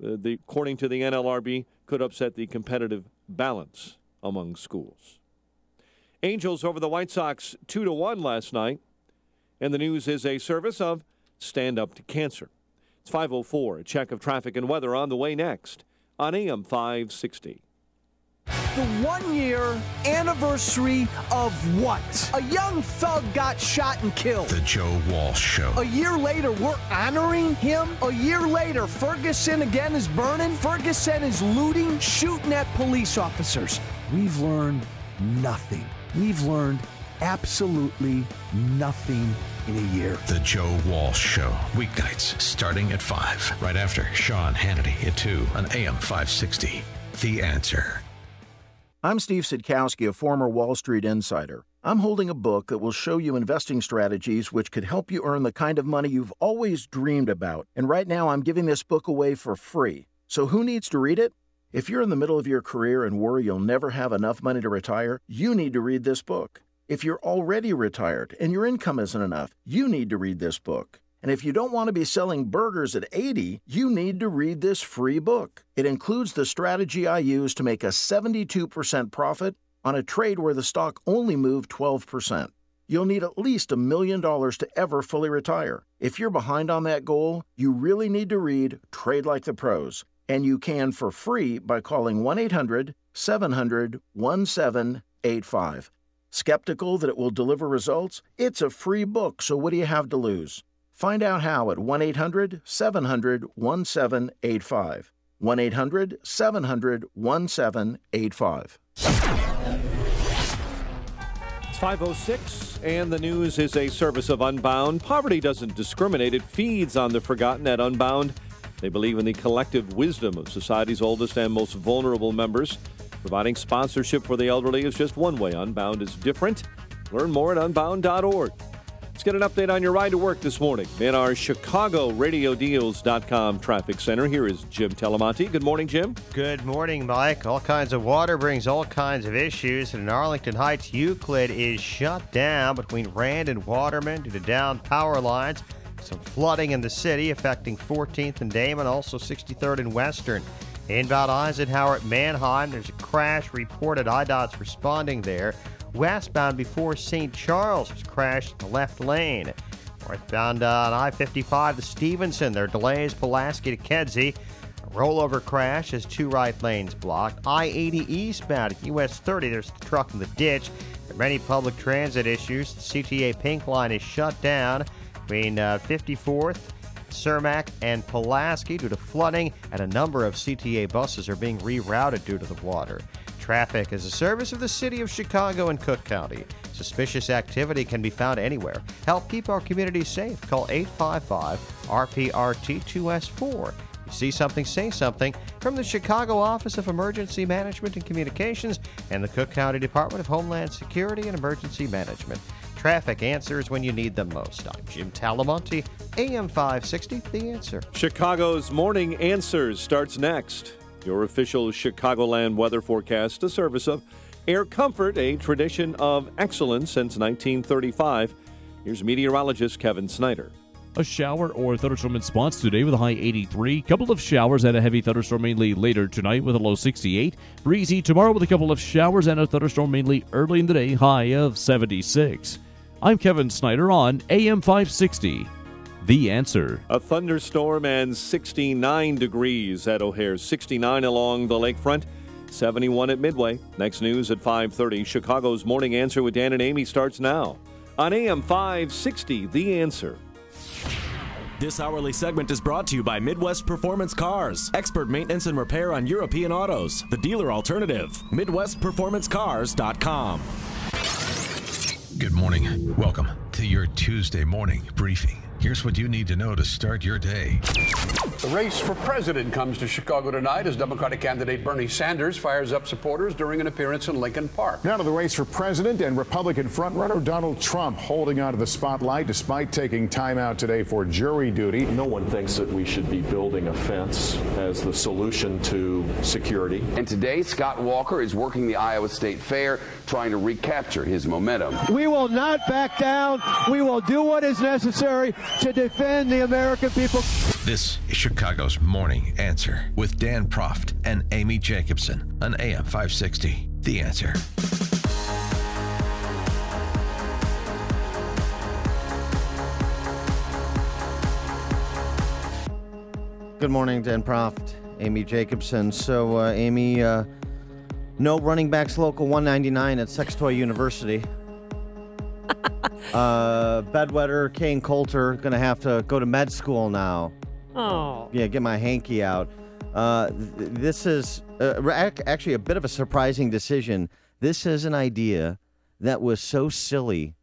according to the NLRB, could upset the competitive balance among schools. Angels over the White Sox 2-1 last night. And the news is a service of Stand Up to Cancer. It's 5:04. A check of traffic and weather on the way next on AM 560. The 1-year anniversary of what? A young thug got shot and killed. The Joe Walsh Show. A year later, we're honoring him. A year later, Ferguson again is burning. Ferguson is looting, shooting at police officers. We've learned nothing. We've learned absolutely nothing in a year. The Joe Walsh Show. Weeknights starting at 5. Right after Sean Hannity at 2 on AM 560. The Answer. I'm Steve Sidkowski, a former Wall Street insider. I'm holding a book that will show you investing strategies which could help you earn the kind of money you've always dreamed about. And right now, I'm giving this book away for free. So who needs to read it? If you're in the middle of your career and worry you'll never have enough money to retire, you need to read this book. If you're already retired and your income isn't enough, you need to read this book. And if you don't want to be selling burgers at 80, you need to read this free book. It includes the strategy I use to make a 72% profit on a trade where the stock only moved 12%. You'll need at least $1 million to ever fully retire. If you're behind on that goal, you really need to read Trade Like the Pros. And you can for free by calling 1-800-700-1785. Skeptical that it will deliver results? It's a free book, so what do you have to lose? Find out how at 1-800-700-1785. 1-800-700-1785. It's 5:06, and the news is a service of Unbound. Poverty doesn't discriminate. It feeds on the forgotten. At Unbound, they believe in the collective wisdom of society's oldest and most vulnerable members. Providing sponsorship for the elderly is just one way. Unbound is different. Learn more at unbound.org. Let's get an update on your ride to work this morning in our ChicagoRadioDeals.com traffic center. Here is Jim Telemonte. Good morning, Jim. Good morning, Mike. All kinds of water brings all kinds of issues. And in Arlington Heights, Euclid is shut down between Rand and Waterman due to down power lines. Some flooding in the city affecting 14th and Damon, also 63rd and Western. Inbound Eisenhower at Manheim, there's a crash reported. IDOT's responding there. Westbound before St. Charles has crashed in the left lane. Northbound on I-55 to Stevenson, there are delays Pulaski to Kedzie. A rollover crash has 2 right lanes blocked. I-80 eastbound at US 30, there's a truck in the ditch. There are many public transit issues. The CTA Pink Line is shut down between 54th, Cermak, and Pulaski due to flooding, and a number of CTA buses are being rerouted due to the water. Traffic is a service of the city of Chicago and Cook County. Suspicious activity can be found anywhere. Help keep our community safe. Call 855-RPRT-2S4. You see something, say something. From the Chicago Office of Emergency Management and Communications and the Cook County Department of Homeland Security and Emergency Management. Traffic answers when you need them most. I'm Jim Talamonte, AM 560, The Answer. Chicago's Morning Answers starts next. Your official Chicagoland weather forecast, a service of Air Comfort, a tradition of excellence since 1935. Here's meteorologist Kevin Snyder. A shower or thunderstorm in spots today with a high 83. Couple of showers and a heavy thunderstorm mainly later tonight with a low 68. Breezy tomorrow with a couple of showers and a thunderstorm mainly early in the day, high of 76. I'm Kevin Snyder on AM 560. The Answer. A thunderstorm and 69 degrees at O'Hare. 69 along the lakefront, 71 at Midway. Next news at 5:30. Chicago's Morning Answer with Dan and Amy starts now on AM 560. The Answer. This hourly segment is brought to you by Midwest Performance Cars. Expert maintenance and repair on European autos. The dealer alternative. MidwestPerformanceCars.com. Good morning. Welcome to your Tuesday morning briefing. Here's what you need to know to start your day. The race for president comes to Chicago tonight as Democratic candidate Bernie Sanders fires up supporters during an appearance in Lincoln Park. Now to the race for president, and Republican frontrunner Donald Trump holding on to the spotlight despite taking time out today for jury duty. No one thinks that we should be building a fence as the solution to security. And today, Scott Walker is working the Iowa State Fair, trying to recapture his momentum. We will not back down. We will do what is necessary to defend the American people. This is Chicago's Morning Answer with Dan Proft and Amy Jacobson on AM 560. The Answer. Good morning, Dan Proft, Amy Jacobson. So, Amy, no running backs local 199 at Sex Toy University. Bedwetter, Kane Coulter, going to have to go to med school now. Oh. Yeah, get my hanky out. This is actually a bit of a surprising decision. This is an idea that was so silly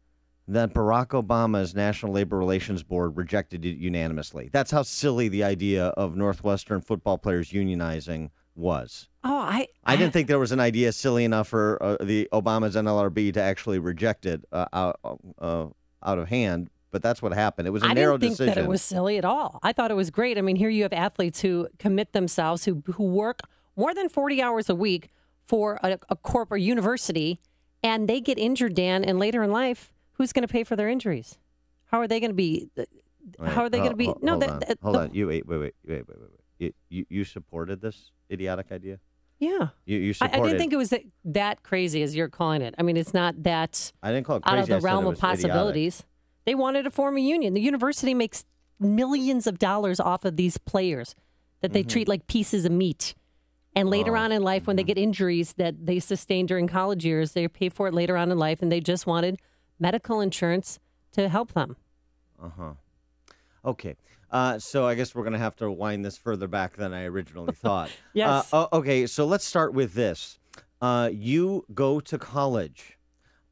that Barack Obama's National Labor Relations Board rejected it unanimously. That's how silly the idea of Northwestern football players unionizing was. Oh, I didn't think there was an idea silly enough for the Obama's NLRB to actually reject it out of hand, but that's what happened. It was a narrow decision. I didn't think that it was silly at all. I thought it was great. I mean, here you have athletes who commit themselves, who work more than 40 hours a week for a corporate university, and they get injured, Dan, and later in life, who's going to pay for their injuries? How are they going to be? How are they going to be? Hold on. You wait. You supported this idiotic idea? Yeah. You supported. I didn't think it was that crazy as you're calling it. I mean, it's not that I didn't call it crazy. out of the realm of possibilities. Idiotic. They wanted to form a union. The university makes millions of dollars off of these players that they treat like pieces of meat. And later on in life, when they get injuries that they sustain during college years, they pay for it later on in life, and they just wanted medical insurance to help them. Okay. So I guess we're going to have to wind this further back than I originally thought. Yes. Okay, so let's start with this. You go to college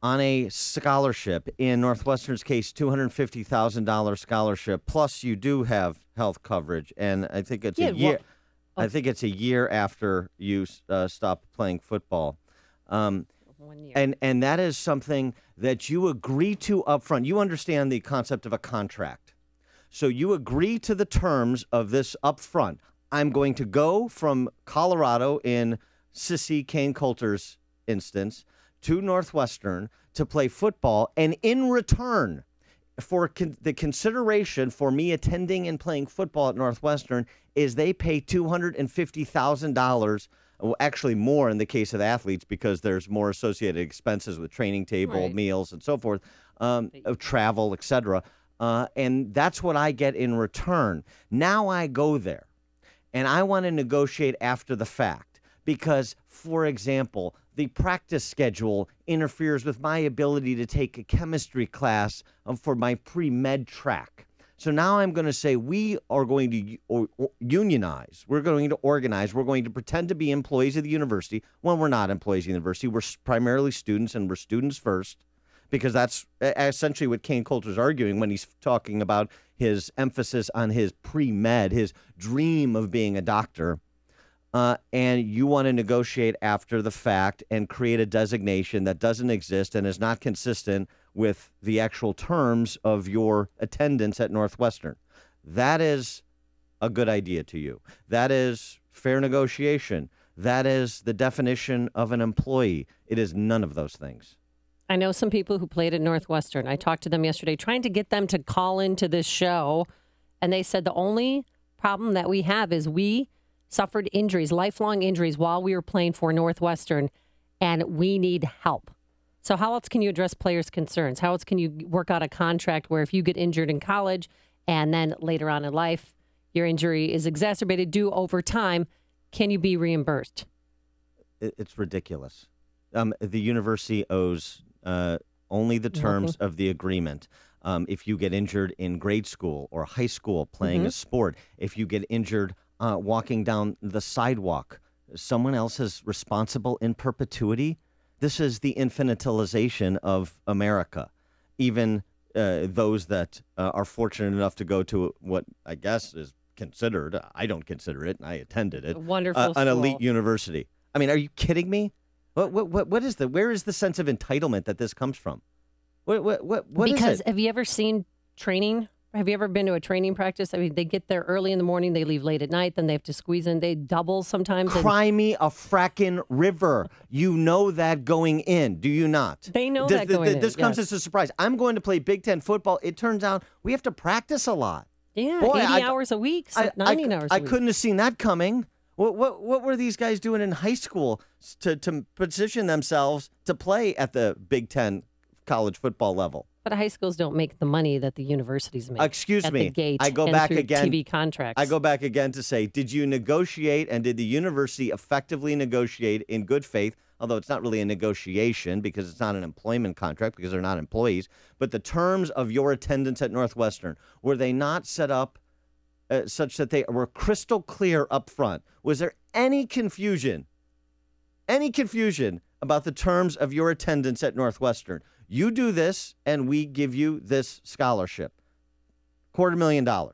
on a scholarship. In Northwestern's case, $250,000 scholarship. Plus, you do have health coverage, and I think it's a year. I think it's a year after you stop playing football. 1 year. And that is something that you agree to up front. You understand the concept of a contract. So you agree to the terms of this up front. I'm going to go from Colorado, in Sissy Kane Coulter's instance, to Northwestern to play football. And in return for the consideration for me attending and playing football at Northwestern is they pay $250,000. Well, actually more in the case of athletes because there's more associated expenses with training table, meals, and so forth, of travel, etc. And that's what I get in return. Now I go there, and I want to negotiate after the fact because, for example, the practice schedule interferes with my ability to take a chemistry class for my pre-med track. So now I'm going to say we are going to unionize. We're going to organize. We're going to pretend to be employees of the university. Well, we're not employees of the university. We're primarily students, and we're students first, because that's essentially what Kane Coulter's arguing when he's talking about his emphasis on his pre-med, his dream of being a doctor. And you want to negotiate after the fact and create a designation that doesn't exist and is not consistent with the actual terms of your attendance at Northwestern. That is a good idea to you. That is fair negotiation. That is the definition of an employee. It is none of those things. I know some people who played at Northwestern. I talked to them yesterday trying to get them to call into this show, and they said the only problem that we have is we suffered injuries, lifelong injuries, while we were playing for Northwestern, and we need help. So how else can you address players' concerns? How else can you work out a contract where if you get injured in college and then later on in life your injury is exacerbated due over time, can you be reimbursed? It's ridiculous. The university owes only the terms of the agreement. If you get injured in grade school or high school playing a sport, if you get injured walking down the sidewalk, someone else is responsible in perpetuity. This is the infantilization of America. Even those that are fortunate enough to go to what I guess is considered, I don't consider it, and I attended it, wonderful an elite university. I mean, are you kidding me? What is where is the sense of entitlement that this comes from? What is it? Because have you ever seen training Have you ever been to a training practice? I mean, they get there early in the morning, they leave late at night, then they have to squeeze in. They double sometimes. Cry me a frackin' river. You know that going in, do you not? They know that going in. This comes yes. as a surprise. I'm going to play Big Ten football. It turns out we have to practice a lot. Yeah, Boy, 80 hours a week, 90 hours a I week. couldn't have seen that coming. What were these guys doing in high school to position themselves to play at the Big Ten college football level? But high schools don't make the money that the universities make. Excuse at me. The gate I go and back through again. TV contracts. I go back again to say, did you negotiate and did the university effectively negotiate in good faith? Although it's not really a negotiation because it's not an employment contract because they're not employees. But the terms of your attendance at Northwestern, were they not set up such that they were crystal clear up front? Was there any confusion about the terms of your attendance at Northwestern? You do this, and we give you this scholarship. $250,000.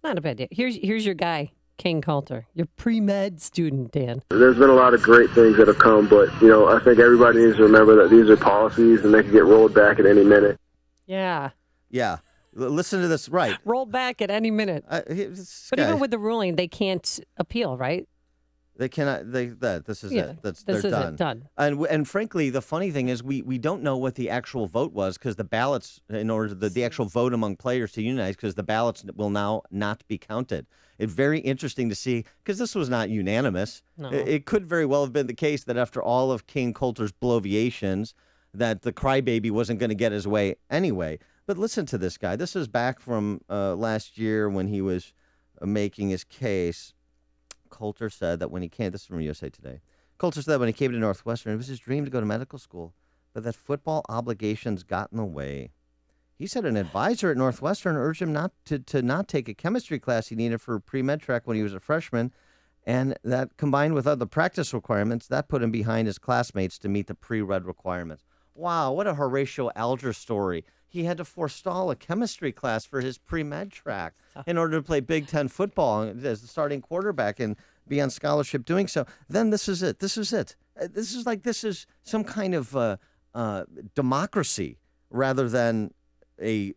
Not a bad deal. Here's your guy, King Coulter, your pre-med student, Dan. There's been a lot of great things that have come, but, I think everybody needs to remember that these are policies, and they can get rolled back at any minute. Yeah. Yeah. Listen to this, right. Rolled back at any minute. But even with the ruling, they can't appeal, right? They cannot. This is it. They're done. Done. And frankly, the funny thing is, we don't know what the actual vote was because the ballots, in order to the actual vote among players to unionize, because the ballots will now not be counted. It's very interesting to see because this was not unanimous. No. It could very well have been the case that after all of King Coulter's bloviations, that the crybaby wasn't going to get his way anyway. But listen to this guy. This is back from last year when he was making his case. Coulter said that when he came, this is from USA Today. Coulter said that when he came to Northwestern, it was his dream to go to medical school, but that football obligations got in the way. He said an advisor at Northwestern urged him not to not take a chemistry class he needed for pre-med track when he was a freshman, and that combined with other practice requirements, that put him behind his classmates to meet the pre-med requirements. Wow, what a Horatio Alger story. He had to forestall a chemistry class for his pre-med track in order to play Big Ten football as the starting quarterback and be on scholarship doing so. Then this is it. This is it. This is some kind of democracy rather than a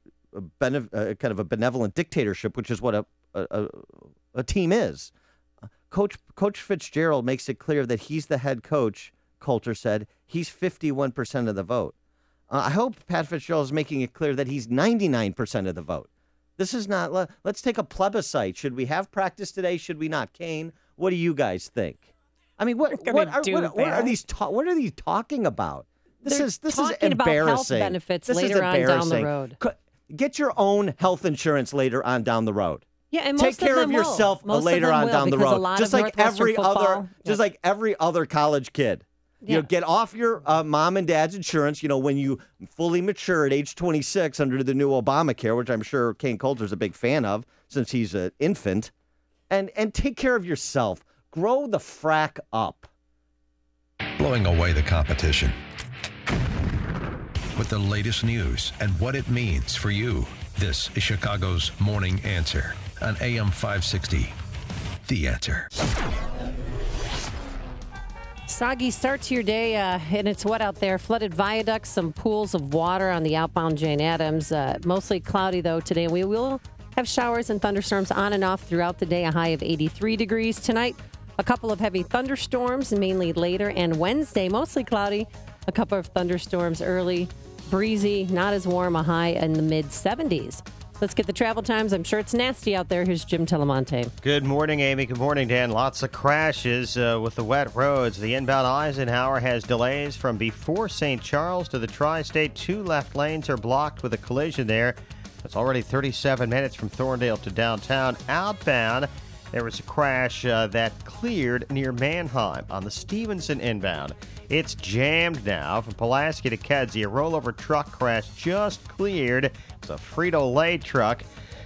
kind of a benevolent dictatorship, which is what a team is. Coach Fitzgerald makes it clear that he's the head coach, Coulter said. He's 51% of the vote. I hope Pat Fitzgerald is making it clear that he's 99% of the vote. This is not, let's take a plebiscite. Should we have practice today? Should we not? Kane, what do you guys think? I mean, what are these talking about? This is embarrassing. About health benefits later on down the road. Get your own health insurance later on down the road. Yeah, and take care of yourself later on down the road. Just like every other college kid. Yeah. Get off your mom and dad's insurance, when you fully mature at age 26 under the new Obamacare, which I'm sure Kane Coulter's a big fan of since he's an infant, and take care of yourself. Grow the frack up. Blowing away the competition with the latest news and what it means for you. This is Chicago's Morning Answer on AM 560. The Answer. Soggy start to your day, and it's wet out there. Flooded viaducts, some pools of water on the outbound Jane Addams. Mostly cloudy, though, today. We will have showers and thunderstorms on and off throughout the day, a high of 83 degrees. Tonight, a couple of heavy thunderstorms, mainly later. And Wednesday, mostly cloudy. A couple of thunderstorms early. Breezy, not as warm, a high in the mid-70s. Let's get the travel times. I'm sure it's nasty out there. Here's Jim Telemonte. Good morning, Amy. Good morning, Dan. Lots of crashes with the wet roads. The inbound Eisenhower has delays from before St. Charles to the Tri-State. 2 left lanes are blocked with a collision there. It's already 37 minutes from Thorndale to downtown. Outbound, there was a crash that cleared near Manheim on the Stevenson inbound. It's jammed now from Pulaski to Kedzie. A rollover truck crash just cleared. It's a Frito-Lay truck,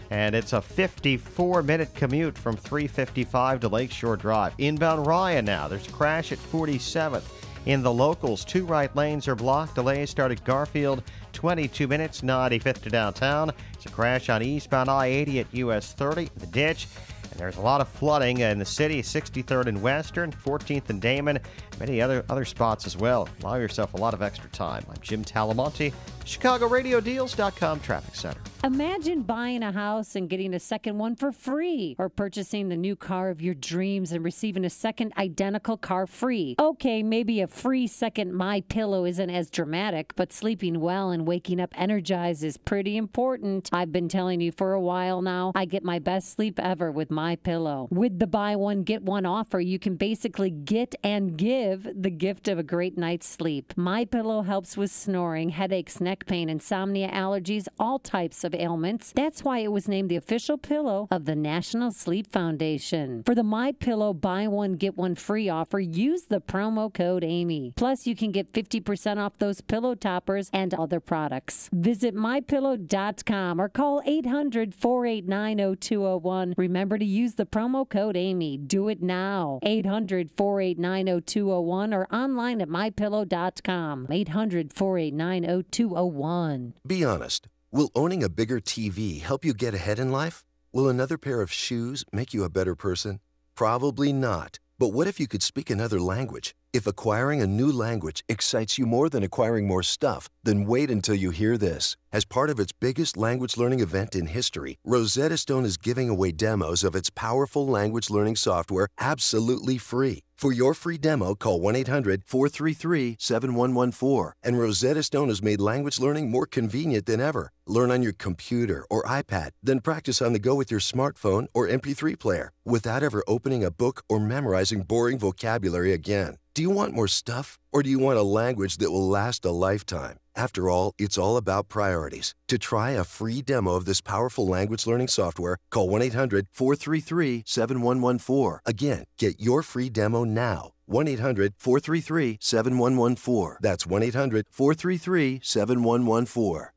and it's a 54-minute commute from 355 to Lakeshore Drive. Inbound Ryan now. There's a crash at 47th. In the locals, 2 right lanes are blocked. Delays start at Garfield, 22 minutes, 95th to downtown. It's a crash on eastbound I-80 at US 30, the ditch. And there's a lot of flooding in the city, 63rd and Western, 14th and Damon, many other spots as well. Allow yourself a lot of extra time. I'm Jim Talamonte, ChicagoRadioDeals.com Traffic Center. Imagine buying a house and getting a second one for free, or purchasing the new car of your dreams and receiving a second identical car free. Okay, maybe a free second MyPillow isn't as dramatic, but sleeping well and waking up energized is pretty important. I've been telling you for a while now, I get my best sleep ever with MyPillow. With the buy one, get one offer, you can basically get and give the gift of a great night's sleep. MyPillow helps with snoring, headaches, neck pain, insomnia, allergies, all types of ailments. That's why it was named the official pillow of the National Sleep Foundation. For the MyPillow buy one, get one free offer, use the promo code Amy. Plus, you can get 50% off those pillow toppers and other products. Visit MyPillow.com or call 800-489-0201. Remember to use the promo code Amy. Do it now. 800-489-0201 or online at MyPillow.com. 800-489-0201. Be honest. Will owning a bigger TV help you get ahead in life? Will another pair of shoes make you a better person? Probably not. But what if you could speak another language? If acquiring a new language excites you more than acquiring more stuff, then wait until you hear this. As part of its biggest language learning event in history, Rosetta Stone is giving away demos of its powerful language learning software absolutely free. For your free demo, call 1-800-433-7114. And Rosetta Stone has made language learning more convenient than ever. Learn on your computer or iPad, then practice on the go with your smartphone or MP3 player without ever opening a book or memorizing boring vocabulary again. Do you want more stuff, or do you want a language that will last a lifetime? After all, it's all about priorities. To try a free demo of this powerful language learning software, call 1-800-433-7114. Again, get your free demo now. 1-800-433-7114. That's 1-800-433-7114.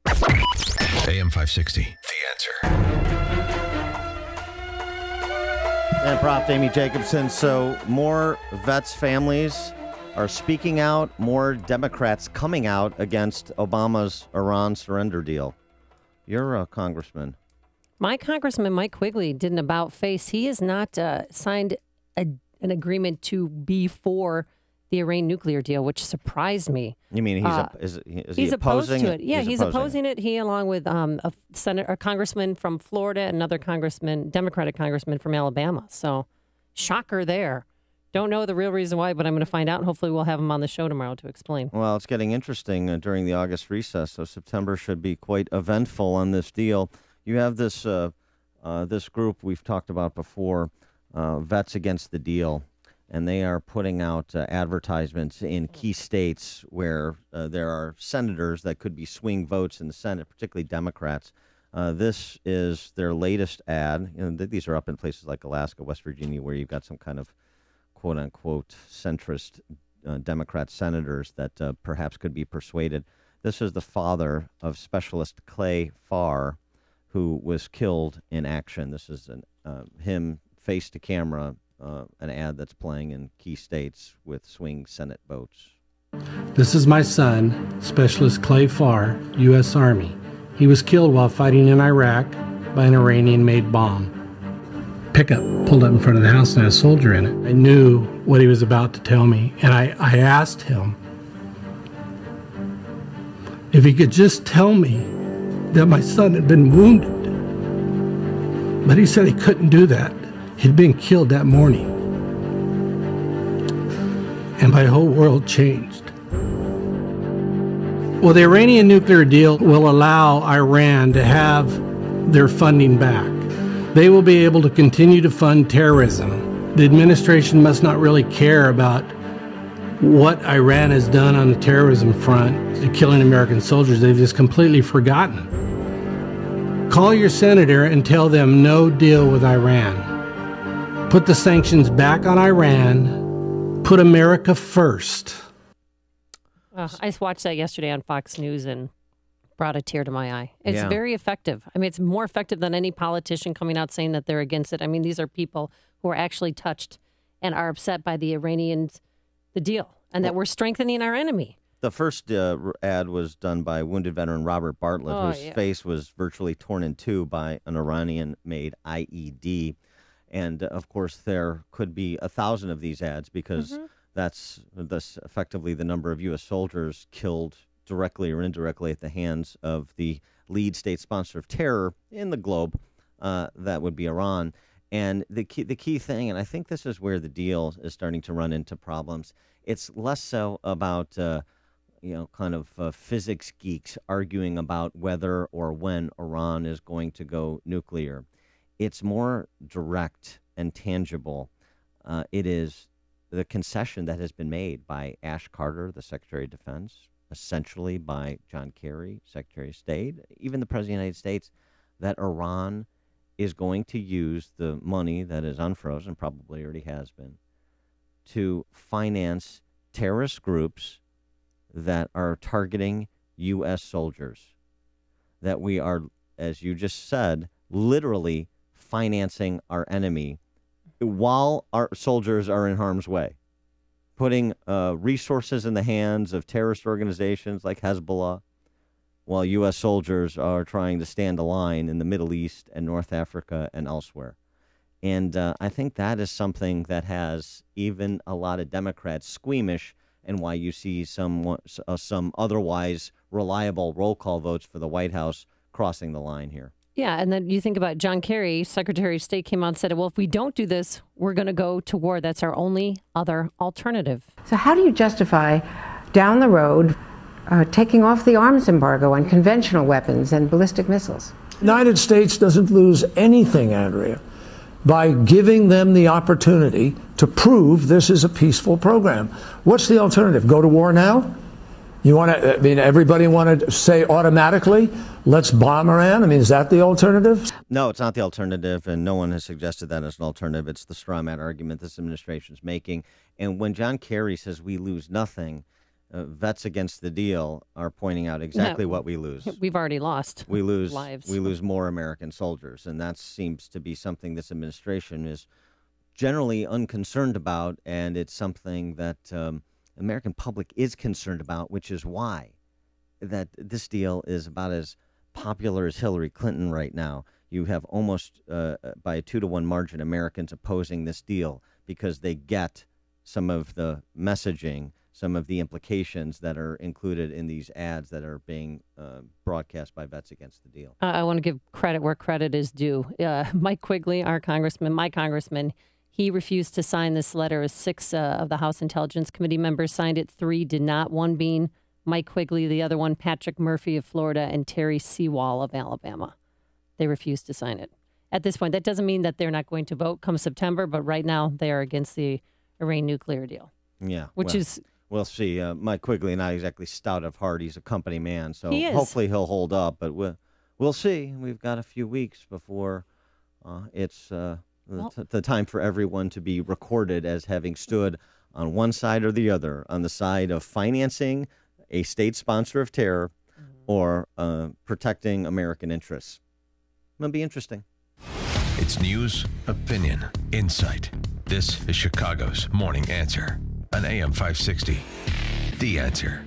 AM 560, The Answer. And Prof. Amy Jacobson. So more vets' families are speaking out, more Democrats coming out against Obama's Iran surrender deal. You're a congressman. My congressman, Mike Quigley, did an about-face. He has not signed an agreement to be for the Iran nuclear deal, which surprised me. You mean is he opposed opposing to it? Yeah, he's opposing it. He, along with a congressman from Florida, another Democratic congressman from Alabama. So, shocker there. Don't know the real reason why, but I'm going to find out. And hopefully, we'll have him on the show tomorrow to explain. Well, it's getting interesting during the August recess, so September should be quite eventful on this deal. You have this this group we've talked about before, Vets Against the Deal. And they are putting out advertisements in key states where there are senators that could be swing votes in the Senate, particularly Democrats. This is their latest ad. These are up in places like Alaska, West Virginia, where you've got some kind of quote-unquote centrist Democrat senators that perhaps could be persuaded. This is the father of Specialist Clay Farr, who was killed in action. This is him face to camera. An ad that's playing in key states with swing Senate votes. This is my son, Specialist Clay Farr, U.S. Army. He was killed while fighting in Iraq by an Iranian-made bomb. Pickup pulled up in front of the house and had a soldier in it. I knew what he was about to tell me, and I asked him if he could just tell me that my son had been wounded. But he said he couldn't do that. He'd been killed that morning. And my whole world changed. Well, the Iranian nuclear deal will allow Iran to have their funding back. They will be able to continue to fund terrorism. The administration must not really care about what Iran has done on the terrorism front to killing American soldiers. They've just completely forgotten. Call your senator and tell them no deal with Iran. Put the sanctions back on Iran. Put America first. I just watched that yesterday on Fox News and brought a tear to my eye. It's very effective. I mean, it's more effective than any politician coming out saying that they're against it. I mean, these are people who are actually touched and are upset by the Iranians, the deal, and that we're strengthening our enemy. The first ad was done by wounded veteran Robert Bartlett, whose face was virtually torn in two by an Iranian-made IED. And, of course, there could be 1,000 of these ads because that's effectively the number of U.S. soldiers killed directly or indirectly at the hands of the lead state sponsor of terror in the globe. That would be Iran. And the key thing, and I think this is where the deal is starting to run into problems, it's less so about physics geeks arguing about whether or when Iran is going to go nuclear. It's more direct and tangible. It is the concession that has been made by Ash Carter, the Secretary of Defense, essentially by John Kerry, Secretary of State, even the President of the United States, that Iran is going to use the money that is unfrozen, probably already has been, to finance terrorist groups that are targeting U.S. soldiers. That we are, as you just said, literally financing our enemy while our soldiers are in harm's way, putting resources in the hands of terrorist organizations like Hezbollah, while U.S. soldiers are trying to stand a line in the Middle East and North Africa and elsewhere. And I think that is something that has even a lot of Democrats squeamish, and why you see some otherwise reliable roll call votes for the White House crossing the line here. Yeah, and then you think about John Kerry, Secretary of State, came out and said, well, if we don't do this, we're going to go to war. That's our only other alternative. So how do you justify down the road taking off the arms embargo on conventional weapons and ballistic missiles? The United States doesn't lose anything, Andrea, by giving them the opportunity to prove this is a peaceful program. What's the alternative? Go to war now? You want to, everybody want to say automatically, let's bomb Iran? Is that the alternative? No, it's not the alternative, and no one has suggested that as an alternative. It's the straw man argument this administration is making. And when John Kerry says we lose nothing, vets against the deal are pointing out exactly what we lose. We've already lost lives. We lose more American soldiers, and that seems to be something this administration is generally unconcerned about, and it's something that American public is concerned about, which is why that this deal is about as popular as Hillary Clinton right now. You have almost by a 2-to-1 margin Americans opposing this deal because they get some of the messaging, some of the implications that are included in these ads that are being broadcast by Vets Against the Deal. I want to give credit where credit is due. Mike Quigley, my congressman, he refused to sign this letter. 6 of the House Intelligence Committee members signed it. 3 did not. 1 being Mike Quigley, the other one Patrick Murphy of Florida, and Terry Sewall of Alabama. They refused to sign it. At this point, that doesn't mean that they're not going to vote come September, but right now they are against the Iran nuclear deal. Yeah. Which is... We'll see. Mike Quigley, not exactly stout of heart. He's a company man, so hopefully he'll hold up. But we'll see. We've got a few weeks before it's the time for everyone to be recorded as having stood on one side or the other, on the side of financing a state sponsor of terror or protecting American interests. It'll be interesting. It's news, opinion, insight. This is Chicago's Morning Answer on AM 560. The Answer.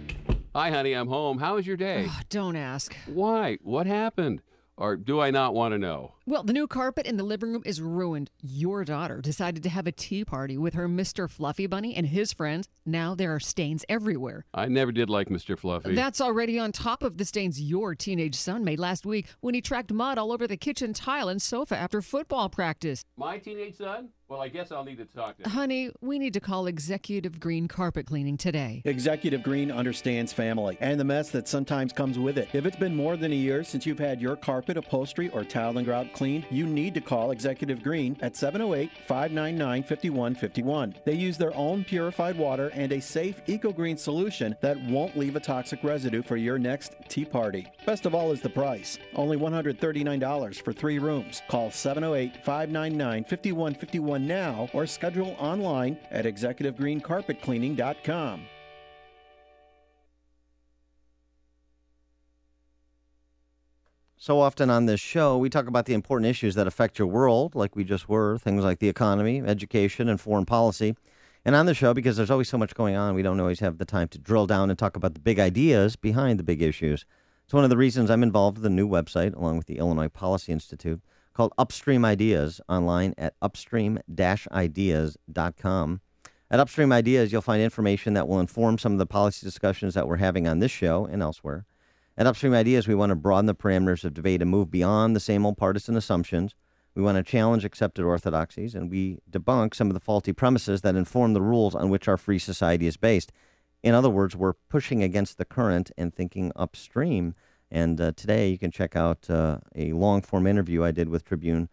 Hi, honey, I'm home. How was your day? Oh, don't ask. Why? What happened? Or do I not want to know? Well, the new carpet in the living room is ruined. Your daughter decided to have a tea party with her Mr. Fluffy Bunny and his friends. Now there are stains everywhere. I never did like Mr. Fluffy. That's already on top of the stains your teenage son made last week when he tracked mud all over the kitchen tile and sofa after football practice. My teenage son? Well, I guess I'll need to talk to him. Honey, we need to call Executive Green Carpet Cleaning today. Executive Green understands family and the mess that sometimes comes with it. If it's been more than a year since you've had your carpet, upholstery, or tile and grout cleaned, you need to call Executive Green at 708-599-5151. They use their own purified water and a safe eco-green solution that won't leave a toxic residue for your next tea party. Best of all is the price. Only $139 for 3 rooms. Call 708-599-5151 now or schedule online at executivegreencarpetcleaning.com. So often on this show, we talk about the important issues that affect your world, like we just were, things like the economy, education, and foreign policy. And on the show, because there's always so much going on, we don't always have the time to drill down and talk about the big ideas behind the big issues. It's one of the reasons I'm involved with a new website, along with the Illinois Policy Institute, called Upstream Ideas, online at upstream-ideas.com. At Upstream Ideas, you'll find information that will inform some of the policy discussions that we're having on this show and elsewhere. At Upstream Ideas, we want to broaden the parameters of debate and move beyond the same old partisan assumptions. We want to challenge accepted orthodoxies, and we debunk some of the faulty premises that inform the rules on which our free society is based. In other words, we're pushing against the current and thinking upstream. And today you can check out a long-form interview I did with Tribune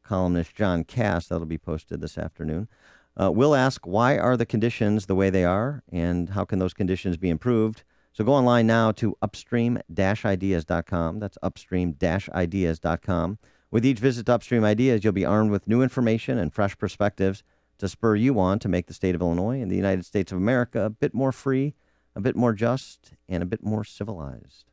columnist John Cass. That'll be posted this afternoon. We'll ask, why are the conditions the way they are, and how can those conditions be improved? So go online now to upstream-ideas.com. That's upstream-ideas.com. With each visit to Upstream Ideas, you'll be armed with new information and fresh perspectives to spur you on to make the state of Illinois and the United States of America a bit more free, a bit more just, and a bit more civilized.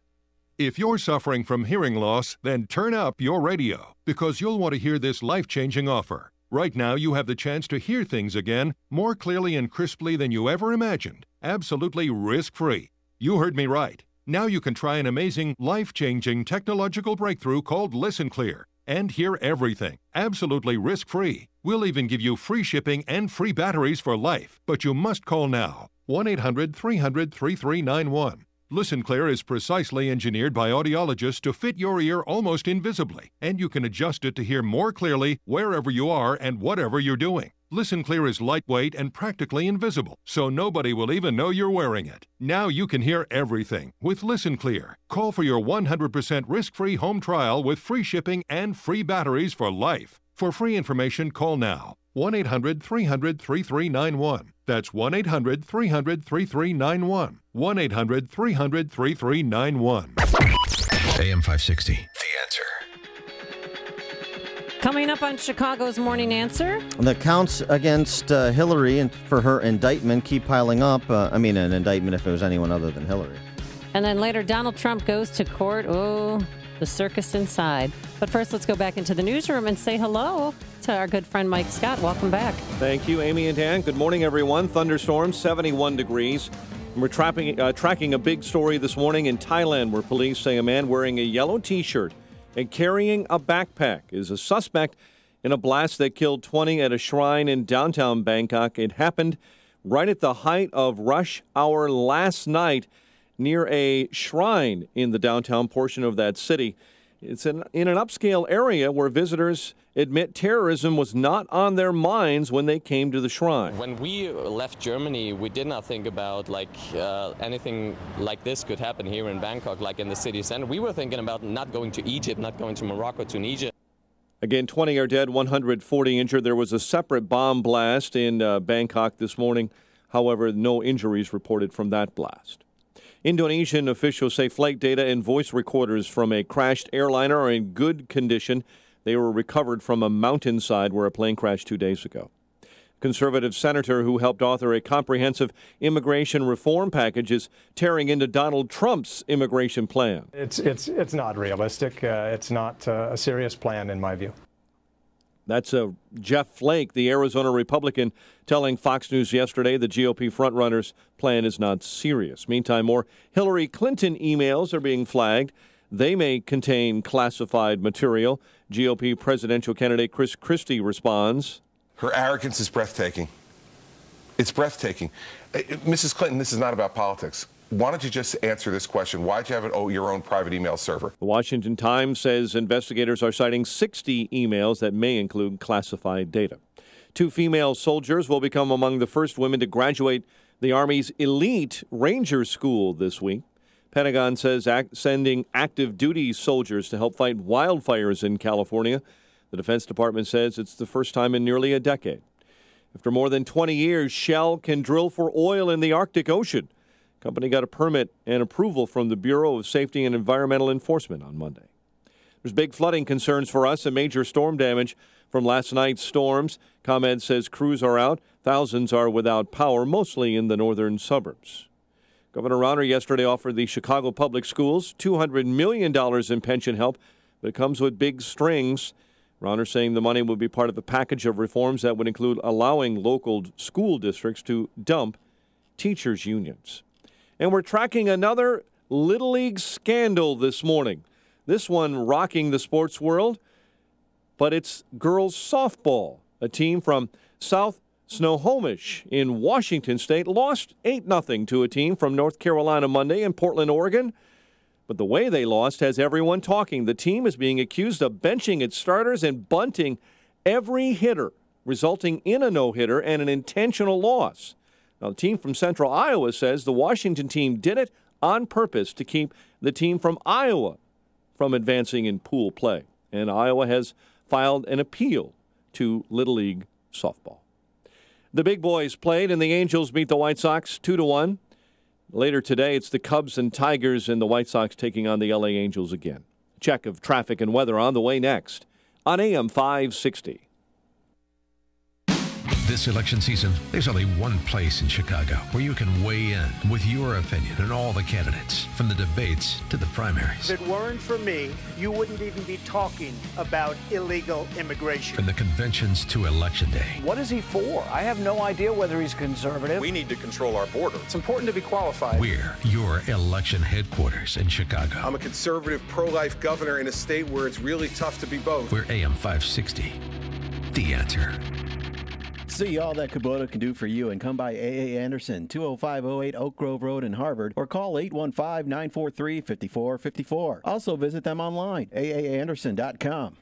If you're suffering from hearing loss, then turn up your radio, because you'll want to hear this life-changing offer. Right now, you have the chance to hear things again more clearly and crisply than you ever imagined, absolutely risk-free. You heard me right. Now you can try an amazing, life-changing technological breakthrough called Listen Clear and hear everything, absolutely risk-free. We'll even give you free shipping and free batteries for life, but you must call now. 1-800-300-3391. Listen Clear is precisely engineered by audiologists to fit your ear almost invisibly, and you can adjust it to hear more clearly wherever you are and whatever you're doing. Listen Clear is lightweight and practically invisible, so nobody will even know you're wearing it. Now you can hear everything with Listen Clear. Call for your 100% risk-free home trial with free shipping and free batteries for life. For free information, call now. 1-800-300-3391. That's 1-800-300-3391. 1-800-300-3391. AM 560, The Answer. Coming up on Chicago's Morning Answer. The counts against Hillary and for her indictment keep piling up. An indictment if it was anyone other than Hillary. And then later, Donald Trump goes to court. Oh, the circus inside. But first, let's go back into the newsroom and say hello to our good friend Mike Scott. Welcome back. Thank you, Amy and Dan. Good morning, everyone. Thunderstorms, 71 degrees. And we're tracking a big story this morning in Thailand, where police say a man wearing a yellow T-shirt and carrying a backpack is a suspect in a blast that killed 20 at a shrine in downtown Bangkok. It happened right at the height of rush hour last night near a shrine in the downtown portion of that city. It's in an upscale area where visitors admit terrorism was not on their minds when they came to the shrine. When we left Germany, we did not think about anything like this could happen here in Bangkok, like in the city center. We were thinking about not going to Egypt, not going to Morocco, Tunisia. Again, 20 are dead, 140 injured. There was a separate bomb blast in Bangkok this morning. However, no injuries reported from that blast. Indonesian officials say flight data and voice recorders from a crashed airliner are in good condition. They were recovered from a mountainside where a plane crashed 2 days ago. Conservative senator who helped author a comprehensive immigration reform package is tearing into Donald Trump's immigration plan. It's not realistic. It's not a serious plan in my view. That's Jeff Flake, the Arizona Republican, telling Fox News yesterday the GOP frontrunner's plan is not serious. Meantime, more Hillary Clinton emails are being flagged. They may contain classified material. GOP presidential candidate Chris Christie responds. Her arrogance is breathtaking. It's breathtaking. Mrs. Clinton, this is not about politics. Why don't you just answer this question? Why'd you have your own private email server? The Washington Times says investigators are citing 60 emails that may include classified data. 2 female soldiers will become among the first women to graduate the Army's elite Ranger School this week. Pentagon says sending active duty soldiers to help fight wildfires in California. The Defense Department says it's the first time in nearly a decade. After more than 20 years, Shell can drill for oil in the Arctic Ocean. Company got a permit and approval from the Bureau of Safety and Environmental Enforcement on Monday. There's big flooding concerns for us and major storm damage from last night's storms. ComEd says crews are out. Thousands are without power, mostly in the northern suburbs. Governor Rauner yesterday offered the Chicago Public Schools $200 million in pension help, but it comes with big strings. Rauner saying the money will be part of a package of reforms that would include allowing local school districts to dump teachers' unions. And we're tracking another Little League scandal this morning. This one rocking the sports world, but it's girls softball. A team from South Snohomish in Washington State lost 8-0 to a team from North Carolina Monday in Portland, Oregon. But the way they lost has everyone talking. The team is being accused of benching its starters and bunting every hitter, resulting in a no-hitter and an intentional loss. Now, the team from Central Iowa says the Washington team did it on purpose to keep the team from Iowa from advancing in pool play. And Iowa has filed an appeal to Little League softball. The big boys played, and the Angels beat the White Sox 2-1. Later today, it's the Cubs and Tigers and the White Sox taking on the LA Angels again. Check of traffic and weather on the way next on AM 560. This election season, there's only one place in Chicago where you can weigh in with your opinion on all the candidates, from the debates to the primaries. If it weren't for me, you wouldn't even be talking about illegal immigration. From the conventions to Election Day. What is he for? I have no idea whether he's conservative. We need to control our border. It's important to be qualified. We're your election headquarters in Chicago. I'm a conservative, pro-life governor in a state where it's really tough to be both. We're AM 560, The Answer. See all that Kubota can do for you and come by A.A. Anderson, 20508 Oak Grove Road in Harvard, or call 815-943-5454. Also visit them online, aaanderson.com.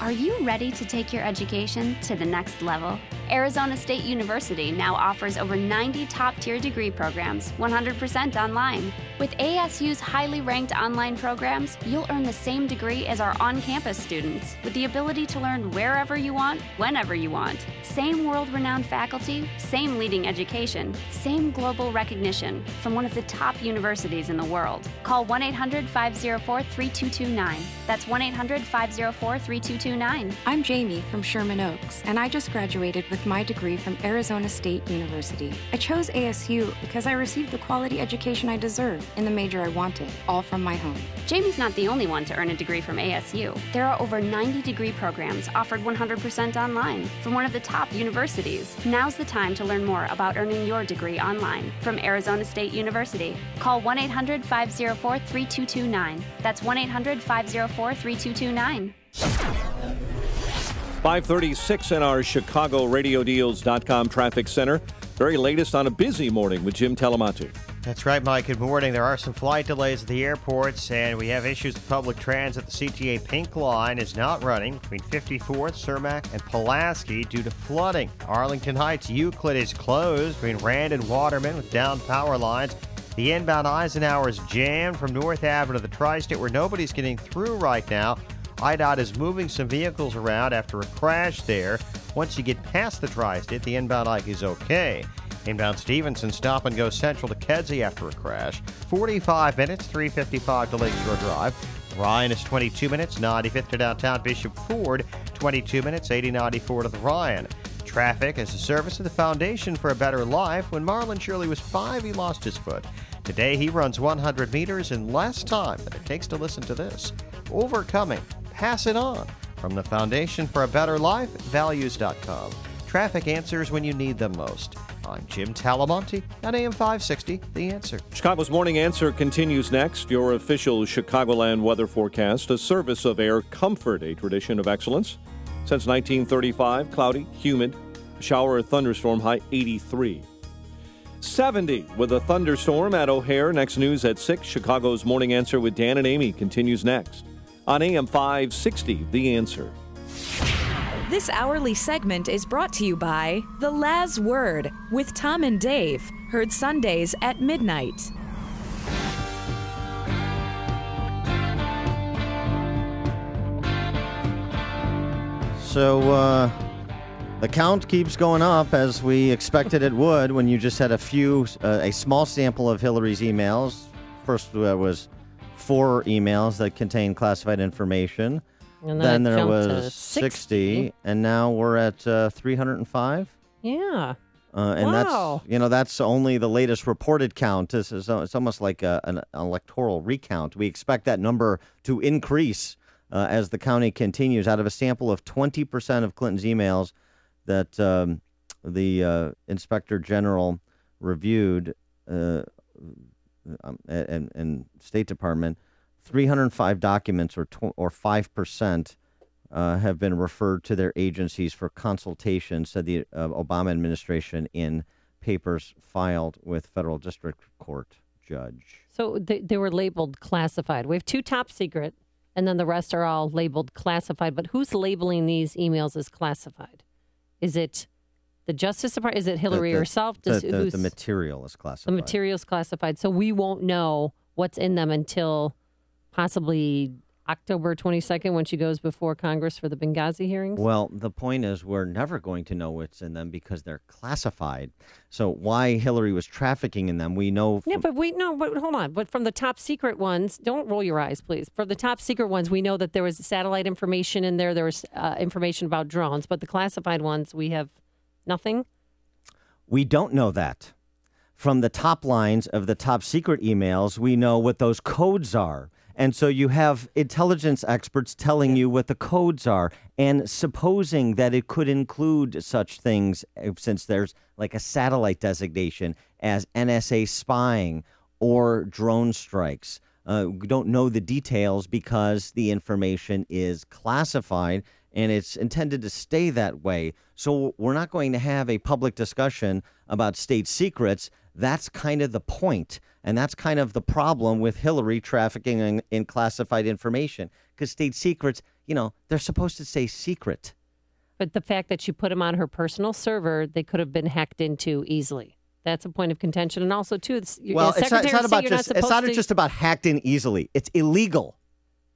Are you ready to take your education to the next level? Arizona State University now offers over 90 top-tier degree programs, 100% online. With ASU's highly ranked online programs, you'll earn the same degree as our on-campus students, with the ability to learn wherever you want, whenever you want. Same world-renowned faculty, same leading education, same global recognition from one of the top universities in the world. Call 1-800-504-3229. That's 1-800-504-3229. I'm Jamie from Sherman Oaks, and I just graduated with my degree from Arizona State University. I chose ASU because I received the quality education I deserve in the major I wanted, all from my home. Jamie's not the only one to earn a degree from ASU. There are over 90 degree programs offered 100% online from one of the top universities. Now's the time to learn more about earning your degree online from Arizona State University. Call 1-800-504-3229. That's 1-800-504-3229. 5:36 in our ChicagoRadioDeals.com traffic center. Very latest on a busy morning with Jim Talamonte. That's right, Mike. Good morning. There are some flight delays at the airports, and we have issues with public transit. The CTA Pink Line is not running between 54th, Cermak, and Pulaski due to flooding. Arlington Heights Euclid is closed between Rand and Waterman with down power lines. The inbound Eisenhower is jammed from North Avenue to the Tri-State, where nobody's getting through right now. IDOT is moving some vehicles around after a crash there. Once you get past the Tri-State, the inbound Ike is okay. Inbound Stevenson stop and go central to Kedzie after a crash. 45 minutes, 355 to Lakeshore Drive. Ryan is 22 minutes, 95th to downtown Bishop Ford. 22 minutes, 8094 to the Ryan. Traffic is a service of the Foundation for a Better Life. When Marlon Shirley was 5, he lost his foot. Today, he runs 100 meters in less time than it takes to listen to this. Overcoming. Pass it on. From the Foundation for a Better Life, values.com. Traffic answers when you need them most. I'm Jim Talamonte on AM 560, The Answer. Chicago's Morning Answer continues next. Your official Chicagoland weather forecast, a service of Air Comfort, a tradition of excellence. Since 1935, cloudy, humid, shower or thunderstorm, high 83. 70 with a thunderstorm at O'Hare. Next news at 6. Chicago's Morning Answer with Dan and Amy continues next on AM 560, The Answer. This hourly segment is brought to you by The Laz Word with Tom and Dave, heard Sundays at midnight. So the count keeps going up as we expected it would when you just had a small sample of Hillary's emails. First was 4 emails that contained classified information. And then there jumped to was 60, and now we're at 305. Yeah. And wow. that's only the latest reported count. It's almost like an electoral recount. We expect that number to increase as the counting continues. Out of a sample of 20% of Clinton's emails that the Inspector General reviewed and State Department, 305 documents or 5% have been referred to their agencies for consultation, said the Obama administration in papers filed with federal district court judge. So they were labeled classified. We have 2 top secret, and then the rest are all labeled classified. But who's labeling these emails as classified? Is it the Justice Department? Is it Hillary herself? The material is classified. The material is classified. So we won't know what's in them until possibly October 22nd when she goes before Congress for the Benghazi hearings? Well, the point is we're never going to know what's in them because they're classified. So why Hillary was trafficking in them, we know. Yeah, but hold on. But from the top secret ones, don't roll your eyes, please. For the top secret ones, we know that there was satellite information in there. There was information about drones. But the classified ones, we have nothing? We don't know that. From the top lines of the top secret emails, we know what those codes are. And so you have intelligence experts telling you what the codes are and supposing that it could include such things, since there's like a satellite designation, as NSA spying or drone strikes. We don't know the details because the information is classified and it's intended to stay that way. So we're not going to have a public discussion about state secrets. That's kind of the point. And that's kind of the problem with Hillary trafficking in classified information, because state secrets, they're supposed to stay secret. But the fact that she put them on her personal server, they could have been hacked into easily. That's a point of contention. And also, too, it's not just about hacked in easily. It's illegal.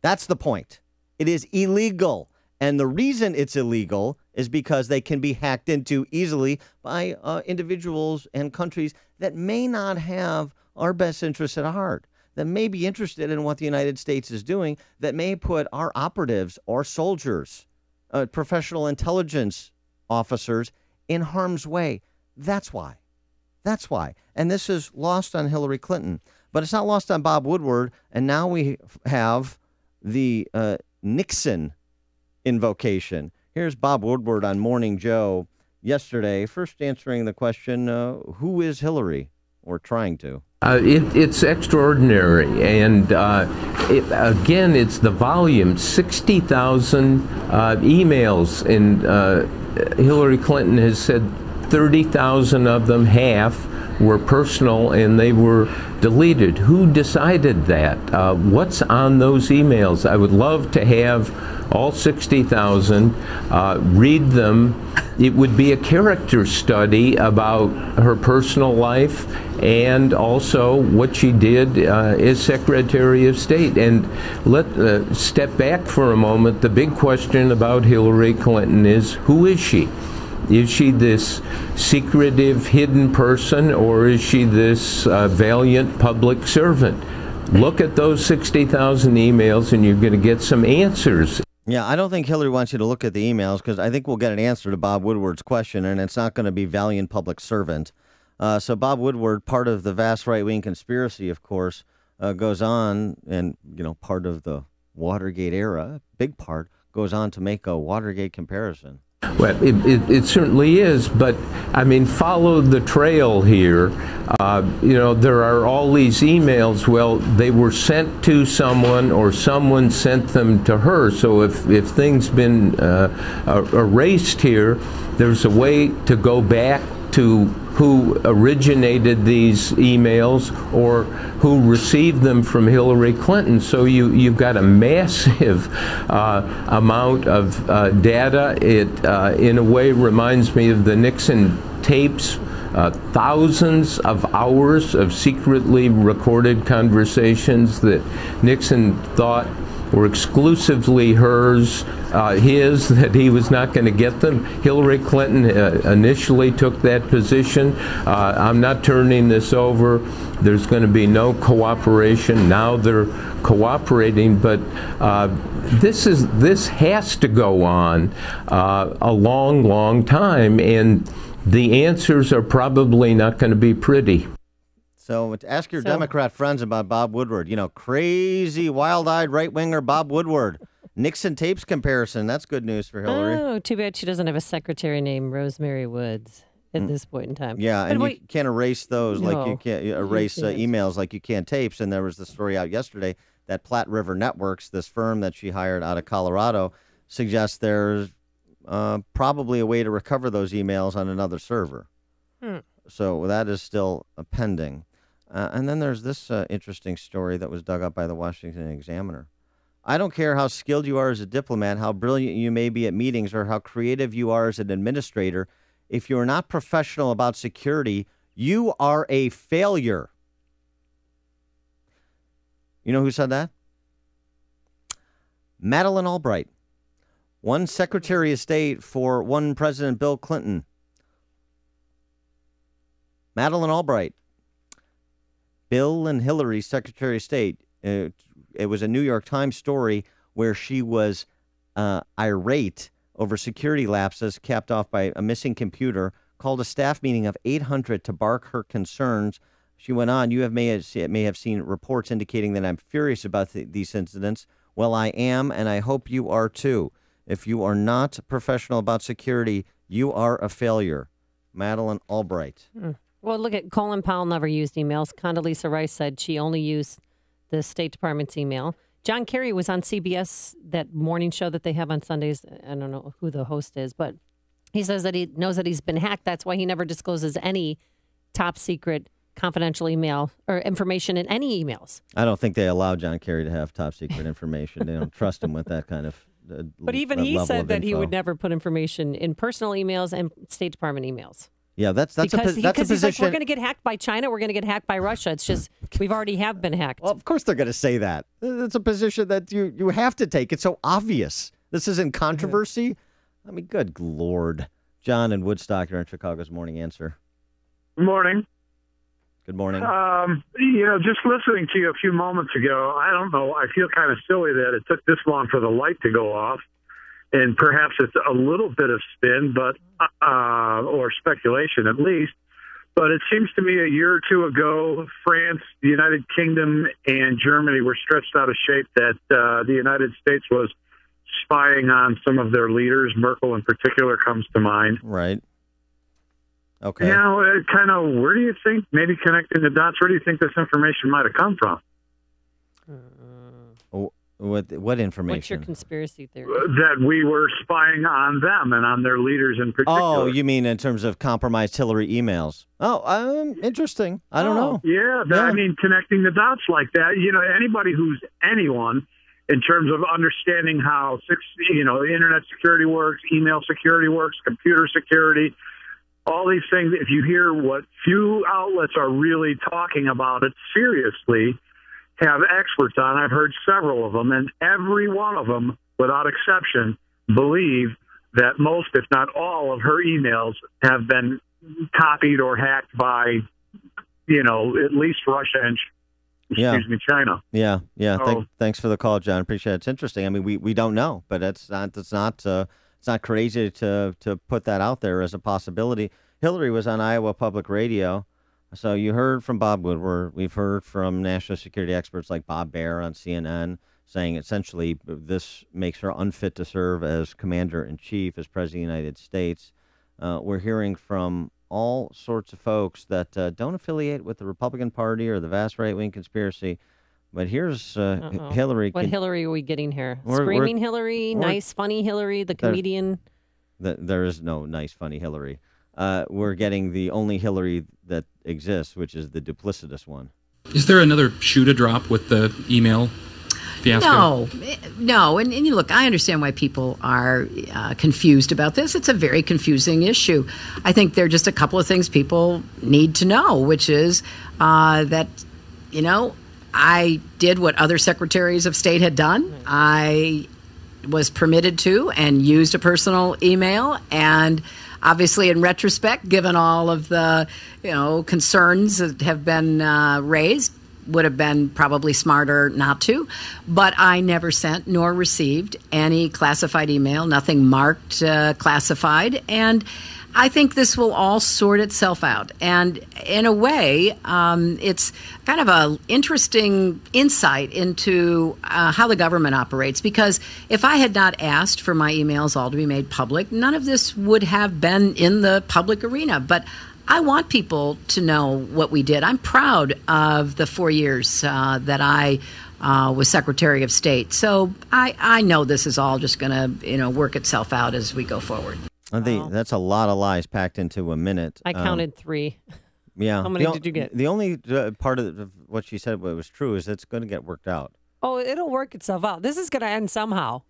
That's the point. It is illegal. And the reason it's illegal is because they can be hacked into easily by individuals and countries that may not have our best interests at heart, that may be interested in what the United States is doing, that may put our operatives or soldiers, professional intelligence officers in harm's way. That's why. And this is lost on Hillary Clinton, but it's not lost on Bob Woodward. And now we have the Nixon invocation. Here's Bob Woodward on Morning Joe yesterday, first answering the question, who is Hillary? Or trying to. It's extraordinary. And again, it's the volume, 60,000 emails. And Hillary Clinton has said 30,000 of them, half, were personal and they were deleted. Who decided that? What's on those emails? I would love to have all 60,000, read them. It would be a character study about her personal life and also what she did as Secretary of State. And let's step back for a moment. The big question about Hillary Clinton is, who is she? Is she this secretive, hidden person, or is she this valiant public servant? Look at those 60,000 emails and you're going to get some answers. Yeah, I don't think Hillary wants you to look at the emails, because I think we'll get an answer to Bob Woodward's question, and it's not going to be valiant public servant. So Bob Woodward, part of the vast right-wing conspiracy, of course, goes on, and, part of the Watergate era, big part, goes on to make a Watergate comparison. Well, it certainly is, but follow the trail here. There are all these emails. Well, they were sent to someone, or someone sent them to her. So if things been erased here, there's a way to go back to who originated these emails or who received them from Hillary Clinton. So you've got a massive amount of data. It, in a way, reminds me of the Nixon tapes. Thousands of hours of secretly recorded conversations that Nixon thought were exclusively his, that he was not going to get them. Hillary Clinton initially took that position. I'm not turning this over. There's going to be no cooperation. Now they're cooperating, but this has to go on a long, long time, and the answers are probably not going to be pretty. So ask your Democrat friends about Bob Woodward. Crazy, wild-eyed right-winger Bob Woodward. Nixon tapes comparison. That's good news for Hillary. Oh, too bad she doesn't have a secretary named Rosemary Woods at this point in time. Yeah, and you can't erase those like you can't erase emails like you can tapes. And there was the story out yesterday that Platte River Networks, this firm that she hired out of Colorado, suggests there's probably a way to recover those emails on another server. So that is still pending. And then there's this interesting story that was dug up by the Washington Examiner. I don't care how skilled you are as a diplomat, how brilliant you may be at meetings, or how creative you are as an administrator. If you are not professional about security, you are a failure. You know who said that? Madeleine Albright, one Secretary of State for one President Bill Clinton. Madeleine Albright, Bill and Hillary's Secretary of State. It was a New York Times story where she was irate over security lapses capped off by a missing computer, called a staff meeting of 800 to bark her concerns. She went on, may have seen reports indicating that I'm furious about these incidents. Well, I am, and I hope you are too. If you are not professional about security, you are a failure. Madeleine Albright. Well, look at Colin Powell never used emails. Condoleezza Rice said she only used the State Department's email. John Kerry was on CBS, that morning show that they have on Sundays. I don't know who the host is, but he says that he knows that he's been hacked. That's why he never discloses any top secret confidential email or information in any emails. I don't think they allow John Kerry to have top secret information. They don't trust him with that kind of But even he said that he would never put information in personal emails and State Department emails. Yeah, that's a position. He's like, we're going to get hacked by China. We're going to get hacked by Russia. It's just we've already have been hacked. Well, of course they're going to say that. It's a position that you have to take. It's so obvious. This isn't controversy. I mean, good Lord. John and Woodstock, you're in Chicago's Morning Answer. Good morning. Good morning. Just listening to you a few moments ago, I don't know. I feel kind of silly that it took this long for the light to go off. And perhaps it's a little bit of spin, but or speculation at least. But it seems to me a year or two ago, France, the United Kingdom, and Germany were stretched out of shape that the United States was spying on some of their leaders. Merkel in particular comes to mind. Right. Okay. Kind of, where do you think, maybe connecting the dots, where do you think this information might have come from? What information? What's your conspiracy theory? That we were spying on them and on their leaders in particular. Oh, you mean in terms of compromised Hillary emails? Oh, interesting. I don't know. Yeah, I mean, connecting the dots like that. Anybody who's anyone in terms of understanding how internet security works, email security works, computer security, all these things. If you hear what few outlets are really talking about it seriously, have experts on. I've heard several of them, and every one of them, without exception, believe that most, if not all, of her emails have been copied or hacked by, at least Russia and, China. Yeah. Thanks for the call, John. Appreciate it. It's interesting. I mean, we don't know, but it's not crazy to put that out there as a possibility. Hillary was on Iowa Public Radio. So you heard from Bob Woodward. We've heard from national security experts like Bob Baer on CNN saying essentially this makes her unfit to serve as commander-in-chief, as president of the United States. We're hearing from all sorts of folks that don't affiliate with the Republican Party or the vast right-wing conspiracy. But here's Hillary. What Hillary are we getting here? Screaming Hillary? Nice, funny Hillary, the comedian? There is no nice, funny Hillary. We're getting the only Hillary that exists, which is the duplicitous one. Is there another shoe to drop with the email fiasco? No. And you look, I understand why people are confused about this. It's a very confusing issue. I think there are just a couple of things people need to know, which is that, I did what other secretaries of state had done. I was permitted to and used a personal email, and obviously, in retrospect, given all of the, concerns that have been raised, would have been probably smarter not to. But I never sent nor received any classified email, nothing marked classified. And I think this will all sort itself out. And in a way, it's kind of an interesting insight into how the government operates. Because if I had not asked for my emails all to be made public, none of this would have been in the public arena. But I want people to know what we did. I'm proud of the 4 years that I with Secretary of State. So I know this is all just going to work itself out as we go forward. That's a lot of lies packed into a minute. I counted 3. Yeah. How many did you get? The only part of what she said was true is it's going to get worked out. Oh, it'll work itself out. This is going to end somehow.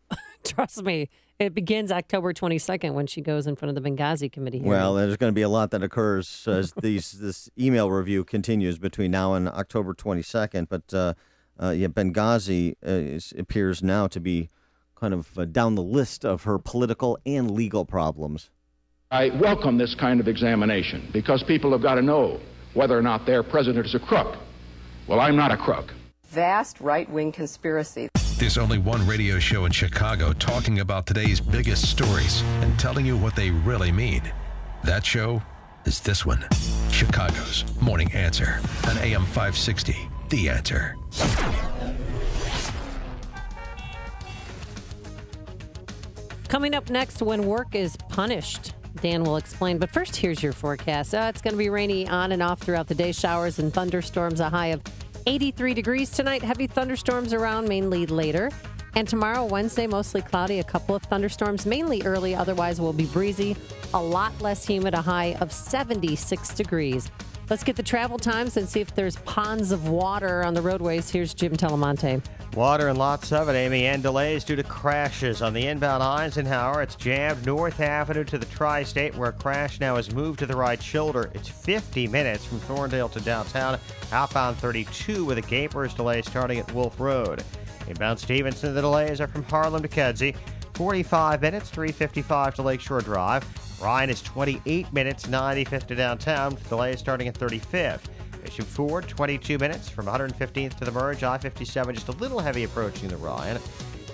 Trust me. It begins October 22nd when she goes in front of the Benghazi committee hearing. Well, there's going to be a lot that occurs as this email review continues between now and October 22nd. But Benghazi appears now to be kind of down the list of her political and legal problems. I welcome this kind of examination because people have got to know whether or not their president is a crook. Well, I'm not a crook. Vast right-wing conspiracy. There's only one radio show in Chicago talking about today's biggest stories and telling you what they really mean. That show is this one, Chicago's Morning Answer on AM 560, The Answer. Coming up next, when work is punished, Dan will explain. But first, here's your forecast. It's going to be rainy on and off throughout the day. Showers and thunderstorms, a high of 83 degrees tonight. Heavy thunderstorms around, mainly later. And tomorrow, Wednesday, mostly cloudy. A couple of thunderstorms, mainly early. Otherwise, will be breezy. A lot less humid, a high of 76 degrees. Let's get the travel times and see if there's ponds of water on the roadways. Here's Jim Telemonte. Water and lots of it, Amy, and delays due to crashes on the inbound Eisenhower. It's jammed North Avenue to the Tri-State, where a crash now has moved to the right shoulder. It's 50 minutes from Thorndale to downtown. Outbound 32 with a Gapers delay starting at Wolf Road. Inbound Stevenson, the delays are from Harlem to Kedzie. 45 minutes, 355 to Lakeshore Drive. Ryan is 28 minutes, 95th to downtown, with delays starting at 35th. Bishop Ford, 22 minutes from 115th to the merge. I-57 just a little heavy approaching the Ryan.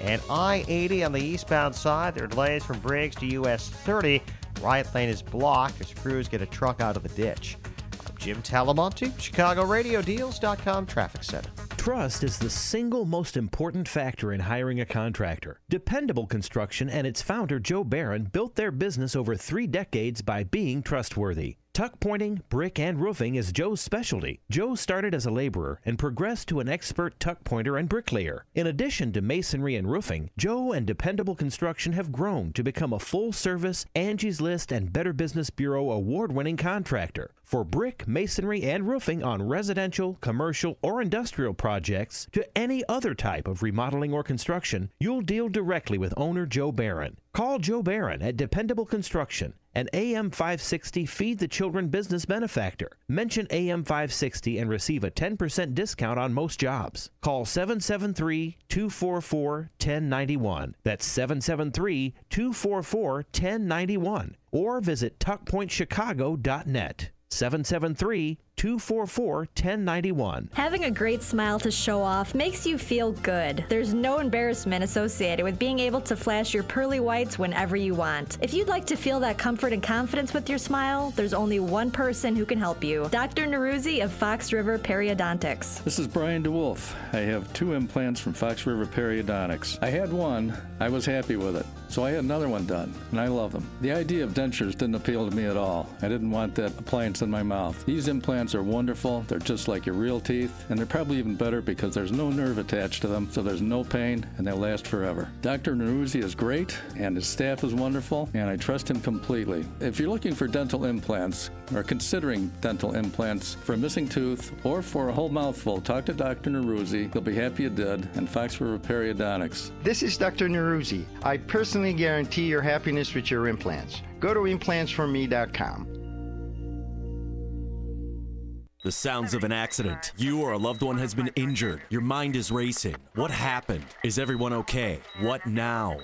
And I-80 on the eastbound side, there are delays from Briggs to US 30. Right lane is blocked as crews get a truck out of the ditch. I'm Jim Talamonte, ChicagoRadioDeals.com Traffic Center. Trust is the single most important factor in hiring a contractor. Dependable Construction and its founder, Joe Barron, built their business over 3 decades by being trustworthy. Tuck pointing, brick, and roofing is Joe's specialty. Joe started as a laborer and progressed to an expert tuck pointer and bricklayer. In addition to masonry and roofing, Joe and Dependable Construction have grown to become a full-service Angie's List and Better Business Bureau award-winning contractor. For brick, masonry, and roofing on residential, commercial, or industrial projects to any other type of remodeling or construction, you'll deal directly with owner Joe Barron. Call Joe Barron at Dependable Construction, an AM 560 Feed the Children business benefactor. Mention AM 560 and receive a 10% discount on most jobs. Call 773-244-1091. That's 773-244-1091. Or visit tuckpointchicago.net. 773-244-1091. Having a great smile to show off makes you feel good. There's no embarrassment associated with being able to flash your pearly whites whenever you want. If you'd like to feel that comfort and confidence with your smile, there's only one person who can help you. Dr. Neruzzi of Fox River Periodontics. This is Brian DeWolf. I have 2 implants from Fox River Periodontics. I had one, I was happy with it, so I had another one done, and I love them. The idea of dentures didn't appeal to me at all. I didn't want that appliance in my mouth. These implants are wonderful. They're just like your real teeth, and they're probably even better because there's no nerve attached to them, so there's no pain, and they last forever. Dr. Neruzzi is great, and his staff is wonderful, and I trust him completely. If you're looking for dental implants, or considering dental implants for a missing tooth or for a whole mouthful, talk to Dr. Neruzzi. He'll be happy you did, and Fox River Periodontics. This is Dr. Neruzzi. I personally guarantee your happiness with your implants. Go to implantsforme.com. The sounds of an accident. You or a loved one has been injured. Your mind is racing. What happened? Is everyone okay? What now?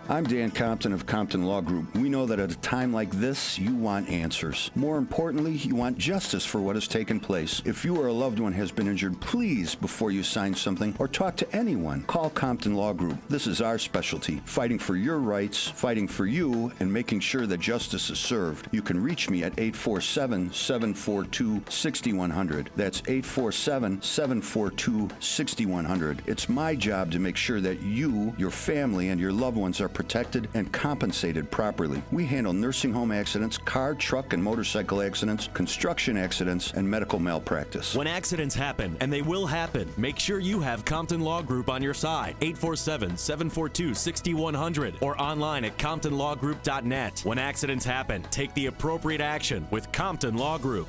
I'm Dan Compton of Compton Law Group. We know that at a time like this, you want answers. More importantly, you want justice for what has taken place. If you or a loved one has been injured, please, before you sign something or talk to anyone, call Compton Law Group. This is our specialty, fighting for your rights, fighting for you, and making sure that justice is served. You can reach me at 847-742-6100. That's 847-742-6100. It's my job to make sure that you, your family, and your loved ones are protected and compensated properly. We handle nursing home accidents, car, truck, and motorcycle accidents, construction accidents, and medical malpractice. When accidents happen, and they will happen, make sure you have Compton Law Group on your side. 847-742-6100 or online at ComptonLawGroup.net. When accidents happen, take the appropriate action with Compton Law Group.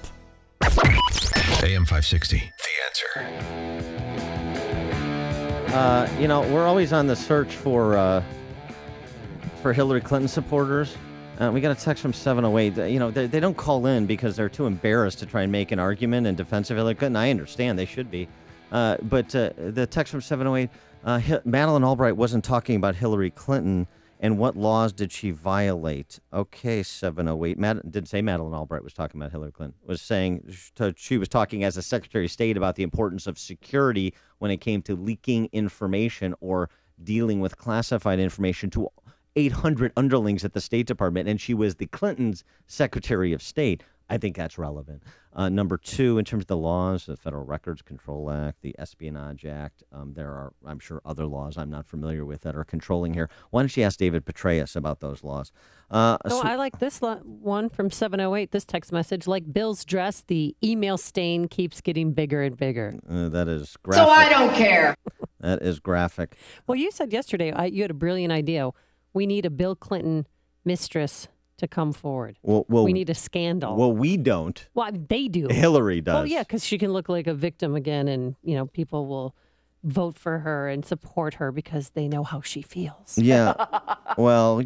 AM 560, The Answer. We're always on the search for Hillary Clinton supporters. We got a text from 708. They don't call in because they're too embarrassed to try and make an argument in defense of Hillary Clinton. I understand they should be. But the text from 708, Madeleine Albright wasn't talking about Hillary Clinton. And what laws did she violate? Okay, 708. Didn't say Madeleine Albright was talking about Hillary Clinton. Was saying she was talking as a Secretary of State about the importance of security when it came to leaking information or dealing with classified information to 800 underlings at the State Department. And she was the Clinton's Secretary of State. I think that's relevant. Number two, in terms of the laws, the Federal Records Control Act, the Espionage Act, there are, I'm sure, other laws I'm not familiar with that are controlling here. Why don't you ask David Petraeus about those laws? I like this one from 708, this text message. Like Bill's dress, the email stain keeps getting bigger and bigger. That is graphic. So I don't care. That is graphic. Well, you said yesterday, you had a brilliant idea. We need a Bill Clinton mistress to come forward. Well, we need a scandal. Well, we don't. Well, they do. Hillary does. Well, yeah, because she can look like a victim again, and people will vote for her and support her because they know how she feels. Yeah. Well,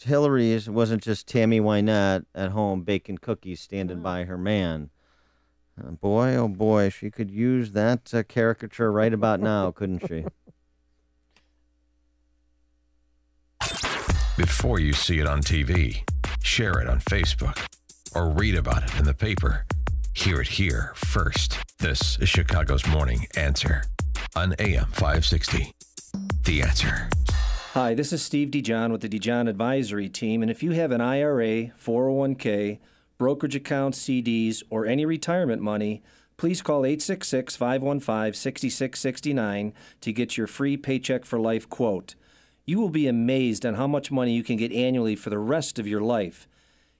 Hillary wasn't just Tammy Wynette at home baking cookies, standing by her man. Boy, oh boy, she could use that caricature right about now, couldn't she? Before you see it on TV, share it on Facebook, or read about it in the paper. Hear it here first. This is Chicago's Morning Answer on AM 560. The Answer. Hi, this is Steve DeJohn with the DeJohn Advisory Team, and if you have an IRA, 401k, brokerage accounts, CDs, or any retirement money, please call 866-515-6669 to get your free Paycheck for Life quote. You will be amazed on how much money you can get annually for the rest of your life.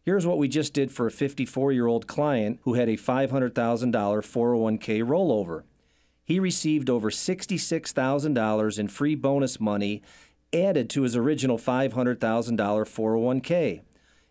Here's what we just did for a 54-year-old client who had a $500,000 401k rollover. He received over $66,000 in free bonus money added to his original $500,000 401k.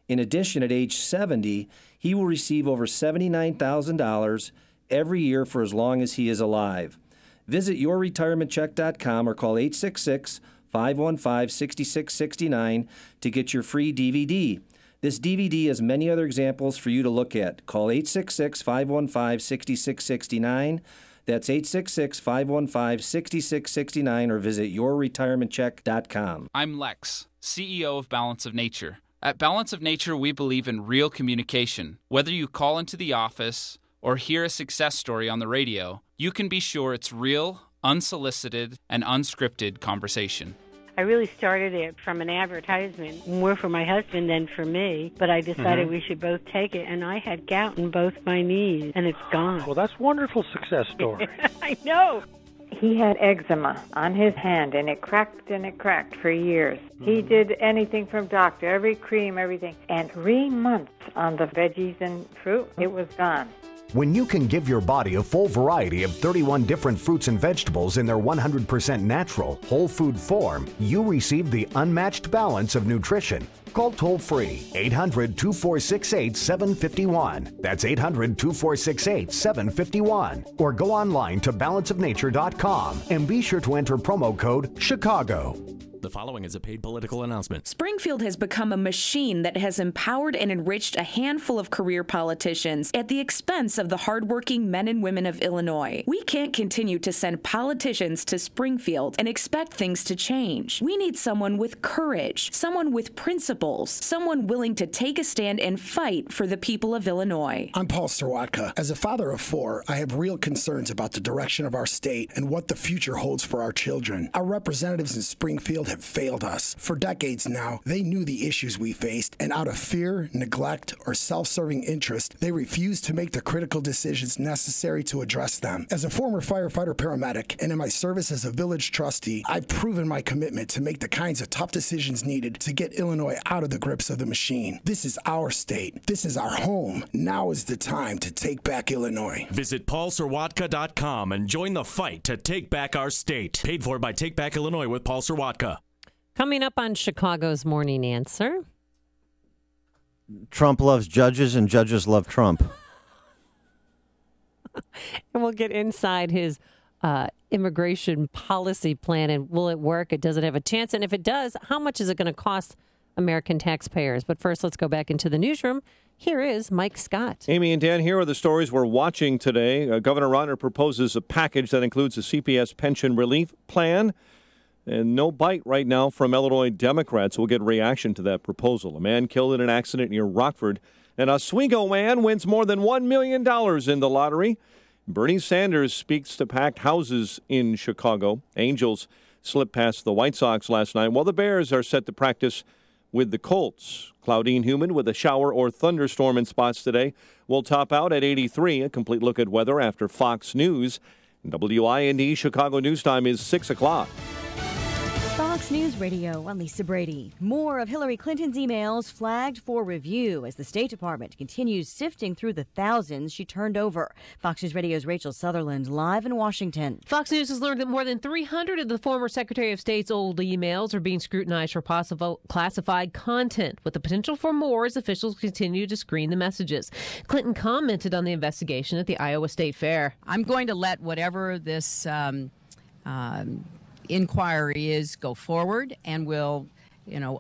In addition, at age 70, he will receive over $79,000 every year for as long as he is alive. Visit yourretirementcheck.com or call 866-515-6669 to get your free DVD. This DVD has many other examples for you to look at. Call 866-515-6669. That's 866-515-6669 or visit yourretirementcheck.com. I'm Lex, CEO of Balance of Nature. At Balance of Nature, we believe in real communication. Whether you call into the office or hear a success story on the radio, you can be sure it's real, unsolicited, and unscripted conversation. I really started it from an advertisement, more for my husband than for me, but I decided we should both take it, and I had gout in both my knees, and it's gone. Well, that's a wonderful success story. I know. He had eczema on his hand, and it cracked for years. He did anything from doctor, every cream, everything. And 3 months on the veggies and fruit, it was gone. When you can give your body a full variety of 31 different fruits and vegetables in their 100% natural, whole food form, you receive the unmatched balance of nutrition. Call toll-free 800-2468-751. That's 800-2468-751. Or go online to balanceofnature.com and be sure to enter promo code CHICAGO. The following is a paid political announcement. Springfield has become a machine that has empowered and enriched a handful of career politicians at the expense of the hardworking men and women of Illinois. We can't continue to send politicians to Springfield and expect things to change. We need someone with courage, someone with principles, someone willing to take a stand and fight for the people of Illinois. I'm Paul Sirwatka. As a father of 4, I have real concerns about the direction of our state and what the future holds for our children. Our representatives in Springfield have have failed us. For decades now, they knew the issues we faced, and out of fear, neglect, or self-serving interest, they refused to make the critical decisions necessary to address them. As a former firefighter-paramedic, and in my service as a village trustee, I've proven my commitment to make the kinds of tough decisions needed to get Illinois out of the grips of the machine. This is our state. This is our home. Now is the time to take back Illinois. Visit paulserwatka.com and join the fight to take back our state. Paid for by Take Back Illinois with Paul Serwatka. Coming up on Chicago's Morning Answer. Trump loves judges and judges love Trump. And we'll get inside his immigration policy plan, and will it work? It doesn't have a chance. And if it does, how much is it going to cost American taxpayers? But first, let's go back into the newsroom. Here is Mike Scott. Amy and Dan, here are the stories we're watching today. Governor Rauner proposes a package that includes a CPS pension relief plan. And no bite right now from Illinois Democrats. We'll get reaction to that proposal. A man killed in an accident near Rockford. And Oswego man wins more than $1 million in the lottery. Bernie Sanders speaks to packed houses in Chicago. Angels slipped past the White Sox last night, while the Bears are set to practice with the Colts. Cloudy and humid with a shower or thunderstorm in spots today. We'll top out at 83. A complete look at weather after Fox News. WIND Chicago News Time is 6 o'clock. Fox News Radio, I'm Lisa Brady. More of Hillary Clinton's emails flagged for review as the State Department continues sifting through the thousands she turned over. Fox News Radio's Rachel Sutherland live in Washington. Fox News has learned that more than 300 of the former Secretary of State's old emails are being scrutinized for possible classified content, with the potential for more as officials continue to screen the messages. Clinton commented on the investigation at the Iowa State Fair. I'm going to let whatever this inquiry is go forward, and we'll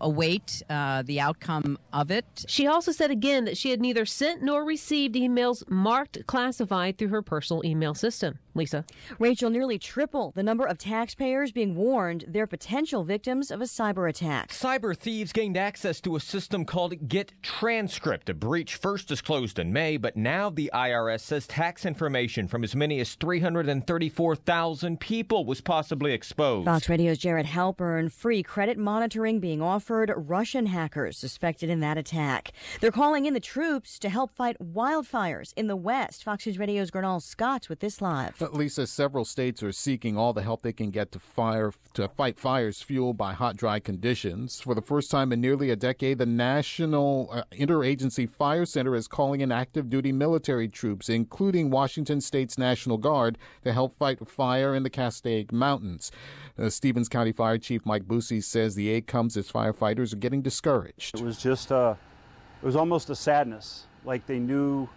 await the outcome of it. She also said again that she had neither sent nor received emails marked classified through her personal email system. Lisa. Rachel, nearly triple the number of taxpayers being warned they're potential victims of a cyber attack. Cyber thieves gained access to a system called Get Transcript. A breach first disclosed in May, but now the IRS says tax information from as many as 334,000 people was possibly exposed. Fox Radio's Jared Halpern. Free credit monitoring being offered Russian hackers suspected in that attack. They're calling in the troops to help fight wildfires in the West. Fox News Radio's Gernal Scott with this live. Lisa, several states are seeking all the help they can get to fight fires fueled by hot, dry conditions. For the first time in nearly a decade, the National Interagency Fire Center is calling in active duty military troops, including Washington State's National Guard, to help fight fire in the Cascade Mountains. Stevens County Fire Chief Mike Busey says the aid comes as firefighters are getting discouraged. It was just it was almost a sadness, like they knew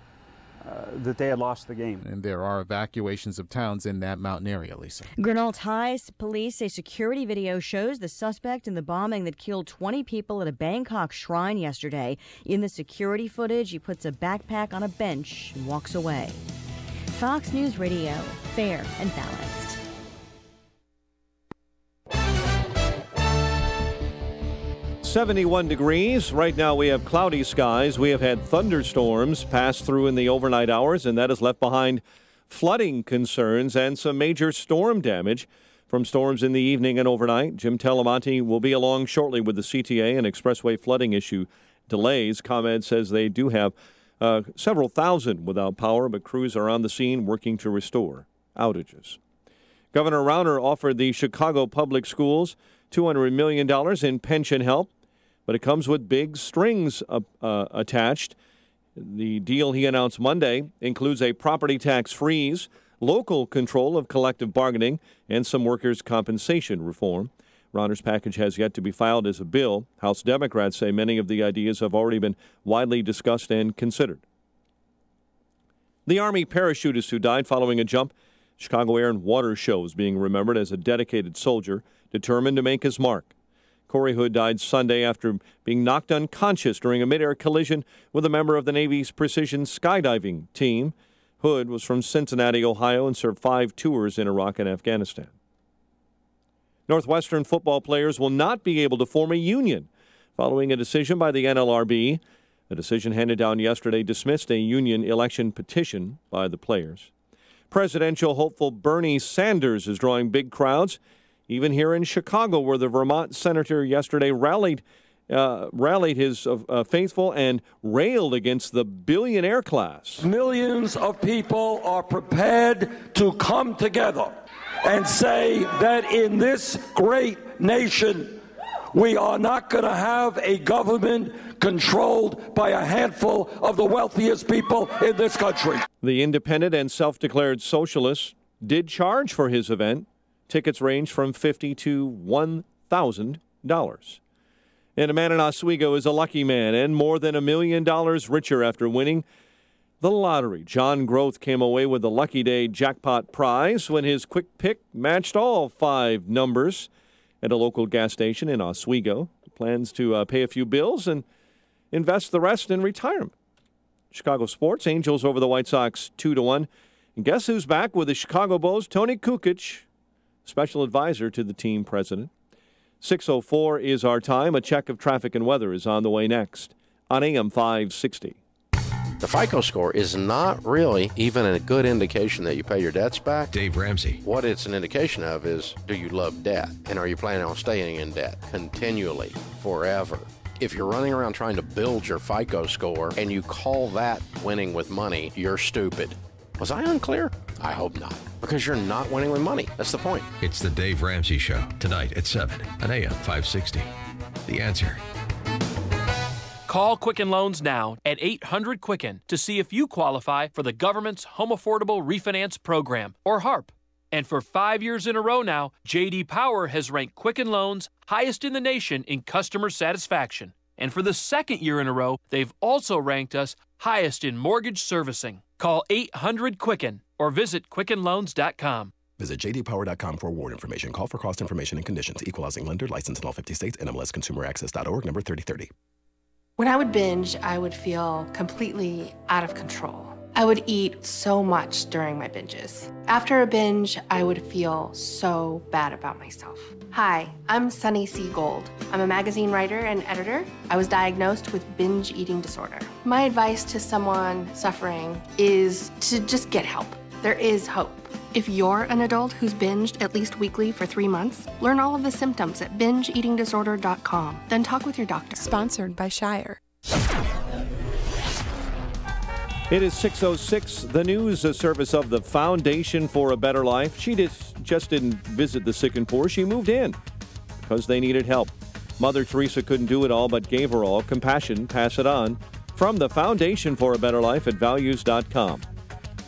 that they had lost the game. And there are evacuations of towns in that mountain area, Lisa. Grinnell ties police say security video shows the suspect in the bombing that killed 20 people at a Bangkok shrine yesterday. In the security footage, he puts a backpack on a bench and walks away. Fox News Radio, fair and balanced. 71 degrees. Right now we have cloudy skies. We have had thunderstorms pass through in the overnight hours, and that has left behind flooding concerns and some major storm damage from storms in the evening and overnight. Jim Talamonte will be along shortly with the CTA and expressway flooding issue delays. ComEd says they do have several thousand without power, but crews are on the scene working to restore outages. Governor Rauner offered the Chicago Public Schools $200 million in pension help, but it comes with big strings attached. The deal he announced Monday includes a property tax freeze, local control of collective bargaining, and some workers' compensation reform. Rauner's package has yet to be filed as a bill. House Democrats say many of the ideas have already been widely discussed and considered. The Army parachutist who died following a jump, Chicago Air and Water Show, is being remembered as a dedicated soldier determined to make his mark. Corey Hood died Sunday after being knocked unconscious during a midair collision with a member of the Navy's precision skydiving team. Hood was from Cincinnati, Ohio, and served 5 tours in Iraq and Afghanistan. Northwestern football players will not be able to form a union following a decision by the NLRB. The decision handed down yesterday dismissed a union election petition by the players. Presidential hopeful Bernie Sanders is drawing big crowds. even here in Chicago, where the Vermont senator yesterday rallied his faithful and railed against the billionaire class. Millions of people are prepared to come together and say that in this great nation, we are not going to have a government controlled by a handful of the wealthiest people in this country. The independent and self-declared socialist did charge for his event. Tickets range from $50 to $1,000. And a man in Oswego is a lucky man and more than $1 million richer after winning the lottery. John Groth came away with the Lucky Day jackpot prize when his quick pick matched all 5 numbers at a local gas station in Oswego. He plans to pay a few bills and invest the rest in retirement. Chicago sports, Angels over the White Sox 2-1. And guess who's back with the Chicago Bulls? Tony Kukoc, special advisor to the team president. 6:04 is our time. A check of traffic and weather is on the way next on AM 560. The FICO score is not really even a good indication that you pay your debts back. Dave Ramsey. What it's an indication of is, do you love debt? And are you planning on staying in debt continually, forever? If you're running around trying to build your FICO score and you call that winning with money, you're stupid. Was I unclear? I hope not. Because you're not winning with money. That's the point. It's the Dave Ramsey Show, tonight at 7 on AM 560. The Answer. Call Quicken Loans now at 800-QUICKEN to see if you qualify for the government's Home Affordable Refinance Program, or HARP. And for 5 years in a row now, J.D. Power has ranked Quicken Loans highest in the nation in customer satisfaction. And for the 2nd year in a row, they've also ranked us highest in mortgage servicing. Call 800-QUICKEN or visit QuickenLoans.com. Visit jdpower.com for award information. Call for cost information and conditions. Equal housing lender. Licensed in all 50 states. NMLSConsumerAccess.org. Number 3030. When I would binge, I would feel completely out of control. I would eat so much during my binges. After a binge, I would feel so bad about myself. Hi, I'm Sunny C. Gold. I'm a magazine writer and editor. I was diagnosed with binge eating disorder. My advice to someone suffering is to just get help. There is hope. If you're an adult who's binged at least weekly for 3 months, learn all of the symptoms at bingeeatingdisorder.com. Then talk with your doctor. Sponsored by Shire. It is 6:06. The news, a service of the Foundation for a Better Life. She just didn't visit the sick and poor. She moved in because they needed help. Mother Teresa couldn't do it all, but gave her all. Compassion, pass it on. From the Foundation for a Better Life at values.com.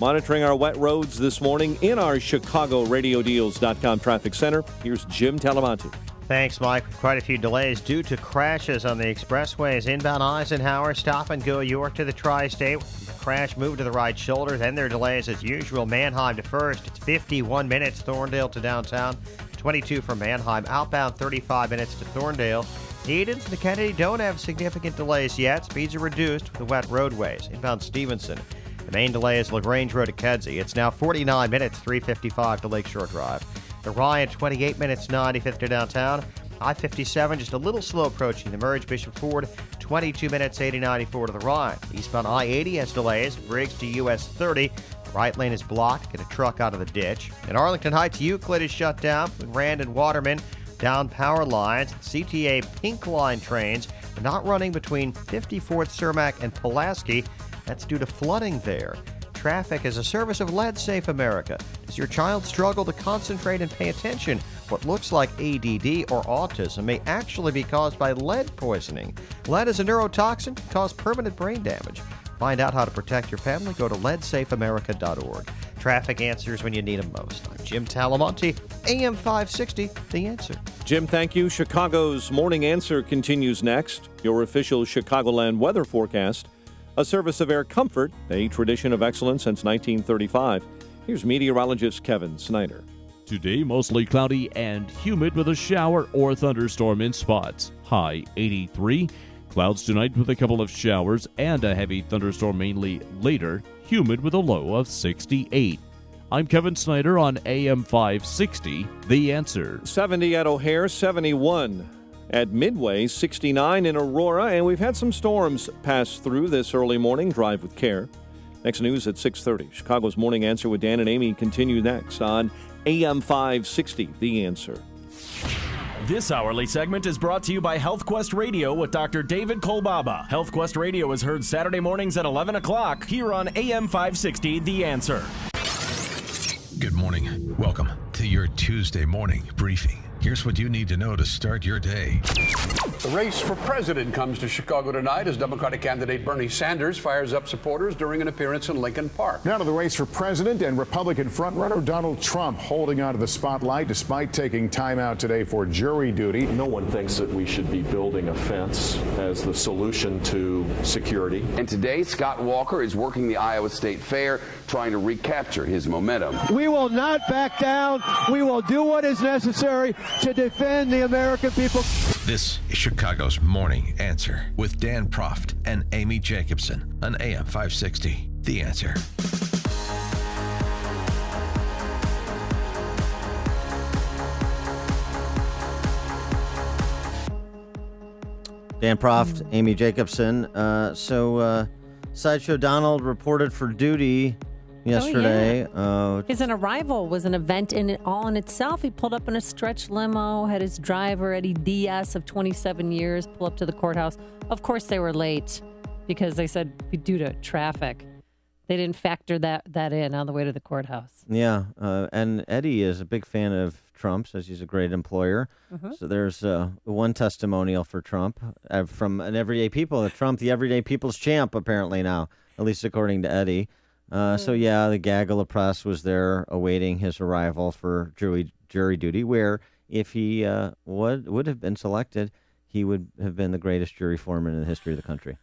Monitoring our wet roads this morning in our ChicagoRadioDeals.com traffic center. Here's Jim Talamonte. Thanks, Mike. Quite a few delays due to crashes on the expressways. Inbound Eisenhower, stop and go York to the tri-state. The crash moved to the right shoulder. Then there are delays as usual. Manheim to First. It's 51 minutes. Thorndale to downtown. 22 from Manheim. Outbound 35 minutes to Thorndale. Edens and the Kennedy don't have significant delays yet. Speeds are reduced with the wet roadways. Inbound Stevenson. The main delay is LaGrange Road to Kedzie. It's now 49 minutes, 3:55 to Lakeshore Drive. The Ryan, 28 minutes, 95th to downtown. I-57, just a little slow approaching the merge. Bishop Ford, 22 minutes, 80-94 to the Ryan. Eastbound I-80 has delays. Briggs to US 30. The right lane is blocked. Get a truck out of the ditch. In Arlington Heights, Euclid is shut down with Rand and Waterman down power lines. CTA Pink Line trains are not running between 54th Cermak and Pulaski. That's due to flooding there. Traffic is a service of Lead Safe America. Does your child struggle to concentrate and pay attention? What looks like ADD or autism may actually be caused by lead poisoning. Lead is a neurotoxin, can cause permanent brain damage. Find out how to protect your family. Go to leadsafeamerica.org. Traffic answers when you need them most. I'm Jim Talamonte, AM 560, The Answer. Jim, thank you. Chicago's Morning Answer continues next. Your official Chicagoland weather forecast. A service of Air Comfort, a tradition of excellence since 1935. Here's meteorologist Kevin Snyder. Today, mostly cloudy and humid with a shower or thunderstorm in spots. High 83. Clouds tonight with a couple of showers and a heavy thunderstorm mainly later. Humid with a low of 68. I'm Kevin Snyder on AM 560, The Answer. 70 at O'Hare, 71 at Midway, 69 in Aurora, and we've had some storms pass through this early morning. Drive with care. Next news at 6:30. Chicago's Morning Answer with Dan and Amy continue next on AM 560, The Answer. This hourly segment is brought to you by HealthQuest Radio with Dr. David Kolbaba. HealthQuest Radio is heard Saturday mornings at 11 o'clock here on AM 560, The Answer. Good morning. Welcome to your Tuesday morning briefing. Here's what you need to know to start your day. The race for president comes to Chicago tonight as Democratic candidate Bernie Sanders fires up supporters during an appearance in Lincoln Park. Now to the race for president, and Republican frontrunner Donald Trump holding on to the spotlight despite taking time out today for jury duty. No one thinks that we should be building a fence as the solution to security. And today, Scott Walker is working the Iowa State Fair, trying to recapture his momentum. We will not back down. We will do what is necessary to defend the American people. This is Chicago's Morning Answer with Dan Proft and Amy Jacobson on AM 560. The Answer. Dan Proft, Amy Jacobson. Sideshow Donald reported for duty yesterday. His arrival was an event in itself. He pulled up in a stretch limo, had his driver, Eddie Diaz, of 27 years, pull up to the courthouse. Of course, they were late because they said due to traffic. They didn't factor that in on the way to the courthouse. Yeah, and Eddie is a big fan of Trump, says he's a great employer. Mm-hmm. So there's one testimonial for Trump from an everyday people. Trump, the everyday people's champ, apparently now, at least according to Eddie. So yeah, the gaggle of press was there awaiting his arrival for jury duty, where if he would have been selected, he would have been the greatest jury foreman in the history of the country.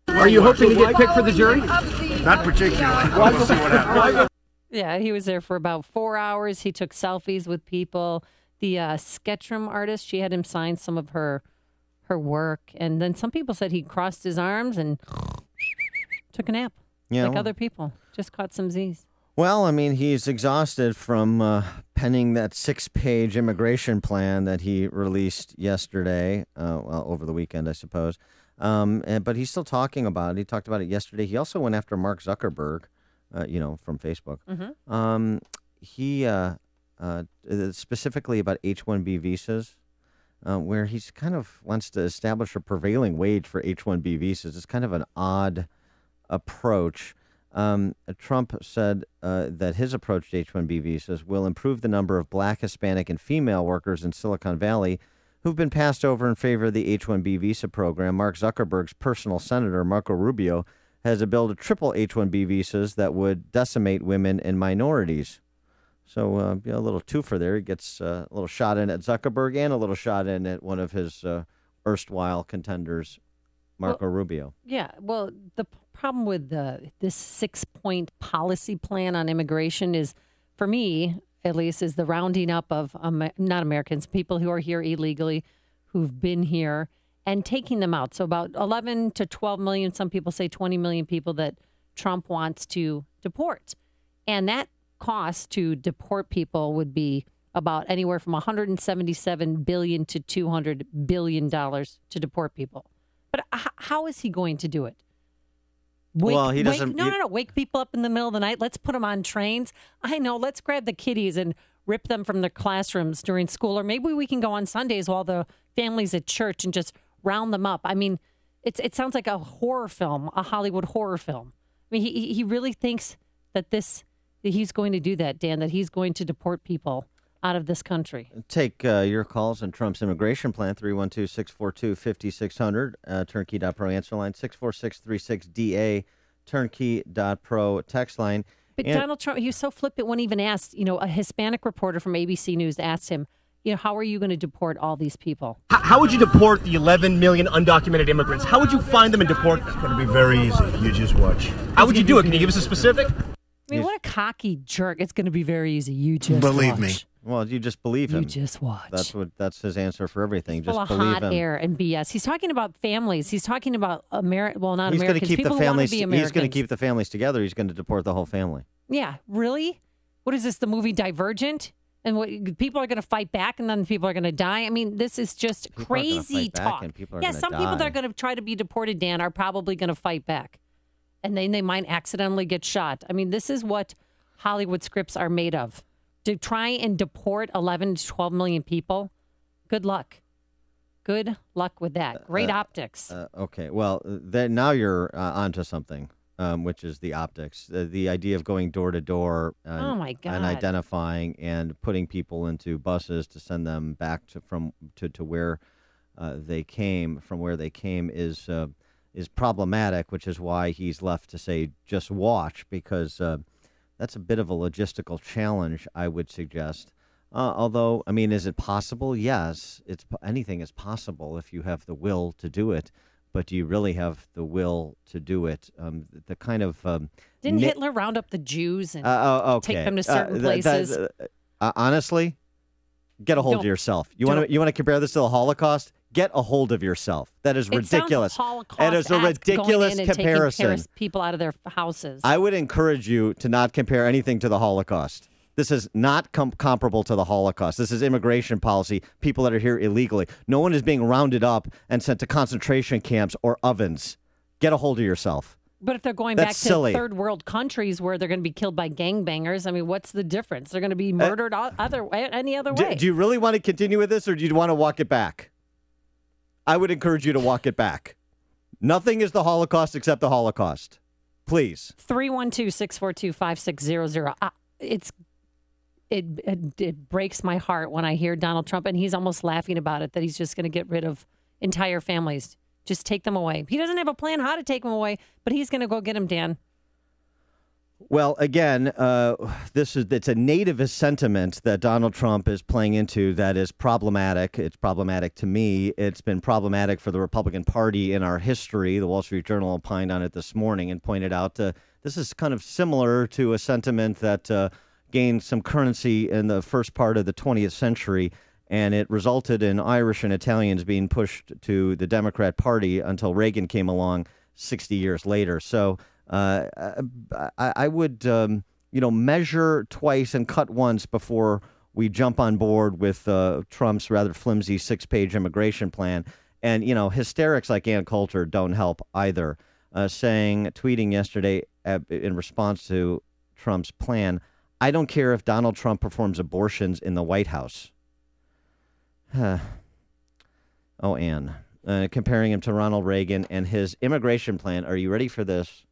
Are you hoping to get picked for the jury? Not particularly. We'll see what happens. Yeah, he was there for about 4 hours. He took selfies with people. The Sketchum artist, she had him sign some of her work. And then some people said he crossed his arms and took a nap. Yeah, other people. Just caught some Z's. Well, I mean, he's exhausted from penning that 6-page immigration plan that he released yesterday, over the weekend, I suppose. But he's still talking about it. He talked about it yesterday. He also went after Mark Zuckerberg, from Facebook. Mm-hmm. He specifically about H-1B visas, where he's kind of wants to establish a prevailing wage for H-1B visas. It's kind of an odd approach. Trump said that his approach to H-1B visas will improve the number of Black, Hispanic, and female workers in Silicon Valley who've been passed over in favor of the H-1B visa program. Mark Zuckerberg's personal senator, Marco Rubio, has a bill to triple H-1B visas that would decimate women and minorities. So a little twofer there. He gets a little shot in at Zuckerberg and a little shot in at one of his erstwhile contenders, Marco Rubio. Yeah, well, the problem with this 6-point policy plan on immigration is, for me at least, is the rounding up of not Americans, people who are here illegally, who've been here, and taking them out. So about 11 to 12 million, some people say 20 million people that Trump wants to deport. And that cost to deport people would be about anywhere from $177 billion to $200 billion to deport people. But how is he going to do it? He doesn't. No. Wake people up in the middle of the night. Let's put them on trains. I know. Let's grab the kiddies and rip them from their classrooms during school. Or maybe we can go on Sundays while the family's at church and just round them up. I mean, it sounds like a horror film, a Hollywood horror film. I mean, he really thinks that he's going to do that, Dan, that he's going to deport people out of this country. Take your calls on Trump's immigration plan, 312-642-5600, turnkey.pro answer line, 64636DA, turnkey.pro text line. But Donald Trump, he was so flippant when he even asked, a Hispanic reporter from ABC News asked him, how are you going to deport all these people? How would you deport the 11 million undocumented immigrants? How would you find them and deport them? It's going to be very easy. You just watch. How would you do it? Can you give us a specific? I mean, what a cocky jerk. It's going to be very easy. You just believe watch. me. Well, you just believe him. You just watch. That's his answer for everything. Just believe him. Full of hot air and BS. He's talking about families. He's talking about not He's Americans. Gonna keep people the families, who want to be Americans. He's going to keep the families together. He's going to deport the whole family. Yeah, really? What is this, the movie Divergent? And people are going to fight back, and then people are going to die. I mean, this is just crazy talk. Some people that are going to try to be deported, Dan, are probably going to fight back, and then they might accidentally get shot. I mean, this is what Hollywood scripts are made of. to try and deport 11 to 12 million people, good luck. Good luck with that. Great optics. Okay, well, then now you're onto something, which is the optics. The idea of going door to door Oh, my God. and identifying and putting people into buses to send them back to where they came, from where they came, is problematic, which is why he's left to say just watch, because that's a bit of a logistical challenge, I would suggest. Although, I mean, is it possible? Yes, anything is possible if you have the will to do it. But do you really have the will to do it? The kind of Didn't Hitler round up the Jews and okay. take them to certain places? Honestly, get a hold of yourself. You want to compare this to the Holocaust? Get a hold of yourself. That is ridiculous. It is a ridiculous going in and comparison. Taking people out of their houses. I would encourage you to not compare anything to the Holocaust. This is not comparable to the Holocaust. This is immigration policy, people that are here illegally. No one is being rounded up and sent to concentration camps or ovens. Get a hold of yourself. But if they're going That's back to silly. third world countries where they're going to be killed by gangbangers, I mean, what's the difference? They're going to be murdered any other way. Do you really want to continue with this, or do you want to walk it back? I would encourage you to walk it back. Nothing is the Holocaust except the Holocaust. Please. 312-642-5600. It breaks my heart when I hear Donald Trump, and he's almost laughing about it, that he's just going to get rid of entire families. Just take them away. He doesn't have a plan how to take them away, but he's going to go get them, Dan. Well, again, it's a nativist sentiment that Donald Trump is playing into that is problematic. It's problematic to me. It's been problematic for the Republican Party in our history. The Wall Street Journal opined on it this morning and pointed out this is kind of similar to a sentiment that gained some currency in the first part of the 20th century, and it resulted in Irish and Italians being pushed to the Democrat Party until Reagan came along 60 years later. So I would, measure twice and cut once before we jump on board with Trump's rather flimsy 6-page immigration plan. And, hysterics like Ann Coulter don't help either, tweeting yesterday in response to Trump's plan, "I don't care if Donald Trump performs abortions in the White House." Oh, Ann. Comparing him to Ronald Reagan and his immigration plan. Are you ready for this?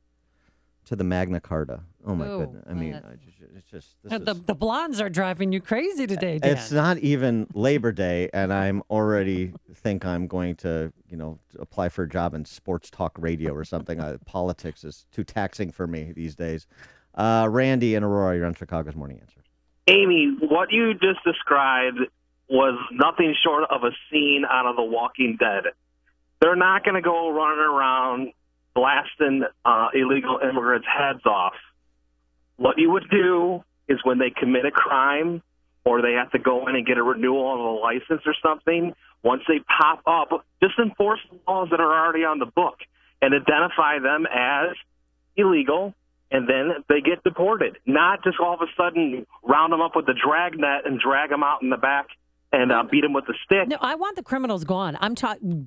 To the Magna Carta. Oh, my goodness. I mean, it's just... The blondes are driving you crazy today, Dan. It's not even Labor Day, and I'm already think I'm going to, apply for a job in sports talk radio or something. Politics is too taxing for me these days. Randy and Aurora, you're on Chicago's Morning Answer. Amy, what you just described was nothing short of a scene out of The Walking Dead. They're not going to go running around blasting illegal immigrants' heads off. What you would do is when they commit a crime or they have to go in and get a renewal of a license or something, once they pop up, just enforce the laws that are already on the book and identify them as illegal, and then they get deported. Not just all of a sudden round them up with the dragnet and drag them out in the back and beat them with a stick. No, I want the criminals gone.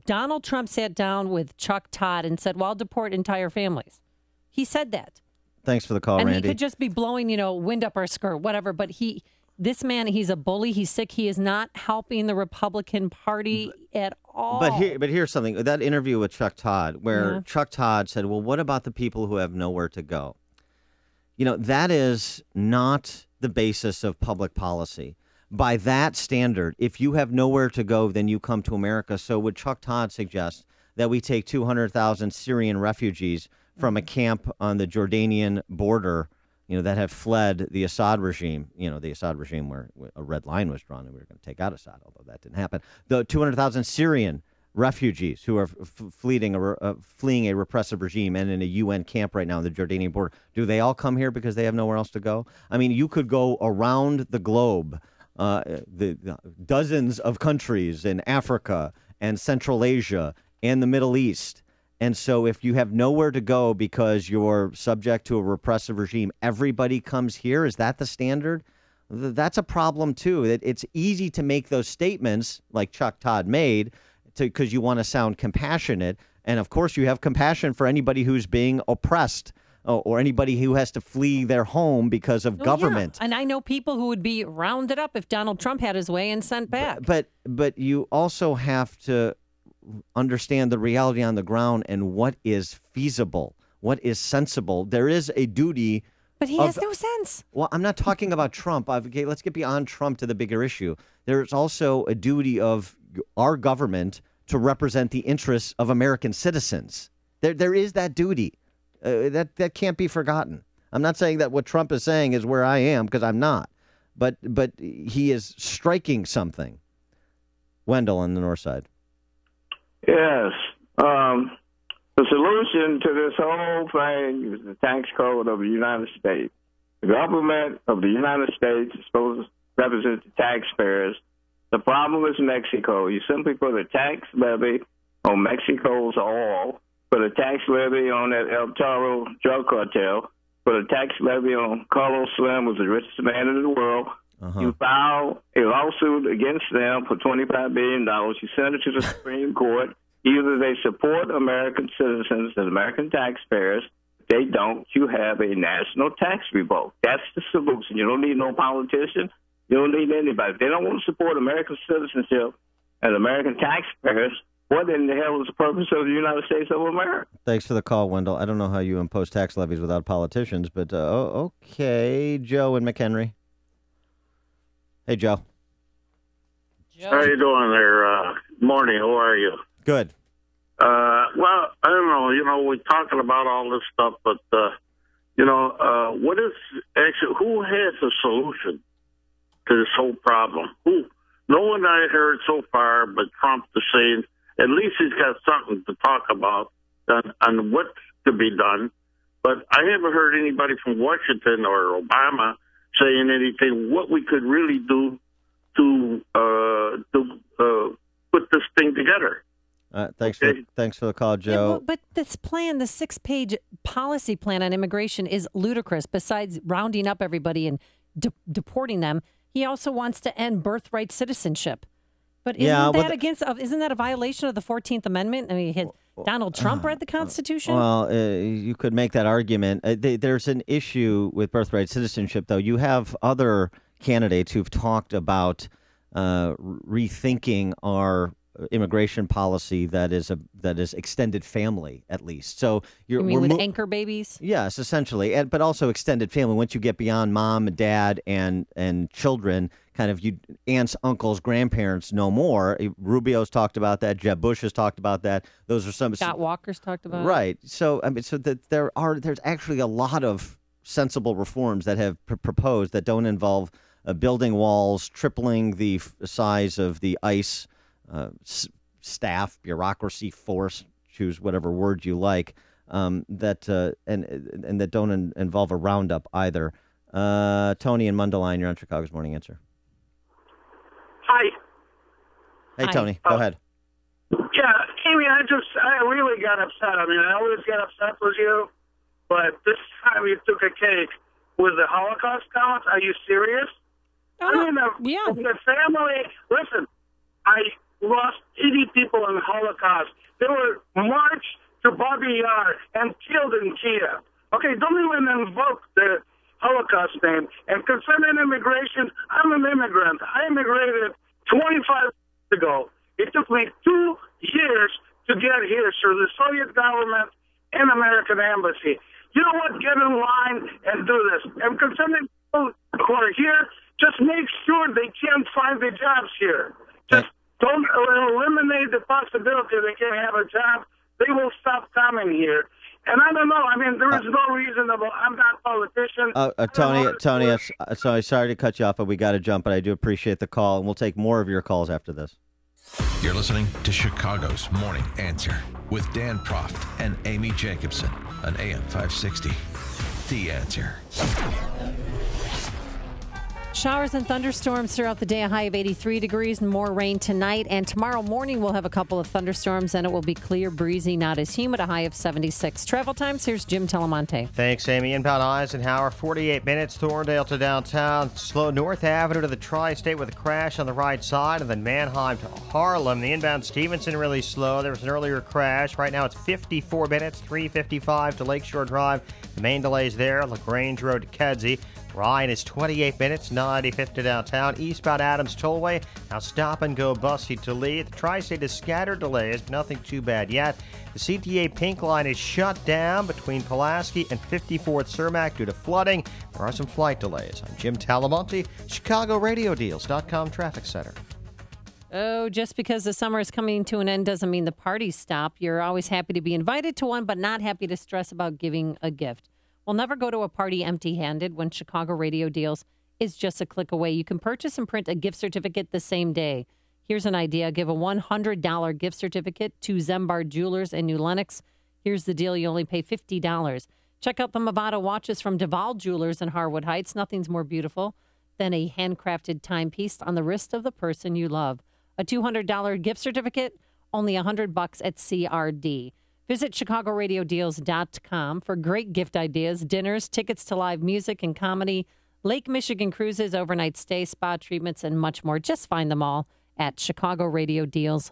Donald Trump sat down with Chuck Todd and said, well, I'll deport entire families. He said that. Thanks for the call, and Randy. He could just be blowing, wind up our skirt, whatever. But this man, he's a bully. He's sick. He is not helping the Republican Party at all. But here's something. That interview with Chuck Todd, where Chuck Todd said, well, what about the people who have nowhere to go? That is not the basis of public policy. By that standard, if you have nowhere to go, then you come to America. So would Chuck Todd suggest that we take 200,000 Syrian refugees from a camp on the Jordanian border, that have fled the Assad regime, the Assad regime where a red line was drawn and we were going to take out Assad, although that didn't happen. The 200,000 Syrian refugees who are fleeing a repressive regime and in a UN camp right now on the Jordanian border, do they all come here because they have nowhere else to go? I mean, you could go around the globe, the dozens of countries in Africa and Central Asia and the Middle East. And so if you have nowhere to go because you're subject to a repressive regime, everybody comes here. Is that the standard? That's a problem, too. It's easy to make those statements like Chuck Todd made because you want to sound compassionate. And, of course, you have compassion for anybody who's being oppressed or anybody who has to flee their home because of government. Yeah. And I know people who would be rounded up if Donald Trump had his way and sent back. But you also have to understand the reality on the ground and what is feasible, what is sensible. There is a duty. But he has no sense. Well, I'm not talking about Trump. Okay, let's get beyond Trump to the bigger issue. There's also a duty of our government to represent the interests of American citizens. There is that duty. That can't be forgotten. I'm not saying that what Trump is saying is where I am, because I'm not. But he is striking something. Wendell on the north side. Yes. The solution to this whole thing is the tax code of the United States. The government of the United States is supposed to represent the taxpayers. The problem is Mexico. You simply put a tax levy on Mexico's oil, put a tax levy on that El Toro drug cartel, put a tax levy on Carlos Slim, who's the richest man in the world. You file a lawsuit against them for $25 billion. You send it to the Supreme Court. Either they support American citizens and American taxpayers. If they don't, you have a national tax revoke. That's the solution. You don't need no politician. You don't need anybody. If they don't want to support American citizenship and American taxpayers, what in the hell is the purpose of the United States of America? Thanks for the call, Wendell. I don't know how you impose tax levies without politicians, but okay. Joe and McHenry. Hey, Joe. How you doing there? Morning. How are you? Good. Well, I don't know. We're talking about all this stuff, but what is actually? Who has a solution to this whole problem? Who? No one I heard so far, but Trump is saying at least he's got something to talk about on what could be done. But I haven't heard anybody from Washington or Obama saying anything what we could really do to put this thing together. Thanks for the call, Joe. Yeah, but this plan, the 6-page policy plan on immigration is ludicrous. Besides rounding up everybody and deporting them, he also wants to end birthright citizenship. But isn't that a violation of the 14th Amendment? I mean, Donald Trump read the Constitution? Well, you could make that argument. There's an issue with birthright citizenship, though. You have other candidates who've talked about rethinking our immigration policy that is extended family, at least. So you mean with anchor babies? Yes, essentially, but also extended family. Once you get beyond mom, dad, and children, kind of aunts, uncles, grandparents, no more. Rubio's talked about that. Jeb Bush has talked about that. Those are some. Scott Walker's talked about right. So there's actually a lot of sensible reforms that have proposed that don't involve building walls, tripling the size of the ICE staff, bureaucracy, force, choose whatever word you like, that don't involve a roundup either. Tony and Mundelein, you're on Chicago's Morning Answer. Hi. Hey, Hi. Tony, go ahead. Yeah, Amy, I really got upset. I mean, I always get upset with you, but this time you took a cake with the Holocaust comments. Are you serious? The family, listen, I lost 80 people in the Holocaust. They were marched to Babi Yar and killed in Kiev. Okay, don't even invoke the Holocaust name. And concerning immigration, I'm an immigrant. I immigrated 25 years ago. It took me 2 years to get here through the Soviet government and American embassy. You know what? Get in line and do this. And concerning people who are here, just make sure they can't find the jobs here. Just don't eliminate the possibility they can have a job. They will stop coming here. And I don't know. I mean, there is no reasonable. I'm not a politician. Tony, sorry to cut you off, but we got to jump. But I do appreciate the call, and we'll take more of your calls after this. You're listening to Chicago's Morning Answer with Dan Proft and Amy Jacobson on AM 560. The Answer. Showers and thunderstorms throughout the day, a high of 83 degrees and more rain tonight. And tomorrow morning, we'll have a couple of thunderstorms and it will be clear, breezy, not as humid, a high of 76. Travel times, here's Jim Telemonte. Thanks, Amy. Inbound Eisenhower, 48 minutes, Thorndale to downtown. Slow North Avenue to the Tri-State with a crash on the right side, and then Manheim to Harlem. The inbound Stevenson really slow. There was an earlier crash. Right now it's 54 minutes, 3:55 to Lakeshore Drive. The main delays there, LaGrange Road to Kedzie. Ryan is 28 minutes, 95th to downtown. Eastbound Adams Tollway, now stop and go busy to Lee. The Tri-State is scattered delays, but nothing too bad yet. The CTA Pink Line is shut down between Pulaski and 54th Cermak due to flooding. There are some flight delays. I'm Jim Talamonte, ChicagoRadioDeals.com Traffic Center. Oh, just because the summer is coming to an end doesn't mean the parties stop. You're always happy to be invited to one, but not happy to stress about giving a gift. We'll never go to a party empty-handed when Chicago Radio Deals is just a click away. You can purchase and print a gift certificate the same day. Here's an idea. Give a $100 gift certificate to Zembard Jewelers in New Lenox. Here's the deal. You only pay $50. Check out the Movado watches from Duval Jewelers in Harwood Heights. Nothing's more beautiful than a handcrafted timepiece on the wrist of the person you love. A $200 gift certificate, only $100 at CRD. Visit ChicagoRadioDeals.com for great gift ideas, dinners, tickets to live music and comedy, Lake Michigan cruises, overnight stay, spa treatments, and much more. Just find them all at ChicagoRadioDeals.com.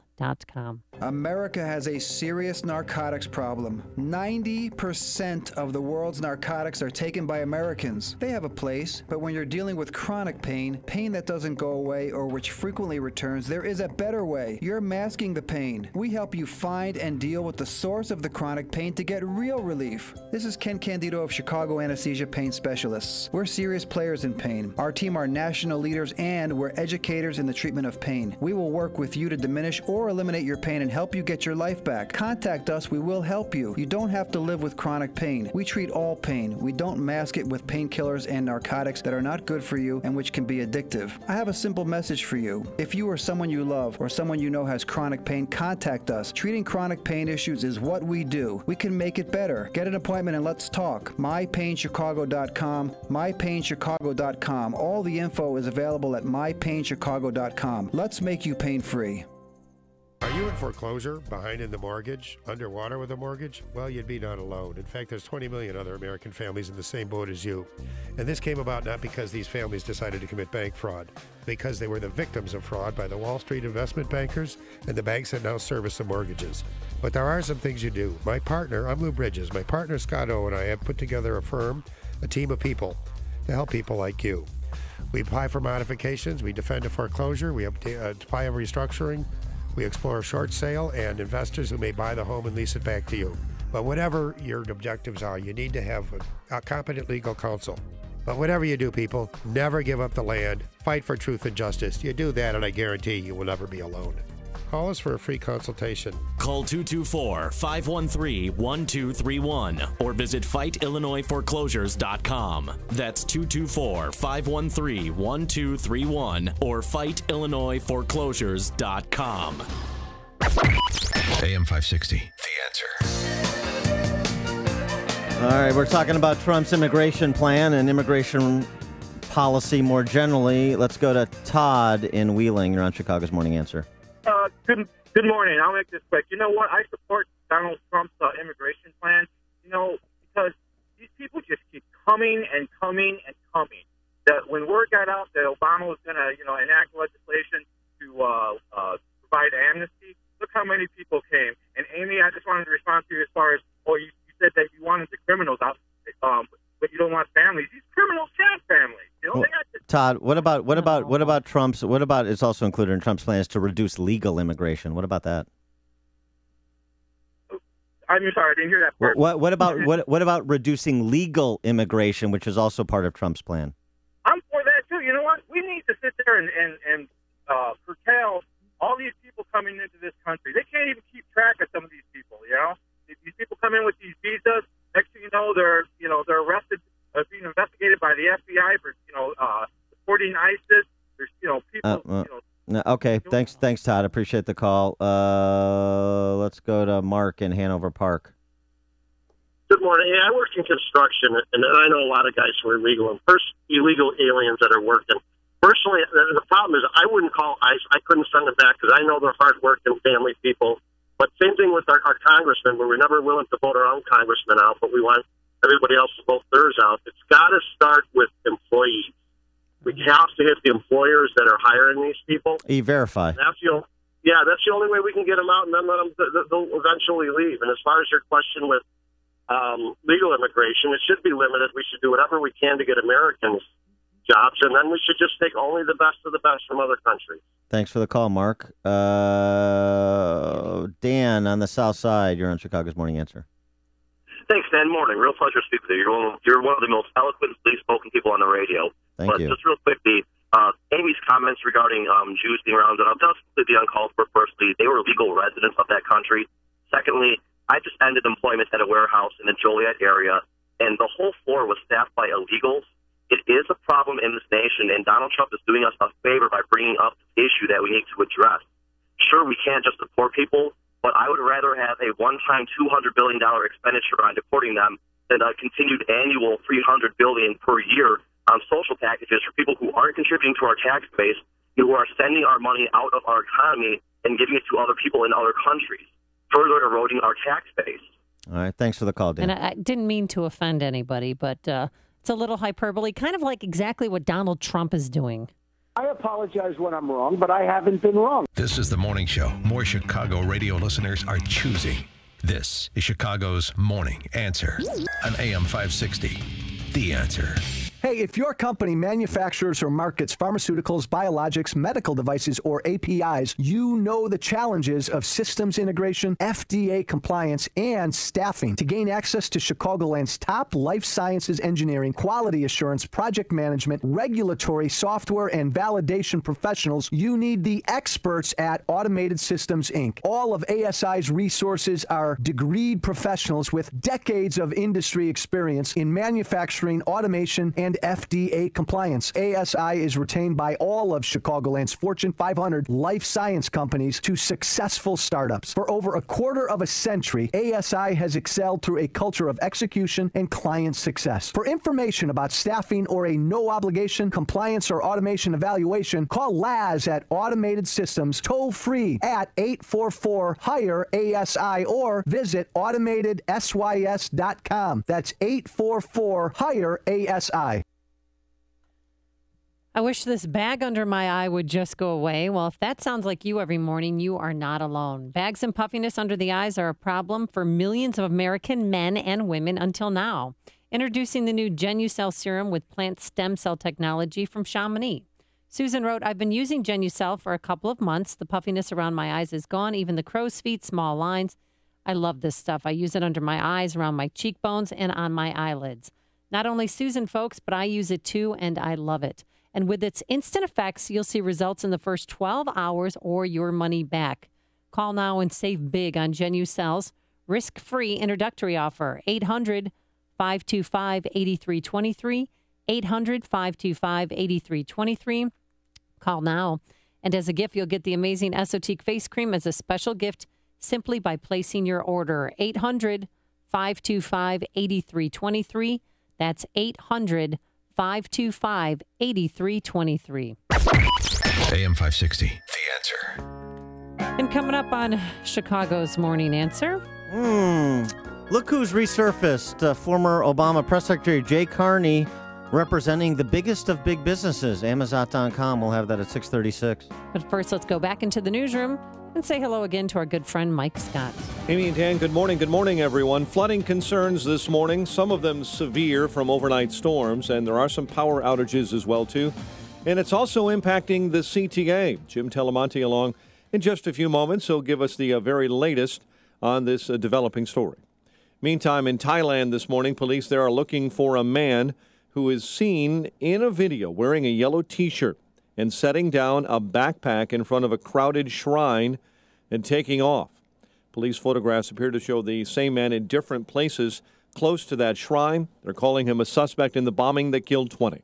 America has a serious narcotics problem. 90% of the world's narcotics are taken by Americans. They have a place, but when you're dealing with chronic pain, pain that doesn't go away or which frequently returns, there is a better way. You're masking the pain. We help you find and deal with the source of the chronic pain to get real relief. This is Ken Candido of Chicago Anesthesia Pain Specialists. We're serious players in pain. Our team are national leaders and we're educators in the treatment of pain. We will work with you to diminish or eliminate your pain and help you get your life back. Contact us, we will help you. You don't have to live with chronic pain. We treat all pain. We don't mask it with painkillers and narcotics that are not good for you and which can be addictive. I have a simple message for you. If you or someone you love or someone you know has chronic pain, contact us. Treating chronic pain issues is what we do. We can make it better. Get an appointment and let's talk. MyPainChicago.com, MyPainChicago.com. All the info is available at MyPainChicago.com. Let's make you pain-free. Are you in foreclosure, behind in the mortgage, underwater with a mortgage? Well, you'd be not alone. In fact, there's 20 million other American families in the same boat as you. And this came about not because these families decided to commit bank fraud, because they were the victims of fraud by the Wall Street investment bankers and the banks that now service the mortgages. But there are some things you do. My partner, I'm Lou Bridges, my partner Scott O and I have put together a firm, a team of people to help people like you. We apply for modifications, we defend a foreclosure, we apply a restructuring, we explore a short sale and investors who may buy the home and lease it back to you. But whatever your objectives are, you need to have a competent legal counsel. But whatever you do, people, never give up the land. Fight for truth and justice. You do that, and I guarantee you will never be alone. Call us for a free consultation. Call 224-513-1231 or visit FightIllinoisForeclosures.com. That's 224-513-1231 or FightIllinoisForeclosures.com. AM 560, The Answer. All right, we're talking about Trump's immigration plan and immigration policy more generally. Let's go to Todd in Wheeling. You're on Chicago's Morning Answer. Good morning. I'll make this quick. You know what? I support Donald Trump's immigration plan, because these people just keep coming and coming and coming. That when word got out that Obama was going to, enact legislation to provide amnesty, look how many people came. And Amy, I just wanted to respond to you as far as, you said that you wanted the criminals out, but you don't want families. These criminals have families. Todd, what about Trump's? What about it's also included in Trump's plans to reduce legal immigration? What about that? I'm sorry, I didn't hear that part. What about reducing legal immigration, which is also part of Trump's plan? I'm for that too. You know what? We need to sit there and curtail all these people coming into this country. They can't even keep track of some of these people. These people come in with these visas. Next thing you know, they're arrested, being investigated by the FBI for supporting ISIS. There's people. Okay, thanks, Todd. Appreciate the call. Let's go to Mark in Hanover Park. Good morning. I work in construction, and I know a lot of guys who are illegal aliens that are working. personally, the problem is I wouldn't call ICE. I couldn't send them back because I know they're hard-working family people. But same thing with our congressmen, where we're never willing to vote our own congressmen out, but we want everybody else to vote theirs out. It's got to start with employees. We have to hit the employers that are hiring these people. E-Verify. That's the only way we can get them out, and then let them. They'll eventually leave. And as far as your question with legal immigration, it should be limited. We should do whatever we can to get Americans jobs, and then we should just take only the best of the best from other countries. Thanks for the call, Mark. Dan on the South Side, you're on Chicago's Morning Answer. Thanks, Dan. Morning. Real pleasure to speak with you. You're one of the most eloquent, spoken people on the radio. Thank you. Just real quickly, Amy's comments regarding Jews being rounded up, that was completely uncalled for. Firstly, they were legal residents of that country. Secondly, I just ended employment at a warehouse in the Joliet area, and the whole floor was staffed by illegals. It is a problem in this nation, and Donald Trump is doing us a favor by bringing up the issue that we need to address. Sure, we can't just deport people, but I would rather have a one-time $200 billion expenditure on deporting them than a continued annual $300 billion per year on social packages for people who aren't contributing to our tax base, who are sending our money out of our economy and giving it to other people in other countries, further eroding our tax base. All right, thanks for the call, Dan. And I didn't mean to offend anybody, but it's a little hyperbole, kind of like exactly what Donald Trump is doing. I apologize when I'm wrong, but I haven't been wrong. This is the morning show more Chicago radio listeners are choosing. This is Chicago's Morning Answer on AM 560. The Answer. Hey, if your company manufactures or markets pharmaceuticals, biologics, medical devices, or APIs, you know the challenges of systems integration, FDA compliance, and staffing. To gain access to Chicagoland's top life sciences engineering, quality assurance, project management, regulatory, software, and validation professionals, you need the experts at Automated Systems, Inc. All of ASI's resources are degreed professionals with decades of industry experience in manufacturing, automation, and FDA compliance. ASI is retained by all of Chicagoland's Fortune 500 life science companies to successful startups. For over a quarter of a century, ASI has excelled through a culture of execution and client success. For information about staffing or a no-obligation compliance or automation evaluation, call Laz at Automated Systems toll-free at 844-HIRE-ASI or visit AutomatedSYS.com. That's 844-HIRE-ASI. I wish this bag under my eye would just go away. Well, if that sounds like you every morning, you are not alone. Bags and puffiness under the eyes are a problem for millions of American men and women until now. Introducing the new Genucel serum with plant stem cell technology from Chamonix. Susan wrote, I've been using Genucel for a couple of months. The puffiness around my eyes is gone, even the crow's feet, small lines. I love this stuff. I use it under my eyes, around my cheekbones, and on my eyelids. Not only Susan, folks, but I use it too, and I love it. And with its instant effects, you'll see results in the first 12 hours or your money back. Call now and save big on Genucel's risk-free introductory offer. 800-525-8323. 800-525-8323. Call now. And as a gift, you'll get the amazing Esotique face cream as a special gift simply by placing your order. 800-525-8323. That's 800-525-8323. AM 560, The Answer. And coming up on Chicago's Morning Answer. Look who's resurfaced. Former Obama Press Secretary Jay Carney representing the biggest of big businesses. Amazon.com. We'll have that at 6:36. But first, let's go back into the newsroom and say hello again to our good friend Mike Scott. Amy and Dan, good morning. Good morning, everyone. Flooding concerns this morning, some of them severe from overnight storms, and there are some power outages as well, too. And it's also impacting the CTA. Jim Telemonte along in just a few moments. He'll give us the very latest on this developing story. Meantime, in Thailand this morning, police there are looking for a man who is seen in a video wearing a yellow T-shirt and setting down a backpack in front of a crowded shrine and taking off. Police photographs appear to show the same man in different places close to that shrine. They're calling him a suspect in the bombing that killed 20.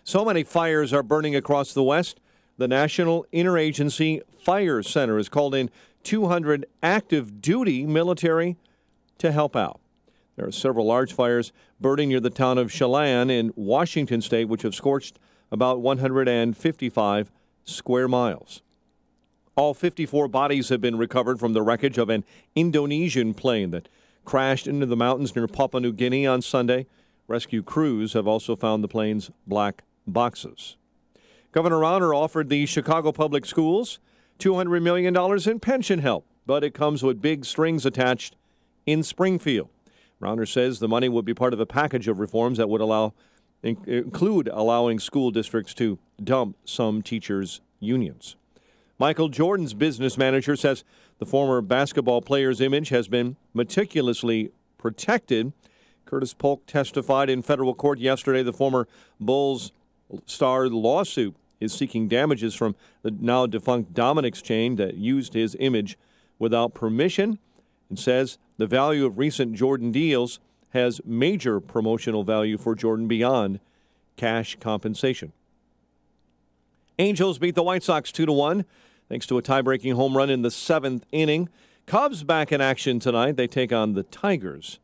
So many fires are burning across the West. The National Interagency Fire Center has called in 200 active duty military to help out. There are several large fires burning near the town of Chelan in Washington state, which have scorched about 155 square miles. All 54 bodies have been recovered from the wreckage of an Indonesian plane that crashed into the mountains near Papua New Guinea on Sunday. Rescue crews have also found the plane's black boxes. Governor Rauner offered the Chicago Public Schools $200 million in pension help, but it comes with big strings attached in Springfield. Rauner says the money would be part of a package of reforms that would include allowing school districts to dump some teachers' unions. Michael Jordan's business manager says the former basketball player's image has been meticulously protected. Curtis Polk testified in federal court yesterday. The former Bulls star lawsuit is seeking damages from the now defunct Dominick's chain that used his image without permission, and says the value of recent Jordan deals has major promotional value for Jordan beyond cash compensation. Angels beat the White Sox 2-1 thanks to a tie-breaking home run in the 7th inning. Cubs back in action tonight. They take on the Tigers.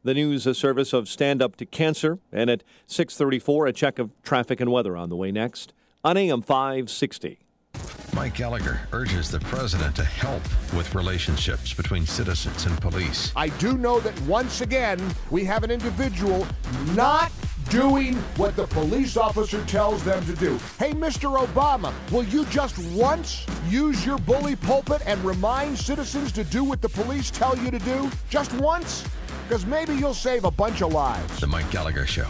The news service of Stand Up to Cancer, and at 6:34, a check of traffic and weather on the way next on AM 560. Mike Gallagher urges the president to help with relationships between citizens and police. I do know that once again, we have an individual not doing what the police officer tells them to do. Hey, Mr. Obama, will you just once use your bully pulpit and remind citizens to do what the police tell you to do? Just once? Because maybe you'll save a bunch of lives. The Mike Gallagher Show,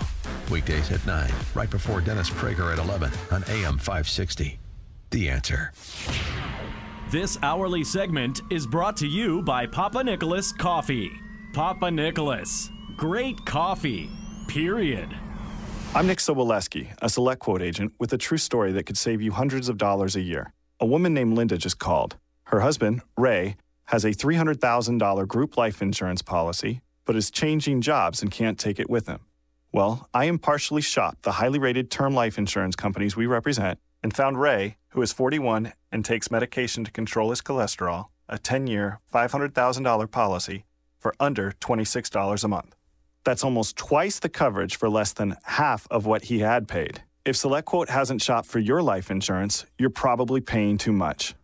weekdays at 9, right before Dennis Prager at 11 on AM 560. The Answer. This hourly segment is brought to you by Papa Nicholas Coffee. Papa Nicholas, great coffee, period. I'm Nick Soboleski, a Select Quote agent with a true story that could save you hundreds of dollars a year. A woman named Linda just called. Her husband, Ray, has a $300,000 group life insurance policy, but is changing jobs and can't take it with him. Well, I impartially shopped the highly rated term life insurance companies we represent and found Ray, who is 41 and takes medication to control his cholesterol, a 10-year, $500,000 policy for under $26 a month. That's almost twice the coverage for less than half of what he had paid. If SelectQuote hasn't shopped for your life insurance, you're probably paying too much.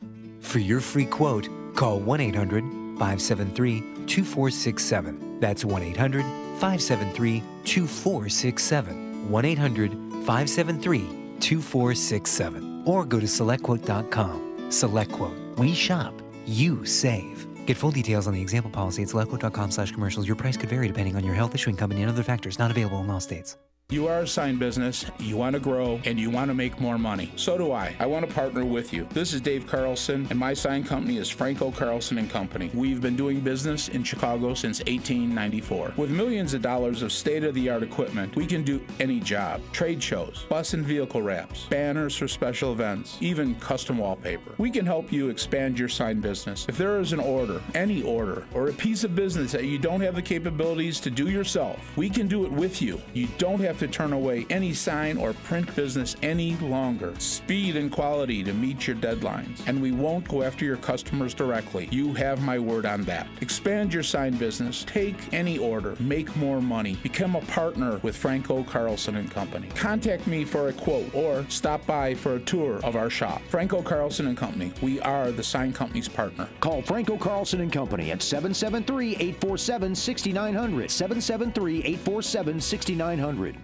For your free quote, call 1-800-573-2467. That's 1-800-573-2467. 1-800-573-2467. Or go to SelectQuote.com. SelectQuote. We shop. You save. Get full details on the example policy at SelectQuote.com/commercials. Your price could vary depending on your health, issuing company, and other factors. Not available in all states. You are a sign business, you want to grow, and you want to make more money. So do I. I want to partner with you. This is Dave Carlson, and my sign company is Franco Carlson & Company. We've been doing business in Chicago since 1894. With millions of dollars of state-of-the-art equipment, we can do any job. Trade shows, bus and vehicle wraps, banners for special events, even custom wallpaper. We can help you expand your sign business. If there is an order, any order, or a piece of business that you don't have the capabilities to do yourself, we can do it with you. You don't have to turn away any sign or print business any longer. Speed and quality to meet your deadlines. And we won't go after your customers directly. You have my word on that. Expand your sign business. Take any order. Make more money. Become a partner with Franco Carlson & Company. Contact me for a quote or stop by for a tour of our shop. Franco Carlson & Company. We are the sign company's partner. Call Franco Carlson & Company at 773-847-6900. 773-847-6900.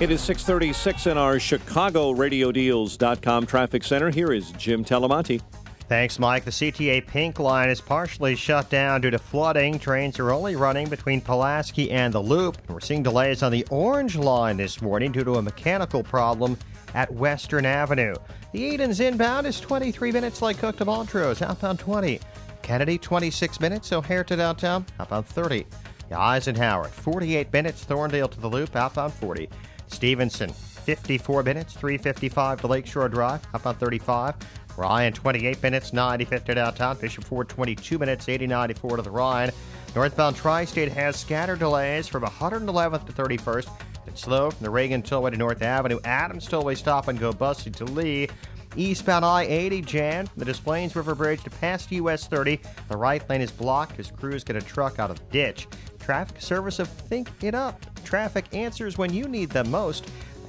It is 6:36 in our ChicagoRadioDeals.com traffic center. Here is Jim Talamonte. Thanks, Mike. The CTA Pink Line is partially shut down due to flooding. Trains are only running between Pulaski and the Loop. We're seeing delays on the Orange Line this morning due to a mechanical problem at Western Avenue. The Edens inbound is 23 minutes like Cook to Montrose, outbound 20. Kennedy, 26 minutes. O'Hare to downtown, outbound 30. Eisenhower, 48 minutes. Thorndale to the Loop, outbound 40. Stevenson, 54 minutes. 3:55 to Lakeshore Drive, outbound 35. Ryan, 28 minutes. 95th to downtown. Bishop Ford, 22 minutes. 80-94 to the Rhine. Northbound Tri-State has scattered delays from 111th to 31st. It's slow from the Reagan Tollway to North Avenue. Adams Tollway stop and go busy to Lee. Eastbound I-80 jammed from the Des Plaines River Bridge to past US 30. The right lane is blocked as crews get a truck out of the ditch. Traffic Service of Think It Up. Traffic answers when you need them most.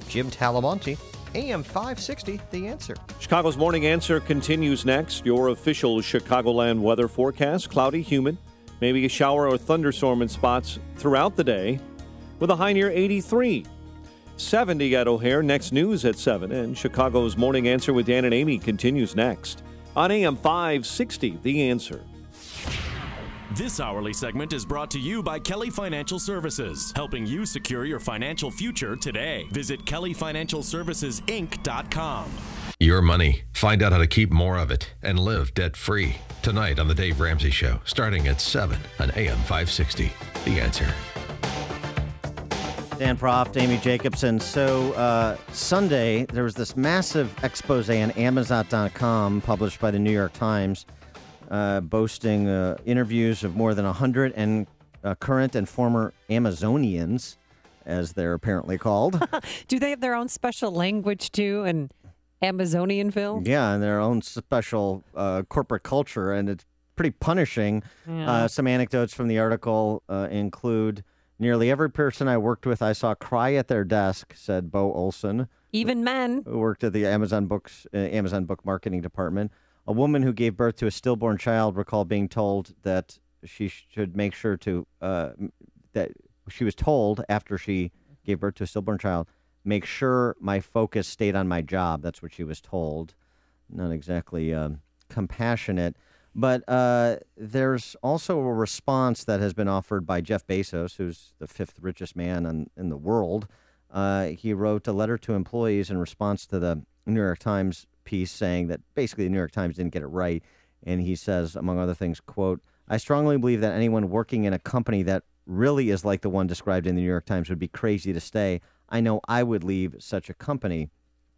Jim Talamonte, AM 560, The Answer. Chicago's Morning Answer continues next. Your official Chicagoland weather forecast: cloudy, humid, maybe a shower or thunderstorm in spots throughout the day, with a high near 83. 70 at O'Hare. Next news at 7. And Chicago's Morning Answer with Dan and Amy continues next on AM 560, The Answer. This hourly segment is brought to you by Kelly Financial Services, helping you secure your financial future today. Visit kellyfinancialservicesinc.com. Your money. Find out how to keep more of it and live debt-free. Tonight on The Dave Ramsey Show, starting at 7 on AM 560. The Answer. Dan Proft, Amy Jacobson. So Sunday, there was this massive expose on Amazon.com published by the New York Times, boasting interviews of more than 100 current and former Amazonians, as they're apparently called. Do they have their own special language, too, in Amazonianville? Yeah, and their own special corporate culture, and it's pretty punishing. Yeah. Some anecdotes from the article include, nearly every person I worked with I saw cry at their desk, said Bo Olson. Even men. Who worked at the Amazon Book Marketing Department. A woman who gave birth to a stillborn child recalled being told that she should make sure to, that she was told after she gave birth to a stillborn child, make sure my focus stayed on my job. That's what she was told. Not exactly compassionate. But there's also a response that has been offered by Jeff Bezos, who's the 5th richest man in the world. He wrote a letter to employees in response to the New York Times piece saying that basically the New York Times didn't get it right. And he says, among other things, quote, I strongly believe that anyone working in a company that really is like the one described in the New York Times would be crazy to stay. I know I would leave such a company.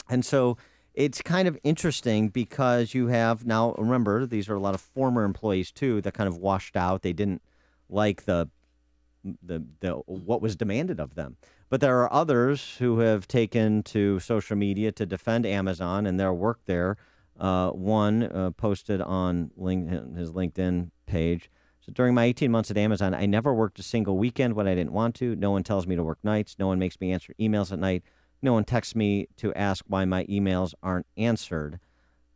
And so it's kind of interesting because you have now, remember, these are a lot of former employees, too, that kind of washed out. They didn't like the what was demanded of them. But there are others who have taken to social media to defend Amazon and their work there. One posted on his LinkedIn page. So during my 18 months at Amazon, I never worked a single weekend when I didn't want to. No one tells me to work nights. No one makes me answer emails at night. No one texts me to ask why my emails aren't answered.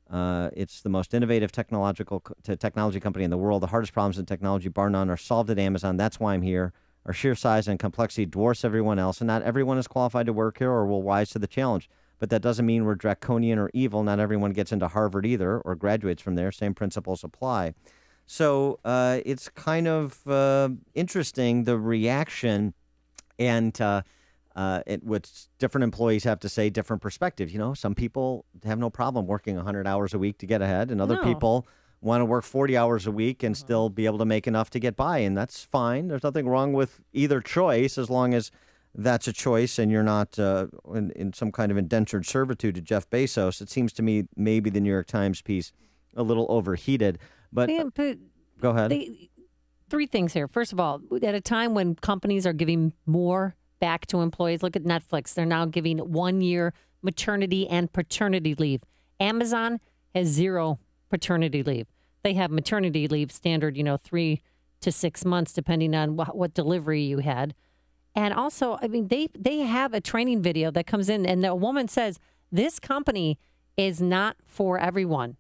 It's the most innovative technology company in the world. The hardest problems in technology, bar none, are solved at Amazon. That's why I'm here. Our sheer size and complexity dwarfs everyone else, and not everyone is qualified to work here or will rise to the challenge. But that doesn't mean we're draconian or evil. Not everyone gets into Harvard either or graduates from there. Same principles apply. So it's kind of interesting, the reaction and what different employees have to say, different perspectives. You know, some people have no problem working 100 hours a week to get ahead, and other people want to work 40 hours a week and still be able to make enough to get by, and that's fine. There's nothing wrong with either choice as long as that's a choice and you're not in some kind of indentured servitude to Jeff Bezos. It seems to me maybe the New York Times piece a little overheated, but go ahead. Three things here. First of all, at a time when companies are giving more back to employees, look at Netflix. They're now giving 1 year maternity and paternity leave. Amazon has 0 paternity leave. They have maternity leave standard, 3 to 6 months, depending on what delivery you had. And also, I mean, they have a training video that comes in, and the woman says, this company is not for everyone.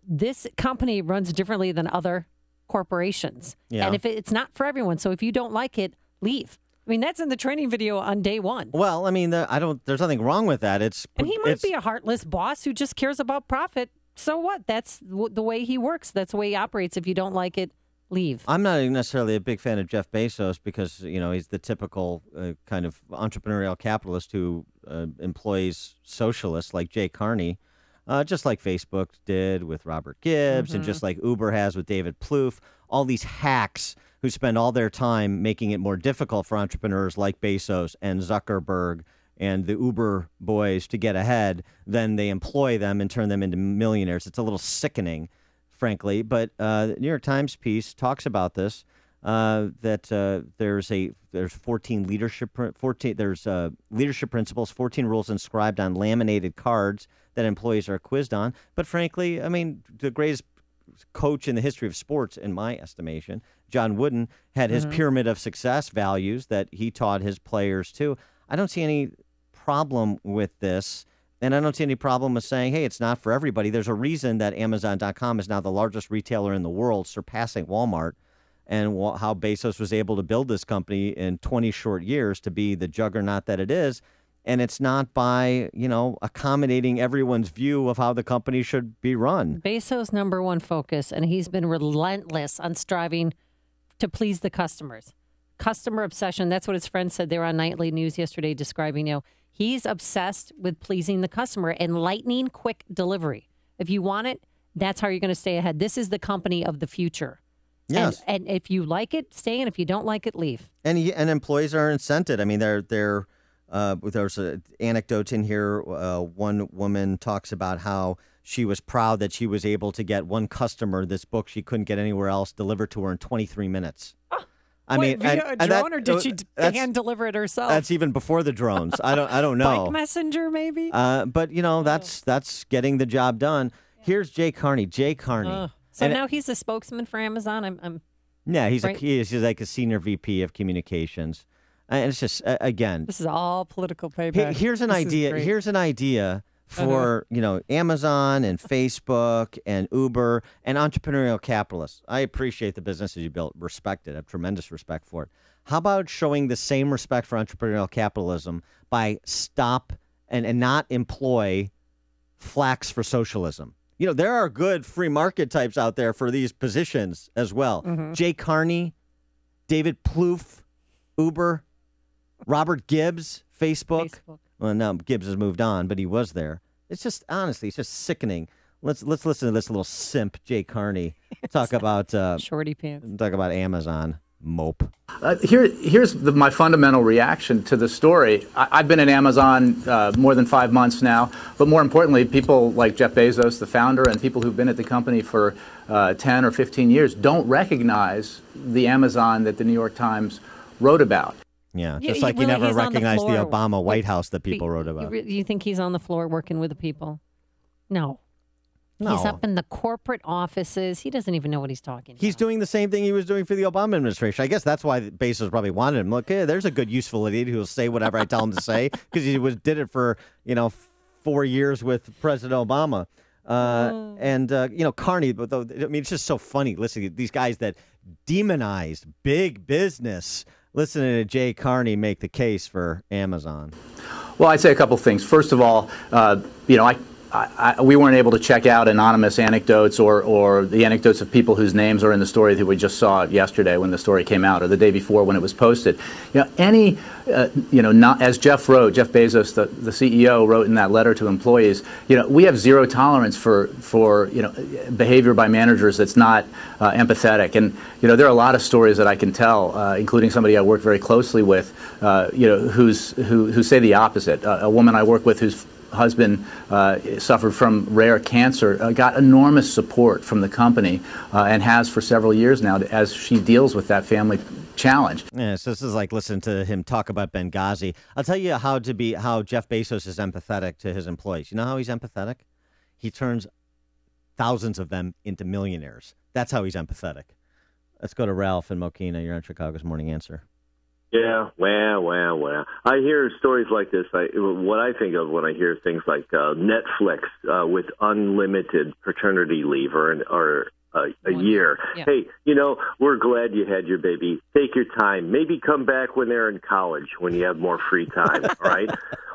This company runs differently than other corporations. Yeah. And if it's not for everyone, so if you don't like it, leave. I mean, that's in the training video on day one. Well, I mean, there's nothing wrong with that. And he might be a heartless boss who just cares about profit. So what? That's the way he works. That's the way he operates. If you don't like it, leave. I'm not necessarily a big fan of Jeff Bezos because, he's the typical kind of entrepreneurial capitalist who employs socialists like Jay Carney, just like Facebook did with Robert Gibbs and just like Uber has with David Plouffe. All these hacks who spend all their time making it more difficult for entrepreneurs like Bezos and Zuckerberg and the Uber boys to get ahead, then they employ them and turn them into millionaires. It's a little sickening, frankly. But the New York Times piece talks about this, that there's 14 leadership principles, 14 rules inscribed on laminated cards that employees are quizzed on. But frankly, I mean, the greatest coach in the history of sports, in my estimation, John Wooden, had his pyramid of success values that he taught his players too. I don't see any problem with this. And I don't see any problem with saying, hey, it's not for everybody. There's a reason that Amazon.com is now the largest retailer in the world, surpassing Walmart, and how Bezos was able to build this company in 20 short years to be the juggernaut that it is. And it's not by, accommodating everyone's view of how the company should be run. Bezos' number one focus, and he's been relentless on striving to please the customers. Customer obsession. That's what his friends said. They were on Nightly News yesterday describing, he's obsessed with pleasing the customer and lightning quick delivery. If you want it, that's how you're going to stay ahead. This is the company of the future. Yes. And if you like it, stay, and if you don't like it, leave. And employees are incented. I mean, there's anecdotes in here. One woman talks about how she was proud that she was able to get one customer this book she couldn't get anywhere else delivered to her in 23 minutes. Via a drone, or did she hand deliver it herself? That's even before the drones. I don't know. Bike messenger, maybe. But that's getting the job done. Here's Jay Carney. So now he's a spokesman for Amazon. He's right? he's like a senior VP of communications, and it's just again. This is all political payback. Here's an idea. Here's an idea for Amazon and Facebook and Uber and entrepreneurial capitalists. I appreciate the businesses you built, respect it, I have tremendous respect for it. How about showing the same respect for entrepreneurial capitalism by stop and not employ flax for socialism? There are good free market types out there for these positions as well. Mm-hmm. Jay Carney, David Plouffe, Uber, Robert Gibbs, Facebook. Well, no, Gibbs has moved on, but he was there. It's just, honestly, it's just sickening. Let's listen to this little simp, Jay Carney, talk about shorty pants. Talk about Amazon. Mope. Here's my fundamental reaction to the story. I've been at Amazon more than 5 months now, but more importantly, people like Jeff Bezos, the founder, and people who've been at the company for 10 or 15 years don't recognize the Amazon that the New York Times wrote about. Yeah, just like you never recognized the Obama White House that people wrote about. You think he's on the floor working with the people? No. He's up in the corporate offices. He doesn't even know what he's talking about. He's doing the same thing he was doing for the Obama administration. I guess that's why Bezos probably wanted him. Look, there's a good, useful idiot who will say whatever I tell him to say, because he did it for 4 years with President Obama. Carney, but it's just so funny listening to these guys that demonized big business. Listening to Jay Carney make the case for Amazon. Well, I'd say a couple things. First of all, we weren't able to check out anonymous anecdotes or the anecdotes of people whose names are in the story that we just saw yesterday when the story came out, or the day before when it was posted. As Jeff Bezos, the CEO, wrote in that letter to employees, we have zero tolerance for behavior by managers that's not empathetic. And there are a lot of stories that I can tell, including somebody I work very closely with, who say the opposite. A woman I work with whose husband suffered from rare cancer, got enormous support from the company and has for several years now as she deals with that family challenge. Yeah, so this is like listening to him talk about Benghazi. I'll tell you how Jeff Bezos is empathetic to his employees. You know how he's empathetic? He turns thousands of them into millionaires. That's how he's empathetic. Let's go to Ralph and Mokina. You're on Chicago's Morning Answer. Yeah, well. I hear stories like this. What I think of when I hear things like Netflix with unlimited paternity leave or a year. Yeah. Hey, we're glad you had your baby. Take your time. Maybe come back when they're in college, when you have more free time, all right?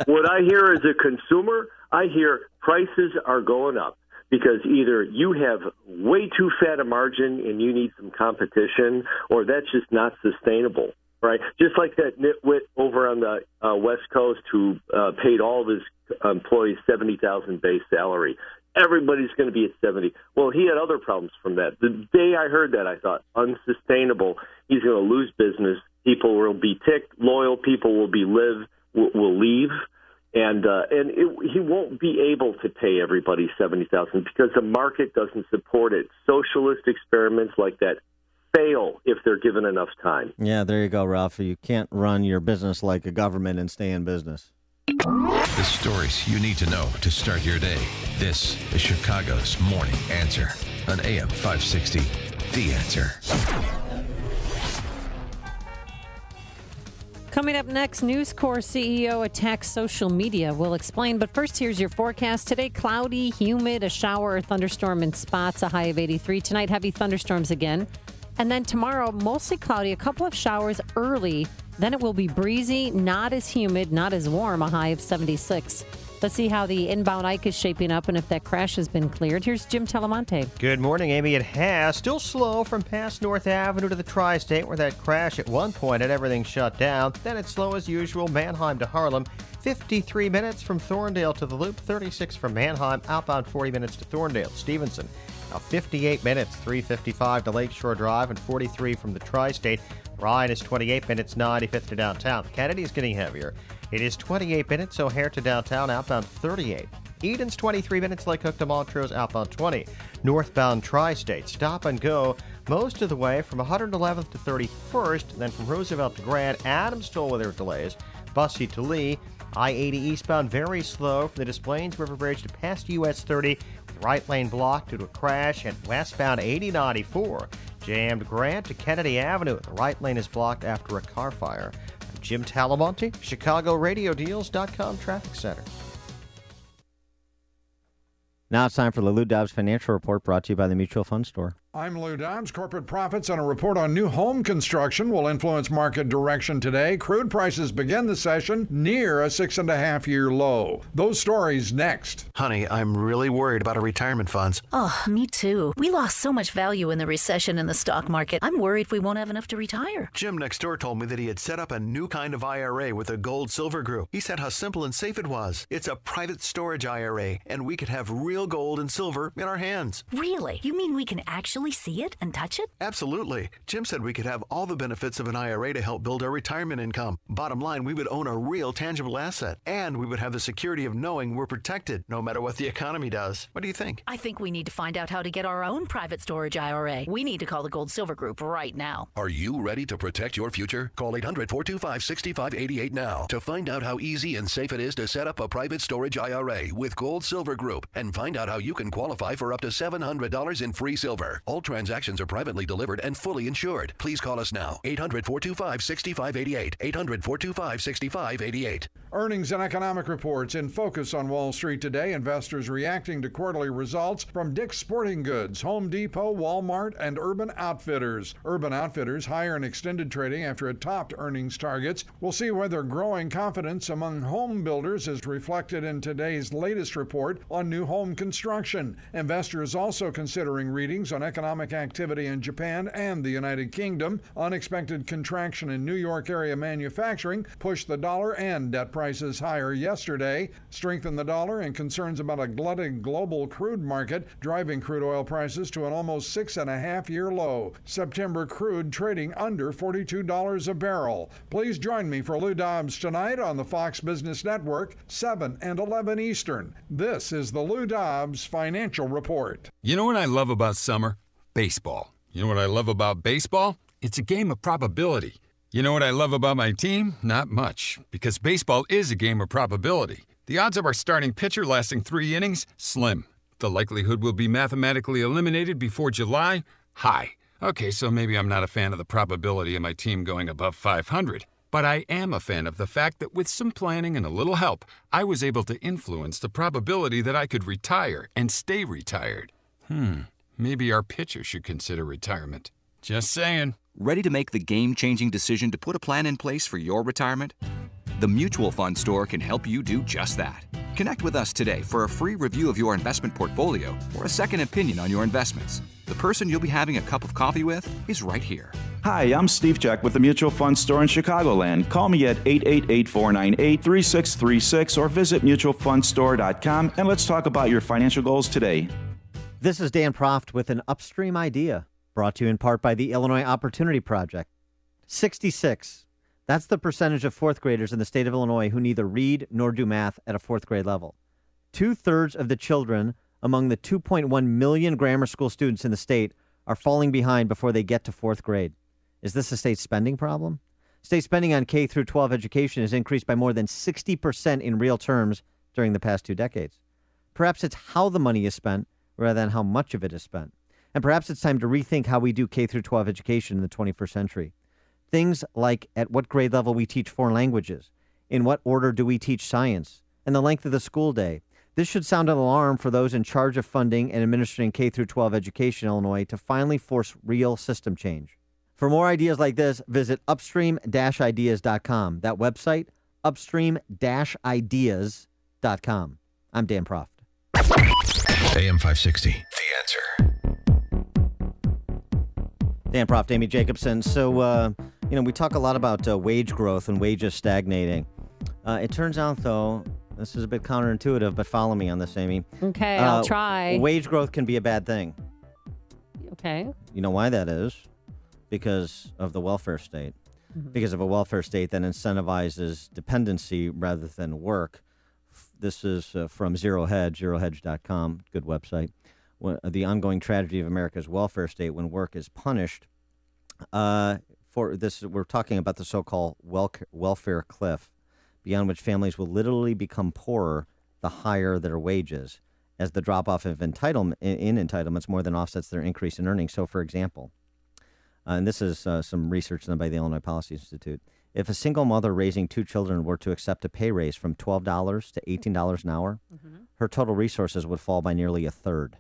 What I hear as a consumer, I hear prices are going up. Because either you have way too fat a margin and you need some competition, or that's just not sustainable. Right, just like that nitwit over on the West Coast who paid all of his employees $70,000 base salary. Everybody's going to be at 70. Well, he had other problems from that. The day I heard that, I thought unsustainable. He's going to lose business. People will be ticked. Loyal people will leave, and he won't be able to pay everybody $70,000 because the market doesn't support it. Socialist experiments like that fail if they're given enough time. Yeah, there you go, Ralph. You can't run your business like a government and stay in business. The stories you need to know to start your day. This is Chicago's Morning Answer on AM 560. The Answer. Coming up next, News Corp CEO attacks social media. We'll explain. But first, here's your forecast. Today, cloudy, humid, a shower or thunderstorm in spots, a high of 83. Tonight, heavy thunderstorms again. And then tomorrow, mostly cloudy, a couple of showers early. Then it will be breezy, not as humid, not as warm, a high of 76. Let's see how the inbound Ike is shaping up and if that crash has been cleared. Here's Jim Telemonte. Good morning, Amy. It has. Still slow from past North Avenue to the Tri-State, where that crash at one point had everything shut down. Then it's slow as usual, Manheim to Harlem. 53 minutes from Thorndale to the Loop, 36 from Manheim, outbound 40 minutes to Thorndale. Stevenson, now 58 minutes, 3:55 to Lakeshore Drive, and 43 from the Tri-State. Ryan is 28 minutes, 95th to downtown. Kennedy is getting heavier. It is 28 minutes, O'Hare to downtown, outbound 38. Eden's 23 minutes, Lake Hook to Montrose, outbound 20. Northbound Tri-State, stop and go most of the way from 111th to 31st, then from Roosevelt to Grand. Adams toll with their delays. Bussy to Lee. I-80 eastbound very slow from the Des Plaines River Bridge to past US 30, with right lane blocked due to a crash, and westbound 80-94. Jammed Grant to Kennedy Avenue. The right lane is blocked after a car fire. I'm Jim Talamonte, ChicagoRadioDeals.com Traffic Center. Now it's time for the Lou Dobbs Financial Report, brought to you by the Mutual Fund Store. I'm Lou Dobbs. Corporate profits and a report on new home construction will influence market direction today. Crude prices begin the session near a 6.5-year low. Those stories next. Honey, I'm really worried about our retirement funds. Oh, me too. We lost so much value in the recession in the stock market. I'm worried we won't have enough to retire. Jim next door told me that he had set up a new kind of IRA with a Gold Silver Group. He said how simple and safe it was. It's a private storage IRA, and we could have real gold and silver in our hands. Really? You mean we can actually see it and touch it? Absolutely. Jim said we could have all the benefits of an IRA to help build our retirement income. Bottom line, we would own a real tangible asset, and we would have the security of knowing we're protected no matter what the economy does. What do you think? I think we need to find out how to get our own private storage IRA. We need to call the Gold Silver Group right now. Are you ready to protect your future? Call 800-425-6588 now to find out how easy and safe it is to set up a private storage IRA with Gold Silver Group, and find out how you can qualify for up to $700 in free silver. All transactions are privately delivered and fully insured. Please call us now. 800-425-6588. 800-425-6588. Earnings and economic reports in focus on Wall Street today. Investors reacting to quarterly results from Dick's Sporting Goods, Home Depot, Walmart, and Urban Outfitters. Urban Outfitters higher in extended trading after it topped earnings targets. We'll see whether growing confidence among home builders is reflected in today's latest report on new home construction. Investors also considering readings on economic activity in Japan and the United Kingdom. Unexpected contraction in New York area manufacturing pushed the dollar and debt prices higher yesterday. Strength in the dollar and concerns about a glutted global crude market driving crude oil prices to an almost 6.5-year low. September crude trading under $42 a barrel. Please join me for Lou Dobbs tonight on the Fox Business Network, 7 and 11 Eastern. This is the Lou Dobbs Financial Report. You know what I love about summer? Baseball. You know what I love about baseball? It's a game of probability. You know what I love about my team? Not much, because baseball is a game of probability. The odds of our starting pitcher lasting 3 innings? Slim. The likelihood we'll be mathematically eliminated before July? High. Okay, so maybe I'm not a fan of the probability of my team going above 500. But I am a fan of the fact that with some planning and a little help, I was able to influence the probability that I could retire and stay retired. Maybe our pitcher should consider retirement. Just saying. Ready to make the game-changing decision to put a plan in place for your retirement? The Mutual Fund Store can help you do just that. Connect with us today for a free review of your investment portfolio or a second opinion on your investments. The person you'll be having a cup of coffee with is right here. Hi, I'm Steve Check with the Mutual Fund Store in Chicagoland. Call me at 888-498-3636 or visit mutualfundstore.com and let's talk about your financial goals today. This is Dan Proft with an Upstream Idea, brought to you in part by the Illinois Opportunity Project. 66. That's the percentage of fourth graders in the state of Illinois who neither read nor do math at a fourth grade level. 2/3 of the children among the 2.1 million grammar school students in the state are falling behind before they get to fourth grade. Is this a state spending problem? State spending on K through 12 education has increased by more than 60% in real terms during the past 2 decades. Perhaps it's how the money is spent rather than how much of it is spent. And perhaps it's time to rethink how we do K through 12 education in the 21st century. Things like at what grade level we teach foreign languages, in what order do we teach science, and the length of the school day. This should sound an alarm for those in charge of funding and administering K-12 education in Illinois to finally force real system change. For more ideas like this, visit upstream-ideas.com. That website, upstream-ideas.com. I'm Dan Proft. AM 560, The Answer. Dan Proft, Amy Jacobson. So, we talk a lot about wage growth and wages stagnating. It turns out, though, this is a bit counterintuitive, but follow me on this, Amy. Okay, I'll try. Wage growth can be a bad thing. Okay. You know why that is? Because of the welfare state. Mm-hmm. Because of a welfare state that incentivizes dependency rather than work. This is from Zero Hedge, zerohedge.com, good website. The ongoing tragedy of America's welfare state when work is punished. For this, we're talking about the so-called welfare cliff, beyond which families will literally become poorer the higher their wages, as the drop-off of entitlements more than offsets their increase in earnings. So, for example, and this is some research done by the Illinois Policy Institute, if a single mother raising 2 children were to accept a pay raise from $12 to $18 an hour, her total resources would fall by nearly a third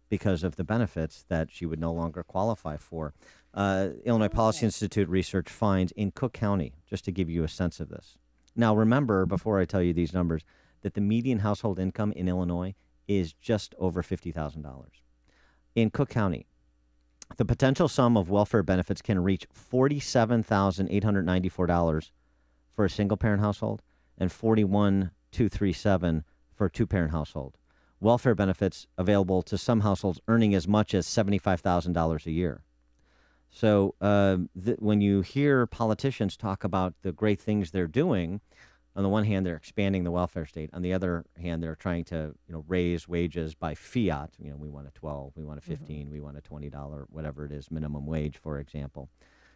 because of the benefits that she would no longer qualify for. Illinois Policy Institute research finds in Cook County, just to give you a sense of this. Now, remember, before I tell you these numbers, that the median household income in Illinois is just over $50,000. In Cook County, the potential sum of welfare benefits can reach $47,894 for a single-parent household and $41,237 for a two-parent household. Welfare benefits available to some households earning as much as $75,000 a year. So when you hear politicians talk about the great things they're doing, on the one hand, they're expanding the welfare state. On the other hand, they're trying to raise wages by fiat. We want a 12, we want a 15, we want a $20, whatever it is, minimum wage, for example.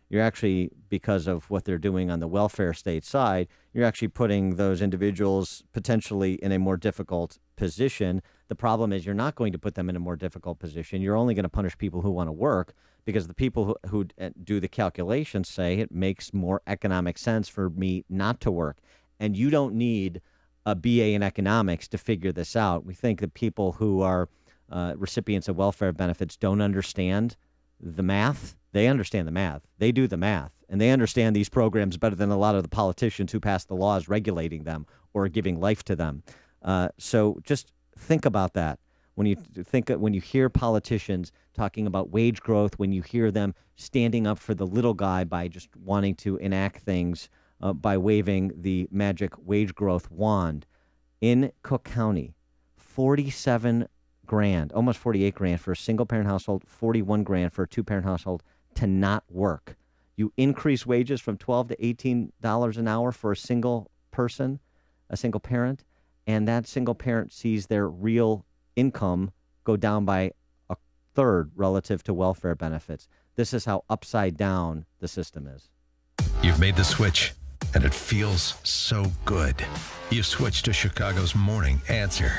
You're actually, because of what they're doing on the welfare state side, you're actually putting those individuals potentially in a more difficult position. The problem is you're not going to put them in a more difficult position. You're only going to punish people who want to work, because the people who do the calculations say it makes more economic sense for me not to work. And you don't need a BA in economics to figure this out. We think that people who are recipients of welfare benefits don't understand the math. They understand the math. They do the math. And they understand these programs better than a lot of the politicians who pass the laws regulating them or giving life to them. So just think about that. When you hear politicians talking about wage growth, when you hear them standing up for the little guy by just wanting to enact things by waving the magic wage growth wand, in Cook County, $47,000, almost $48,000 for a single parent household, $41,000 for a two parent household to not work. You increase wages from $12 to $18 an hour for a single person, a single parent, and that single parent sees their real income go down by a third relative to welfare benefits. This is how upside down the system is. You've made the switch, and it feels so good. You switched to Chicago's Morning Answer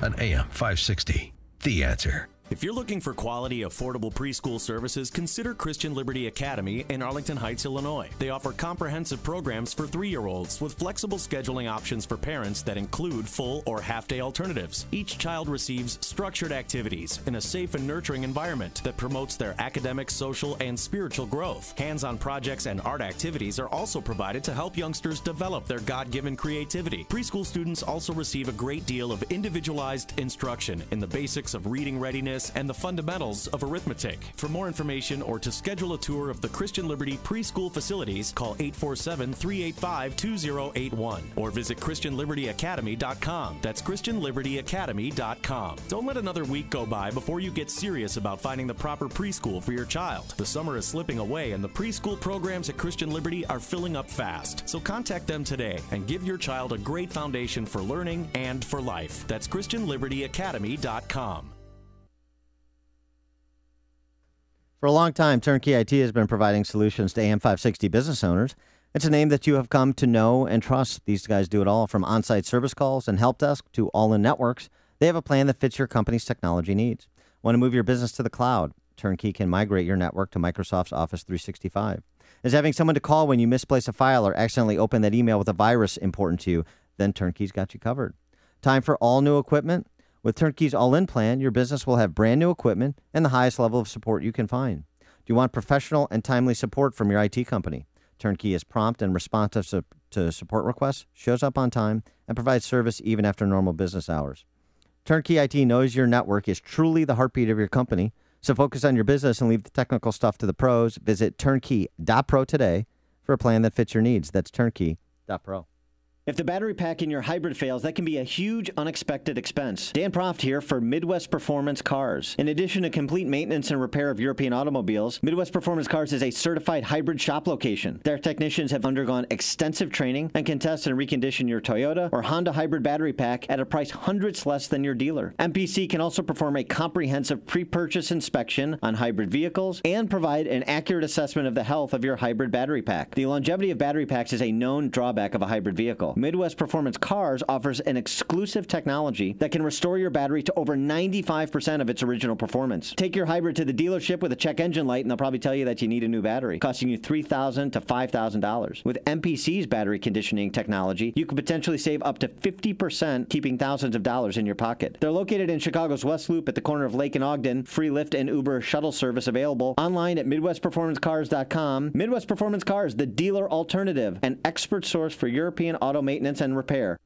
on AM 560. The Answer. If you're looking for quality, affordable preschool services, consider Christian Liberty Academy in Arlington Heights, Illinois. They offer comprehensive programs for 3-year-olds with flexible scheduling options for parents that include full or half-day alternatives. Each child receives structured activities in a safe and nurturing environment that promotes their academic, social, and spiritual growth. Hands-on projects and art activities are also provided to help youngsters develop their God-given creativity. Preschool students also receive a great deal of individualized instruction in the basics of reading readiness and the fundamentals of arithmetic. For more information or to schedule a tour of the Christian Liberty preschool facilities, call 847-385-2081 or visit ChristianLibertyAcademy.com. That's ChristianLibertyAcademy.com. Don't let another week go by before you get serious about finding the proper preschool for your child. The summer is slipping away and the preschool programs at Christian Liberty are filling up fast. So contact them today and give your child a great foundation for learning and for life. That's ChristianLibertyAcademy.com. For a long time, Turnkey IT has been providing solutions to AM 560 business owners. It's a name that you have come to know and trust. These guys do it all, from on-site service calls and help desk to all-in networks. They have a plan that fits your company's technology needs. Want to move your business to the cloud? Turnkey can migrate your network to Microsoft's Office 365. Is having someone to call when you misplace a file or accidentally open that email with a virus important to you? Then Turnkey's got you covered. Time for all new equipment? With Turnkey's all-in plan, your business will have brand new equipment and the highest level of support you can find. Do you want professional and timely support from your IT company? Turnkey is prompt and responsive to support requests, shows up on time, and provides service even after normal business hours. Turnkey IT knows your network is truly the heartbeat of your company, so focus on your business and leave the technical stuff to the pros. Visit turnkey.pro today for a plan that fits your needs. That's turnkey.pro. If the battery pack in your hybrid fails, that can be a huge unexpected expense. Dan Proft here for Midwest Performance Cars. In addition to complete maintenance and repair of European automobiles, Midwest Performance Cars is a certified hybrid shop location. Their technicians have undergone extensive training and can test and recondition your Toyota or Honda hybrid battery pack at a price hundreds less than your dealer. MPC can also perform a comprehensive pre-purchase inspection on hybrid vehicles and provide an accurate assessment of the health of your hybrid battery pack. The longevity of battery packs is a known drawback of a hybrid vehicle. Midwest Performance Cars offers an exclusive technology that can restore your battery to over 95% of its original performance. Take your hybrid to the dealership with a check engine light and they'll probably tell you that you need a new battery, costing you $3,000 to $5,000. With MPC's battery conditioning technology, you could potentially save up to 50%, keeping thousands of dollars in your pocket. They're located in Chicago's West Loop at the corner of Lake and Ogden. Free Lyft and Uber shuttle service available. Online at MidwestPerformanceCars.com. Midwest Performance Cars, the dealer alternative, an expert source for European auto maintenance and repair.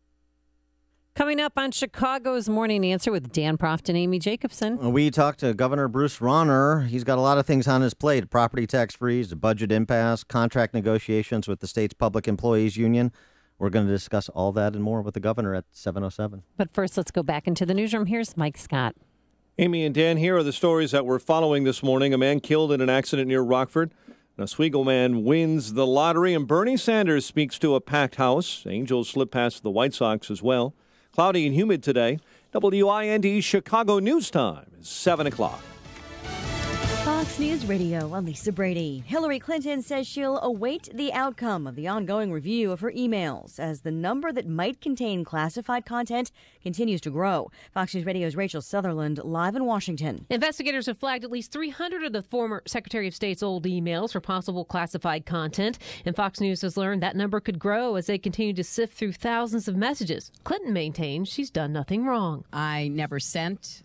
Coming up on Chicago's Morning Answer with Dan Proft and Amy Jacobson. We talked to Governor Bruce Rauner. He's got a lot of things on his plate. Property tax freeze, a budget impasse, contract negotiations with the state's public employees union. We're going to discuss all that and more with the governor at 7:07. But first, let's go back into the newsroom. Here's Mike Scott. Amy and Dan, here are the stories that we're following this morning. A man killed in an accident near Rockford. An Oswego man wins the lottery, and Bernie Sanders speaks to a packed house. Angels slip past the White Sox as well. Cloudy and humid today. WIND Chicago News Time is 7 o'clock. Fox News Radio, I'm Lisa Brady. Hillary Clinton says she'll await the outcome of the ongoing review of her emails as the number that might contain classified content continues to grow. Fox News Radio's Rachel Sutherland live in Washington. Investigators have flagged at least 300 of the former Secretary of State's old emails for possible classified content. And Fox News has learned that number could grow as they continue to sift through thousands of messages. Clinton maintains she's done nothing wrong. I never sent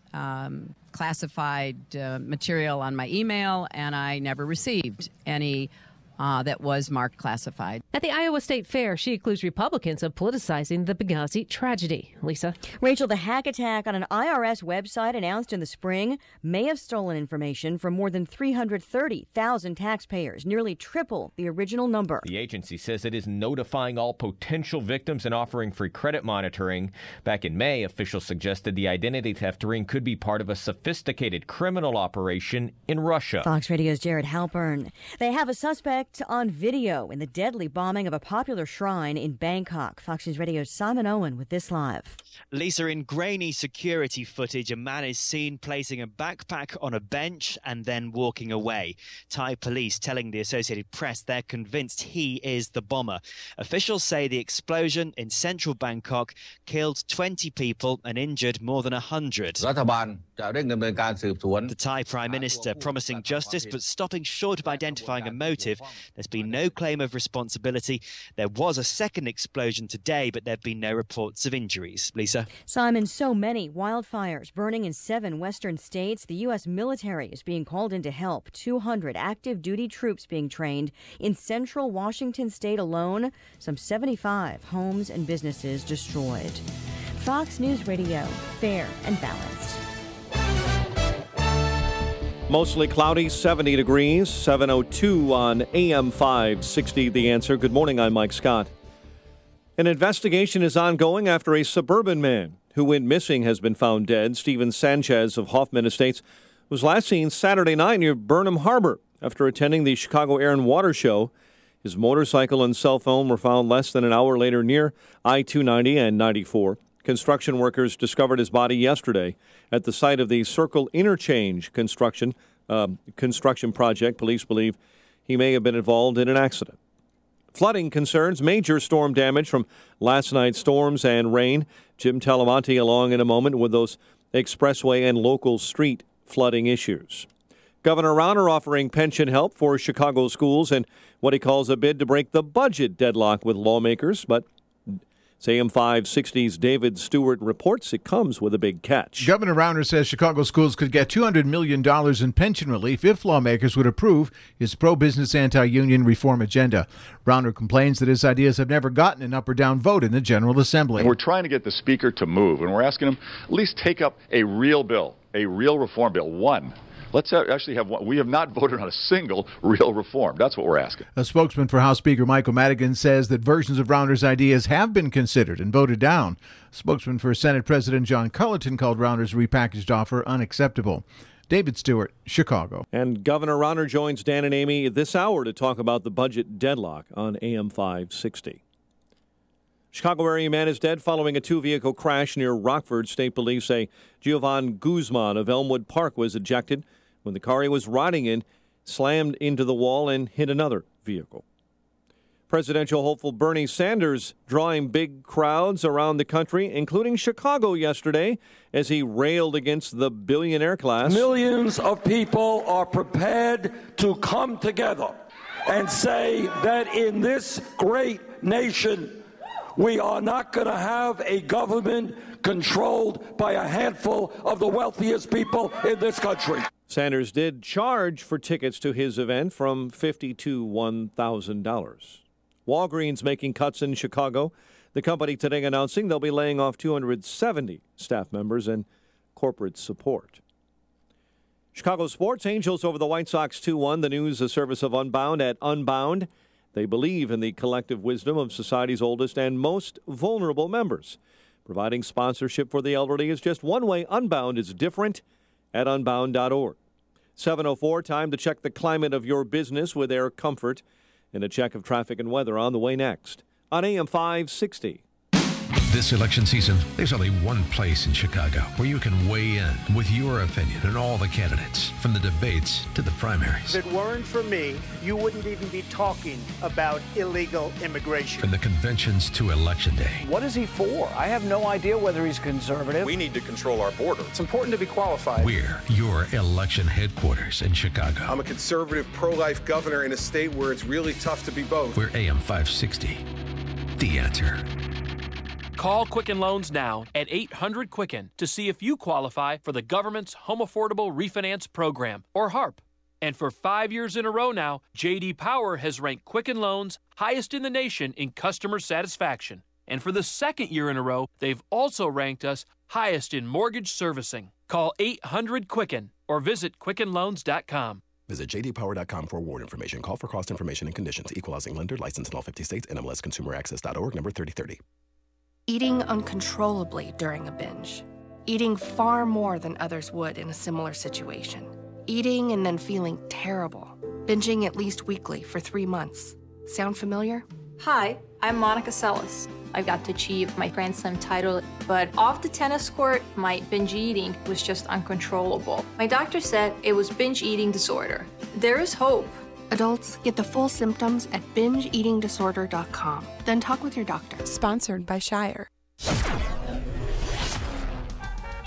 classified material on my email, and I never received any that was marked classified. At the Iowa State Fair, she accused Republicans of politicizing the Benghazi tragedy. Lisa? Rachel, the hack attack on an IRS website announced in the spring may have stolen information from more than 330,000 taxpayers, nearly triple the original number. The agency says it is notifying all potential victims and offering free credit monitoring. Back in May, officials suggested the identity theft ring could be part of a sophisticated criminal operation in Russia. Fox Radio's Jared Halpern. They have a suspect on video in the deadly bombing of a popular shrine in Bangkok. Fox News Radio's Simon Owen with this live. Lisa, in grainy security footage, a man is seen placing a backpack on a bench and then walking away. Thai police telling the Associated Press they're convinced he is the bomber. Officials say the explosion in central Bangkok killed 20 people and injured more than 100. The Thai Prime Minister promising justice but stopping short of identifying a motive. There's been no claim of responsibility. There was a second explosion today, but there have been no reports of injuries. Lisa? Simon, so many wildfires burning in 7 western states. The U.S. military is being called in to help. 200 active duty troops being trained in central Washington state alone. Some 75 homes and businesses destroyed. Fox News Radio, fair and balanced. Mostly cloudy, 70 degrees, 7:02 on AM 560. The Answer. Good morning, I'm Mike Scott. An investigation is ongoing after a suburban man who went missing has been found dead. Steven Sanchez of Hoffman Estates was last seen Saturday night near Burnham Harbor after attending the Chicago Air and Water Show. His motorcycle and cell phone were found less than an hour later near I-290 and 94. Construction workers discovered his body yesterday at the site of the Circle Interchange construction project. Police believe he may have been involved in an accident. Flooding concerns major storm damage from last night's storms and rain. Jim Talamonte along in a moment with those expressway and local street flooding issues. Governor Rauner offering pension help for Chicago schools and what he calls a bid to break the budget deadlock with lawmakers. But AM 560's David Stewart reports it comes with a big catch. Governor Rauner says Chicago schools could get $200 million in pension relief if lawmakers would approve his pro-business, anti-union reform agenda. Rauner complains that his ideas have never gotten an up or down vote in the General Assembly. And we're trying to get the Speaker to move, and we're asking him at least take up a real bill, a real reform bill, one. Let's actually have one. We have not voted on a single real reform. That's what we're asking. A spokesman for House Speaker Michael Madigan says that versions of Rauner's ideas have been considered and voted down. Spokesman for Senate President John Cullerton called Rauner's repackaged offer unacceptable. David Stewart, Chicago. And Governor Rauner joins Dan and Amy this hour to talk about the budget deadlock on AM 560. Chicago area man is dead following a two-vehicle crash near Rockford. State police say Giovan Guzman of Elmwood Park was ejected when the car he was riding in slammed into the wall and hit another vehicle. Presidential hopeful Bernie Sanders drawing big crowds around the country, including Chicago yesterday, as he railed against the billionaire class. Millions of people are prepared to come together and say that in this great nation, we are not going to have a government controlled by a handful of the wealthiest people in this country. Sanders did charge for tickets to his event from $50 to $1,000. Walgreens making cuts in Chicago. The company today announcing they'll be laying off 270 staff members and corporate support. Chicago sports, Angels over the White Sox 2-1. The news, a service of Unbound at Unbound. They believe in the collective wisdom of society's oldest and most vulnerable members. Providing sponsorship for the elderly is just one way Unbound is different at unbound.org. 7:04, time to check the climate of your business with Air Comfort and a check of traffic and weather on the way next on AM 560. This election season, there's only one place in Chicago where you can weigh in with your opinion on all the candidates, from the debates to the primaries. If it weren't for me, you wouldn't even be talking about illegal immigration. From the conventions to Election Day. What is he for? I have no idea whether he's conservative. We need to control our border. It's important to be qualified. We're your election headquarters in Chicago. I'm a conservative, pro-life governor in a state where it's really tough to be both. We're AM 560. The Answer. Call Quicken Loans now at 800-QUICKEN to see if you qualify for the government's Home Affordable Refinance Program, or HARP. And for 5 years in a row now, J.D. Power has ranked Quicken Loans highest in the nation in customer satisfaction. And for the second year in a row, they've also ranked us highest in mortgage servicing. Call 800-QUICKEN or visit QuickenLoans.com. Visit jdpower.com for award information. Call for cost information and conditions. Equalizing lender. Licensed in all 50 states. NMLSConsumerAccess.org. Number 3030. Eating uncontrollably during a binge. Eating far more than others would in a similar situation. Eating and then feeling terrible. Binging at least weekly for 3 months. Sound familiar? Hi, I'm Monica Seles. I got to achieve my Grand Slam title, but off the tennis court, my binge eating was just uncontrollable. My doctor said it was binge eating disorder. There is hope. Adults, get the full symptoms at bingeeatingdisorder.com. Then talk with your doctor. Sponsored by Shire.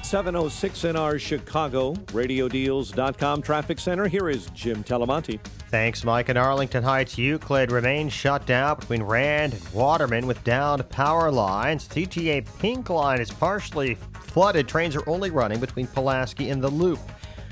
7:06 in our Chicago RadioDeals.com traffic center. Here is Jim Talamonte. Thanks, Mike. In Arlington Heights, Euclid remains shut down between Rand and Waterman with downed power lines. TTA Pink Line is partially flooded. Trains are only running between Pulaski and the Loop.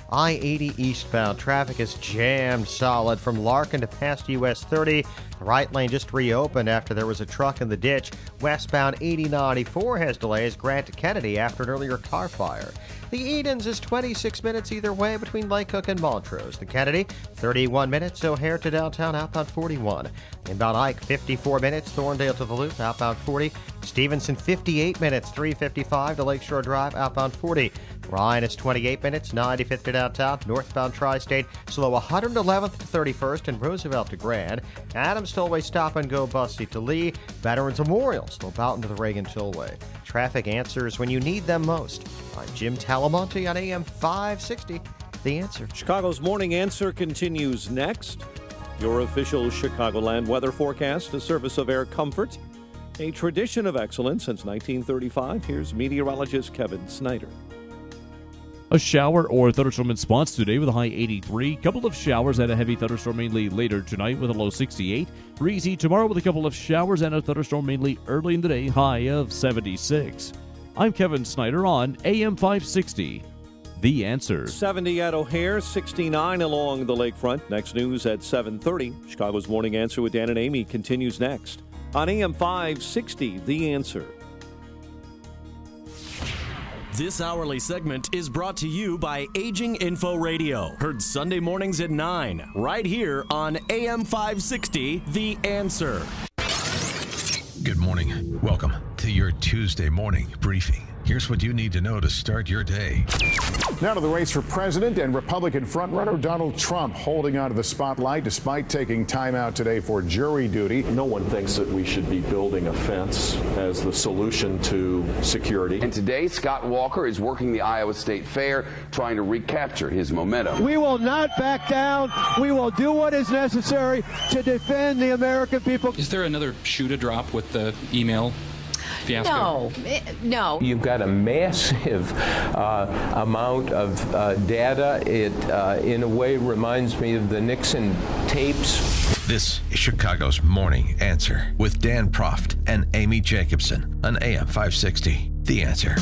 I-80 eastbound traffic is jammed solid from Larkin to past US 30. The right lane just reopened after there was a truck in the ditch. Westbound 8094 has delays. Grant to Kennedy after an earlier car fire. The Edens is 26 minutes either way between Lake Cook and Montrose. The Kennedy, 31 minutes. O'Hare to downtown, outbound 41. Inbound Ike, 54 minutes. Thorndale to the Loop, outbound 40. Stevenson, 58 minutes. 355 to Lakeshore Drive, outbound 40. Ryan is 28 minutes. 95th to downtown. Northbound Tri-State, slow 111th to 31st. And Roosevelt to Grand. Adams Tollway stop and go busty to Lee. Veterans Memorial, slow Boughton to the Reagan Tollway. Traffic answers when you need them most. I'm Jim Talamonte on AM 560. The Answer. Chicago's Morning Answer continues next. Your official Chicagoland weather forecast, a service of Air Comfort, a tradition of excellence since 1935. Here's meteorologist Kevin Snyder. A shower or thunderstorm in spots today with a high 83. Couple of showers and a heavy thunderstorm mainly later tonight with a low 68. Breezy tomorrow with a couple of showers and a thunderstorm mainly early in the day, high of 76. I'm Kevin Snyder on AM 560. The Answer. 70 at O'Hare, 69 along the lakefront. Next news at 7:30. Chicago's Morning Answer with Dan and Amy continues next on AM 560. The Answer. This hourly segment is brought to you by Aging Info Radio. Heard Sunday mornings at 9, right here on AM 560, The Answer. Good morning. Welcome to your Tuesday morning briefing. Here's what you need to know to start your day. Now to the race for president, and Republican frontrunner Donald Trump holding on to the spotlight despite taking time out today for jury duty. No one thinks that we should be building a fence as the solution to security. And today, Scott Walker is working the Iowa State Fair, trying to recapture his momentum. We will not back down. We will do what is necessary to defend the American people. Is there another shoe to drop with the email fiasco? No. You've got a massive amount of data. It, in a way, reminds me of the Nixon tapes. This is Chicago's Morning Answer with Dan Proft and Amy Jacobson on AM 560. The Answer.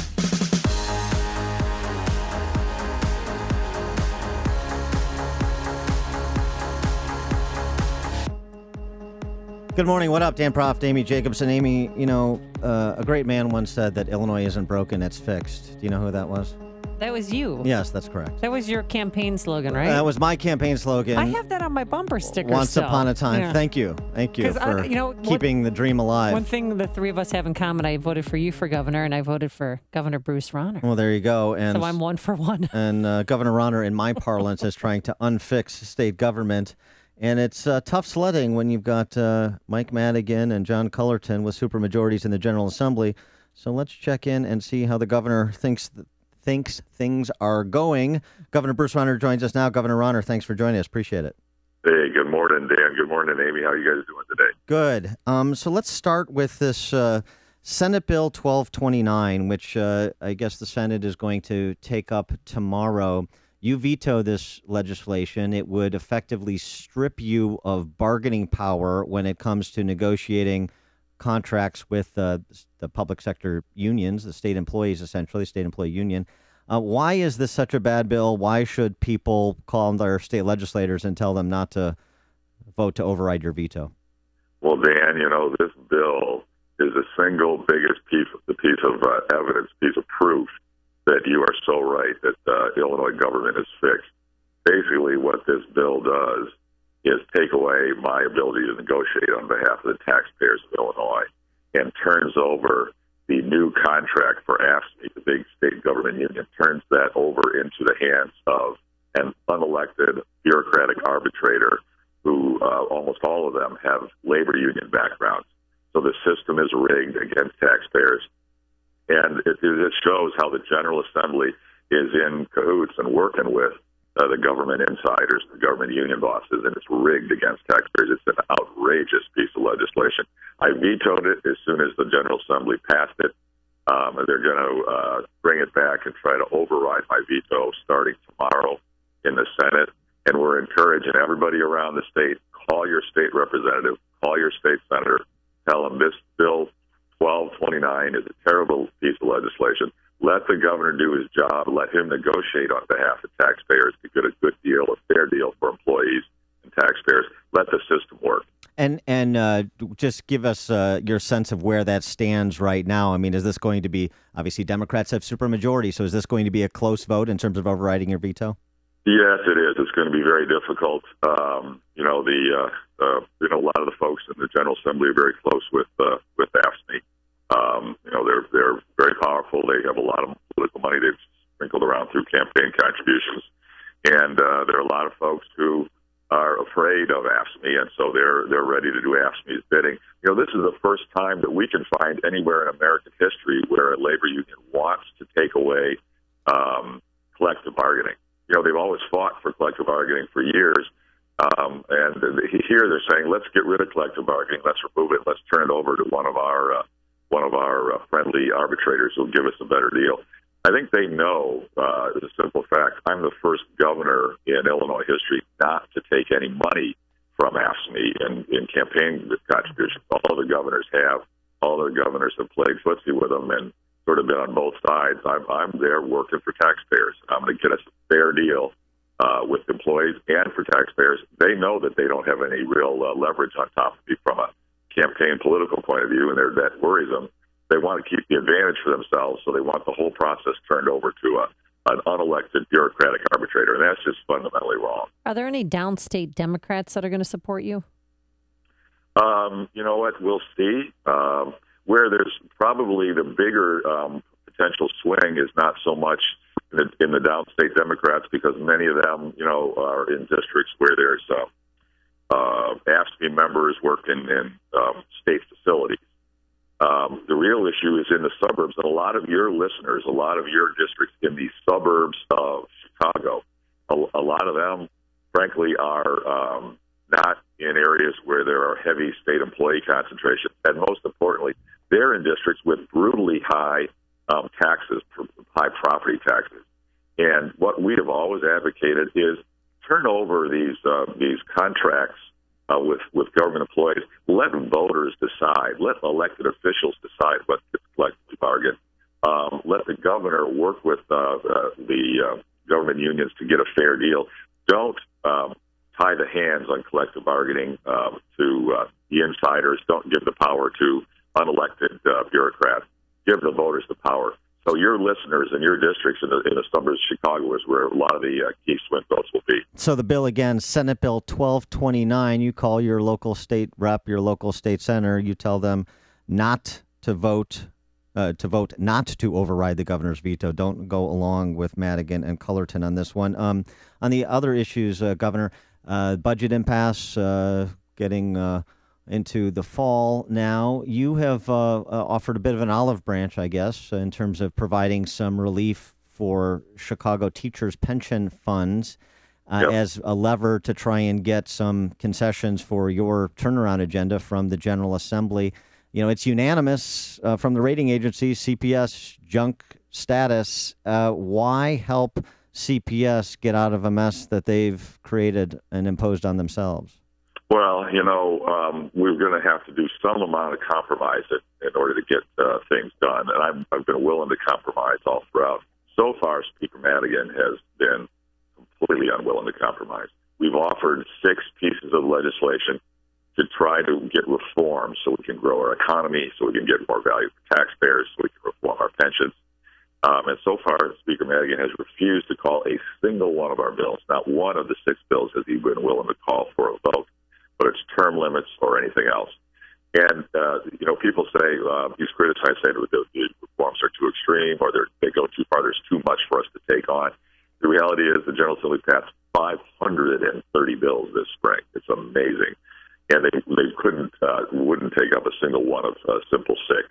Good morning. What up, Dan Proft, Amy Jacobson. Amy, you know, a great man once said that Illinois isn't broken, it's fixed. Do you know who that was? That was you. Yes, that's correct. That was your campaign slogan, right? That was my campaign slogan. I have that on my bumper sticker. Once upon a time. Yeah. Thank you. Thank you for keeping the dream alive. One thing the three of us have in common, I voted for you for governor, and I voted for Governor Bruce Rauner. Well, there you go. And so I'm 1 for 1. And Governor Rauner, in my parlance, is trying to unfix state government. And it's tough sledding when you've got Mike Madigan and John Cullerton with supermajorities in the General Assembly. So let's check in and see how the governor thinks things are going. Governor Bruce Rauner joins us now. Governor Rauner, thanks for joining us. Appreciate it. Hey, good morning, Dan. Good morning, Amy. How are you guys doing today? Good. So let's start with this Senate Bill 1229, which I guess the Senate is going to take up tomorrow. You veto this legislation. It would effectively strip you of bargaining power when it comes to negotiating contracts with the public sector unions, the state employees, essentially, state employee union. Why is this such a bad bill? Why should people call their state legislators and tell them not to vote to override your veto? Well, Dan, you know, this bill is the single biggest piece of evidence, piece of proof that you are so right that Illinois government is fixed. Basically, what this bill does is take away my ability to negotiate on behalf of the taxpayers of Illinois and turns over the new contract for AFSCME, the big state government union, turns that over into the hands of an unelected bureaucratic arbitrator who almost all of them have labor union backgrounds. So the system is rigged against taxpayers. And it shows how the General Assembly is in cahoots and working with the government insiders, the government union bosses, and it's rigged against taxpayers. It's an outrageous piece of legislation. I vetoed it as soon as the General Assembly passed it. They're going to bring it back and try to override my veto starting tomorrow in the Senate. And we're encouraging everybody around the state, call your state representative, call your state senator, tell them this bill 1229 is a terrible piece of legislation. Let the governor do his job. Let him negotiate on behalf of taxpayers to get a good deal, a fair deal for employees and taxpayers. Let the system work. And just give us your sense of where that stands right now. I mean, is this going to be, obviously Democrats have supermajority, so is this going to be a close vote in terms of overriding your veto? Yes, it is. It's going to be very difficult. A lot of the folks in the General Assembly are very close with AFSCME. They're very powerful. They have a lot of political money they've sprinkled around through campaign contributions, and there are a lot of folks who are afraid of AFSCME, and so they're ready to do AFSCME's bidding. You know, this is the first time that we can find anywhere in American history where a labor union wants to take away collective bargaining. You know, they've always fought for collective bargaining for years, and here they're saying, let's get rid of collective bargaining, let's remove it, let's turn it over to one of our friendly arbitrators who'll give us a better deal. I think they know the simple fact. I'm the first governor in Illinois history not to take any money from AFSCME in campaign contributions. All the governors have. All the governors have played footsie with them and sort of been on both sides. I'm there working for taxpayers. I'm going to get us a fair deal with employees and for taxpayers. They know that they don't have any real leverage on top of me from a campaign political point of view, and that worries them. They want to keep the advantage for themselves, so they want the whole process turned over to an unelected bureaucratic arbitrator, and that's just fundamentally wrong. Are there any downstate Democrats that are going to support you? You know what? We'll see. Where there's probably the bigger potential swing is not so much in the downstate Democrats, because many of them, are in districts where there's AFSCME members working in state facilities. The real issue is in the suburbs, and a lot of your listeners, a lot of your districts in the suburbs of Chicago, a lot of them, frankly, are not in areas where there are heavy state employee concentrations. And most importantly, they're in districts with brutally high taxes, high property taxes. And what we have always advocated is turn over these contracts with government employees. Let voters decide. Let elected officials decide what gets collectively bargained. Let the governor work with the government unions to get a fair deal. Don't tie the hands on collective bargaining to the insiders. Don't give the power to unelected bureaucrats. Give the voters the power. So your listeners in your districts in the suburbs of Chicago is where a lot of the key swing votes will be. So the bill again, Senate Bill 1229, you call your local state rep, your local state senator, you tell them not to vote not to override the governor's veto. Don't go along with Madigan and Cullerton on this one. On the other issues, Governor, budget impasse, getting into the fall now. You have offered a bit of an olive branch, I guess, in terms of providing some relief for Chicago teachers' pension funds as a lever to try and get some concessions for your turnaround agenda from the General Assembly. It's unanimous from the rating agencies, CPS, junk status. Why help CPS get out of a mess that they've created and imposed on themselves? Well, we're going to have to do some amount of compromise in order to get things done, and I've been willing to compromise all throughout. So far, Speaker Madigan has been completely unwilling to compromise. We've offered 6 pieces of legislation to try to get reform so we can grow our economy, so we can get more value for taxpayers, so we can reform our pensions. And so far, Speaker Madigan has refused to call a single one of our bills. Not one of the 6 bills has he been willing to call for a vote, but it's term limits or anything else. And, people say, these criticize, say that the reforms are too extreme or they go too far, there's too much for us to take on. The reality is the General Assembly passed 530 bills this spring. It's amazing. And they wouldn't take up a single one of simple 6.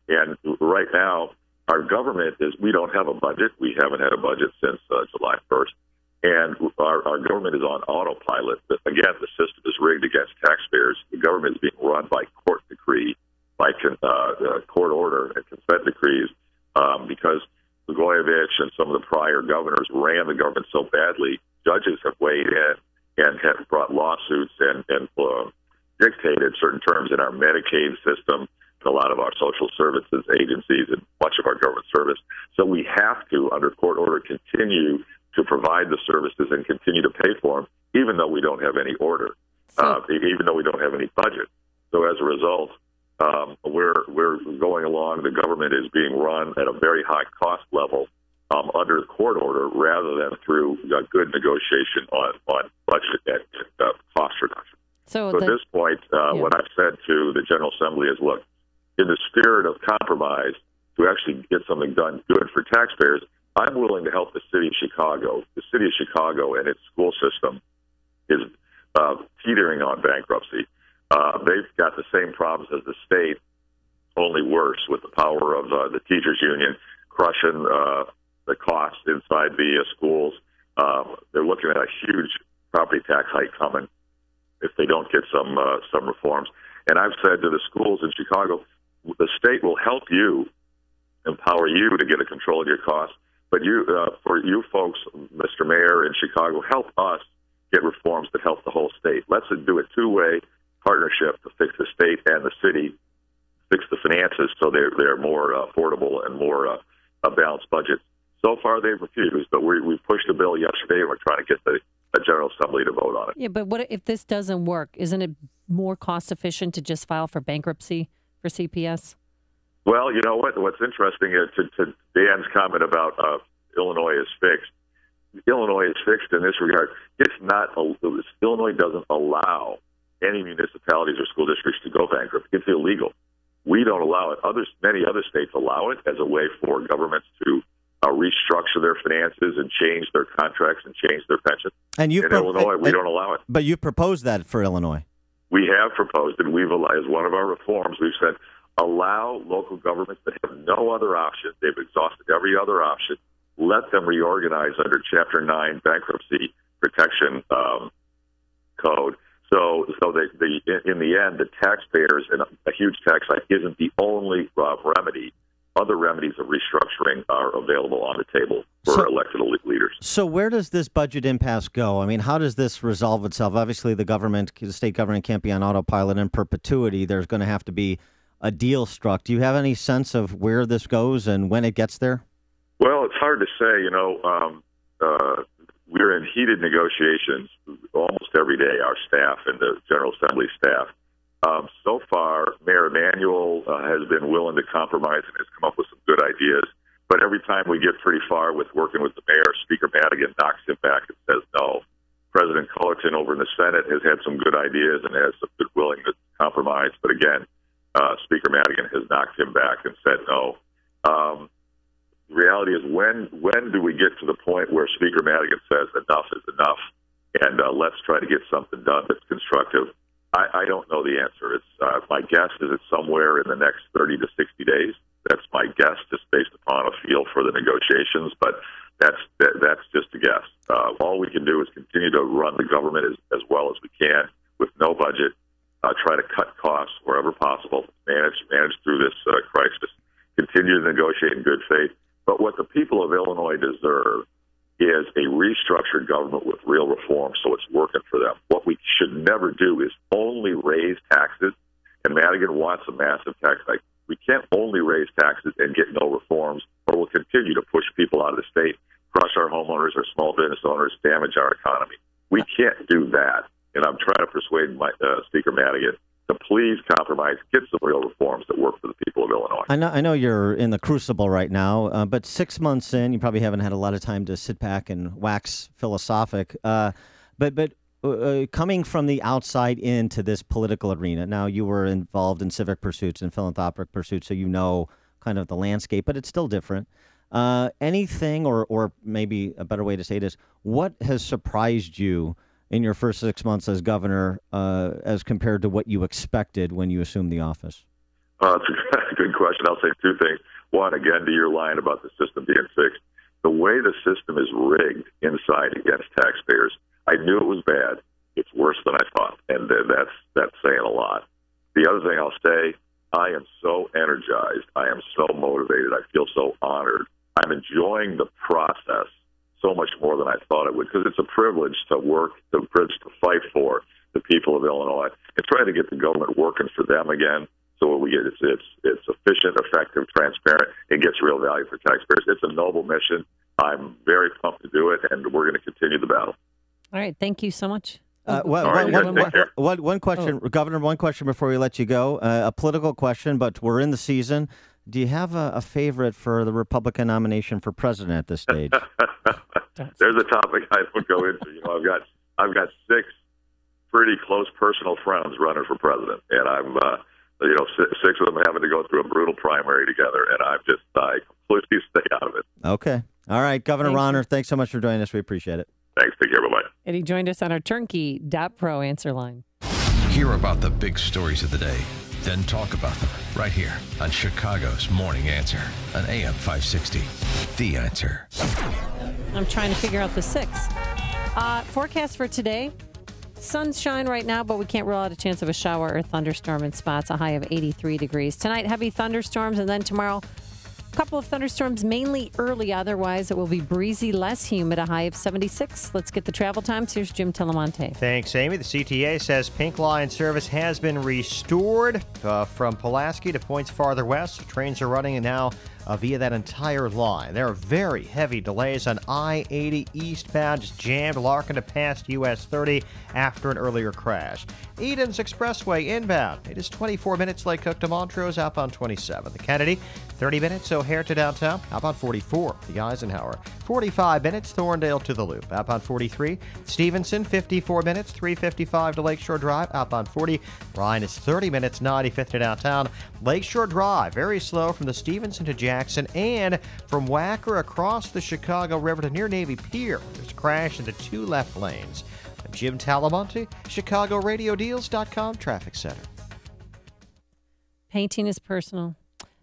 And right now, our government we don't have a budget. We haven't had a budget since July 1st. And our government is on autopilot. But again, the system is rigged against taxpayers. The government is being run by court decree, by court order and consent decrees, because Blagojevich and some of the prior governors ran the government so badly. Judges have weighed in and have brought lawsuits and dictated certain terms in our Medicaid system, a lot of our social services agencies, and much of our government service. So we have to, under court order, continue to provide the services and continue to pay for them, even though we don't have any order, even though we don't have any budget. So as a result, we're going along. The government is being run at a very high cost level under the court order, rather than through good negotiation on budget and cost reduction. So at this point, what I've said to the General Assembly is, look, in the spirit of compromise, to actually get something done good for taxpayers, I'm willing to help the city of Chicago. The city of Chicago and its school system is teetering on bankruptcy. They've got the same problems as the state, only worse, with the power of the teachers union crushing the costs inside the schools. They're looking at a huge property tax hike coming if they don't get some reforms. And I've said to the schools in Chicago, the state will help you empower you to get a control of your costs. But for you folks, Mr. Mayor in Chicago, help us get reforms that help the whole state. Let's do a two-way partnership to fix the state and the city, fix the finances so they're more affordable and more a balanced budget. So far, they've refused, but we pushed a bill yesterday, and we're trying to get the General Assembly to vote on it. Yeah, but what if this doesn't work? Isn't it more cost-efficient to just file for bankruptcy for CPS? Well, you know what? What's interesting is to Dan's comment about Illinois is fixed. Illinois is fixed in this regard. It's not. Illinois doesn't allow any municipalities or school districts to go bankrupt. It's illegal. We don't allow it. Many other states allow it as a way for governments to restructure their finances and change their contracts and change their pensions. And in Illinois, we don't allow it. But you've proposed that for Illinois. We have proposed it. As one of our reforms, we've said allow local governments that have no other option. They've exhausted every other option. Let them reorganize under Chapter 9 bankruptcy protection code. So in the end, the taxpayers and a huge tax hike isn't the only remedy. Other remedies of restructuring are available on the table for elected leaders. So where does this budget impasse go? I mean, how does this resolve itself? Obviously, the state government can't be on autopilot in perpetuity. There's going to have to be a deal struck. Do you have any sense of where this goes and when it gets there? Well, it's hard to say. We're in heated negotiations almost every day, our staff and the General Assembly staff. So far, Mayor Emanuel has been willing to compromise and has come up with some good ideas. But every time we get pretty far with working with the mayor, Speaker Madigan knocks him back and says no. President Cullerton over in the Senate has had some good ideas and has some good willingness to compromise. But again, Speaker Madigan has knocked him back and said no. The reality is, when do we get to the point where Speaker Madigan says enough is enough and let's try to get something done that's constructive? I don't know the answer. It's my guess is it's somewhere in the next 30 to 60 days. That's my guess, just based upon a feel for the negotiations. But that's just a guess. All we can do is continue to run the government as well as we can with no budget. Try to cut costs wherever possible. Manage through this crisis. Continue to negotiate in good faith. But what the people of Illinois deserve is a restructured government with real reform, so it's working for them. What we should never do is only raise taxes, and Madigan wants a massive tax hike. We can't only raise taxes and get no reforms, or we'll continue to push people out of the state, crush our homeowners, our small business owners, damage our economy. We can't do that, and I'm trying to persuade Speaker Madigan to please compromise, get some real reforms that work for the people of Illinois. I know you're in the crucible right now, but 6 months in, you probably haven't had a lot of time to sit back and wax philosophic. But coming from the outside into this political arena, now you were involved in civic pursuits and philanthropic pursuits, so you know kind of the landscape, but it's still different. Anything, or maybe a better way to say this, what has surprised you in your first 6 months as governor as compared to what you expected when you assumed the office? That's a good question. I'll say two things. One, again, to your line about the system being fixed. The way the system is rigged inside against taxpayers, I knew it was bad. It's worse than I thought, and that's saying a lot. The other thing I'll say, I am so energized. I am so motivated. I feel so honored. I'm enjoying the process so much more than I thought it would, because it's a privilege to work, a privilege to fight for the people of Illinois and try to get the government working for them again. So we get it's efficient, effective, transparent, and gets real value for taxpayers. It's a noble mission. I'm very pumped to do it, and we're going to continue the battle. All right, thank you so much. One question, Governor. One question before we let you go. A political question, but we're in the season. Do you have a favorite for the Republican nomination for president at this stage? There's a topic I would go into. I've got 6 pretty close personal friends running for president, and I'm 6 of them having to go through a brutal primary together, and I completely stay out of it. Okay, all right, Governor Rauner, thanks so much for joining us. We appreciate it. Thanks. Take care. Bye-bye. And he joined us on our Turnkey.pro answer line. Hear about the big stories of the day, then talk about them right here on Chicago's Morning Answer on AM 560. The Answer. I'm trying to figure out the 6. Forecast for today. Sunshine right now, but we can't rule out a chance of a shower or thunderstorm in spots, a high of 83 degrees. Tonight, heavy thunderstorms, and then tomorrow, Couple of thunderstorms, mainly early. Otherwise, it will be breezy, less humid, a high of 76. Let's get the travel times. Here's Jim Telemonte. Thanks, Amy. The CTA says Pink Line service has been restored from Pulaski to points farther west. Trains are running now via that entire line. There are very heavy delays on I-80 eastbound, just jammed Larkin to past US 30 after an earlier crash. Edens Expressway inbound. It is 24 minutes Lake Cook to Montrose, outbound 27. The Kennedy, 30 minutes O'Hare to downtown, outbound 44. The Eisenhower, 45 minutes Thorndale to the Loop, outbound 43. Stevenson, 54 minutes, 355 to Lakeshore Drive, outbound 40. Bryan is 30 minutes, 95th to downtown. Lakeshore Drive, very slow from the Stevenson to Jackson and from Wacker across the Chicago River to near Navy Pier. There's a crash into 2 left lanes. I'm Jim Talamonte, ChicagoRadioDeals.com Traffic Center. Painting is personal.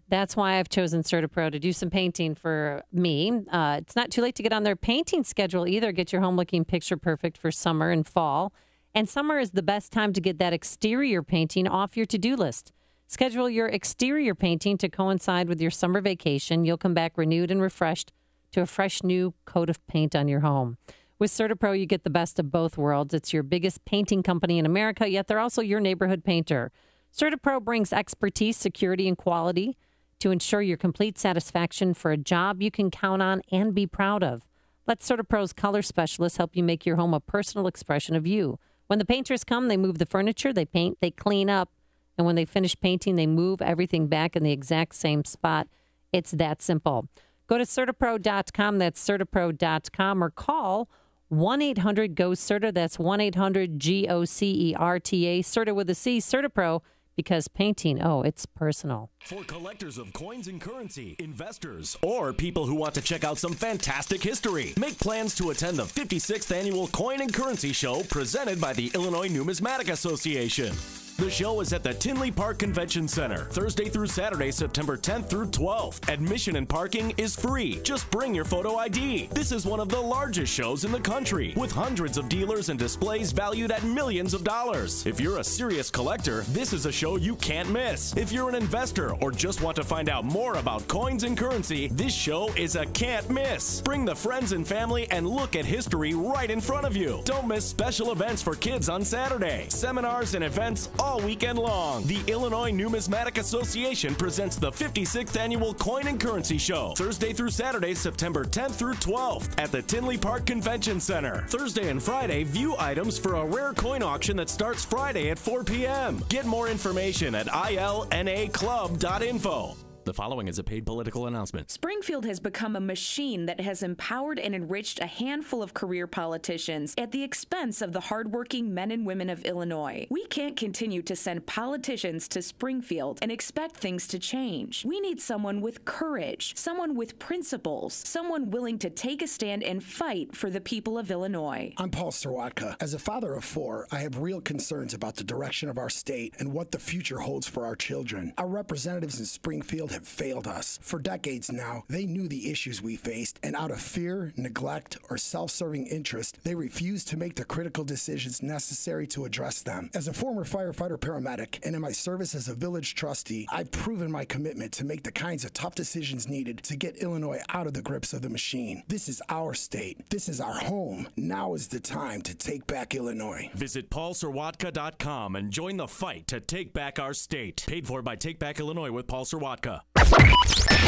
That's why I've chosen CertaPro to do some painting for me. It's not too late to get on their painting schedule either. Get your home looking picture perfect for summer and fall. And summer is the best time to get that exterior painting off your to-do list. Schedule your exterior painting to coincide with your summer vacation. You'll come back renewed and refreshed to a fresh new coat of paint on your home. With CertaPro, you get the best of both worlds. It's your biggest painting company in America, yet they're also your neighborhood painter. CertaPro brings expertise, security, and quality to ensure your complete satisfaction for a job you can count on and be proud of. Let CertaPro's color specialists help you make your home a personal expression of you. When the painters come, they move the furniture, they paint, they clean up, and when they finish painting, they move everything back in the exact same spot. It's that simple. Go to CertaPro.com, that's CertaPro.com, or call 1-800-GO-CERTA, that's 1-800-GOCERTA, CERTA with a C, CertaPro, because painting, it's personal. For collectors of coins and currency, investors, or people who want to check out some fantastic history, make plans to attend the 56th Annual Coin and Currency Show presented by the Illinois Numismatic Association. The show is at the Tinley Park Convention Center, Thursday through Saturday, September 10th through 12th. Admission and parking is free. Just bring your photo ID. This is one of the largest shows in the country, with hundreds of dealers and displays valued at millions of dollars. If you're a serious collector, this is a show you can't miss. If you're an investor or just want to find out more about coins and currency, this show is a can't miss. Bring the friends and family and look at history right in front of you. Don't miss special events for kids on Saturday, seminars and events all weekend long. The Illinois Numismatic Association presents the 56th Annual Coin and Currency Show, Thursday through Saturday, September 10th through 12th at the Tinley Park Convention Center. Thursday and Friday, view items for a rare coin auction that starts Friday at 4 p.m. Get more information at ilnaclub.info. The following is a paid political announcement. Springfield has become a machine that has empowered and enriched a handful of career politicians at the expense of the hardworking men and women of Illinois. We can't continue to send politicians to Springfield and expect things to change. We need someone with courage, someone with principles, someone willing to take a stand and fight for the people of Illinois. I'm Paul Sirwatka. As a father of 4, I have real concerns about the direction of our state and what the future holds for our children. Our representatives in Springfield have failed us. For decades now, they knew the issues we faced, and out of fear, neglect, or self-serving interest, they refused to make the critical decisions necessary to address them. As a former firefighter paramedic, and in my service as a village trustee, I've proven my commitment to make the kinds of tough decisions needed to get Illinois out of the grips of the machine. This is our state. This is our home. Now is the time to take back Illinois. Visit paulsirwatka.com and join the fight to take back our state. Paid for by Take Back Illinois with Paul Sirwatka.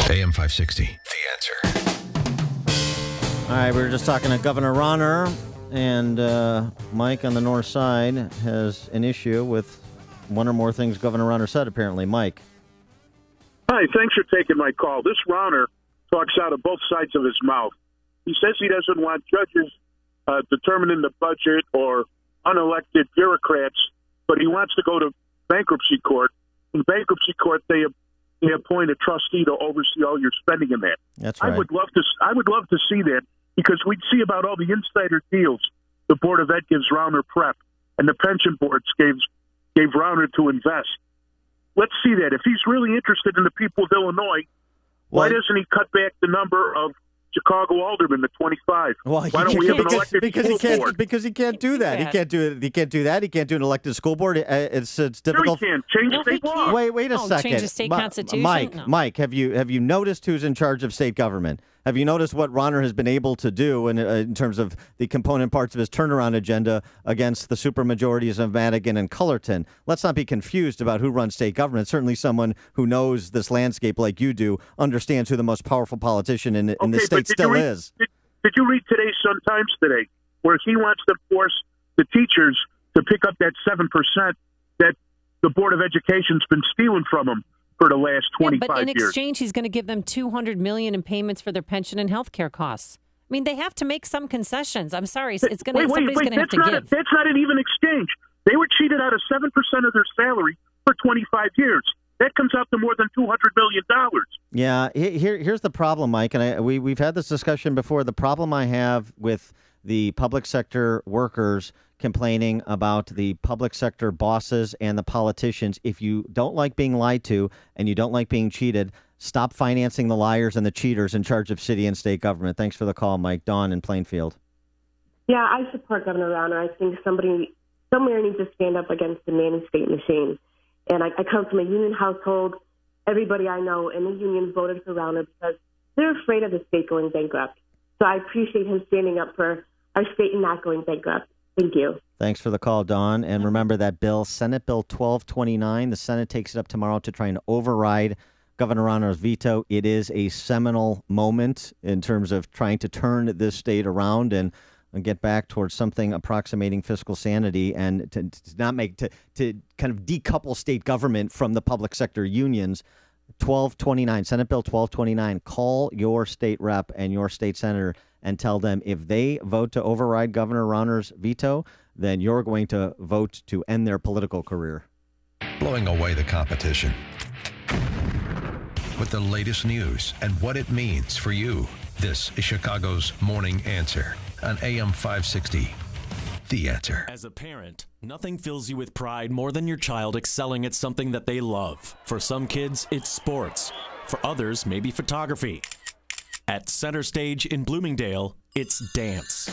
AM 560, The Answer. All right, we were just talking to Governor Rauner, and Mike on the north side has an issue with one or more things Governor Rauner said, apparently. Mike. Hi, thanks for taking my call. This Rauner talks out of both sides of his mouth. He says he doesn't want judges determining the budget or unelected bureaucrats, but he wants to go to bankruptcy court. In bankruptcy court, they appoint a trustee to oversee all your spending in that. That's right. I would love to see that, because we'd see about all the insider deals the Board of Ed gives Rauner prep and the pension boards gave Rauner to invest. Let's see that. If he's really interested in the people of Illinois, why doesn't he cut back the number of Chicago alderman to 25? Well, why don't we have an elected because school he can't board? because he can't do that. He can't do it. He can't do that. He can't do an elected school board. It's difficult. Sure he can. Change state law. Wait a second. Change the state constitution? Mike, have you noticed who's in charge of state government? Have you noticed what Rauner has been able to do in terms of the component parts of his turnaround agenda against the supermajorities of Madigan and Cullerton? Let's not be confused about who runs state government. Certainly someone who knows this landscape like you do understands who the most powerful politician in the state still is. Did you read today's Sun-Times today, where he wants to force the teachers to pick up that 7% that the Board of Education's been stealing from them for the last 25 but in years? exchange, he's going to give them $200 million in payments for their pension and health care costs. I mean, they have to make some concessions. I'm sorry, it's going to somebody's going to have to give. That's not an even exchange. They were cheated out of 7% of their salary for 25 years. That comes out to more than $200 million. Yeah, here's the problem, Mike, and we've had this discussion before. The problem I have with the public sector workers complaining about the public sector bosses and the politicians, if you don't like being lied to and you don't like being cheated, stop financing the liars and the cheaters in charge of city and state government. Thanks for the call, Mike. Dawn in Plainfield. Yeah, I support Governor Rauner. I think somewhere needs to stand up against the nanny state machine. And I come from a union household. Everybody I know in the union voted for Rauner because they're afraid of the state going bankrupt. So I appreciate him standing up for our state and not going bankrupt. Thank you. Thanks for the call, Dawn. And remember that bill, Senate Bill 1229, the Senate takes it up tomorrow to try and override Governor Rauner's veto. It is a seminal moment in terms of trying to turn this state around and get back towards something approximating fiscal sanity and to not make to kind of decouple state government from the public sector unions. 1229, Senate Bill 1229. Call your state rep and your state senator and tell them if they vote to override Governor Rauner's veto, then you're going to vote to end their political career. Blowing away the competition with the latest news and what it means for you. This is Chicago's Morning Answer on AM 560. The Answer. As a parent, nothing fills you with pride more than your child excelling at something that they love. For some kids, it's sports. For others, maybe photography. At Center Stage in Bloomingdale, it's dance.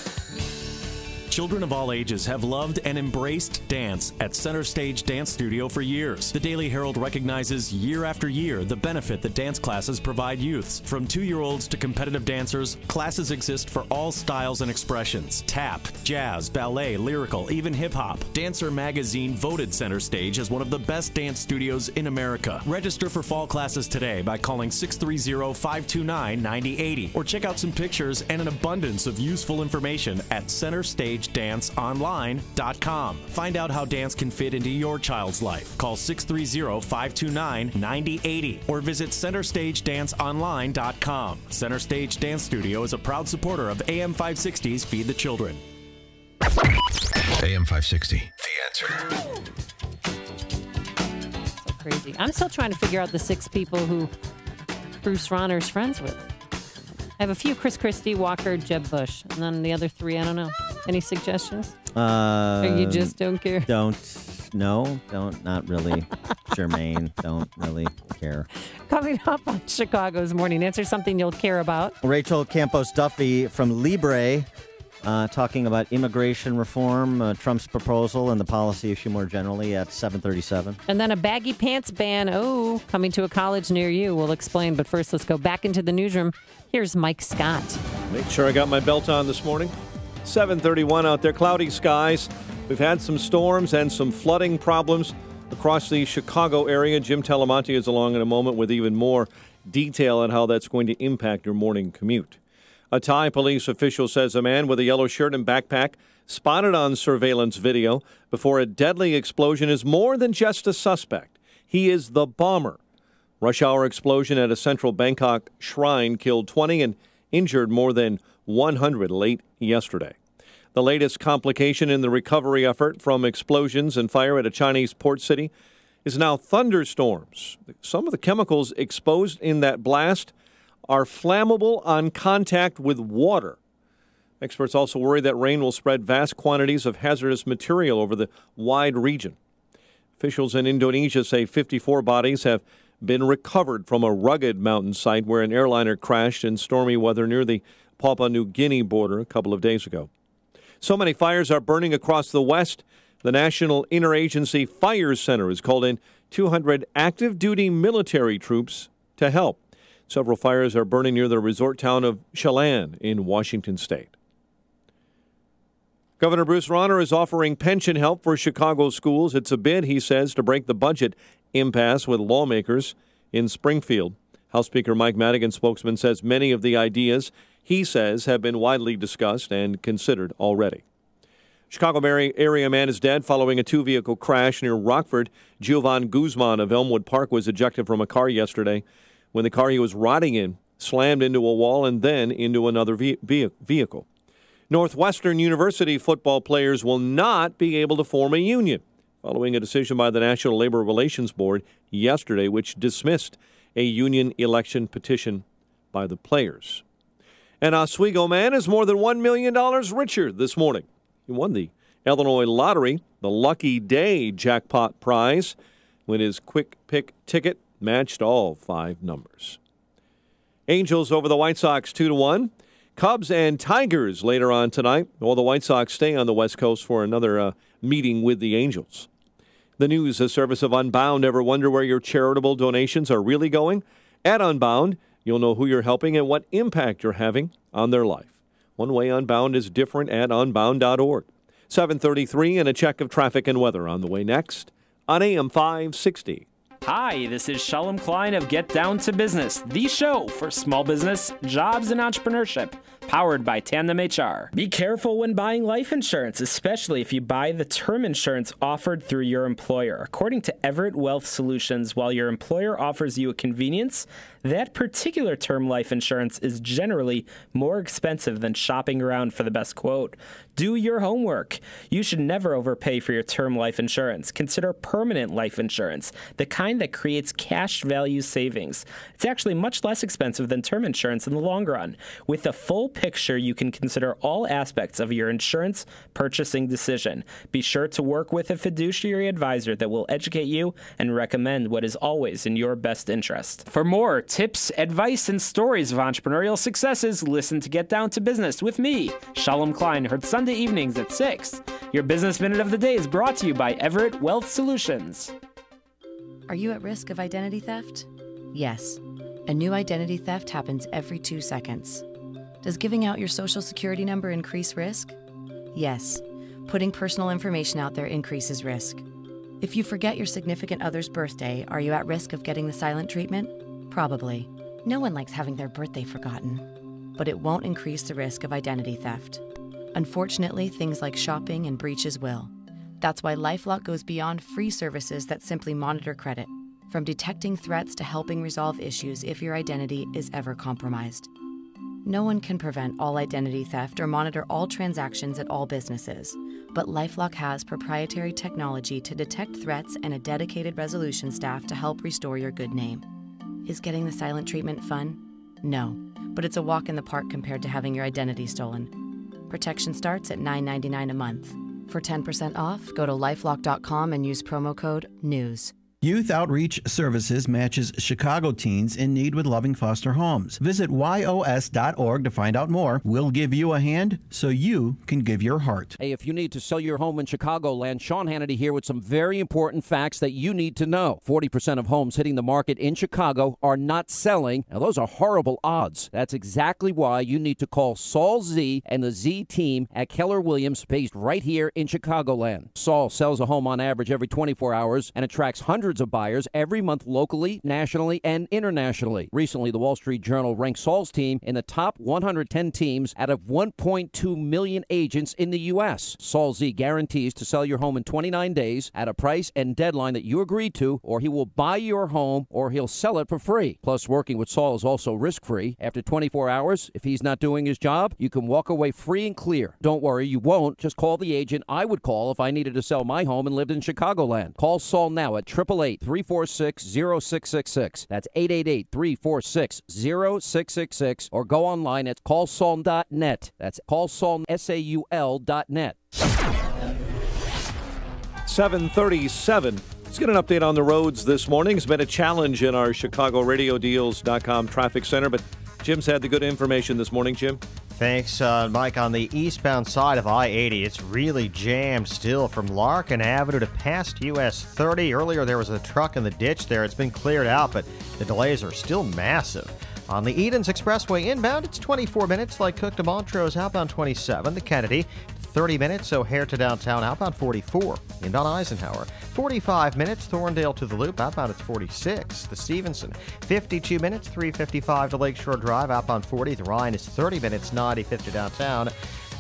Children of all ages have loved and embraced dance at Center Stage Dance Studio for years. The Daily Herald recognizes year after year the benefit that dance classes provide youths. From 2-year-olds to competitive dancers, classes exist for all styles and expressions. Tap, jazz, ballet, lyrical, even hip-hop. Dancer Magazine voted Center Stage as one of the best dance studios in America. Register for fall classes today by calling 630-529-9080 or check out some pictures and an abundance of useful information at CenterStageDanceOnline.com. Find out how dance can fit into your child's life. Call 630-529-9080 or visit CenterStageDanceOnline.com. Center Stage Dance Studio is a proud supporter of AM 560's Feed the Children. AM 560. The Answer. So crazy. I'm still trying to figure out the 6 people who Bruce Rauner's friends with. I have a few: Chris Christie, Walker, Jeb Bush, and then the other 3, I don't know. Any suggestions? Or you just don't care? Not really. Jermaine, don't really care. Coming up on Chicago's Morning Answer, something you'll care about. Rachel Campos Duffy from Libre talking about immigration reform, Trump's proposal, and the policy issue more generally at 7:37. And then a baggy pants ban, coming to a college near you. We'll explain, but first let's go back into the newsroom. Here's Mike Scott. Make sure I got my belt on this morning. 7:31 out there, cloudy skies. We've had some storms and some flooding problems across the Chicago area. Jim Talamonte is along in a moment with even more detail on how that's going to impact your morning commute. A Thai police official says a man with a yellow shirt and backpack spotted on surveillance video before a deadly explosion is more than just a suspect. He is the bomber. Rush hour explosion at a central Bangkok shrine killed 20 and injured more than 100 late yesterday. The latest complication in the recovery effort from explosions and fire at a Chinese port city is now thunderstorms. Some of the chemicals exposed in that blast are flammable on contact with water. Experts also worry that rain will spread vast quantities of hazardous material over the wide region. Officials in Indonesia say 54 bodies have been recovered from a rugged mountain site where an airliner crashed in stormy weather near the Papua New Guinea border a couple of days ago. So many fires are burning across the West. The National Interagency Fire Center has called in 200 active-duty military troops to help. Several fires are burning near the resort town of Chelan in Washington State. Governor Bruce Rauner is offering pension help for Chicago schools. It's a bid, he says, to break the budget impasse with lawmakers in Springfield. House Speaker Mike Madigan, spokesman, says many of the ideas, he says, have been widely discussed and considered already. Chicago area man is dead following a two-vehicle crash near Rockford. Giovan Guzman of Elmwood Park was ejected from a car yesterday when the car he was riding in slammed into a wall and then into another vehicle. Northwestern University football players will not be able to form a union following a decision by the National Labor Relations Board yesterday, which dismissed a union election petition by the players. An Oswego man is more than $1 million richer this morning. He won the Illinois lottery, the Lucky Day jackpot prize, when his quick pick ticket matched all 5 numbers. Angels over the White Sox 2-1. Cubs and Tigers later on tonight. Well, the White Sox stay on the West Coast for another meeting with the Angels. The news, a service of Unbound. Ever wonder where your charitable donations are really going? At Unbound, you'll know who you're helping and what impact you're having on their life. One way Unbound is different at unbound.org. 7:33 and a check of traffic and weather on the way next on AM 560. Hi, this is Shalom Klein of Get Down to Business, the show for small business, jobs, and entrepreneurship, powered by Tandem HR. Be careful when buying life insurance, especially if you buy the term insurance offered through your employer. According to Everett Wealth Solutions, while your employer offers you a convenience, that particular term life insurance is generally more expensive than shopping around for the best quote. Do your homework. You should never overpay for your term life insurance. Consider permanent life insurance, the kind that creates cash value savings. It's actually much less expensive than term insurance in the long run. With a full picture, you can consider all aspects of your insurance purchasing decision. Be sure to work with a fiduciary advisor that will educate you and recommend what is always in your best interest. For more tips, advice, and stories of entrepreneurial successes, listen to Get Down to Business with me, Shalom Klein, heard Sunday evenings at 6. Your Business Minute of the Day is brought to you by Everett Wealth Solutions. Are you at risk of identity theft? Yes. A new identity theft happens every 2 seconds. Does giving out your social security number increase risk? Yes. Putting personal information out there increases risk. If you forget your significant other's birthday, are you at risk of getting the silent treatment? Probably. No one likes having their birthday forgotten. But it won't increase the risk of identity theft. Unfortunately, things like shopping and breaches will. That's why LifeLock goes beyond free services that simply monitor credit, from detecting threats to helping resolve issues if your identity is ever compromised. No one can prevent all identity theft or monitor all transactions at all businesses, but LifeLock has proprietary technology to detect threats and a dedicated resolution staff to help restore your good name. Is getting the silent treatment fun? No, but it's a walk in the park compared to having your identity stolen. Protection starts at $9.99 a month. For 10% off, go to lifelock.com and use promo code NEWS. Youth Outreach Services matches Chicago teens in need with loving foster homes. Visit YOS.org to find out more. We'll give you a hand so you can give your heart. Hey, if you need to sell your home in Chicagoland, Sean Hannity here with some very important facts that you need to know. 40% of homes hitting the market in Chicago are not selling. Now, those are horrible odds. That's exactly why you need to call Saul Z and the Z team at Keller Williams, based right here in Chicagoland. Saul sells a home on average every 24 hours and attracts hundreds of buyers every month locally, nationally, and internationally. Recently, the Wall Street Journal ranked Saul's team in the top 110 teams out of 1.2 million agents in the U.S. Saul Z guarantees to sell your home in 29 days at a price and deadline that you agreed to, or he will buy your home or he'll sell it for free. Plus, working with Saul is also risk-free. After 24 hours, if he's not doing his job, you can walk away free and clear. Don't worry, you won't. Just call the agent I would call if I needed to sell my home and lived in Chicagoland. Call Saul now at 888-346-0666. That's 888-346-0666. Or go online at callsaul.net. That's callsaul.net. 7:37. Let's get an update on the roads this morning. It's been a challenge in our ChicagoRadioDeals.com traffic center, but Jim's had the good information this morning. Jim? Thanks, Mike. On the eastbound side of I-80, it's really jammed still from Larkin Avenue to past US 30. Earlier, there was a truck in the ditch there. It's been cleared out, but the delays are still massive. On the Edens Expressway inbound, it's 24 minutes like Cook to Montrose outbound 27. The Kennedy, 30 minutes O'Hare to downtown outbound 44. Inbound Eisenhower, 45 minutes Thorndale to the Loop outbound it's 46. The Stevenson, 52 minutes 355 to Lakeshore Drive outbound 40. The Rhine is 30 minutes 95 to downtown.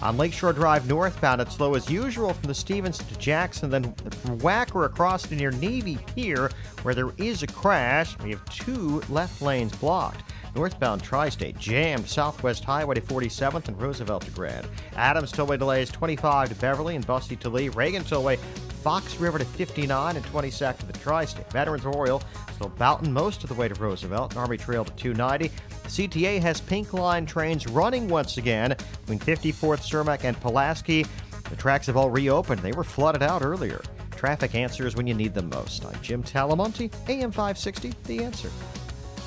On Lakeshore Drive northbound, it's slow as usual from the Stevenson to Jackson, then from Wacker across to near Navy Pier, where there is a crash. We have 2 left lanes blocked. Northbound Tri-State jammed Southwest Highway to 47th and Roosevelt to Grand. Adams Tollway delays 25 to Beverly and Bussey to Lee. Reagan Tollway, Fox River to 59 and 22nd to the Tri-State. Veterans Memorial still Boughton most of the way to Roosevelt. Army Trail to 290. The CTA has Pink Line trains running once again between 54th, Cermak, and Pulaski. The tracks have all reopened. They were flooded out earlier. Traffic answers when you need them most. I'm Jim Talamonte, AM 560, The Answer.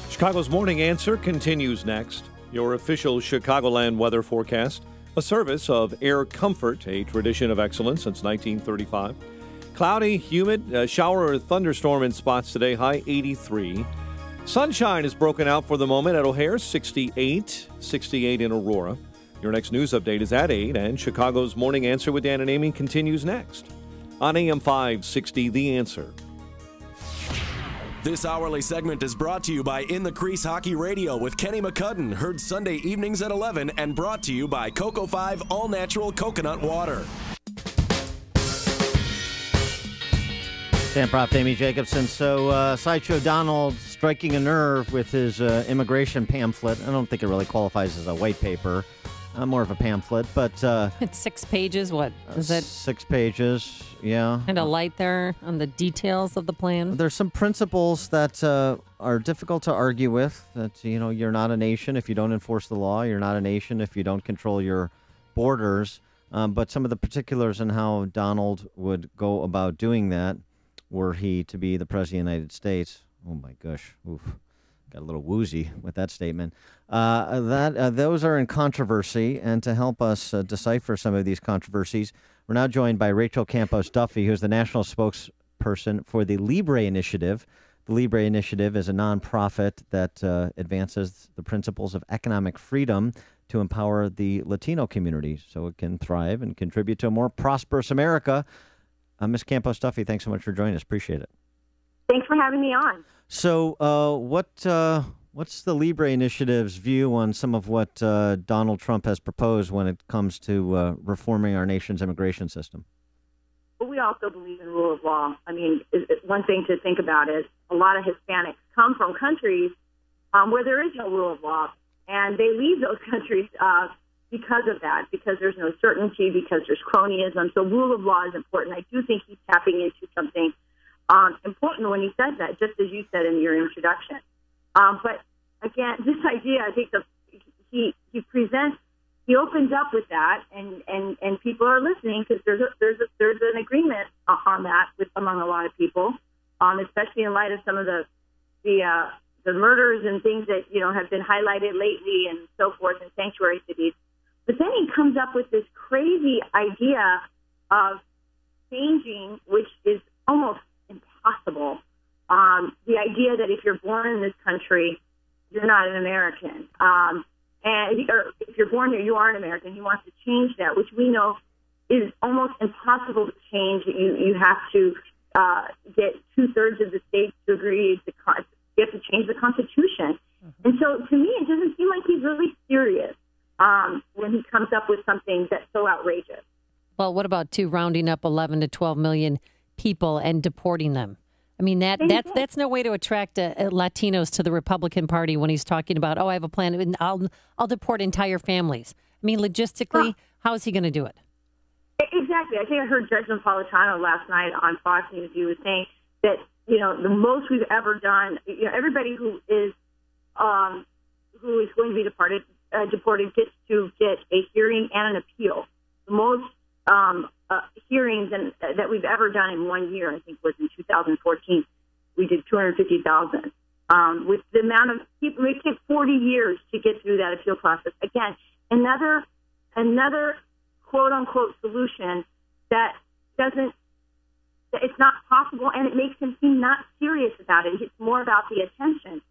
Chicago's Morning Answer continues next. Your official Chicagoland weather forecast, a service of Air Comfort, a tradition of excellence since 1935. Cloudy, humid, shower or thunderstorm in spots today, high 83. Sunshine is broken out for the moment at O'Hare, 68 in Aurora. Your next news update is at 8, and Chicago's Morning Answer with Dan and Amy continues next on AM 560, The Answer. This hourly segment is brought to you by In the Crease Hockey Radio with Kenny McCudden, heard Sunday evenings at 11, and brought to you by Coco 5 All-Natural Coconut Water. Dan Proft, Amy Jacobson. So, Sideshow Donald striking a nerve with his immigration pamphlet. I don't think it really qualifies as a white paper. More of a pamphlet, but... it's 6 pages. What is it? 6 pages, yeah. Kind of light there on the details of the plan. There's some principles that are difficult to argue with. That, you're not a nation if you don't enforce the law. You're not a nation if you don't control your borders. But some of the particulars in how Donald would go about doing that, were he to be the President of the United States. Oh, my gosh. Oof. Got a little woozy with that statement. Those are in controversy, and to help us decipher some of these controversies, we're now joined by Rachel Campos Duffy, who's the national spokesperson for the Libre Initiative. The Libre Initiative is a nonprofit that advances the principles of economic freedom to empower the Latino community so it can thrive and contribute to a more prosperous America. Ms. Campos Duffy, thanks so much for joining us. Appreciate it. Thanks for having me on. So what's the Libre Initiative's view on some of what Donald Trump has proposed when it comes to reforming our nation's immigration system? Well, we also believe in rule of law. I mean, one thing to think about is a lot of Hispanics come from countries where there is no rule of law, and they leave those countries because of that, because there's no certainty, because there's cronyism. So rule of law is important. I do think he's tapping into something important when he says that, just as you said in your introduction. But again, this idea, I think he opens up with that, and people are listening because there's an agreement on that among a lot of people, especially in light of some of the murders and things that have been highlighted lately and so forth in sanctuary cities. But then he comes up with this crazy idea of changing, which is almost impossible. The idea that if you're born in this country, you're not an American. Or if you're born here, you are an American. He wants to change that, which we know is almost impossible to change. You have to get 2/3 of the states to agree. You have to change the Constitution. And so to me, it doesn't seem like he's really serious when he comes up with something that's so outrageous. Well, what about rounding up 11 to 12 million people and deporting them? I mean, that's no way to attract Latinos to the Republican Party when he's talking about, I have a plan, and I'll deport entire families. I mean, logistically, how is he going to do it? Exactly. I think I heard Judge Napolitano last night on Fox News. He was saying that, the most we've ever done, everybody who is going to be deported gets to get a hearing and an appeal. The most hearings that we've ever done in 1 year, I think was in 2014. We did 250,000. With the amount of people, it took 40 years to get through that appeal process. Again, another quote-unquote solution that it's not possible, and it makes him seem not serious about it. It's more about the attention.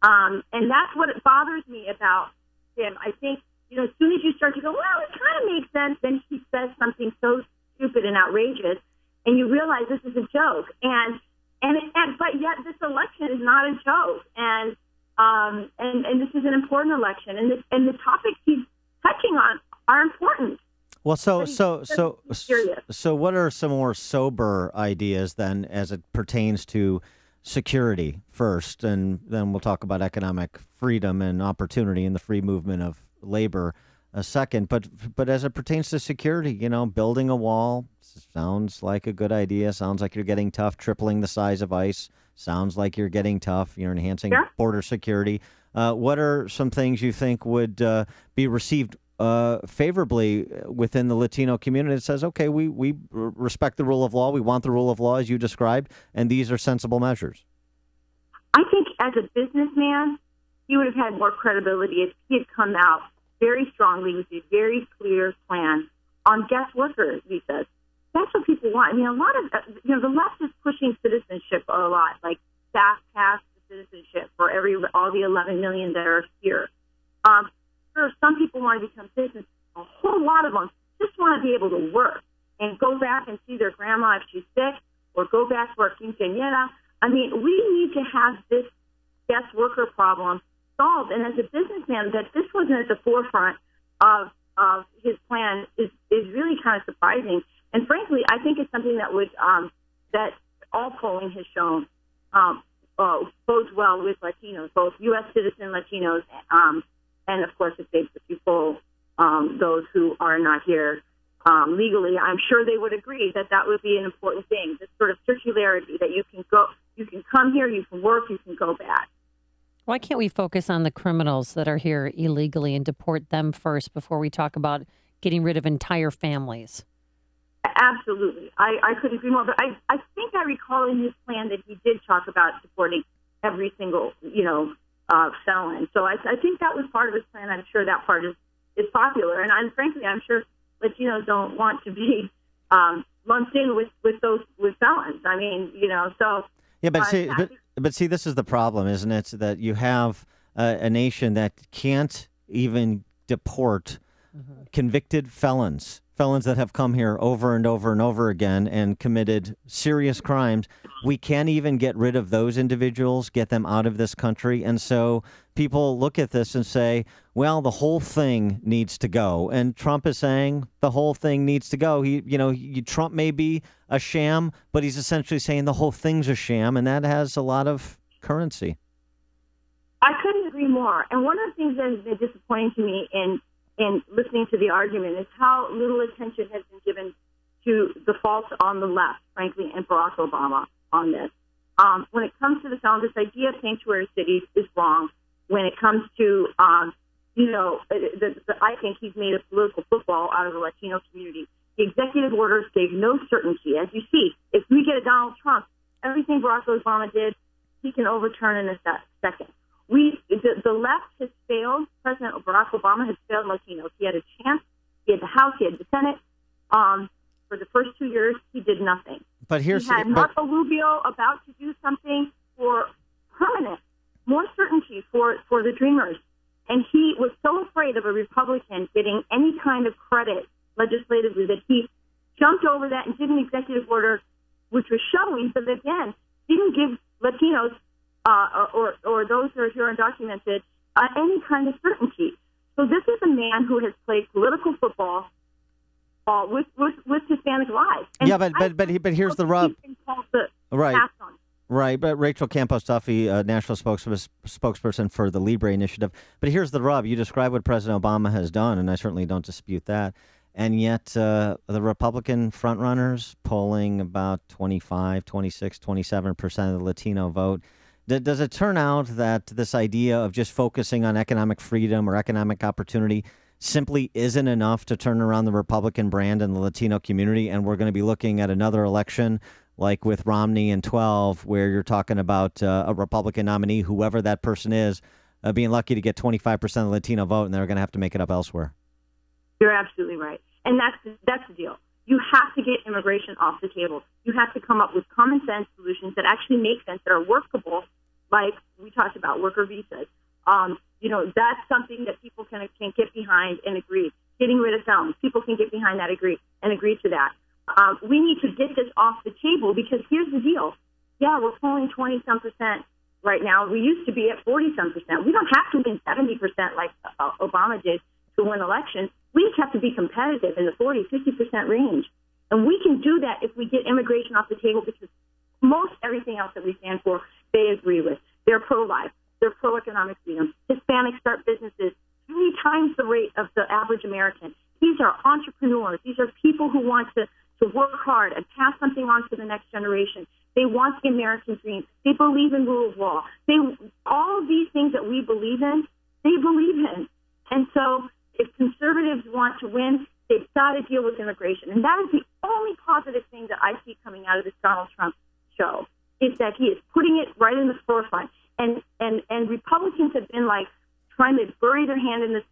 And that's what bothers me about him. I think, as soon as you start to go, well, it kind of makes sense, then he says something so stupid and outrageous, and you realize this is a joke. But yet this election is not a joke, and this is an important election, and the topics he's touching on are important. Well, so what are some more sober ideas then as it pertains to security first, and then we'll talk about economic freedom and opportunity and the free movement of labor a second. But as it pertains to security, building a wall sounds like a good idea. Sounds like you're getting tough. Tripling the size of ICE sounds like you're getting tough. You're enhancing border security. What are some things you think would be received favorably within the Latino community? It says, okay, we respect the rule of law. We want the rule of law as you described, and these are sensible measures. I think as a businessman, he would have had more credibility if he had come out very strongly with a very clear plan on guest worker visas. That's what people want. I mean, a lot of, the left is pushing citizenship a lot, like fast pass to citizenship for all the 11 million that are here. Sure, some people want to become citizens. A whole lot of them just want to be able to work and go back and see their grandma if she's sick, or go back to our quinceañera. I mean, we need to have this guest worker problem solved. And as a businessman, that this wasn't at the forefront of his plan is really kind of surprising. And frankly, I think it's something that would that all polling has shown bodes well with Latinos, both U.S. citizen Latinos, and of course, if you poll those who are not here legally, I'm sure they would agree that would be an important thing. This sort of circularity that you can come here, you can work, you can go back. Why can't we focus on the criminals that are here illegally and deport them first before we talk about getting rid of entire families? Absolutely. I couldn't agree more. But I think I recall in his plan that he did talk about deporting every single, felon. So I think that was part of his plan. I'm sure that part is popular. And frankly, I'm sure Latinos don't want to be lumped in with felons. I mean, so. Yeah, but see, this is the problem, isn't it? That you have a nation that can't even deport convicted felons that have come here over and over and over again and committed serious crimes. We can't even get rid of those individuals, get them out of this country. And so people look at this and say, well, the whole thing needs to go. And Trump is saying the whole thing needs to go. Trump may be a sham, but he's essentially saying the whole thing's a sham, and that has a lot of currency. I couldn't agree more. And one of the things that has been disappointing to me in listening to the argument is how little attention has been given to the faults on the left, frankly, and Barack Obama on this. When it comes to the felon, this idea of sanctuary cities is wrong. When it comes to, I think he's made a political football out of the Latino community. The executive orders gave no certainty. As you see, if we get a Donald Trump, everything Barack Obama did, he can overturn in a second. The left has failed. President Barack Obama has failed Latinos. He had a chance. He had the House. He had the Senate. For the first 2 years, he did nothing. But he had Marco Rubio about to do something for permanent, more certainty for the Dreamers. And he was so afraid of a Republican getting any kind of credit legislatively that he jumped over that and did an executive order, which was showing, but again, didn't give Latinos or those who are here undocumented any kind of certainty. So this is a man who has played political football with Hispanic lives. And but here's the rub. Right, but Rachel Campos-Duffy, national spokesperson for the Libre Initiative. But here's the rub. You describe what President Obama has done, and I certainly don't dispute that. And yet the Republican frontrunners polling about 25, 26, 27% of the Latino vote. Does it turn out that this idea of just focusing on economic freedom or economic opportunity simply isn't enough to turn around the Republican brand in the Latino community, and we're going to be looking at another election like with Romney in 12, where you're talking about a Republican nominee, whoever that person is, being lucky to get 25% of the Latino vote, and they're going to have to make it up elsewhere. You're absolutely right. And that's the deal. You have to get immigration off the table. You have to come up with common sense solutions that actually make sense, that are workable, like we talked about, worker visas. That's something that people can get behind and agree. Getting rid of felons, people can get behind that and agree to that. We need to get this off the table because here's the deal. Yeah, we're polling 20-some% right now. We used to be at 40-some%. We don't have to win 70% like Obama did to win elections. We just have to be competitive in the 40-50% range. And we can do that if we get immigration off the table because most everything else that we stand for, they agree with. They're pro-life. They're pro-economic freedom. Hispanics start businesses 3 times the rate of the average American. These are entrepreneurs. These are people who want to work hard and pass something on to the next generation. They want the American dream. They believe in rule of law. All of these things that we believe in, they believe in. And so if conservatives want to win, they've got to deal with immigration. And that is the only positive thing that I see coming out of this Donald Trump show, is that he is putting it right in the forefront. And Republicans have been like trying to bury their hand in the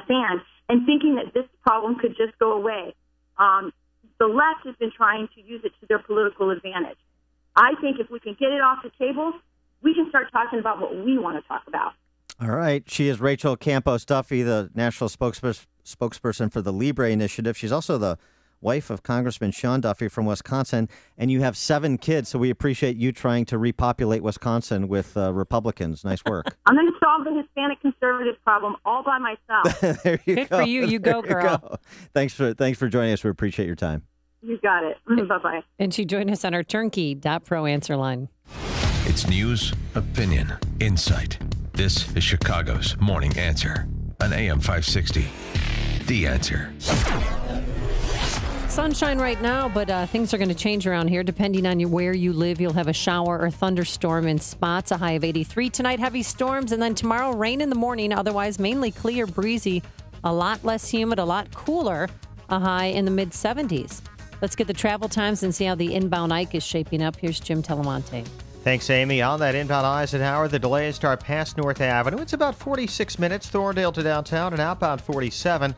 sand and thinking that this problem could just go away. The left has been trying to use it to their political advantage. I think if we can get it off the table, we can start talking about what we want to talk about. All right. She is Rachel Campos Duffy, the national spokesperson for the Libre Initiative. She's also the wife of Congressman Sean Duffy from Wisconsin, and you have 7 kids, so we appreciate you trying to repopulate Wisconsin with Republicans. Nice work. I'm going to solve the Hispanic conservative problem all by myself. There you Good go. for you. You go, girl. Go. Thanks for joining us. We appreciate your time. You got it. Bye-bye. And she joined us on our turnkey.pro answer line. It's news, opinion, insight. This is Chicago's Morning Answer on AM 560. The Answer. Sunshine right now, but things are going to change around here. Depending on where you live, you'll have a shower or thunderstorm in spots, a high of 83. Tonight, heavy storms, and then tomorrow, rain in the morning. Otherwise, mainly clear, breezy, a lot less humid, a lot cooler, a high in the mid-70s. Let's get the travel times and see how the inbound Ike is shaping up. Here's Jim Telemonte. Thanks, Amy. On that inbound Eisenhower, the delays start past North Avenue. It's about 46 minutes. Thorndale to downtown and outbound 47.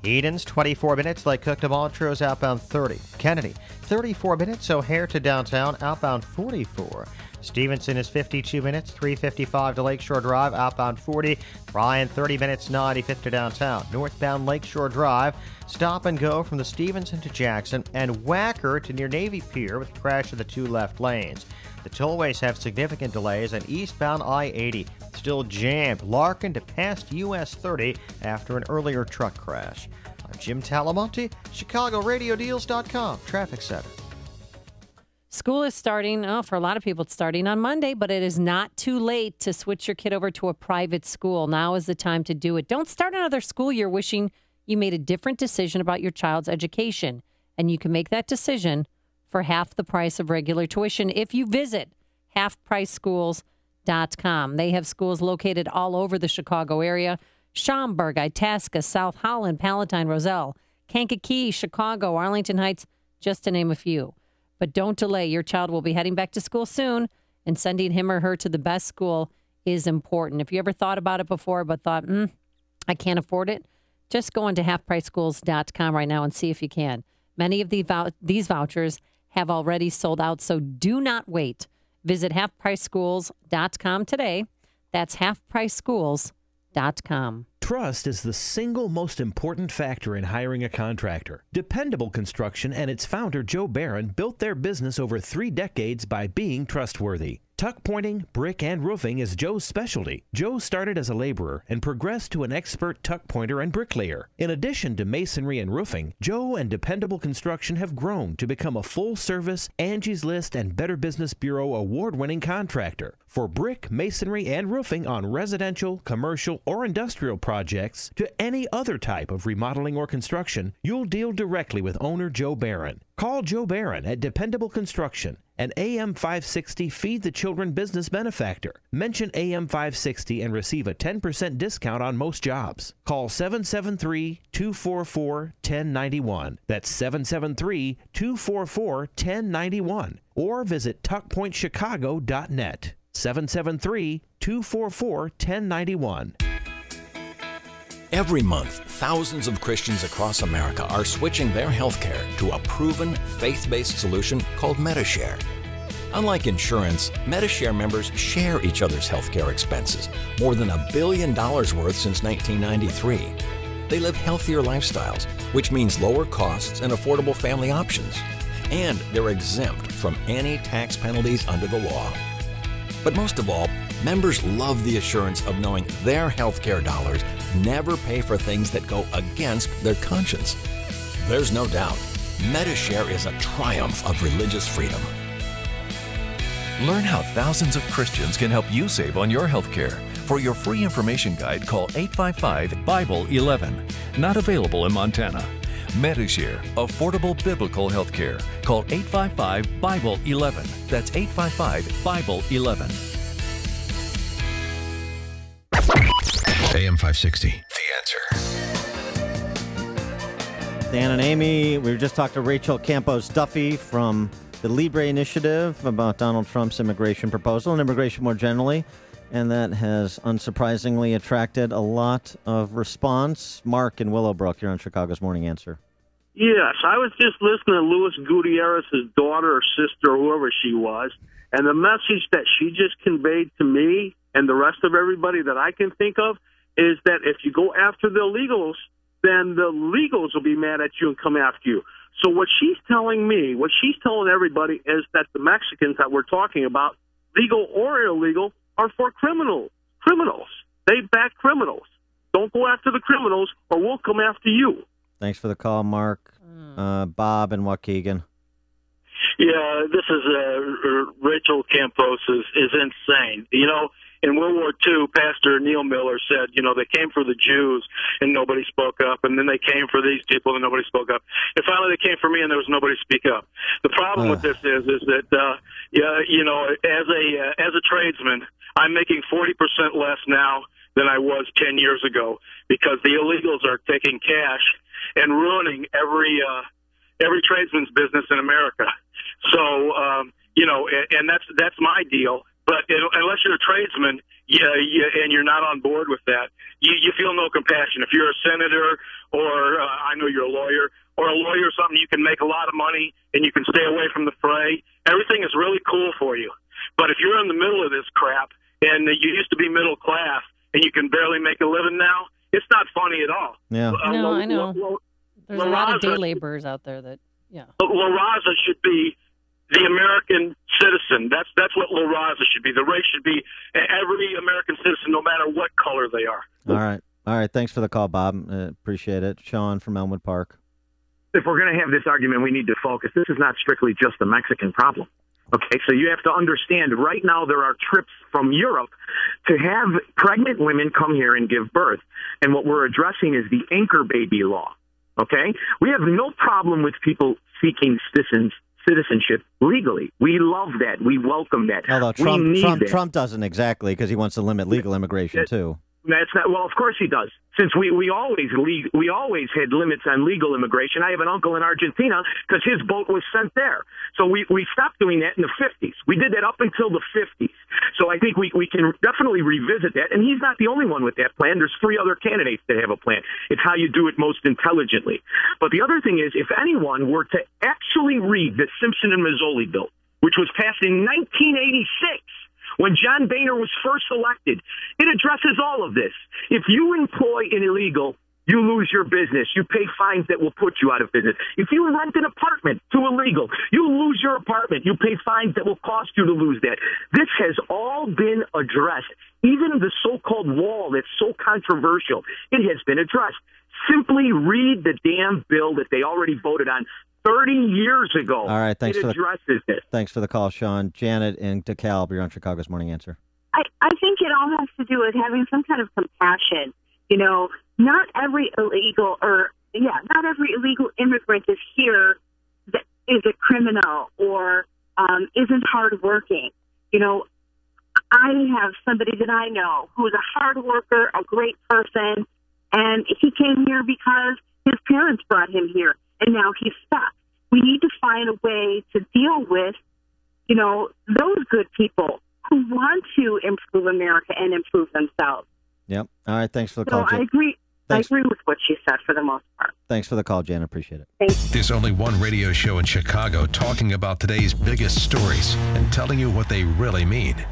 Edens, 24 minutes. Lake Cook to Montrose, outbound 30. Kennedy, 34 minutes. O'Hare to downtown, outbound 44. Stevenson is 52 minutes, 3:55 to Lakeshore Drive, outbound 40. Bryan, 30 minutes, 95th to downtown. Northbound Lakeshore Drive, stop and go from the Stevenson to Jackson, and Wacker to near Navy Pier with a crash in the 2 left lanes. The tollways have significant delays, and eastbound I-80 still jammed. Larkin to past US 30 after an earlier truck crash. I'm Jim Talamonte, ChicagoRadioDeals.com, Traffic Center. School is starting, for a lot of people, it's starting on Monday, but it is not too late to switch your kid over to a private school. Now is the time to do it. Don't start another school year wishing you made a different decision about your child's education. And you can make that decision for half the price of regular tuition if you visit halfpriceschools.com. They have schools located all over the Chicago area: Schaumburg, Itasca, South Holland, Palatine, Roselle, Kankakee, Chicago, Arlington Heights, just to name a few. But don't delay. Your child will be heading back to school soon, and sending him or her to the best school is important. If you ever thought about it before but thought, I can't afford it, just go into halfpriceschools.com right now and see if you can. Many of these vouchers have already sold out, so do not wait. Visit halfpriceschools.com today. That's halfpriceschools.com. Trust is the single most important factor in hiring a contractor. Dependable Construction and its founder, Joe Barron, built their business over 3 decades by being trustworthy. Tuck pointing, brick, and roofing is Joe's specialty. Joe started as a laborer and progressed to an expert tuck pointer and bricklayer. In addition to masonry and roofing, Joe and Dependable Construction have grown to become a full-service Angie's List and Better Business Bureau award-winning contractor. For brick, masonry, and roofing on residential, commercial, or industrial projects to any other type of remodeling or construction, you'll deal directly with owner Joe Barron. Call Joe Barron at Dependable Construction, and AM 560 Feed the Children business benefactor. Mention AM 560 and receive a 10% discount on most jobs. Call 773-244-1091. That's 773-244-1091. Or visit tuckpointchicago.net. 773-244-1091. Every month, thousands of Christians across America are switching their healthcare to a proven, faith-based solution called Medishare. Unlike insurance, Medishare members share each other's healthcare expenses, more than $1 billion worth since 1993. They live healthier lifestyles, which means lower costs and affordable family options. And they're exempt from any tax penalties under the law. But most of all, members love the assurance of knowing their healthcare dollars never pay for things that go against their conscience. There's no doubt, Medishare is a triumph of religious freedom. Learn how thousands of Christians can help you save on your health care. For your free information guide, call 855-BIBLE-11. Not available in Montana. Medishare, affordable biblical health care. Call 855-BIBLE-11. That's 855-BIBLE-11. AM 560, The Answer. Dan and Amy, we were just talking to Rachel Campos Duffy from the Libre Initiative about Donald Trump's immigration proposal and immigration more generally. And that has unsurprisingly attracted a lot of response. Mark in Willowbrook, you're on Chicago's Morning Answer. Yes, I was just listening to Luis Gutierrez's daughter or sister or whoever she was, and the message that she just conveyed to me and the rest of everybody that I can think of is that if you go after the illegals, then the legals will be mad at you and come after you. So what she's telling me, what she's telling everybody is that the Mexicans that we're talking about, legal or illegal, are for criminals. They back criminals. Don't go after the criminals or we'll come after you. Thanks for the call, Mark. Bob in Waukegan. Yeah, this is Rachel Campos is insane. You know, in World War II, Pastor Neil Miller said, you know, they came for the Jews and nobody spoke up, and then they came for these people and nobody spoke up. And finally they came for me and there was nobody to speak up. The problem with this is that, you know, as a tradesman, I'm making 40% less now than I was 10 years ago because the illegals are taking cash and ruining every tradesman's business in America. So, you know, and that's my deal. But unless you're a tradesman, and you're not on board with that, you feel no compassion. If you're a senator or I know you're a lawyer or something, you can make a lot of money and you can stay away from the fray. Everything is really cool for you. But if you're in the middle of this crap and you used to be middle class and you can barely make a living now, it's not funny at all. Yeah. No, I know. There's a lot of day laborers out there that, La Raza should be the American citizen. That's what La Raza should be. The race should be every American citizen, no matter what color they are. All right. Thanks for the call, Bob. Appreciate it. Sean from Elmwood Park. If we're going to have this argument, we need to focus. This is not strictly just a Mexican problem. Okay, so you have to understand, right now there are trips from Europe to have pregnant women come here and give birth. And what we're addressing is the anchor baby law. Okay? We have no problem with people seeking citizenship legally. We love that. We welcome that. Although Trump doesn't exactly, because he wants to limit legal immigration too. That's not, well, of course he does. Since we always had limits on legal immigration. I have an uncle in Argentina because his boat was sent there. So we stopped doing that in the 50s. We did that up until the 50s. So I think we can definitely revisit that. And he's not the only one with that plan. There's 3 other candidates that have a plan. It's how you do it most intelligently. But the other thing is, if anyone were to actually read the Simpson and Mazzoli bill, which was passed in 1986, when John Boehner was first elected, it addresses all of this. If you employ an illegal, you lose your business. You pay fines that will put you out of business. If you rent an apartment to illegal, you lose your apartment. You pay fines that will cost you to lose that. This has all been addressed. Even the so-called wall that's so controversial, it has been addressed. Simply read the damn bill that they already voted on 30 years ago. All right, thanks for the call, Sean. Janet in DeKalb, you're on Chicago's Morning Answer. I think it all has to do with having some kind of compassion. You know, not every illegal immigrant is here that is a criminal or isn't hardworking. You know, I have somebody that I know who is a hard worker, a great person, and he came here because his parents brought him here, and now he's stuck. We need to find a way to deal with, you know, those good people who want to improve America and improve themselves. Yep. All right. Thanks for the So call, Jan. I agree. Thanks. I agree with what she said for the most part. Thanks for the call, Jan. Appreciate it. Thanks. There's only one radio show in Chicago talking about today's biggest stories and telling you what they really mean.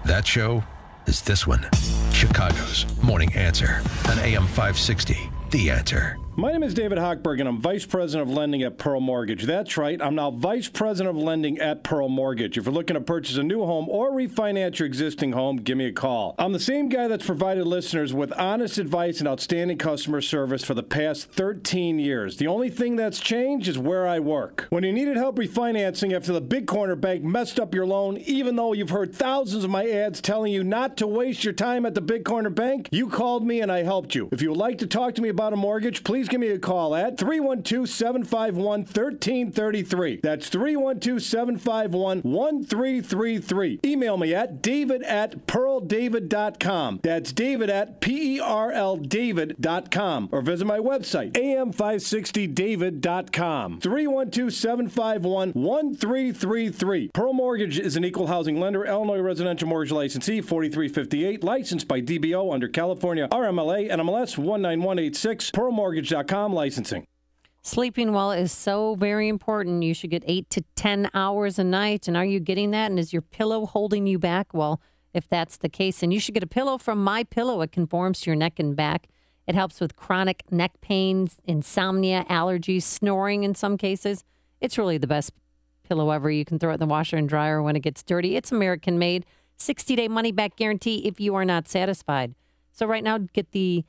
That show is this one, Chicago's Morning Answer on AM 560, The Answer. My name is David Hochberg, and I'm Vice President of Lending at Pearl Mortgage. That's right, I'm now Vice President of Lending at Pearl Mortgage. If you're looking to purchase a new home or refinance your existing home, give me a call. I'm the same guy that's provided listeners with honest advice and outstanding customer service for the past 13 years. The only thing that's changed is where I work. When you needed help refinancing after the Big Corner Bank messed up your loan, even though you've heard thousands of my ads telling you not to waste your time at the Big Corner Bank, you called me and I helped you. If you would like to talk to me about a mortgage, please give me a call at 312-751-1333. That's 312-751-1333. Email me at david@pearldavid.com. That's david@PERLDavid.com. Or visit my website, am560david.com. 312-751-1333. Pearl Mortgage is an equal housing lender, Illinois residential mortgage licensee, 4358, licensed by DBO under California RMLA NMLS 19186. PearlMortgage.com licensing. Sleeping well is so very important. You should get 8 to 10 hours a night. And are you getting that? And is your pillow holding you back? Well, if that's the case, then you should get a pillow from My Pillow. It conforms to your neck and back. It helps with chronic neck pains, insomnia, allergies, snoring in some cases. It's really the best pillow ever. You can throw it in the washer and dryer when it gets dirty. It's American made. 60-day money-back guarantee if you are not satisfied. So right now, get the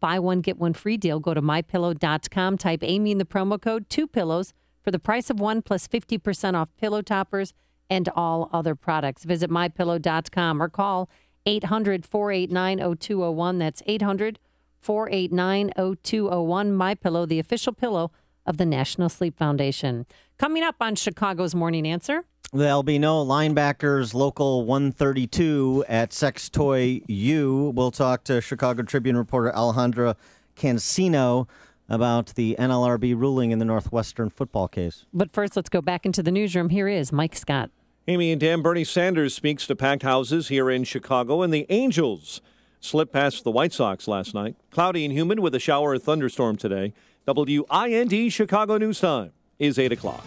buy one, get one free deal. Go to mypillow.com. Type Amy in the promo code, 2 pillows for the price of one plus 50% off pillow toppers and all other products. Visit mypillow.com or call 800-489-0201. That's 800-489-0201. MyPillow, the official pillow of the National Sleep Foundation. Coming up on Chicago's Morning Answer. There'll be no linebackers, local 132 at Sex Toy U. We'll talk to Chicago Tribune reporter Alejandra Cancino about the NLRB ruling in the Northwestern football case. But first, let's go back into the newsroom. Here is Mike Scott. Amy and Dan, Bernie Sanders speaks to packed houses here in Chicago, and the Angels slipped past the White Sox last night. Cloudy and humid with a shower or thunderstorm today. WIND Chicago News Time is 8 o'clock.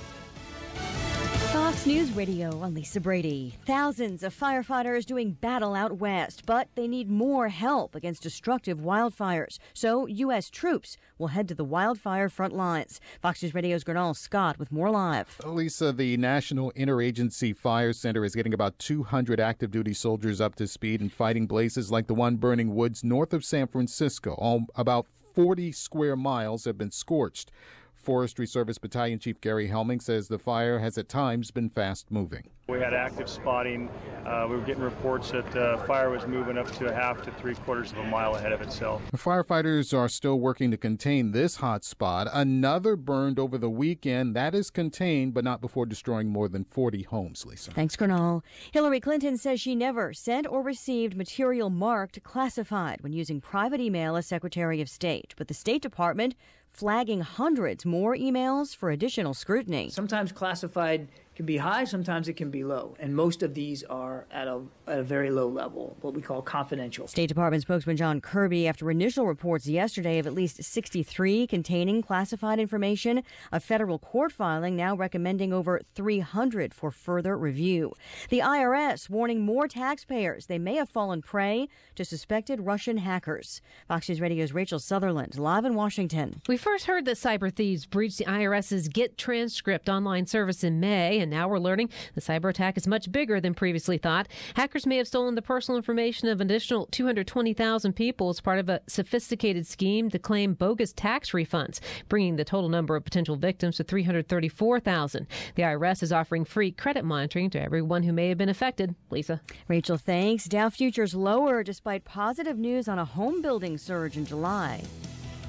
Fox News Radio, I'm Lisa Brady. Thousands of firefighters doing battle out west, but they need more help against destructive wildfires. So U.S. troops will head to the wildfire front lines. Fox News Radio's Gernal Scott with more live. Lisa, the National Interagency Fire Center is getting about 200 active duty soldiers up to speed and fighting blazes like the one burning woods north of San Francisco. All about 40 square miles have been scorched. Forestry Service Battalion Chief Gary Helming says the fire has at times been fast-moving. We had active spotting. We were getting reports that the fire was moving up to a half to 3/4 of a mile ahead of itself. The firefighters are still working to contain this hot spot. Another burned over the weekend. That is contained, but not before destroying more than 40 homes, Lisa. Thanks, Gernal. Hillary Clinton says she never sent or received material marked classified when using private email as Secretary of State. But the State Department flagging hundreds more emails for additional scrutiny. Sometimes classified can be high, sometimes it can be low. And most of these are at a very low level, what we call confidential. State Department spokesman John Kirby, after initial reports yesterday of at least 63 containing classified information, a federal court filing now recommending over 300 for further review. The IRS warning more taxpayers they may have fallen prey to suspected Russian hackers. Fox News Radio's Rachel Sutherland, live in Washington. We first heard that cyber thieves breached the IRS's Get Transcript online service in May, and now we're learning the cyber attack is much bigger than previously thought. Hackers may have stolen the personal information of an additional 220,000 people as part of a sophisticated scheme to claim bogus tax refunds, bringing the total number of potential victims to 334,000. The IRS is offering free credit monitoring to everyone who may have been affected. Lisa. Rachel, thanks. Dow futures lower despite positive news on a home building surge in July.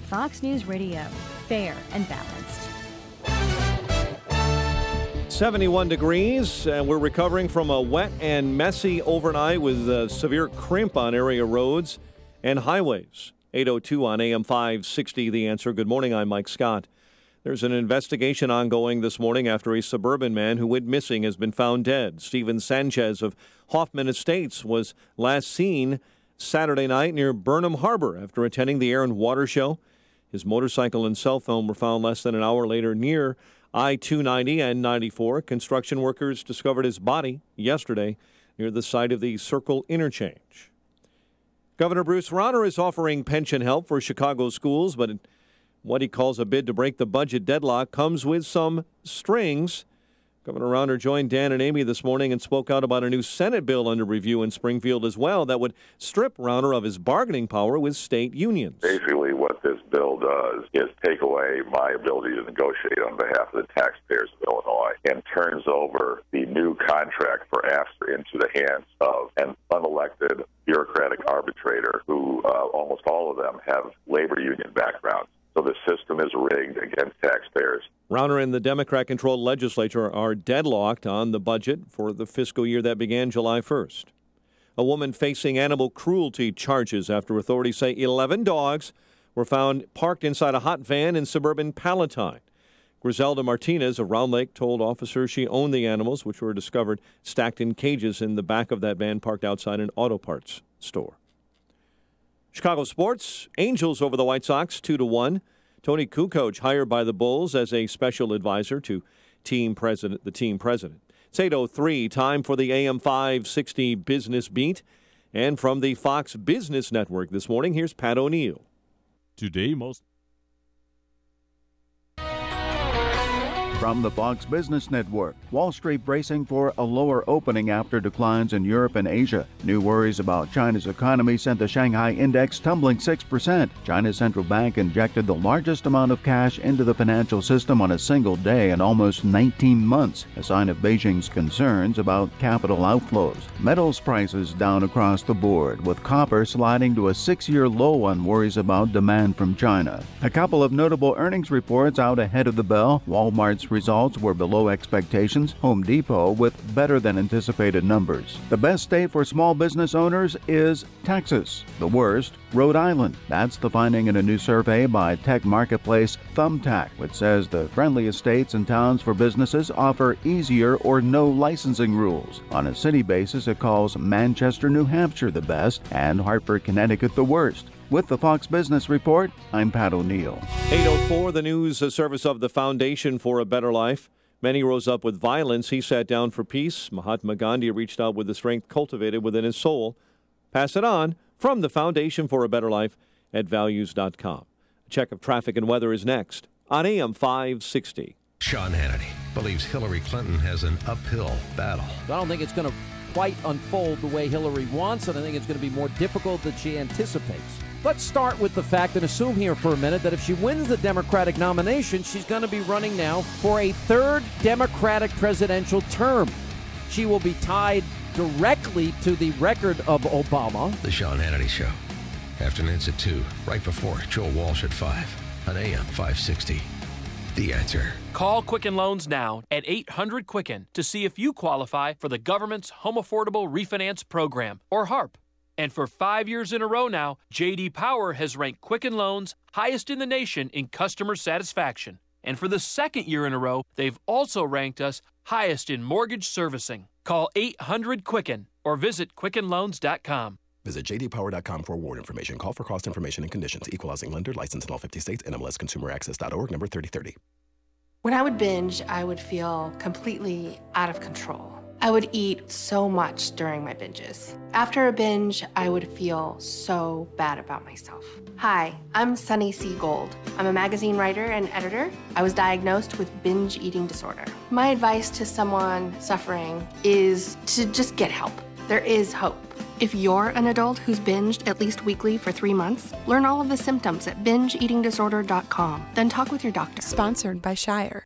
Fox News Radio, fair and balanced. 71 degrees, and we're recovering from a wet and messy overnight with severe crimp on area roads and highways. 8:02 on AM 560, The Answer. Good morning, I'm Mike Scott. There's an investigation ongoing this morning after a suburban man who went missing has been found dead. Steven Sanchez of Hoffman Estates was last seen Saturday night near Burnham Harbor after attending the Air and Water Show. His motorcycle and cell phone were found less than an hour later near I-290 and 94. Construction workers discovered his body yesterday near the site of the Circle Interchange. Governor Bruce Rauner is offering pension help for Chicago schools, but what he calls a bid to break the budget deadlock comes with some strings. Governor Rauner joined Dan and Amy this morning and spoke out about a new Senate bill under review in Springfield as well that would strip Rauner of his bargaining power with state unions. Basically, what this bill does is take away my ability to negotiate on behalf of the taxpayers of Illinois and turns over the new contract for AFSCME into the hands of an unelected bureaucratic arbitrator who almost all of them have labor union backgrounds. So the system is rigged against taxpayers. Rauner and the Democrat-controlled legislature are deadlocked on the budget for the fiscal year that began July 1st. A woman facing animal cruelty charges after authorities say 11 dogs were found parked inside a hot van in suburban Palatine. Griselda Martinez of Round Lake told officers she owned the animals, which were discovered stacked in cages in the back of that van parked outside an auto parts store. Chicago sports, Angels over the White Sox 2-1. Tony Kukoc hired by the Bulls as a special advisor to the team president. It's 8:03, time for the AM 560 Business Beat. And from the Fox Business Network this morning, here's Pat O'Neill. Today, From the Fox Business Network, Wall Street bracing for a lower opening after declines in Europe and Asia. New worries about China's economy sent the Shanghai index tumbling 6%. China's central bank injected the largest amount of cash into the financial system on a single day in almost 19 months, a sign of Beijing's concerns about capital outflows. Metals prices down across the board, with copper sliding to a 6-year low on worries about demand from China. A couple of notable earnings reports out ahead of the bell. Walmart's results were below expectations. Home Depot with better than anticipated numbers. The best state for small business owners is Texas. The worst, Rhode Island. That's the finding in a new survey by tech marketplace Thumbtack, which says the friendliest states and towns for businesses offer easier or no licensing rules. On a city basis, it calls Manchester, New Hampshire the best and Hartford, Connecticut the worst. With the Fox Business Report, I'm Pat O'Neill. 8:04, the news service of the Foundation for a Better Life. Many rose up with violence. He sat down for peace. Mahatma Gandhi reached out with the strength cultivated within his soul. Pass it on from the Foundation for a Better Life at values.com. A check of traffic and weather is next on AM 560. Sean Hannity believes Hillary Clinton has an uphill battle. I don't think it's going to quite unfold the way Hillary wants, and I think it's going to be more difficult than she anticipates. Let's start with the fact and assume here for a minute that if she wins the Democratic nomination, she's going to be running now for a third Democratic presidential term. She will be tied directly to the record of Obama. The Sean Hannity Show. Afternoons at 2, right before Joel Walsh at 5 on AM 560. The Answer. Call Quicken Loans now at 800-QUICKEN to see if you qualify for the government's Home Affordable Refinance Program, or HARP. And for 5 years in a row now, J.D. Power has ranked Quicken Loans highest in the nation in customer satisfaction. And for the second year in a row, they've also ranked us highest in mortgage servicing. Call 800-QUICKEN or visit QuickenLoans.com. Visit jdpower.com for award information. Call for cost information and conditions. Equalizing lender. License in all 50 states. NMLSConsumerAccess.org. Number 3030. When I would binge, I would feel completely out of control. I would eat so much during my binges. After a binge, I would feel so bad about myself. Hi, I'm Sunny C. Gold. I'm a magazine writer and editor. I was diagnosed with binge eating disorder. My advice to someone suffering is to just get help. There is hope. If you're an adult who's binged at least weekly for 3 months, learn all of the symptoms at bingeeatingdisorder.com. Then talk with your doctor. Sponsored by Shire.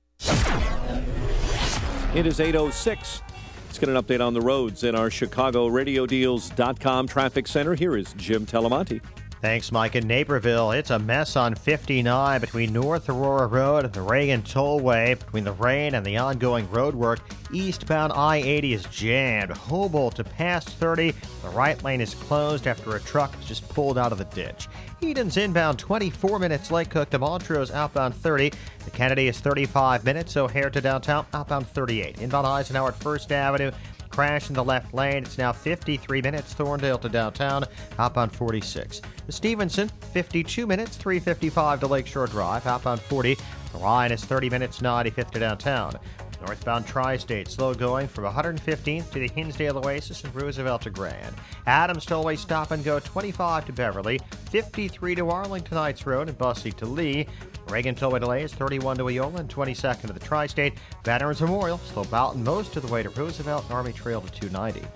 It is 8:06. Let's get an update on the roads in our ChicagoRadioDeals.com traffic center. Here is Jim Telemonte. Thanks, Mike. In Naperville, it's a mess on 59 between North Aurora Road and the Reagan Tollway. Between the rain and the ongoing road work, eastbound I-80 is jammed. Humboldt to past 30. The right lane is closed after a truck just pulled out of the ditch. Eden's inbound 24 minutes. Lake Cook to Montrose outbound 30. The Kennedy is 35 minutes. O'Hare to downtown outbound 38. Inbound Eisenhower at 1st Avenue. Crash in the left lane. It's now 53 minutes. Thorndale to downtown, outbound 46. The Stevenson, 52 minutes, 355 to Lakeshore Drive, outbound 40. The line is 30 minutes, 95th to downtown. Northbound Tri-State, slow going from 115th to the Hinsdale Oasis and Roosevelt to Grand. Adams Tollway stop and go 25 to Beverly, 53 to Arlington Heights Road and Bussey to Lee. Reagan Tollway delay is 31 to Eola and 22nd to the Tri-State. Veterans Memorial, slow Boughton most of the way to Roosevelt and Army Trail to 290.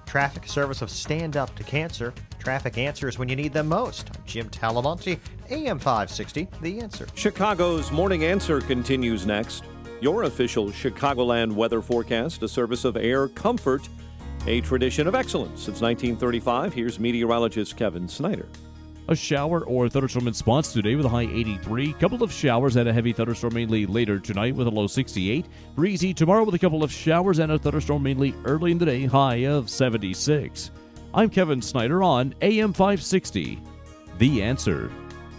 Traffic service of Stand Up to Cancer. Traffic answers when you need them most. I'm Jim Talamonte, AM 560, The Answer. Chicago's Morning Answer continues next. Your official Chicagoland weather forecast, a service of Air Comfort, a tradition of excellence since 1935. Here's meteorologist Kevin Snyder. A shower or thunderstorm in spots today with a high 83. Couple of showers and a heavy thunderstorm mainly later tonight with a low 68. Breezy tomorrow with a couple of showers and a thunderstorm mainly early in the day, high of 76. I'm Kevin Snyder on AM 560. The Answer.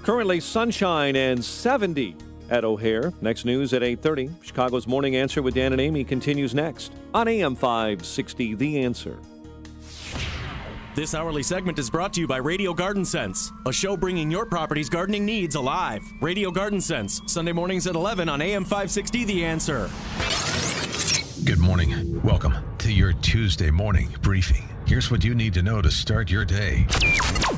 Currently sunshine and 70 at O'Hare. Next news at 8:30. Chicago's Morning Answer with Dan and Amy continues next on AM 560. The Answer. This hourly segment is brought to you by Radio Garden Sense, a show bringing your property's gardening needs alive. Radio Garden Sense, Sunday mornings at 11 on AM 560, The Answer. Good morning. Welcome to your Tuesday morning briefing. Here's what you need to know to start your day.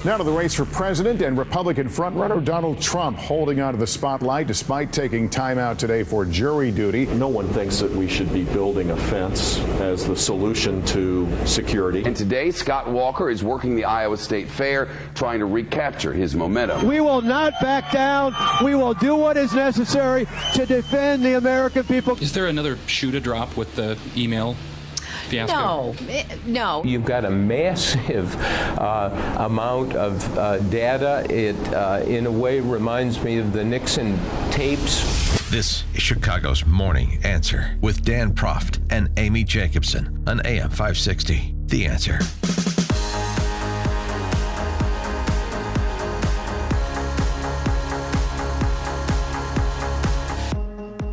Now to the race for president, and Republican frontrunner Donald Trump holding on to the spotlight despite taking time out today for jury duty. No one thinks that we should be building a fence as the solution to security. And today, Scott Walker is working the Iowa State Fair, trying to recapture his momentum. We will not back down. We will do what is necessary to defend the American people. Is there another shoe to drop with the email fiasco? No. You've got a massive amount of data. It, in a way, reminds me of the Nixon tapes. This is Chicago's Morning Answer with Dan Proft and Amy Jacobson on AM 560. The Answer.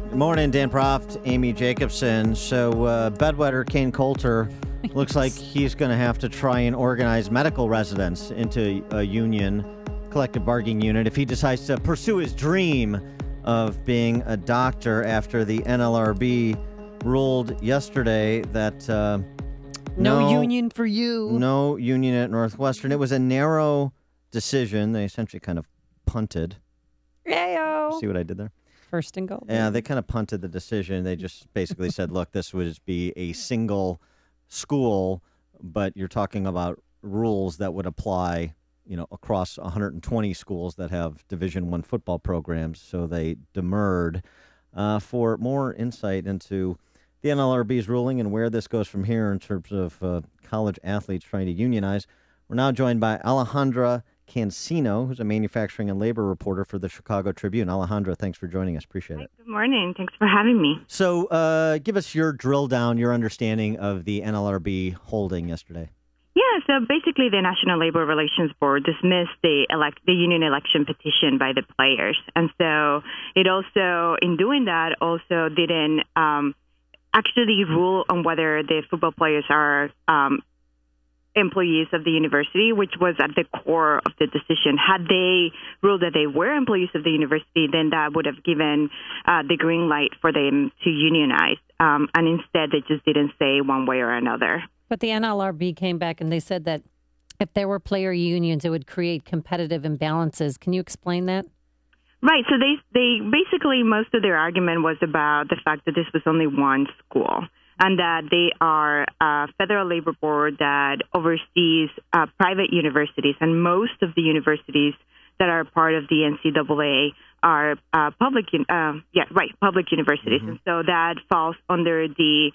Good morning, Dan Proft, Amy Jacobson. So, bedwetter Kane Coulter looks like he's going to have to try and organize medical residents into a union, collective bargaining unit, if he decides to pursue his dream of being a doctor after the NLRB ruled yesterday that no union for you. No union at Northwestern. It was a narrow decision. They essentially kind of punted. Yayo. See what I did there? First and goal. Yeah, they kind of punted the decision. They just basically said, look, this would be a single school, but you're talking about rules that would apply, across 120 schools that have Division I football programs. So they demurred. For more insight into the NLRB's ruling and where this goes from here in terms of college athletes trying to unionize, we're now joined by Alejandra Cancino, who's a manufacturing and labor reporter for the Chicago Tribune. Alejandra, thanks for joining us. Appreciate it. Good morning. Thanks for having me. So give us your drill down, your understanding of the NLRB holding yesterday. Yeah, so basically the National Labor Relations Board dismissed the union election petition by the players. And so it also, in doing that, also didn't actually rule on whether the football players are employees of the university, which was at the core of the decision. Had they ruled that they were employees of the university, then that would have given the green light for them to unionize. And instead, they just didn't say one way or another. But the NLRB came back and they said that if there were player unions, it would create competitive imbalances. Can you explain that? Right. So they basically, most of their argument was about the fact that this was only one school, and that they are a federal labor board that oversees private universities, and most of the universities that are part of the NCAA are public universities, and so that falls under the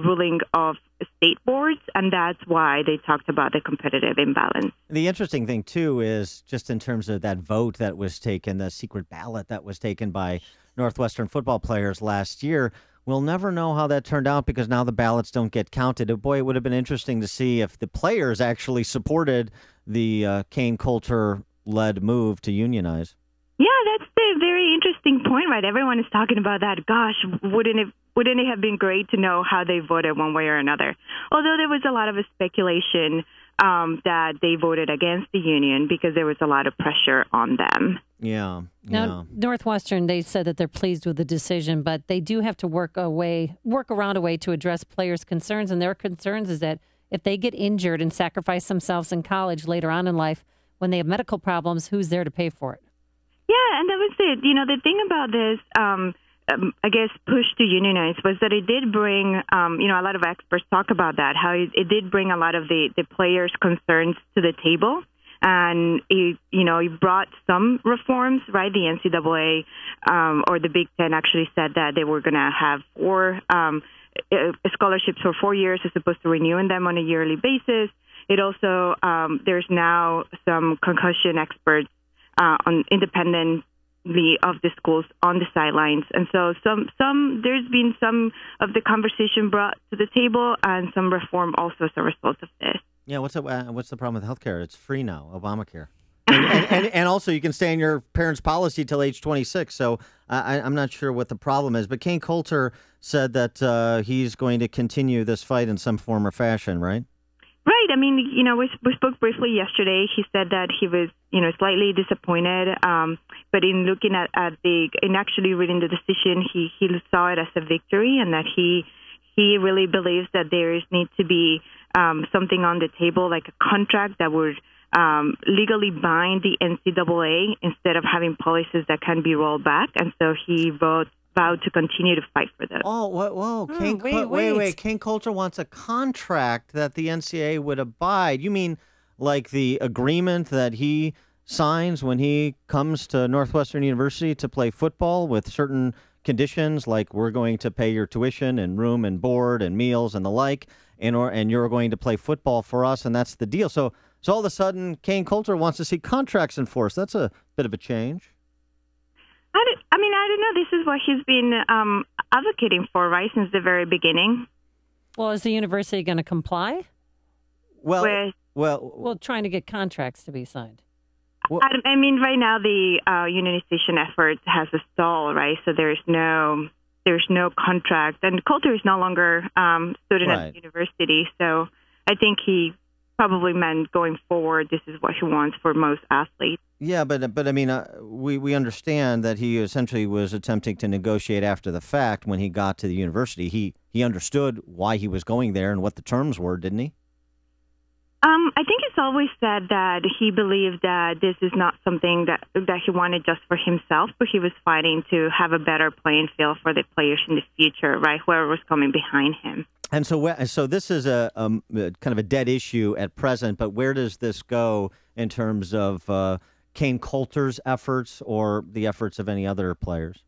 ruling of state boards, and that's why they talked about the competitive imbalance. The interesting thing, too, is just in terms of that vote that was taken, the secret ballot that was taken by Northwestern football players last year, we'll never know how that turned out because now the ballots don't get counted. Boy, it would have been interesting to see if the players actually supported the Kane Coulter-led move to unionize. Yeah, that's the very interesting point, right? Everyone is talking about that. Gosh, wouldn't it have been great to know how they voted one way or another? Although there was a lot of speculation that they voted against the union because there was a lot of pressure on them. Yeah. Now, Northwestern, they said that they're pleased with the decision, but they do have to work around a way to address players' concerns. And their concerns is that if they get injured and sacrifice themselves in college later on in life, when they have medical problems, who's there to pay for it? Yeah, and that was it. The thing about this, I guess, push to unionize was that it did bring, a lot of experts talk about that, how it did bring a lot of the players' concerns to the table. And it brought some reforms, right? The NCAA or the Big Ten actually said that they were going to have 4 scholarships for 4 years as opposed to renewing them on a yearly basis. It also, there's now some concussion experts independently of the schools on the sidelines. And so there's been some of the conversation brought to the table and some reform also as a result of this. Yeah, what's the problem with healthcare? It's free now, Obamacare. And also you can stay in your parents' policy till age 26. So I'm not sure what the problem is. But Kane Coulter said that he's going to continue this fight in some form or fashion, right? Right. I mean, we spoke briefly yesterday. He said that he was, slightly disappointed. But in looking at in actually reading the decision, he saw it as a victory, and that he really believes that there needs to be something on the table, like a contract that would legally bind the NCAA instead of having policies that can be rolled back. And so he vowed to continue to fight for this. Oh, whoa. Wait. Kane Coulter wants a contract that the NCAA would abide. You mean like the agreement that he signs when he comes to Northwestern University to play football with certain conditions, like we're going to pay your tuition and room and board and meals and the like, and you're going to play football for us, and that's the deal. So all of a sudden, Kane Coulter wants to see contracts enforced. That's a bit of a change. I don't know. This is what he's been advocating for, right, since the very beginning. Well, is the university going to comply? Well, trying to get contracts to be signed. Well, I mean, right now the unionization effort has a stall, right? So there's no contract, and Coulter is no longer student at the university. So I think he probably meant going forward, this is what he wants for most athletes. Yeah, but I mean, we understand that he essentially was attempting to negotiate after the fact when he got to the university. He understood why he was going there and what the terms were, didn't he? I think it's always said that he believed that this is not something that he wanted just for himself, but he was fighting to have a better playing field for the players in the future, right? Whoever was coming behind him. And so this is a kind of a dead issue at present, but where does this go in terms of Kane Coulter's efforts or the efforts of any other players?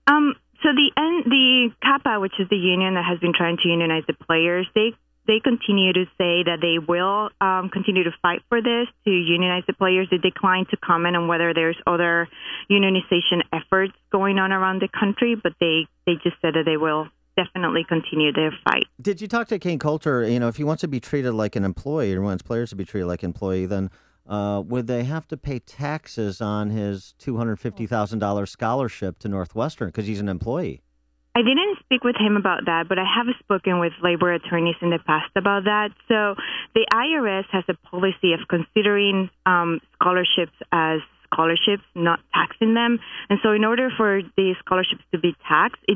So the CAPA, which is the union that has been trying to unionize the players, they continue to say that they will continue to fight for this, to unionize the players. They decline to comment on whether there's other unionization efforts going on around the country, but they just said that they will definitely continue their fight. Did you talk to Kane Coulter? If he wants to be treated like an employee or wants players to be treated like an employee, then would they have to pay taxes on his $250,000 scholarship to Northwestern because he's an employee? I didn't speak with him about that, but I have spoken with labor attorneys in the past about that. So the IRS has a policy of considering scholarships as scholarships, not taxing them. And so in order for the scholarships to be taxed, you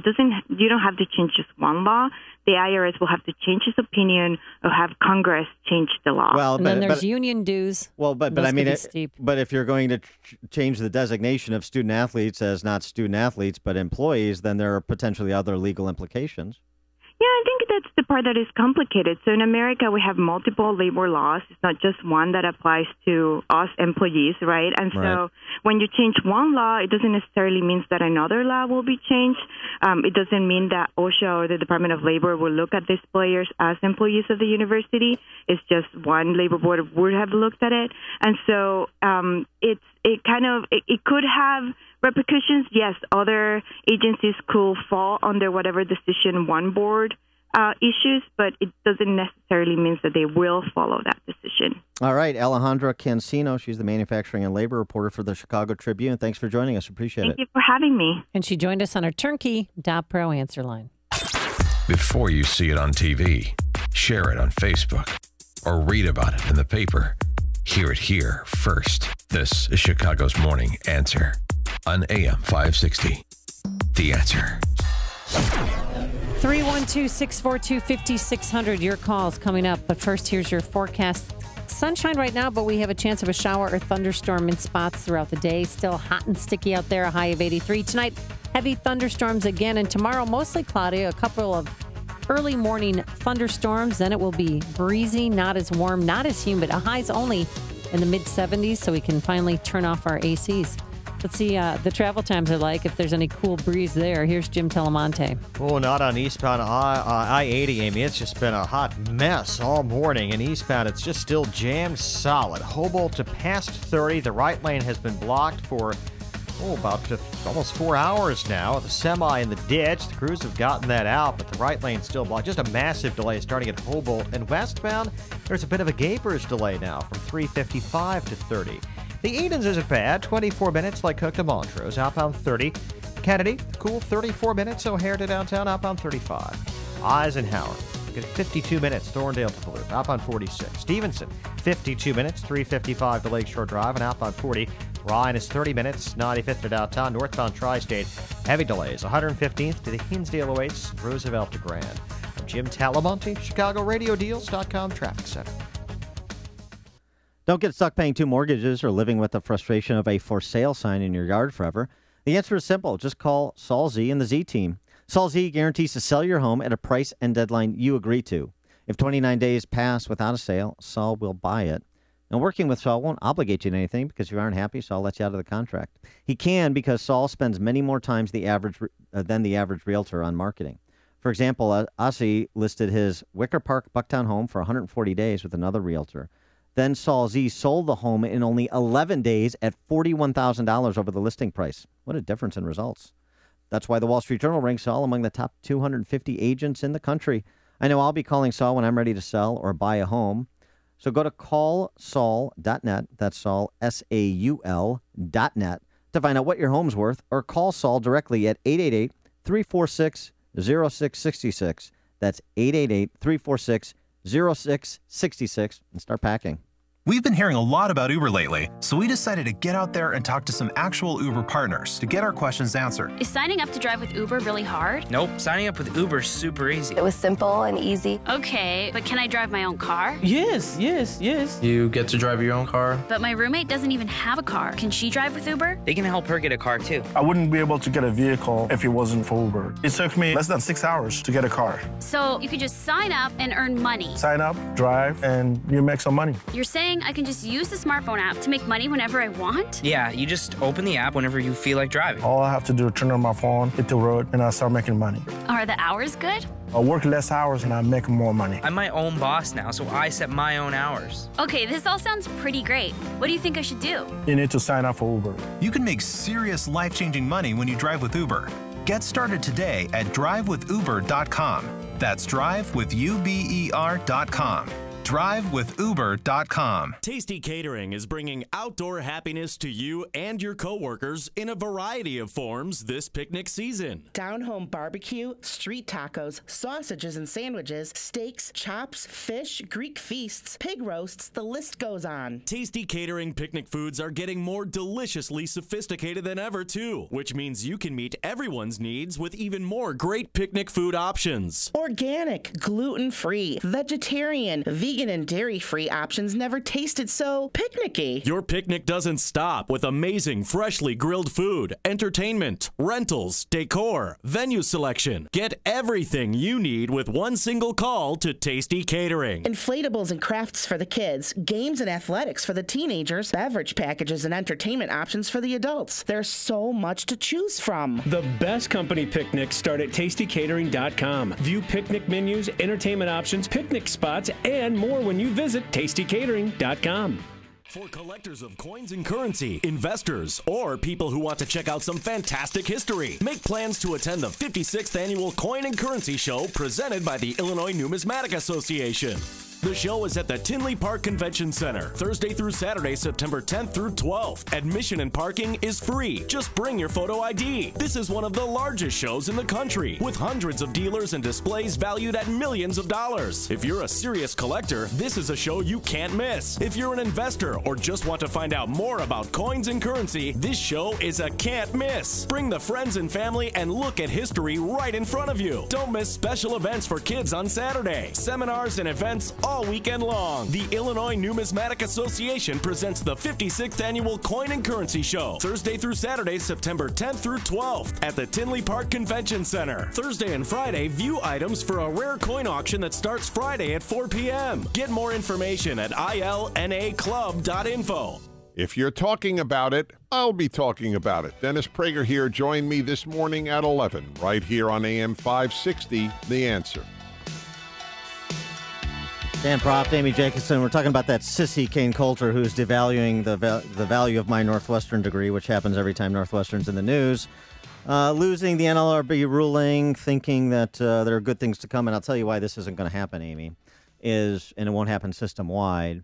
don't have to change just one law. The IRS will have to change its opinion or have Congress change the law. Well, and then there's union dues. Well, but I mean, but if you're going to change the designation of student athletes as not student athletes but employees, then there are potentially other legal implications. Yeah, I think that's the part that is complicated. So in America, we have multiple labor laws. It's not just one that applies to us employees, right? And so when you change one law, it doesn't necessarily mean that another law will be changed. It doesn't mean that OSHA or the Department of Labor will look at these players as employees of the university. It's just one labor board would have looked at it. And so it could have repercussions. Yes, other agencies could fall under whatever decision one board issues, but it doesn't necessarily mean that they will follow that decision. All right, Alejandra Cancino, she's the manufacturing and labor reporter for the Chicago Tribune. Thanks for joining us. Appreciate it. Thank you for having me. And she joined us on our Turnkey.Pro answer line. Before you see it on TV, share it on Facebook, or read about it in the paper. Hear it here first. This is Chicago's Morning Answer on AM 560. The Answer. 312-642-5600. Your calls coming up. But first, here's your forecast. Sunshine right now, but we have a chance of a shower or thunderstorm in spots throughout the day. Still hot and sticky out there, a high of 83. Tonight, heavy thunderstorms again. And tomorrow, mostly cloudy. A couple of early morning thunderstorms. Then it will be breezy, not as warm, not as humid. A highs only in the mid-70s, so we can finally turn off our ACs. Let's see the travel times are like, if there's any cool breeze there. Here's Jim Telemonte. Oh, not on eastbound I-80, Amy. It's just been a hot mess all morning. And eastbound, it's just still jammed solid. Humboldt to past 30. The right lane has been blocked for, about almost 4 hours now. The semi in the ditch. The crews have gotten that out, but the right lane's still blocked. Just a massive delay starting at Humboldt. And westbound, there's a bit of a Gapers delay now from 355 to 30. The Edens isn't bad, 24 minutes like Cook to Montrose, outbound 30. Kennedy, cool 34 minutes, O'Hare to downtown, outbound 35. Eisenhower, good 52 minutes, Thorndale to Duluth, outbound 46. Stevenson, 52 minutes, 355 to Lakeshore Drive, and outbound 40. Ryan is 30 minutes, 95th to downtown, northbound Tri-State. Heavy delays, 115th to the Hinsdale awaits, Roosevelt to Grand. I'm Jim Talamonte, ChicagoRadioDeals.com Traffic Center. Don't get stuck paying 2 mortgages or living with the frustration of a for sale sign in your yard forever. The answer is simple. Just call Saul Z and the Z team. Saul Z guarantees to sell your home at a price and deadline you agree to. If 29 days pass without a sale, Saul will buy it. And working with Saul won't obligate you to anything because if you aren't happy, Saul lets you out of the contract. He can because Saul spends many more times than the average realtor on marketing. For example, Ossie listed his Wicker Park Bucktown home for 140 days with another realtor. Then Saul Z sold the home in only 11 days at $41,000 over the listing price. What a difference in results. That's why the Wall Street Journal ranks Saul among the top 250 agents in the country. I know I'll be calling Saul when I'm ready to sell or buy a home. So go to callsaul.net, that's Saul, SAUL.net, to find out what your home's worth, or call Saul directly at 888-346-0666. That's 888-346-0666, and start packing. We've been hearing a lot about Uber lately, so we decided to get out there and talk to some actual Uber partners to get our questions answered. Is signing up to drive with Uber really hard? Nope, signing up with Uber is super easy. It was simple and easy. Okay, but can I drive my own car? Yes. You get to drive your own car. But my roommate doesn't even have a car. Can she drive with Uber? They can help her get a car too. I wouldn't be able to get a vehicle if it wasn't for Uber. It took me less than 6 hours to get a car. So you could just sign up and earn money. Sign up, drive, and you make some money. You're saying I can just use the smartphone app to make money whenever I want? Yeah, you just open the app whenever you feel like driving. All I have to do is turn on my phone, hit the road, and I start making money. Are the hours good? I work less hours and I make more money. I'm my own boss now, so I set my own hours. Okay, this all sounds pretty great. What do you think I should do? You need to sign up for Uber. You can make serious life-changing money when you drive with Uber. Get started today at drivewithuber.com. That's drivewithuber.com. drivewithuber.com. Tasty Catering is bringing outdoor happiness to you and your coworkers in a variety of forms this picnic season. Down-home barbecue, street tacos, sausages and sandwiches, steaks, chops, fish, Greek feasts, pig roasts, the list goes on. Tasty Catering picnic foods are getting more deliciously sophisticated than ever, too, which means you can meet everyone's needs with even more great picnic food options. Organic, gluten-free, vegetarian, vegan vegan and dairy-free options never tasted so picnicky. Your picnic doesn't stop with amazing freshly grilled food, entertainment, rentals, decor, venue selection. Get everything you need with one single call to Tasty Catering. Inflatables and crafts for the kids, games and athletics for the teenagers, beverage packages and entertainment options for the adults. There's so much to choose from. The best company picnics start at tastycatering.com. View picnic menus, entertainment options, picnic spots, and more when you visit tastycatering.com. For collectors of coins and currency, investors, or people who want to check out some fantastic history, make plans to attend the 56th Annual Coin and Currency Show presented by the Illinois Numismatic Association. The show is at the Tinley Park Convention Center, Thursday through Saturday, September 10th through 12th. Admission and parking is free. Just bring your photo ID. This is one of the largest shows in the country, with hundreds of dealers and displays valued at millions of dollars. If you're a serious collector, this is a show you can't miss. If you're an investor or just want to find out more about coins and currency, this show is a can't miss. Bring the friends and family and look at history right in front of you. Don't miss special events for kids on Saturday, seminars and events all weekend long. The Illinois Numismatic Association presents the 56th Annual Coin and Currency Show, Thursday through Saturday, September 10th through 12th at the Tinley Park Convention Center. Thursday and Friday, view items for a rare coin auction that starts Friday at 4 p.m. Get more information at ilnaclub.info. If you're talking about it, I'll be talking about it. Dennis Prager here. Join me this morning at 11, right here on AM 560, The Answer. Dan Proft, Amy Jacobson. We're talking about that sissy Kane Coulter who's devaluing the value of my Northwestern degree, which happens every time Northwestern's in the news. Losing the NLRB ruling, thinking that there are good things to come. And I'll tell you why this isn't going to happen, Amy, and it won't happen system-wide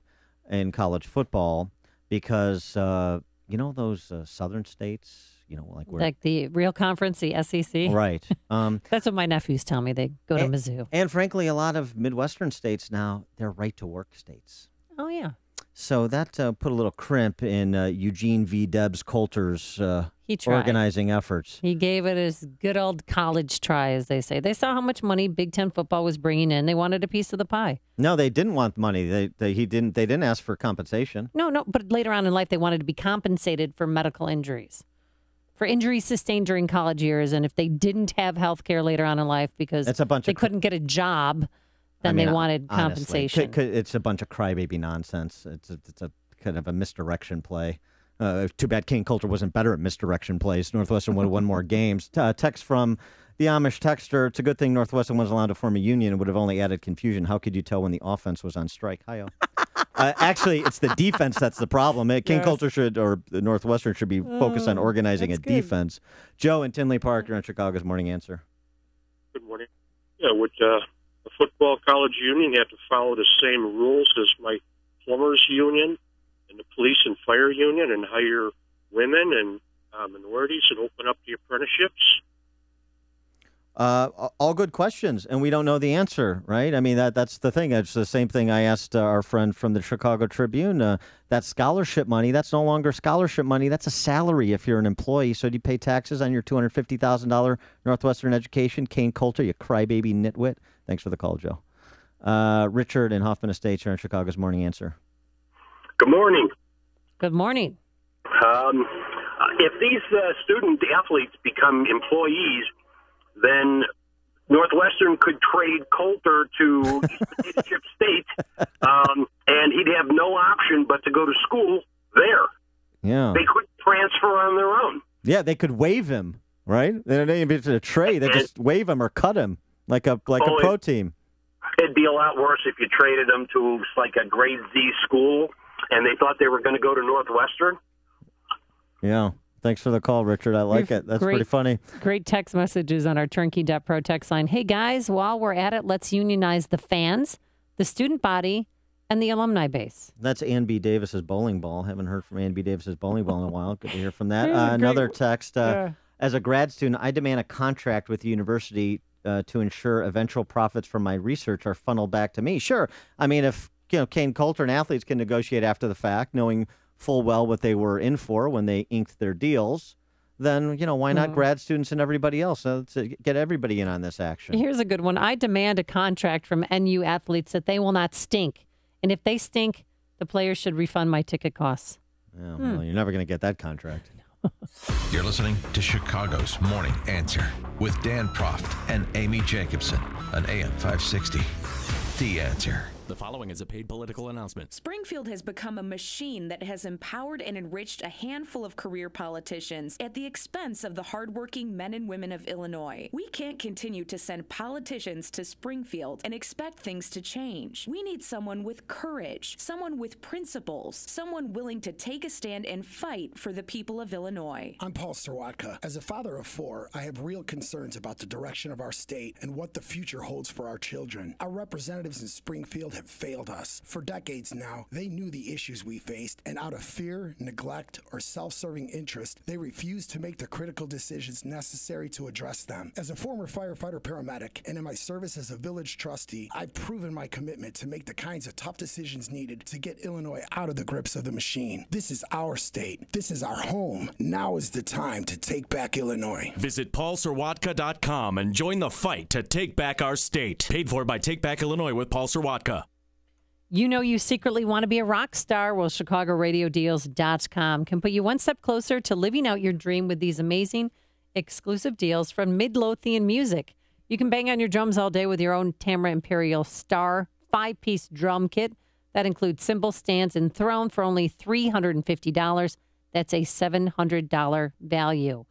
in college football because, those southern states, like the real conference, the SEC. Right. That's what my nephews tell me. They go to Mizzou. And frankly, a lot of Midwestern states now, they're right-to-work states. Oh, yeah. So that put a little crimp in Eugene V. Debs Coulter's organizing efforts. He gave it his good old college try, as they say. They saw how much money Big Ten football was bringing in. They wanted a piece of the pie. No, they didn't want money. They didn't ask for compensation. No, but later on in life, they wanted to be compensated for medical injuries. For injuries sustained during college years, and if they didn't have health care later on in life because they couldn't get a job, then they wanted compensation. Honestly, it's a bunch of crybaby nonsense. It's a kind of a misdirection play. Too bad Kane Coulter wasn't better at misdirection plays. Northwestern would have won more games. Text from the Amish texter, it's a good thing Northwestern wasn't allowed to form a union. It would have only added confusion. How could you tell when the offense was on strike? Hi-yo. Actually, it's the defense that's the problem. Kane Coulter or the Northwestern should be focused on organizing a defense. Joe in Tinley Park, you're on Chicago's Morning Answer. Good morning. Yeah, would the football college union have to follow the same rules as my plumbers union and the police and fire union and hire women and minorities and open up the apprenticeships? All good questions, and we don't know the answer, right? I mean, that's the thing. It's the same thing I asked our friend from the Chicago Tribune. That scholarship money, that's no longer scholarship money. That's a salary if you're an employee. So do you pay taxes on your $250,000 Northwestern education? Kane Coulter, you crybaby nitwit. Thanks for the call, Joe. Richard in Hoffman Estates, you're on Chicago's Morning Answer. Good morning. Good morning. If these student athletes become employees, then Northwestern could trade Coulter to Chip State, and he'd have no option but to go to school there. Yeah. They could transfer on their own. Yeah, they could waive him, right? They don't even have to trade. They just waive him or cut him like a pro team. It'd be a lot worse if you traded them to like a grade Z school and they thought they were going to go to Northwestern. Yeah. Thanks for the call, Richard. I like it. That's pretty funny. Great text messages on our Turnkey.Pro text line. Hey, guys, while we're at it, let's unionize the fans, the student body, and the alumni base. That's Ann B. Davis's bowling ball. Haven't heard from Ann B. Davis's bowling ball in a while. Good to hear from that. Another text. As a grad student, I demand a contract with the university to ensure eventual profits from my research are funneled back to me. Sure. I mean, if Kane Coulter and athletes can negotiate after the fact, knowing full well what they were in for when they inked their deals, then, why not grad students and everybody else? To get everybody in on this action. Here's a good one. I demand a contract from NU athletes that they will not stink And if they stink, the players should refund my ticket costs. Yeah, well, you're never going to get that contract. You're listening to Chicago's Morning Answer with Dan Proft and Amy Jacobson on AM 560. The Answer. The following is a paid political announcement. Springfield has become a machine that has empowered and enriched a handful of career politicians at the expense of the hardworking men and women of Illinois. We can't continue to send politicians to Springfield and expect things to change. We need someone with courage, someone with principles, someone willing to take a stand and fight for the people of Illinois. I'm Paul Sirwatka. As a father of 4, I have real concerns about the direction of our state and what the future holds for our children. Our representatives in Springfield have failed us. For decades now, they knew the issues we faced, and out of fear, neglect, or self-serving interest, they refused to make the critical decisions necessary to address them. As a former firefighter-paramedic and in my service as a village trustee, I've proven my commitment to make the kinds of tough decisions needed to get Illinois out of the grips of the machine. This is our state. This is our home. Now is the time to take back Illinois. Visit paulsirwatka.com and join the fight to take back our state. Paid for by Take Back Illinois with Paul Sirwatka. You know you secretly want to be a rock star? Well, ChicagoRadioDeals.com can put you one step closer to living out your dream with these amazing exclusive deals from Midlothian Music. You can bang on your drums all day with your own Tamara Imperial Star 5-piece drum kit. That includes cymbal stands and throne for only $350. That's a $700 value.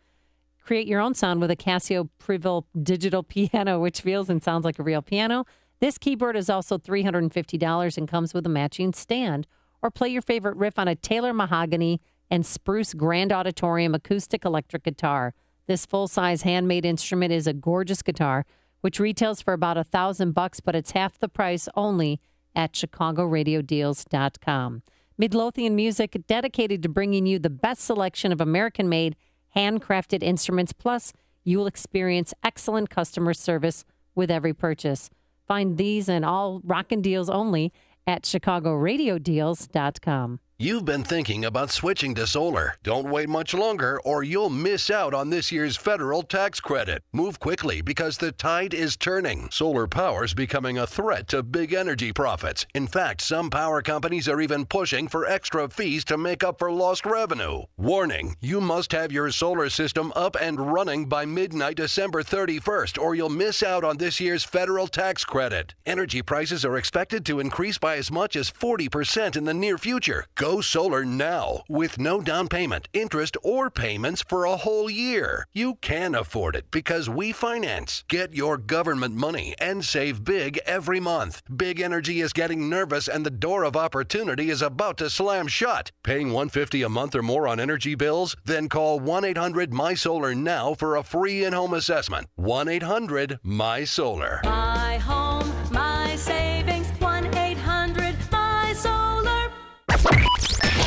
Create your own sound with a Casio Prevail digital piano, which feels and sounds like a real piano. This keyboard is also $350 and comes with a matching stand. Or play your favorite riff on a Taylor Mahogany and Spruce Grand Auditorium acoustic electric guitar. This full-size handmade instrument is a gorgeous guitar, which retails for about $1,000, but it's half the price only at ChicagoRadioDeals.com. Midlothian Music, dedicated to bringing you the best selection of American-made, handcrafted instruments, plus you will experience excellent customer service with every purchase. Find these and all rockin' deals only at ChicagoRadioDeals.com. You've been thinking about switching to solar. Don't wait much longer or you'll miss out on this year's federal tax credit. Move quickly because the tide is turning. Solar power's becoming a threat to big energy profits. In fact, some power companies are even pushing for extra fees to make up for lost revenue. Warning, you must have your solar system up and running by midnight December 31st or you'll miss out on this year's federal tax credit. Energy prices are expected to increase by as much as 40% in the near future. Go solar now with no down payment, interest, or payments for a whole year. You can afford it because we finance. Get your government money and save big every month. Big Energy is getting nervous and the door of opportunity is about to slam shut. Paying $150 a month or more on energy bills? Then call 1-800-MySolar now for a free in-home assessment. 1-800-MySolar. My home, my savings, 1-800-MySolar.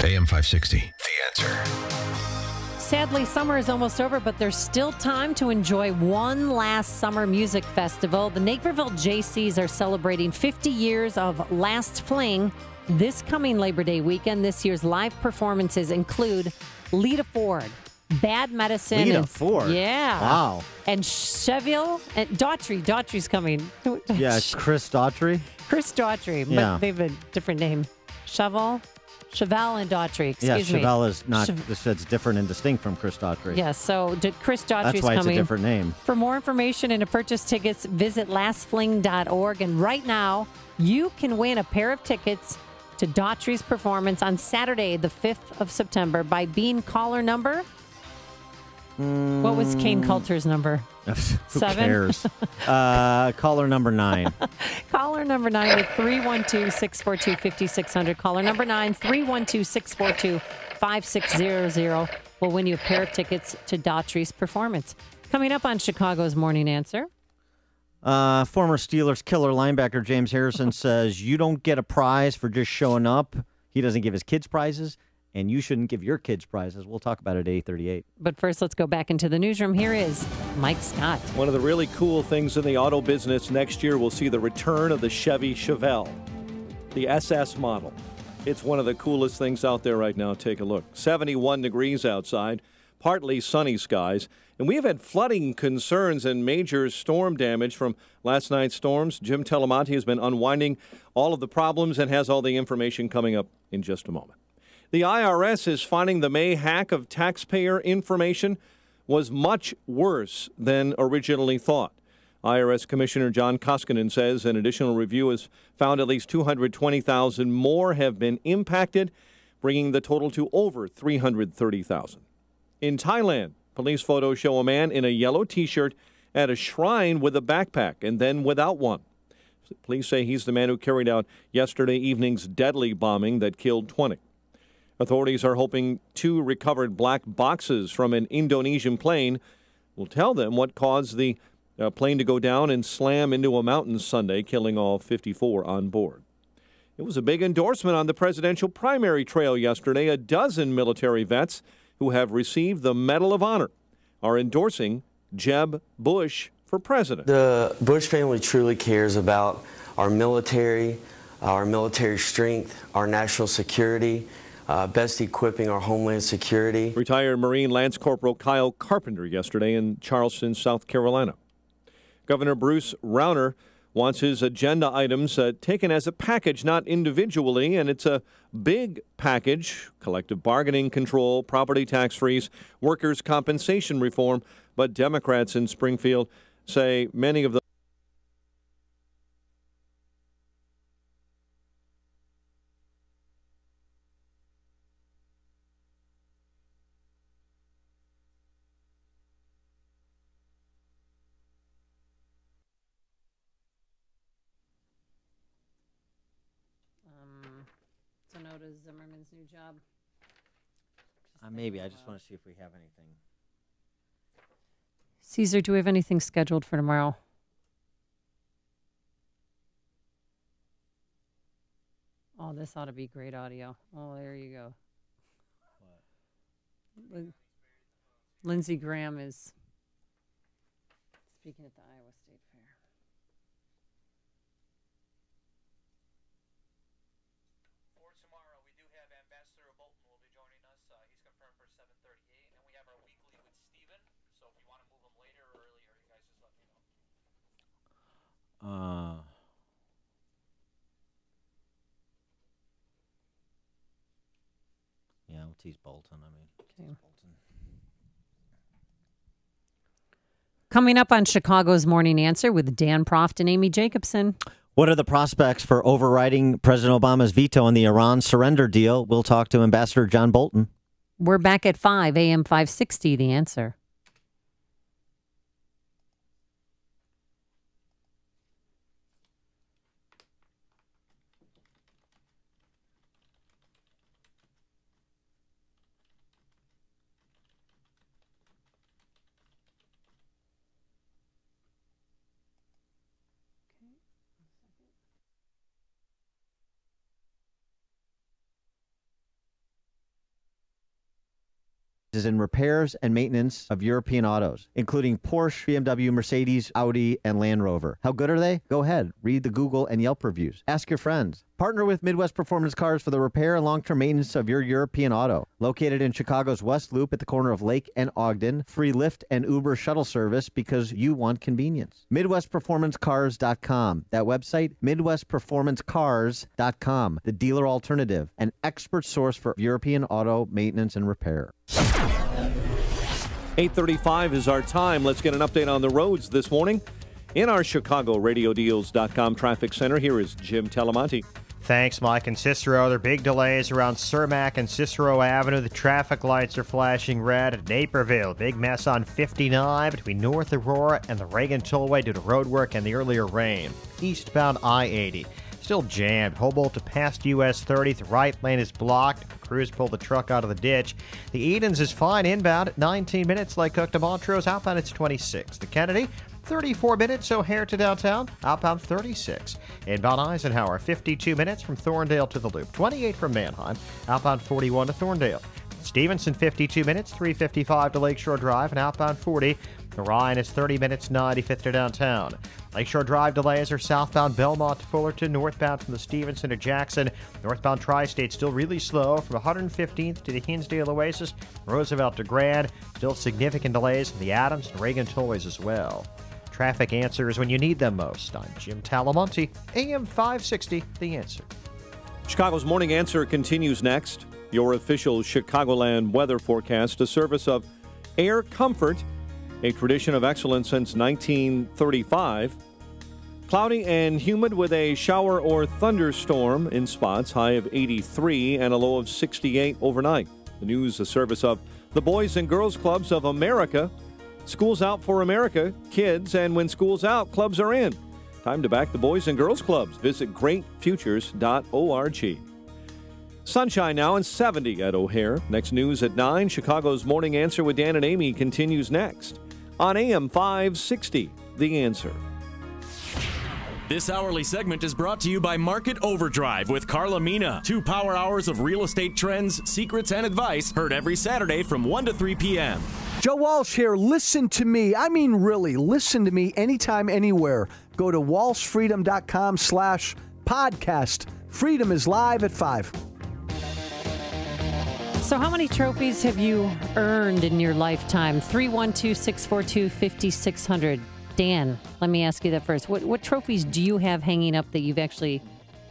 AM 560, The Answer. Sadly, summer is almost over, but there's still time to enjoy one last summer music festival. The Naperville JCs are celebrating 50 years of Last Fling this coming Labor Day weekend. This year's live performances include Lita Ford, Bad Medicine. Lita Ford? Yeah. Wow. And Cheville and Daughtry. Daughtry's coming. Yeah, Chris Daughtry. Chris Daughtry. Yeah. But they have a different name. Chevelle and Daughtry. Excuse me. Chevelle is not. It's different and distinct from Chris Daughtry. Yes. So Chris Daughtry's That's why coming. it's a different name. For more information and to purchase tickets, visit lastfling.org. And right now, you can win a pair of tickets to Daughtry's performance on Saturday, the 5th of September, by being caller number. What was Kane Coulter's number? Who 7? cares? Caller number 9. Caller number 9 with 312-642-5600. Caller number 9, 312-642-5600 will win you a pair of tickets to Daughtry's performance. Coming up on Chicago's Morning Answer. Former Steelers killer linebacker James Harrison says you don't get a prize for just showing up. He doesn't give his kids prizes, and you shouldn't give your kids prizes. We'll talk about it at 8:38. But first, let's go back into the newsroom. Here is Mike Scott. One of the really cool things in the auto business next year, we'll see the return of the Chevy Chevelle, the SS model. It's one of the coolest things out there right now. Take a look. 71 degrees outside. partly sunny skies. And we have had flooding concerns and major storm damage from last night's storms. Jim Telemonte has been unwinding all of the problems and has all the information coming up in just a moment. The IRS is finding the May hack of taxpayer information was much worse than originally thought. IRS Commissioner John Koskinen says an additional review has found at least 220,000 more have been impacted, bringing the total to over 330,000. In Thailand, police photos show a man in a yellow T-shirt at a shrine with a backpack and then without one. Police say he's the man who carried out yesterday evening's deadly bombing that killed 20. Authorities are hoping 2 recovered black boxes from an Indonesian plane will tell them what caused the plane to go down and slam into a mountain Sunday, killing all 54 on board. It was a big endorsement on the presidential primary trail yesterday. A dozen military vets who have received the Medal of Honor are endorsing Jeb Bush for president. The Bush family truly cares about our military strength, our national security, best equipping our homeland security. Retired Marine Lance Corporal Kyle Carpenter yesterday in Charleston, South Carolina. Governor Bruce Rauner wants his agenda items taken as a package, not individually, and it's a big package: collective bargaining control, property tax freeze, workers' compensation reform. But Democrats in Springfield say many of the So no to Zimmerman's new job. Maybe. I just want to see if we have anything. Caesar, do we have anything scheduled for tomorrow? Oh, this ought to be great audio. Oh, there you go. Lindsey Graham is speaking at the Iowa State Fair. For tomorrow, we do have Ambassador Bolton will be joining us. He's confirmed for 7:38, and we have our weekly with Steven. So if you want to move him later or earlier, you guys just let me know. Yeah, we'll tease Bolton. Okay. Coming up on Chicago's Morning Answer with Dan Proft and Amy Jacobson. What are the prospects for overriding President Obama's veto on the Iran surrender deal? We'll talk to Ambassador John Bolton. We're back at 5 a.m. 560, The Answer. Is in repairs and maintenance of European autos, including Porsche, BMW, Mercedes, Audi, and Land Rover. How good are they? Go ahead, read the Google and Yelp reviews. Ask your friends. Partner with Midwest Performance Cars for the repair and long-term maintenance of your European auto. Located in Chicago's West Loop at the corner of Lake and Ogden. Free Lyft and Uber shuttle service because you want convenience. MidwestPerformanceCars.com. That website, MidwestPerformanceCars.com. The dealer alternative. An expert source for European auto maintenance and repair. 8:35 is our time. Let's get an update on the roads this morning. In our ChicagoRadioDeals.com traffic center, here is Jim Telemonte. Thanks, Mike. And Cicero, there are big delays around Cermak and Cicero Avenue. The traffic lights are flashing red at Naperville. Big mess on 59 between North Aurora and the Reagan Tollway due to road work and the earlier rain. Eastbound I-80. Still jammed. Humboldt to past US 30. The right lane is blocked. Crews pulled the truck out of the ditch. The Edens is fine inbound at 19 minutes. Lake Cook to Montrose. Outbound it's 26. The Kennedy, 34 minutes. O'Hare to downtown. Outbound 36. Inbound Eisenhower, 52 minutes from Thorndale to the Loop. 28 from Manheim. Outbound 41 to Thorndale. Stevenson, 52 minutes. 3:55 to Lakeshore Drive. And outbound 40 Orion is 30 minutes 95th to downtown. Lakeshore Drive delays are southbound Belmont to Fullerton, northbound from the Stevenson to Jackson. Northbound Tri-State still really slow from 115th to the Hinsdale Oasis, Roosevelt to Grand. Still significant delays from the Adams and Reagan tollways as well. Traffic answers when you need them most. I'm Jim Talamonte, AM 560, The Answer. Chicago's Morning Answer continues next. Your official Chicagoland weather forecast, a service of Air Comfort, a tradition of excellence since 1935. Cloudy and humid with a shower or thunderstorm in spots, high of 83 and a low of 68 overnight. The news, a service of the Boys and Girls Clubs of America. School's out for America, kids, and when school's out, clubs are in. Time to back the Boys and Girls Clubs. Visit greatfutures.org. Sunshine now and 70 at O'Hare. Next news at 9. Chicago's Morning Answer with Dan and Amy continues next on AM 560, The Answer. This hourly segment is brought to you by Market Overdrive with Carla Mina. 2 power hours of real estate trends, secrets, and advice heard every Saturday from 1 to 3 p.m. Joe Walsh here. Listen to me. I mean, really, listen to me anytime, anywhere. Go to walshfreedom.com/podcast. Freedom is live at 5. So how many trophies have you earned in your lifetime? 312-642-5600. Dan, let me ask you that first. What trophies do you have hanging up that you've actually...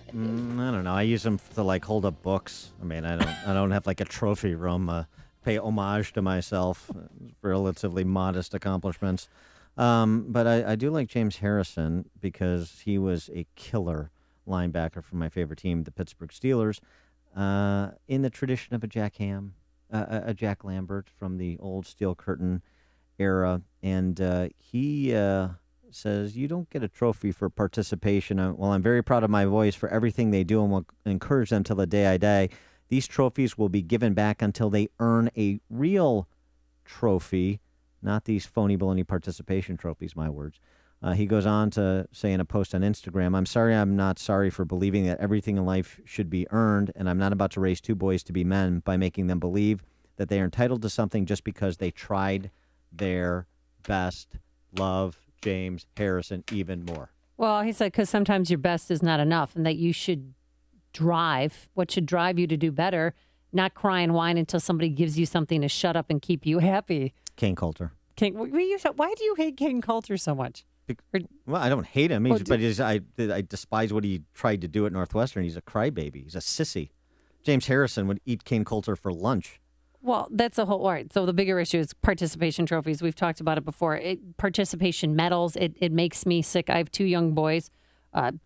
I don't know. I use them to hold up books. I mean, I don't have like a trophy room. Pay homage to myself. Relatively modest accomplishments. But I do like James Harrison because he was a killer linebacker for my favorite team, the Pittsburgh Steelers. In the tradition of a Jack Ham, a Jack Lambert from the old Steel Curtain era. And he says, you don't get a trophy for participation. Well, I'm very proud of my boys for everything they do and will encourage them till the day I die. These trophies will be given back until they earn a real trophy, not these phony baloney participation trophies, my words. He goes on to say in a post on Instagram, I'm sorry I'm not sorry for believing that everything in life should be earned, and I'm not about to raise 2 boys to be men by making them believe that they are entitled to something just because they tried their best. Love, James Harrison, even more. Well, he said because sometimes your best is not enough and that you should drive. What should drive you to do better, not cry and whine until somebody gives you something to shut up and keep you happy. Kane Coulter. Why do you hate Kane Coulter so much? Well, I don't hate him, I despise what he tried to do at Northwestern. He's a crybaby. He's a sissy. James Harrison would eat Kane Coulter for lunch. Well, that's a whole... All right, so the bigger issue is participation trophies. We've talked about it before. Participation medals, it makes me sick. I have 2 young boys, 10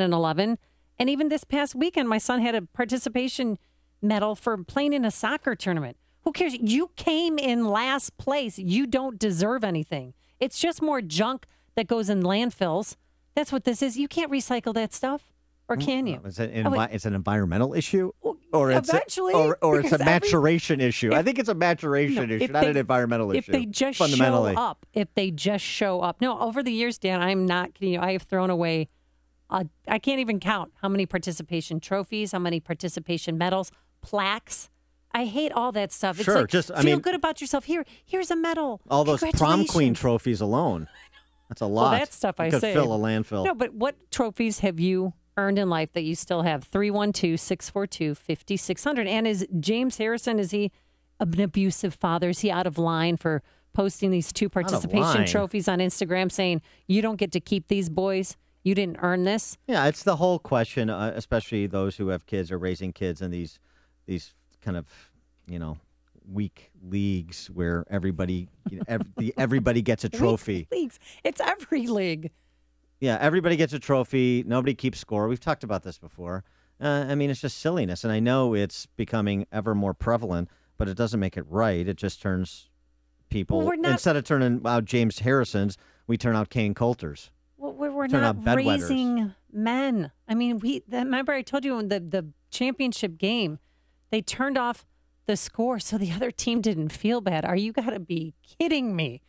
and 11. And even this past weekend, my son had a participation medal for playing in a soccer tournament. Who cares? You came in last place. You don't deserve anything. It's just more junk that goes in landfills. That's what this is. You can't recycle that stuff, or can you? It's an environmental issue, or it's eventually, it's a maturation issue. I think it's a maturation issue, not an environmental issue. If they just fundamentally show up. No, over the years, Dan, I'm not kidding you. I have thrown away. I can't even count how many participation trophies, how many participation medals, plaques. I hate all that stuff. It's sure, like, feel good about yourself. Here's a medal. All those prom queen trophies alone. That's a lot. Well, that stuff I could say. fill a landfill. No, but what trophies have you earned in life that you still have? 312-642-5600. And is James Harrison, is he an abusive father? Is he out of line for posting these 2 participation trophies on Instagram saying, you don't get to keep these boys? You didn't earn this? Yeah, it's the whole question, especially those who have kids or raising kids in these kind of, weak leagues where everybody, everybody gets a trophy. Leagues. It's every league. Yeah, everybody gets a trophy. Nobody keeps score. We've talked about this before. It's just silliness, and I know it's becoming ever more prevalent, but it doesn't make it right. It just turns people, instead of turning out James Harrisons, we turn out Kane Coulters. Well, we're not raising men. Remember I told you in the championship game, they turned off the score so the other team didn't feel bad. Are you got to be kidding me?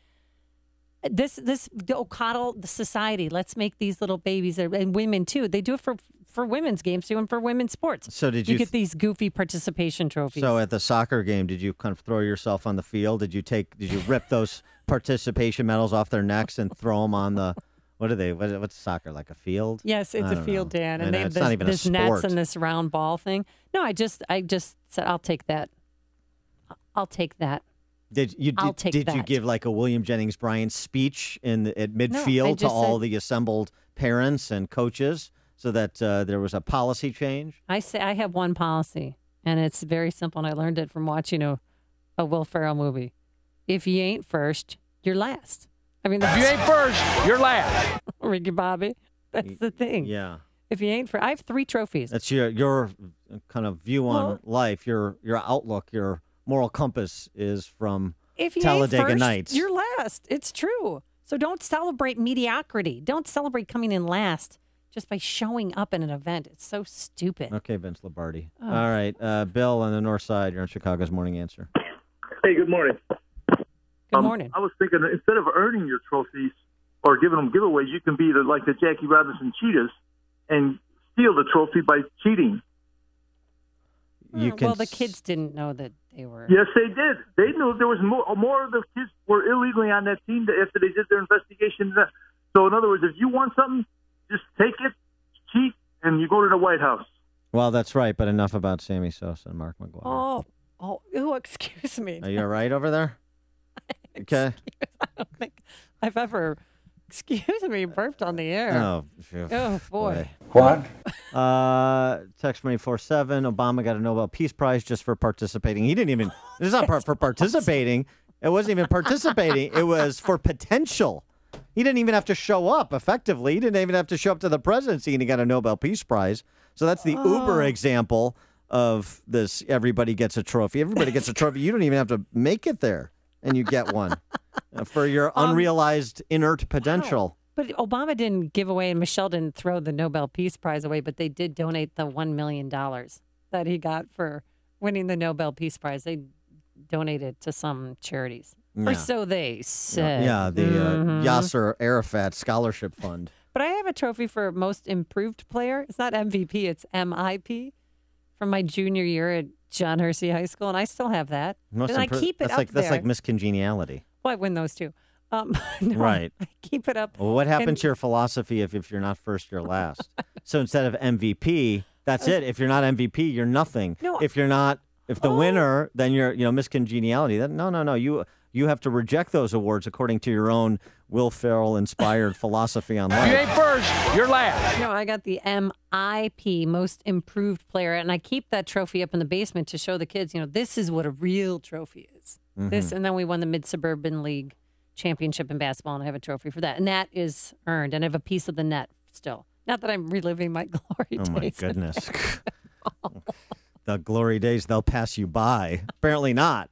The O'Connell Society, let's make these little babies, and women too. They do it for for women's games too, and for women's sports. So did you you get these goofy participation trophies? So at the soccer game, did you kind of throw yourself on the field? Did you rip those participation medals off their necks and throw them on the? What are they? What's soccer, like a field? Yes, it's a field, Dan, and they have it's not even this a nets sport. and this round ball thing. No, I just said I'll take that. I'll take that. Did you give like a William Jennings Bryan speech at midfield to all the assembled parents and coaches so that there was a policy change? I have one policy, and it's very simple, and I learned it from watching a Will Ferrell movie. If you ain't first, you're last. I mean, if you ain't first, you're last. Ricky Bobby, that's the thing. Yeah. If you ain't first, I have 3 trophies. That's your kind of view on life, your outlook, your moral compass is from if you Talladega ain't first, Nights. You're last. It's true. So don't celebrate mediocrity. Don't celebrate coming in last just by showing up at an event. It's so stupid. Okay, Vince Lombardi. Oh. All right, Bill on the north side. You're on Chicago's Morning Answer. Hey, good morning. Good morning. I was thinking instead of earning your trophies or giving them giveaways, you can be like the Jackie Robinson Cheetahs and steal the trophy by cheating. Well, the kids didn't know that they were. Yes, they did. They knew there was more of the kids were illegally on that team after they did their investigation. So, in other words, if you want something, just take it, cheat, and you go to the White House. Well, that's right, but enough about Sammy Sosa and Mark McGwire. Oh, excuse me. Are you all right over there? Okay. I don't think I've ever, excuse me, burped on the air. Oh, phew. Oh, boy. What? Text 24/7. Obama got a Nobel Peace Prize just for participating. He didn't even. It's not for participating. It wasn't even participating. It was for potential. He didn't even have to show up. Effectively, he didn't even have to show up to the presidency, and he got a Nobel Peace Prize. So that's the Uber example of this. Everybody gets a trophy. Everybody gets a trophy. You don't even have to make it there, and you get one for your unrealized inert potential. But Obama didn't give away, and Michelle didn't throw the Nobel Peace Prize away, but they did donate the $1 million that he got for winning the Nobel Peace Prize. They donated to some charities. Or so they said. Yeah, the Yasser Arafat Scholarship Fund. But I have a trophy for Most Improved Player. It's not MVP, it's MIP from my junior year at John Hersey High School, and I still have that. And I keep it up there. That's like Miss Congeniality. Well, I win those too. No, right. I keep it up. Well, what happened to your philosophy if you're not first, you're last? So instead of MVP, that's it. If you're not MVP, you're nothing. No. If you're not, if the winner, then you're Miss Congeniality. No. You have to reject those awards according to your own Will Ferrell-inspired philosophy on life. If you ain't first, you're last. No, I got the MIP, Most Improved Player, and I keep that trophy up in the basement to show the kids, this is what a real trophy is. This, and then we won the Mid-Suburban League championship in basketball, and I have a trophy for that. And that is earned, and I have a piece of the net still. Not that I'm reliving my glory days. Oh, my goodness. The glory days, they'll pass you by. Apparently not.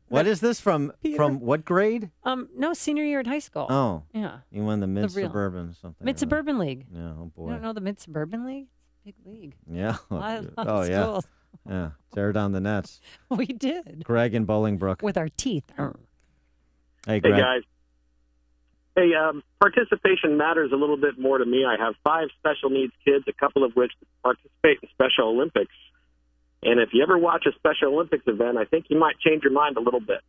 What is this from what grade? No, senior year at high school. Oh. Yeah. You won the Mid-Suburban something. Mid-Suburban League. Yeah, oh boy. You don't know the Mid-Suburban League? It's a big league. Yeah. A lot of oh, yeah. schools. Yeah. Tear down the nets. We did. Greg in Bolingbrook. With our teeth. Hey, Greg. Hey, guys. Hey, participation matters a little bit more to me. I have 5 special needs kids, a couple of which participate in Special Olympics. And if you ever watch a Special Olympics event, I think you might change your mind a little bit.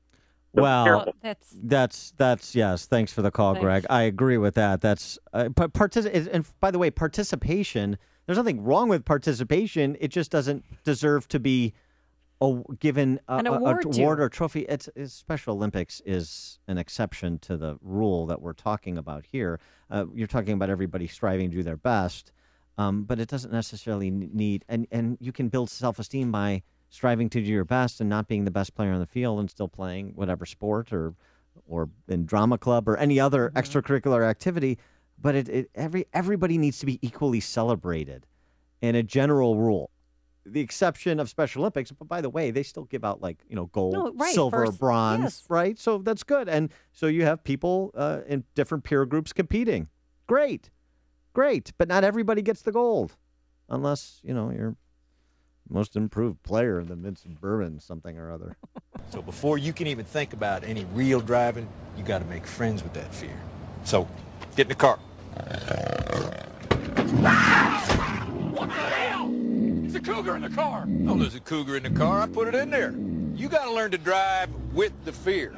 So well, that's yes. Thanks for the call, Greg. I agree with that. That's and by the way, participation. There's nothing wrong with participation. It just doesn't deserve to be given an award or trophy. It's Special Olympics is an exception to the rule that we're talking about here. You're talking about everybody striving to do their best. But it doesn't necessarily need, and you can build self-esteem by striving to do your best and not being the best player on the field and still playing whatever sport or in drama club or any other extracurricular activity. But everybody needs to be equally celebrated in a general rule. The exception of Special Olympics, but by the way, they still give out gold, silver, bronze, right? So that's good. And so you have people in different peer groups competing. Great. But not everybody gets the gold unless, you're most improved player in the Mid-Suburban something or other. So before you can even think about any real driving, you got to make friends with that fear. So get in the car. cougar in the car. Oh, there's a cougar in the car. I put it in there. You got to learn to drive with the fear.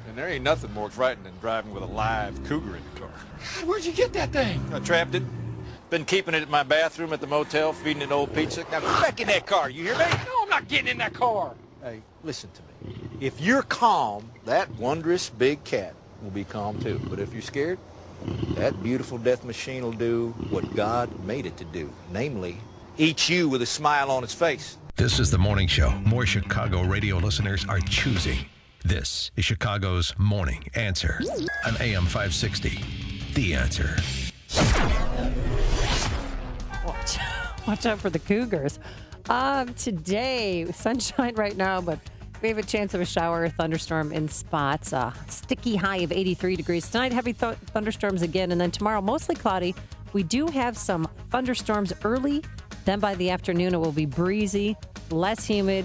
And there ain't nothing more frightening than driving with a live cougar in the car. God, where'd you get that thing? I trapped it. Been keeping it in my bathroom at the motel, feeding it old pizza. Now get back in that car, you hear me? No, I'm not getting in that car. Hey, listen to me. If you're calm, that wondrous big cat will be calm too. But if you're scared, that beautiful death machine will do what God made it to do. Namely, eat you with a smile on its face. This is the morning show more Chicago radio listeners are choosing. This is Chicago's Morning Answer on AM 560. The Answer. Watch out for the Cougars. Today, sunshine right now, but we have a chance of a shower or thunderstorm in spots. Sticky high of 83 degrees. Tonight, heavy thunderstorms again. And then tomorrow, mostly cloudy. We do have some thunderstorms early. Then by the afternoon, it will be breezy, less humid,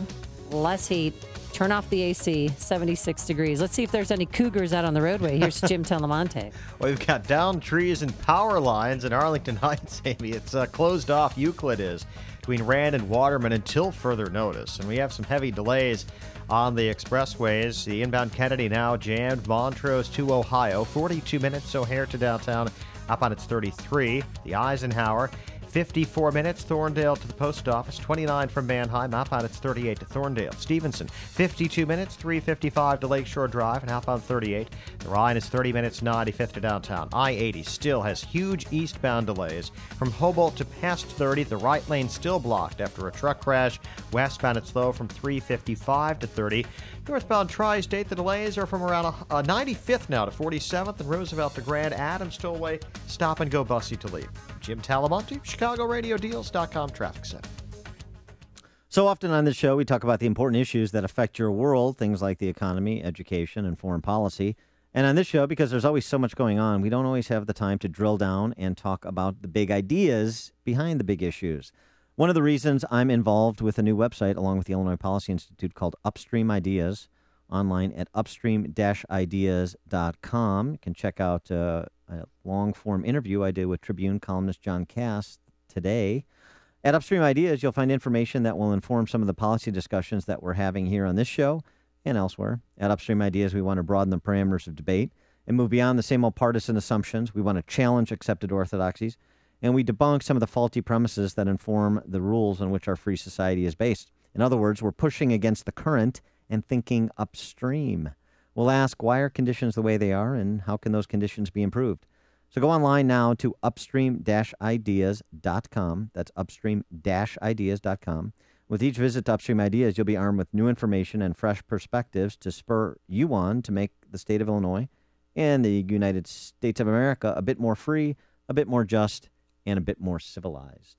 less heat. Turn off the AC, 76 degrees. Let's see if there's any Cougars out on the roadway. Here's Jim Telemonte. Well, we've got downed trees and power lines in Arlington Heights, Amy. It's closed off, Euclid is, between Rand and Waterman until further notice. And we have some heavy delays on the expressways. The inbound Kennedy now jammed, Montrose to Ohio, 42 minutes, O'Hare to downtown, up on its 33. The Eisenhower, 54 minutes, Thorndale to the post office, 29 from Manheim, outbound it's 38 to Thorndale. Stevenson, 52 minutes, 355 to Lakeshore Drive, and outbound 38. The Rhine is 30 minutes, 95th to downtown. I-80 still has huge eastbound delays. From Humboldt to past 30, the right lane still blocked after a truck crash. Westbound it's slow from 355 to 30. Northbound Tri-State, the delays are from around 95th now to 47th, and Roosevelt to Grand Adams Tollway, stop and go bussy to leave. Jim Talamonte, ChicagoRadioDeals.com Traffic Center. So often on this show, we talk about the important issues that affect your world, things like the economy, education, and foreign policy. And on this show, because there's always so much going on, we don't always have the time to drill down and talk about the big ideas behind the big issues. One of the reasons I'm involved with a new website along with the Illinois Policy Institute called Upstream Ideas, online at upstream-ideas.com. You can check out a long-form interview I did with Tribune columnist John Cass today. At Upstream Ideas, you'll find information that will inform some of the policy discussions that we're having here on this show and elsewhere. At Upstream Ideas, we want to broaden the parameters of debate and move beyond the same old partisan assumptions. We want to challenge accepted orthodoxies, and we debunk some of the faulty premises that inform the rules on which our free society is based. In other words, we're pushing against the current and thinking upstream. We'll ask, why are conditions the way they are, and how can those conditions be improved? So go online now to upstream-ideas.com. That's upstream-ideas.com. With each visit to Upstream Ideas, you'll be armed with new information and fresh perspectives to spur you on to make the state of Illinois and the United States of America a bit more free, a bit more just, and a bit more civilized.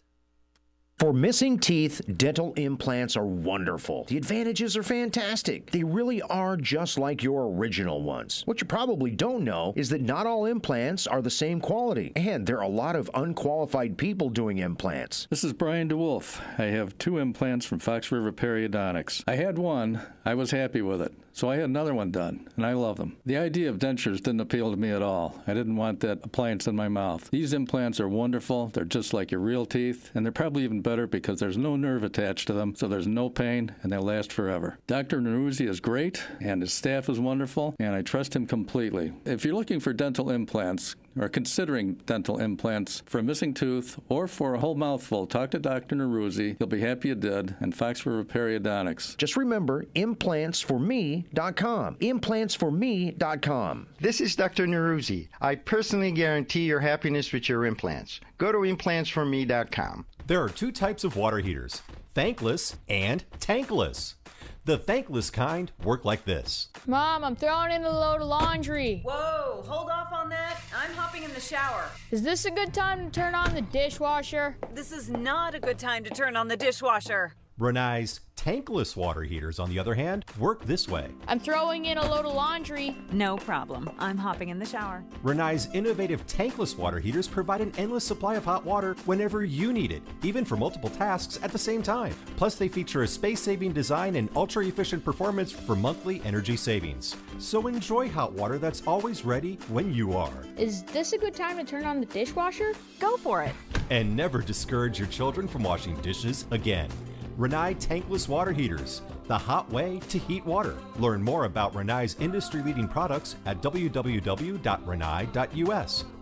For missing teeth, dental implants are wonderful. The advantages are fantastic. They really are just like your original ones. What you probably don't know is that not all implants are the same quality, and there are a lot of unqualified people doing implants. This is Brian DeWolf. I have 2 implants from Fox River Periodontics. I had one. I was happy with it. So I had another one done, and I love them. The idea of dentures didn't appeal to me at all. I didn't want that appliance in my mouth. These implants are wonderful. They're just like your real teeth, and they're probably even better because there's no nerve attached to them, so there's no pain, and they last forever. Dr. Neruzzi is great, and his staff is wonderful, and I trust him completely. If you're looking for dental implants, or considering dental implants for a missing tooth or for a whole mouthful, talk to Dr. Neruzzi. You'll be happy you did, and Fox River Periodontics. Just remember, implantsforme.com. Implantsforme.com. This is Dr. Neruzzi. I personally guarantee your happiness with your implants. Go to implantsforme.com. There are 2 types of water heaters, thankless and tankless. The thankless kind work like this. Mom, I'm throwing in a load of laundry. Whoa, hold off on that. I'm hopping in the shower. Is this a good time to turn on the dishwasher? This is not a good time to turn on the dishwasher. Renai's tankless water heaters, on the other hand, work this way. I'm throwing in a load of laundry. No problem. I'm hopping in the shower. Renai's innovative tankless water heaters provide an endless supply of hot water whenever you need it, even for multiple tasks at the same time. Plus, they feature a space-saving design and ultra-efficient performance for monthly energy savings. So enjoy hot water that's always ready when you are. Is this a good time to turn on the dishwasher? Go for it. And never discourage your children from washing dishes again. Renai tankless water heaters, the hot way to heat water. Learn more about Renai's industry-leading products at www.renai.us.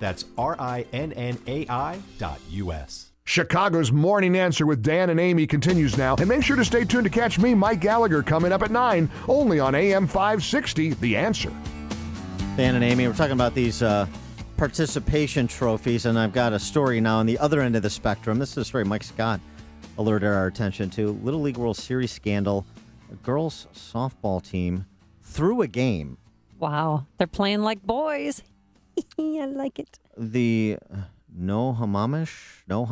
That's RINNAI.us. Chicago's Morning Answer with Dan and Amy continues now. And make sure to stay tuned to catch me, Mike Gallagher, coming up at 9, only on AM 560, The Answer. Dan and Amy, we're talking about these participation trophies, and I've got a story now on the other end of the spectrum. This is a story Mike Scott alerted our attention to. Little League World Series scandal. A girls' softball team threw a game. Wow. They're playing like boys. I like it. The Snohomish? You don't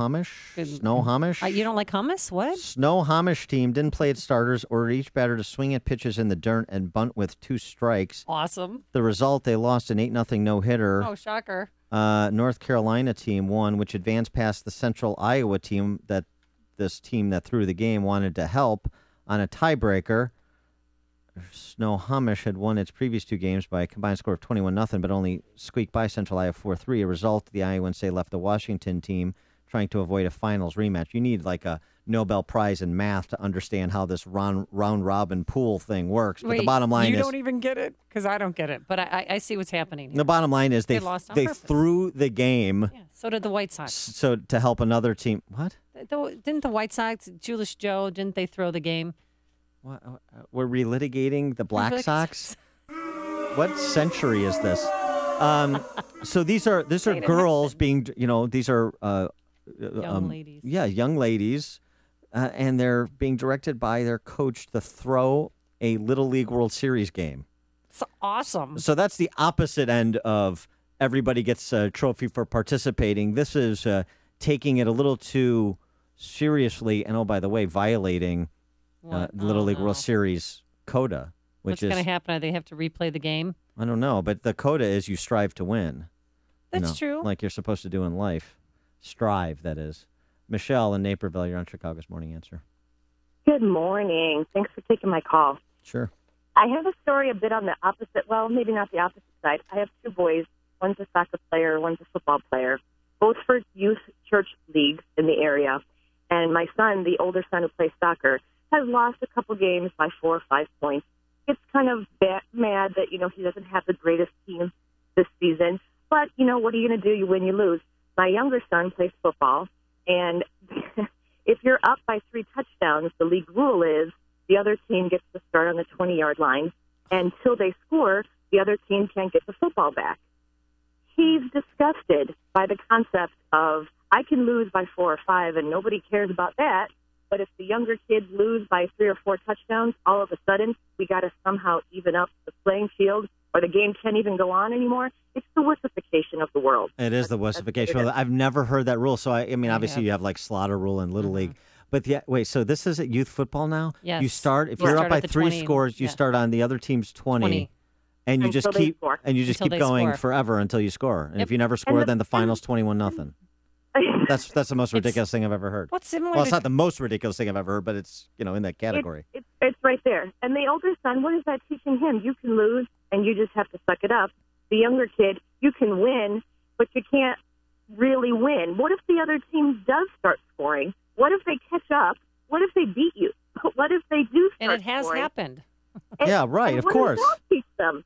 like hummus? What? Snohomish team didn't play its starters, ordered each batter to swing at pitches in the dirt and bunt with 2 strikes. Awesome. The result, they lost an 8-0 no-hitter. Oh, shocker. North Carolina team won, which advanced past the Central Iowa team that this team that threw the game wanted to help on a tiebreaker. Snohomish had won its previous 2 games by a combined score of 21-0, but only squeaked by Central Iowa 4-3. A result, the Iowans say left the Washington team trying to avoid a finals rematch. You need like a Nobel Prize in math to understand how this round-robin pool thing works. But Wait, the bottom line you is... don't even get it? Because I don't get it. But I see what's happening here. The bottom line is they threw the game. Yeah, so did the White Sox. So to help another team... What? Didn't the White Sox, Julius Joe, didn't they throw the game? What, we're relitigating the Black Sox? What century is this? So these are girls being, these are young ladies. Yeah, young ladies, and they're being directed by their coach to throw a Little League World Series game. It's awesome. So that's the opposite end of everybody gets a trophy for participating. This is taking it a little too seriously, and oh, by the way, violating the Little League World Series coda. What's going to happen? They have to replay the game? I don't know, but the coda is you strive to win. That's true. Like you're supposed to do in life. Strive, that is. Michelle in Naperville, you're on Chicago's Morning Answer. Good morning. Thanks for taking my call. Sure. I have a story a bit on the opposite, well, maybe not the opposite side. I have 2 boys. One's a soccer player, one's a football player, both for youth church leagues in the area. And my son, the older son who plays soccer, has lost a couple games by 4 or 5 points. It's kind of mad that, he doesn't have the greatest team this season. But, what are you going to do? You win, you lose. My younger son plays football, and if you're up by 3 touchdowns, the league rule is the other team gets to start on the 20-yard line. And until they score, the other team can't get the football back. He's disgusted by the concept of, I can lose by 4 or 5, and nobody cares about that. But if the younger kids lose by 3 or 4 touchdowns, all of a sudden, we got to somehow even up the playing field, or the game can't even go on anymore. It's the wussification of the world. It is the wussification. I've never heard that rule. So, I mean, obviously you have like slaughter rule in Little League. But wait, so this is at youth football now? Yes. You start, if you're up by 3 scores, you start on the other team's 20. And you just keep going forever until you score. And if you never score, then the final's 21-0. That's the most ridiculous thing I've ever heard. What's similar? Well, it's not the most ridiculous thing I've ever heard, but it's in that category. It's right there. And the older son, what is that teaching him? You can lose, and you just have to suck it up. The younger kid, you can win, but you can't really win. What if the other team does start scoring? What if they catch up? What if they beat you? What if they do start And it has scoring? happened. Yeah, right. Of course. What does that teach them?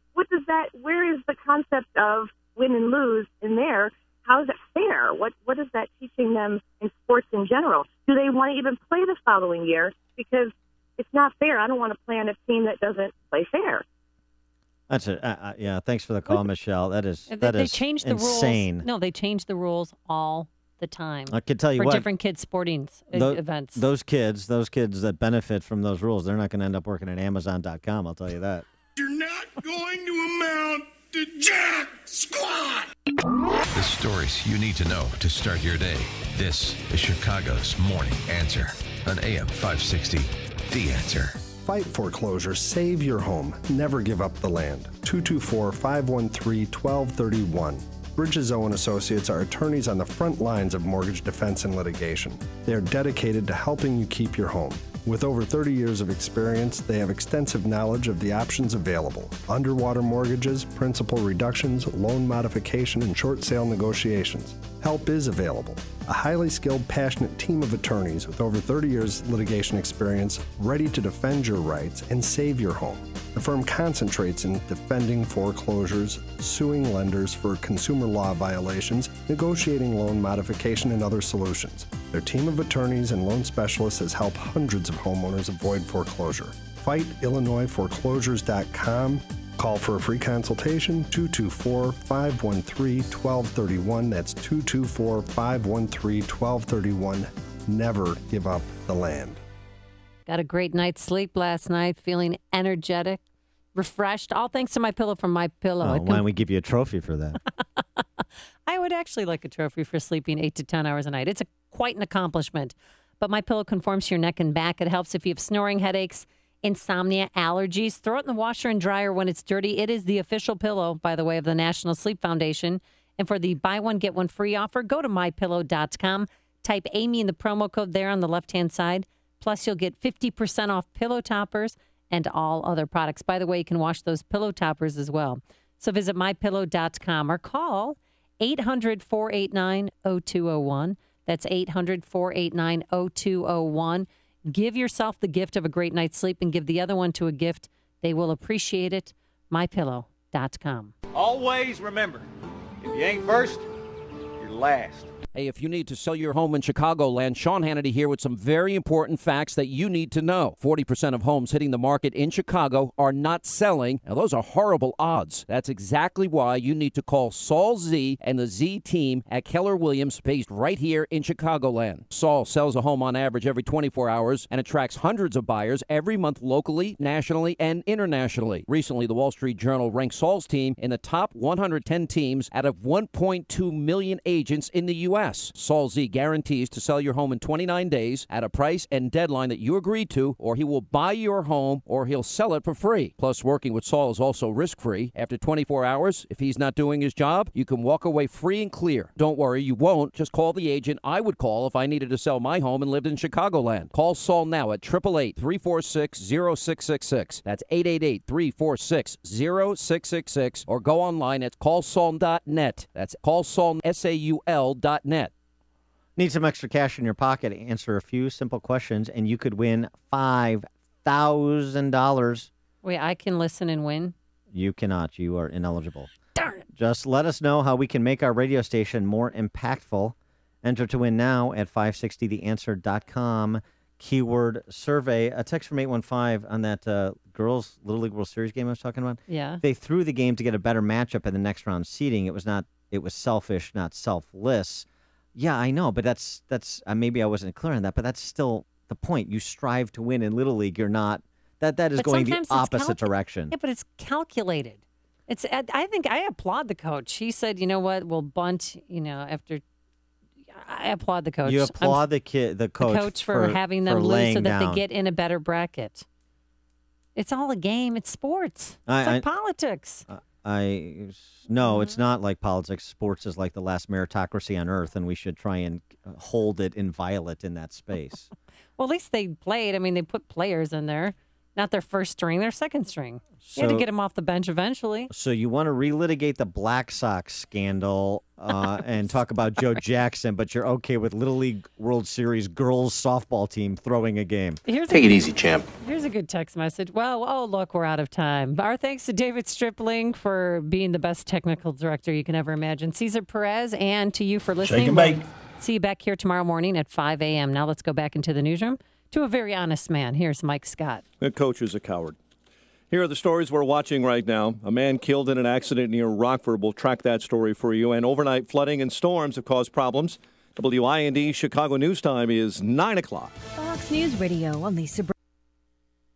Where is the concept of win and lose in there? How is it fair? What is that teaching them in sports in general? Do they want to even play the following year? Because it's not fair. I don't want to play on a team that doesn't play fair. That's it. Yeah, thanks for the call, Michelle. They changed the insane. rules. No, they change the rules all the time. I can tell you for what. different kids' sporting events. Those kids that benefit from those rules, they're not going to end up working at Amazon.com. I'll tell you that. You're not going to amount to jack squat. The stories you need to know to start your day. This is Chicago's Morning Answer on AM 560. The Answer. Fight foreclosure. Save your home. Never give up the land. 224-513-1231. Bridges Owen Associates are attorneys on the front lines of mortgage defense and litigation. They are dedicated to helping you keep your home. With over 30 years of experience, they have extensive knowledge of the options available: underwater mortgages, principal reductions, loan modification, and short sale negotiations. Help is available. A highly skilled, passionate team of attorneys with over 30 years litigation experience, ready to defend your rights and save your home. The firm concentrates in defending foreclosures, suing lenders for consumer law violations, negotiating loan modification, and other solutions. Their team of attorneys and loan specialists has helped hundreds of homeowners avoid foreclosure. FightIllinoisForeclosures.com. Call for a free consultation, 224-513-1231. That's 224-513-1231. Never give up the land. Got a great night's sleep last night, feeling energetic, refreshed, all thanks to MyPillow from MyPillow. Oh, why don't we give you a trophy for that? I would actually like a trophy for sleeping 8 to 10 hours a night. It's quite an accomplishment. But MyPillow conforms to your neck and back. It helps if you have snoring, headaches, insomnia, allergies. Throw it in the washer and dryer when it's dirty. It is the official pillow, by the way, of the National Sleep Foundation. And for the buy one, get one free offer, go to MyPillow.com. Type Amy in the promo code there on the left-hand side. Plus, you'll get 50% off pillow toppers and all other products. By the way, you can wash those pillow toppers as well. So visit MyPillow.com or call 800-489-0201. That's 800-489-0201. Give yourself the gift of a great night's sleep and give the other one to a gift. They will appreciate it. MyPillow.com. Always remember, if you ain't first, you're last. Hey, if you need to sell your home in Chicagoland, Sean Hannity here with some very important facts that you need to know. 40% of homes hitting the market in Chicago are not selling. Now, those are horrible odds. That's exactly why you need to call Saul Z and the Z team at Keller Williams, based right here in Chicagoland. Saul sells a home on average every 24 hours and attracts hundreds of buyers every month locally, nationally, and internationally. Recently, the Wall Street Journal ranked Saul's team in the top 110 teams out of 1.2 million agents in the U.S. Saul Z guarantees to sell your home in 29 days at a price and deadline that you agreed to, or he will buy your home or he'll sell it for free. Plus, working with Saul is also risk-free. After 24 hours, if he's not doing his job, you can walk away free and clear. Don't worry, you won't. Just call the agent I would call if I needed to sell my home and lived in Chicagoland. Call Saul now at 888-346-0666. That's 888-346-0666. Or go online at callsaul.net. That's callsaul.net. Need some extra cash in your pocket to answer a few simple questions, and you could win $5,000. Wait, I can listen and win? You cannot. You are ineligible. Darn it. Just let us know how we can make our radio station more impactful. Enter to win now at 560theanswer.com. Keyword survey. A text from 815 on that girls Little League World Series game I was talking about. Yeah. They threw the game to get a better matchup in the next round seeding. It was selfish, not selfless. Yeah, I know, but that's maybe I wasn't clear on that, but that's still the point. You strive to win in Little League. You're not that is going the opposite direction. Yeah, but it's calculated. I think I applaud the coach. He said, "You know what? We'll bunt. After." I applaud the coach. You applaud the coach for having them lose so that down. they get in a better bracket. It's all a game. It's sports. It's like politics. No, it's not like politics. Sports is like the last meritocracy on earth, and we should try and hold it inviolate in that space. Well, at least they played. I mean, they put players in there. Not their first string, their second string. You had to get them off the bench eventually. So you want to relitigate the Black Sox scandal and talk about Joe Jackson, but you're okay with Little League World Series girls softball team throwing a game. Take it easy, champ. Here's a good text message. Well, look, we're out of time. Our thanks to David Stripling for being the best technical director you can ever imagine. Cesar Perez, and to you for listening. Shake and bake. See you back here tomorrow morning at 5 a.m. Now let's go back into the newsroom to a very honest man. Here's Mike Scott. The coach is a coward. Here are the stories we're watching right now. A man killed in an accident near Rockford. We'll track that story for you. And overnight flooding and storms have caused problems. WIND Chicago News Time is 9 o'clock. Fox News Radio, I'm Lisa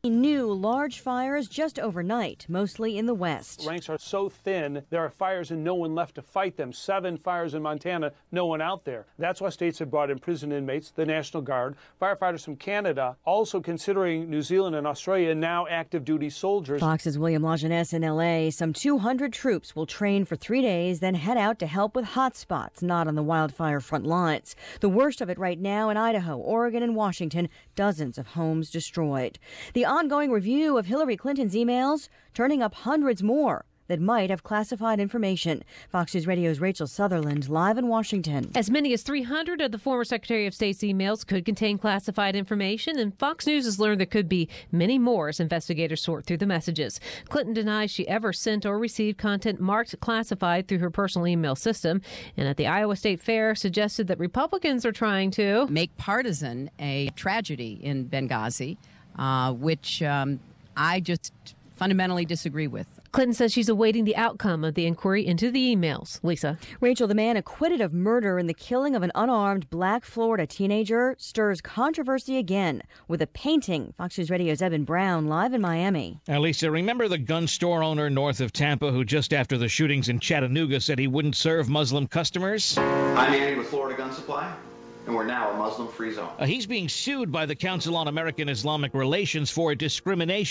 New large fires just overnight, mostly in the west. Ranks are so thin, there are fires and no one left to fight them. 7 fires in Montana, no one out there. That's why states have brought in prison inmates, the National Guard, firefighters from Canada, also considering New Zealand and Australia, now active duty soldiers. Fox's William Lajeunesse in L.A. Some 200 troops will train for 3 days, then head out to help with hot spots not on the wildfire front lines. The worst of it right now in Idaho, Oregon, and Washington, dozens of homes destroyed. The ongoing review of Hillary Clinton's emails, turning up hundreds more that might have classified information. Fox News Radio's Rachel Sutherland, live in Washington. As many as 300 of the former Secretary of State's emails could contain classified information, and Fox News has learned there could be many more as investigators sort through the messages. Clinton denies she ever sent or received content marked classified through her personal email system, and at the Iowa State Fair suggested that Republicans are trying to make partisan a tragedy in Benghazi, which I just fundamentally disagree with. Clinton says she's awaiting the outcome of the inquiry into the emails. Lisa. Rachel, the man acquitted of murder in the killing of an unarmed black Florida teenager stirs controversy again with a painting. Fox News Radio's Eben Brown, live in Miami. Lisa, remember the gun store owner north of Tampa who just after the shootings in Chattanooga said he wouldn't serve Muslim customers? I'm Andy with Florida Gun Supply, and we're now a Muslim-free zone. He's being sued by the Council on American Islamic Relations for discrimination.